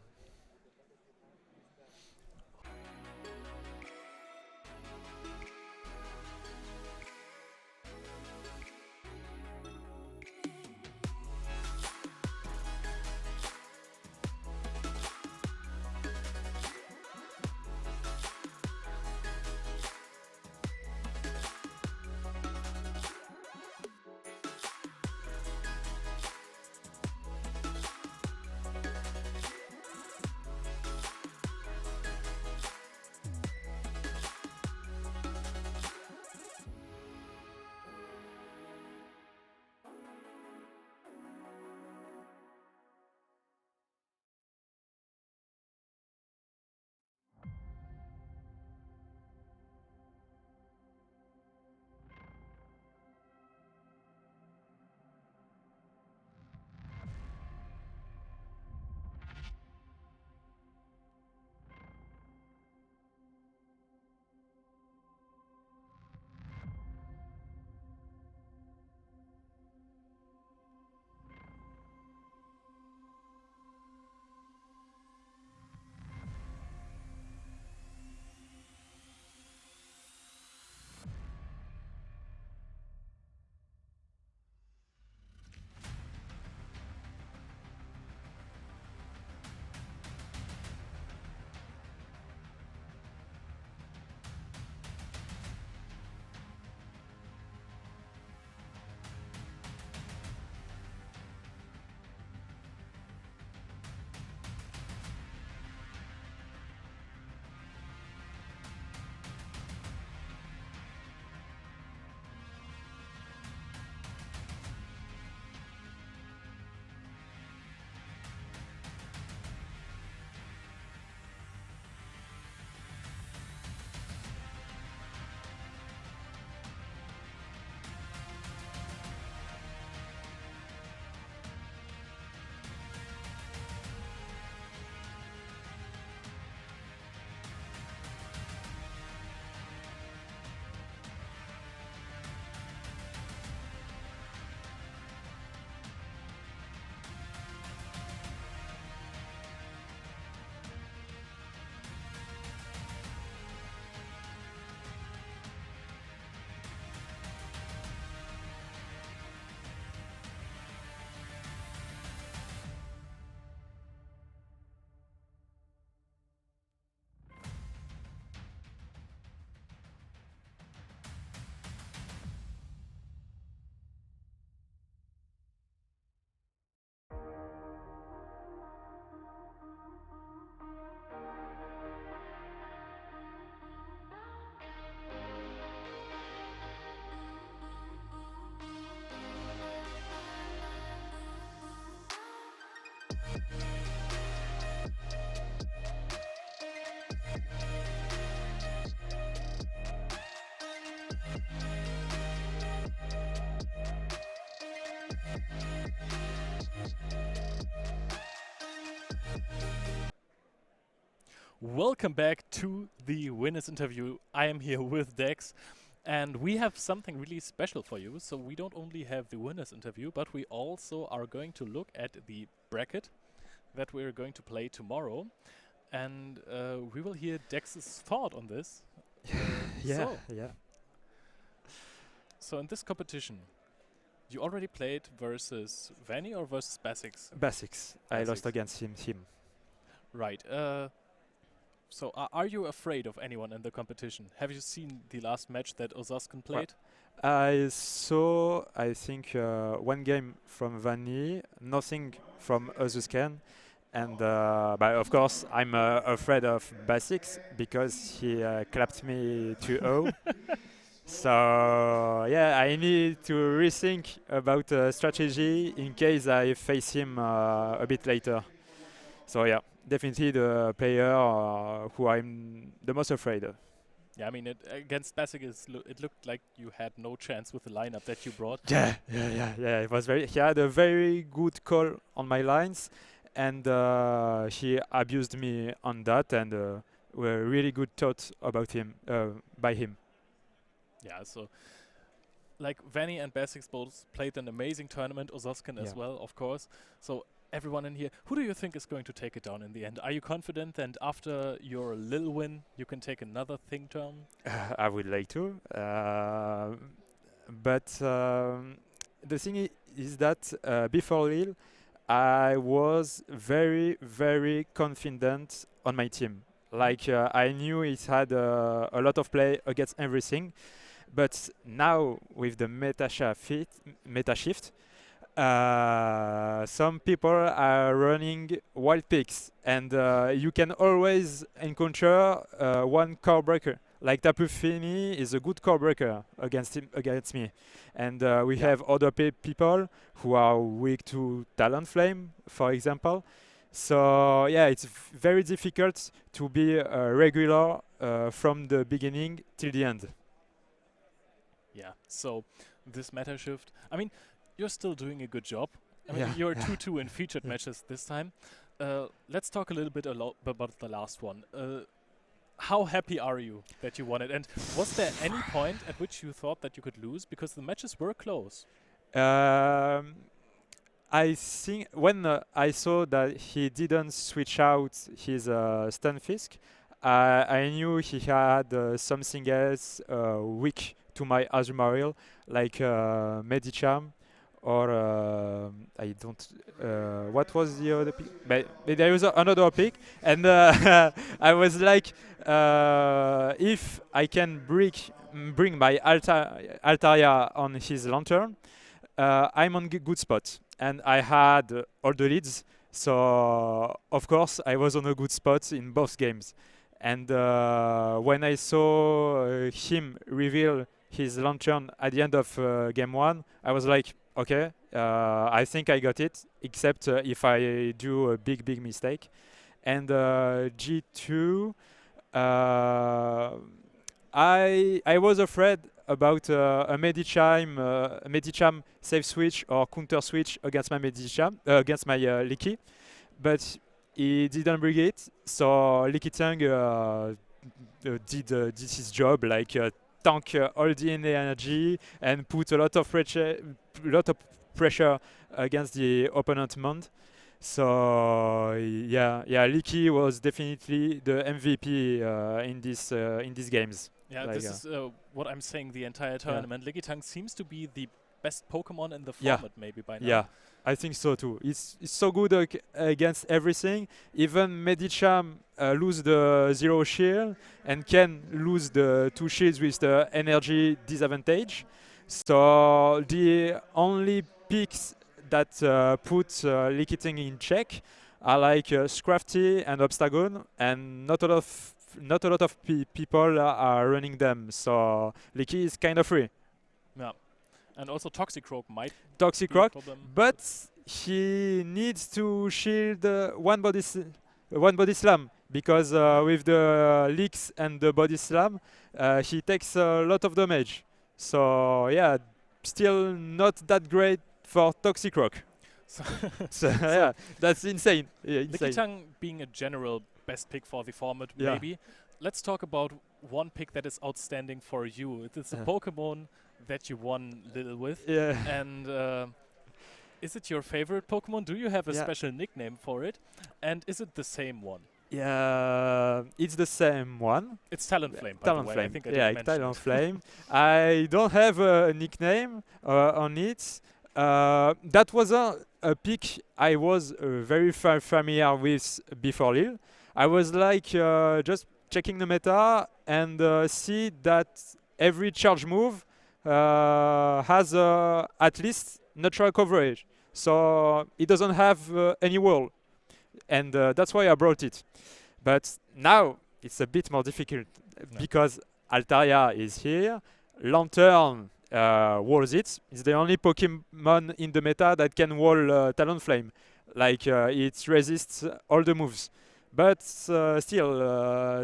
Welcome back to the winners interview. I am here with Dex, and we have something really special for you. So we don't only have the winners interview, but we also are going to look at the bracket that we're going to play tomorrow, and we will hear Dex's thought on this. Yeah, so, yeah. so in this competition, you already played versus Vanny or versus Basics? Basics. I lost Basics. against him. Right. So are you afraid of anyone in the competition? Have you seen the last match that Ozaskin played? I saw, I think, one game from Vanny, nothing from Ozusken. And but of course, I'm afraid of Basics because he clapped me 2-0. So yeah, I need to rethink about strategy in case I face him a bit later. So yeah, definitely the player who I'm the most afraid of. Yeah, I mean, against Basics, it looked like you had no chance with the lineup that you brought. Yeah. It was very. He had a very good call on my lines, and he abused me on that, and were really good thoughts about him by him. Yeah, so like Vanny and Basics both played an amazing tournament, Ozaskin as Yeah. well, of course. So everyone in here, who do you think is going to take it down in the end? Are you confident that after your little win, you can take another thing down? I would like to, but the thing is that before Lille, I was very, very confident on my team. Like I knew it had a lot of play against everything, but now with the meta shift, some people are running wild picks, and you can always encounter one core breaker. Like Tapu Fini is a good core breaker against me, and we have other people who are weak to Talon Flame, for example. So yeah, it's very difficult to be regular from the beginning till the end. Yeah, so this meta shift, I mean, you're still doing a good job. I mean, Yeah. you're 2-2 in featured matches this time. Let's talk a little bit about the last one. How happy are you that you won it? And was there any point at which you thought that you could lose? Because the matches were close. I think when I saw that he didn't switch out his Stunfisk, I knew he had something else weak to my Azumarill, like Medicham, or I don't. What was the other pick? But there was another pick, and I was like, if I can bring my Altaria on his lantern, I'm on good spot, and I had all the leads, so of course I was on a good spot in both games. And when I saw him reveal his lantern at the end of game one, I was like, okay, I think I got it, except if I do a big mistake. And G2, I was afraid about a Medicham save switch or counter switch against my against my Licky, but he didn't bring it. So Licky Tang did his job, like tank all the energy and put a lot of pressure against the opponent Mond. So yeah, Licky was definitely the MVP in these games. Yeah, Like, this is what I'm saying the entire tournament. Ligitang seems to be the best Pokemon in the Yeah. format maybe by now. Yeah, I think so too. It's so good against everything. Even Medicham lose the 0 shield and can lose the 2 shields with the energy disadvantage. So the only picks that put Lickitung in check are like Scrafty and Obstagon, and not a lot of people are running them. So Licky is kind of free. Yeah. And also Toxicroak might Toxic be a Rock, problem. but he needs to shield one body slam, because with the leaks and the body slam, he takes a lot of damage. So yeah, still not that great for Toxic Rock. So So yeah, that's insane. Yeah, insane. Ligitang being a general best pick for the format, Yeah. maybe. Let's talk about one pick that is outstanding for you. It is a Yeah. Pokemon that you won little with. Yeah. And is it your favorite Pokemon? Do you have a Yeah. special nickname for it? And is it the same one? Yeah, it's the same one. It's Talonflame, by the way. I Talonflame. think I Yeah, didn't mention it. Talonflame. I don't have a nickname on it. That was a pick I was very familiar with before Lille. I was like just checking the meta and see that every charge move has at least natural coverage. So it doesn't have any wall. And that's why I brought it. But now it's a bit more difficult because Altaria is here. Lantern walls it. It's the only Pokemon in the meta that can wall Talonflame. Like it resists all the moves. But still,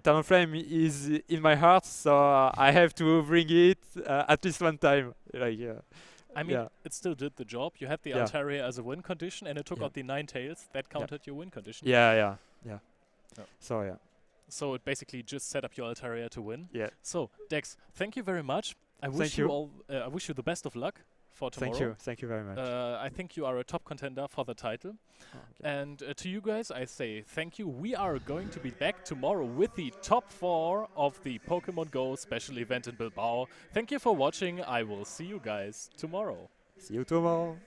Talonflame is in my heart, so I have to bring it at least one time. Like, I mean, it still did the job. You had the Yeah. Altaria as a win condition, and it took Yeah. out the 9 tails. That counted your win condition. yeah. Yeah. So yeah. So it basically just set up your Altaria to win. Yeah. So Dex, thank you very much. I wish Thank you you. all. I wish you the best of luck for tomorrow. Thank you very much. I think you are a top contender for the title. And to you guys, I say thank you. We are going to be back tomorrow with the top 4 of the Pokemon Go special event in Bilbao. Thank you for watching. I will see you guys tomorrow. See you tomorrow.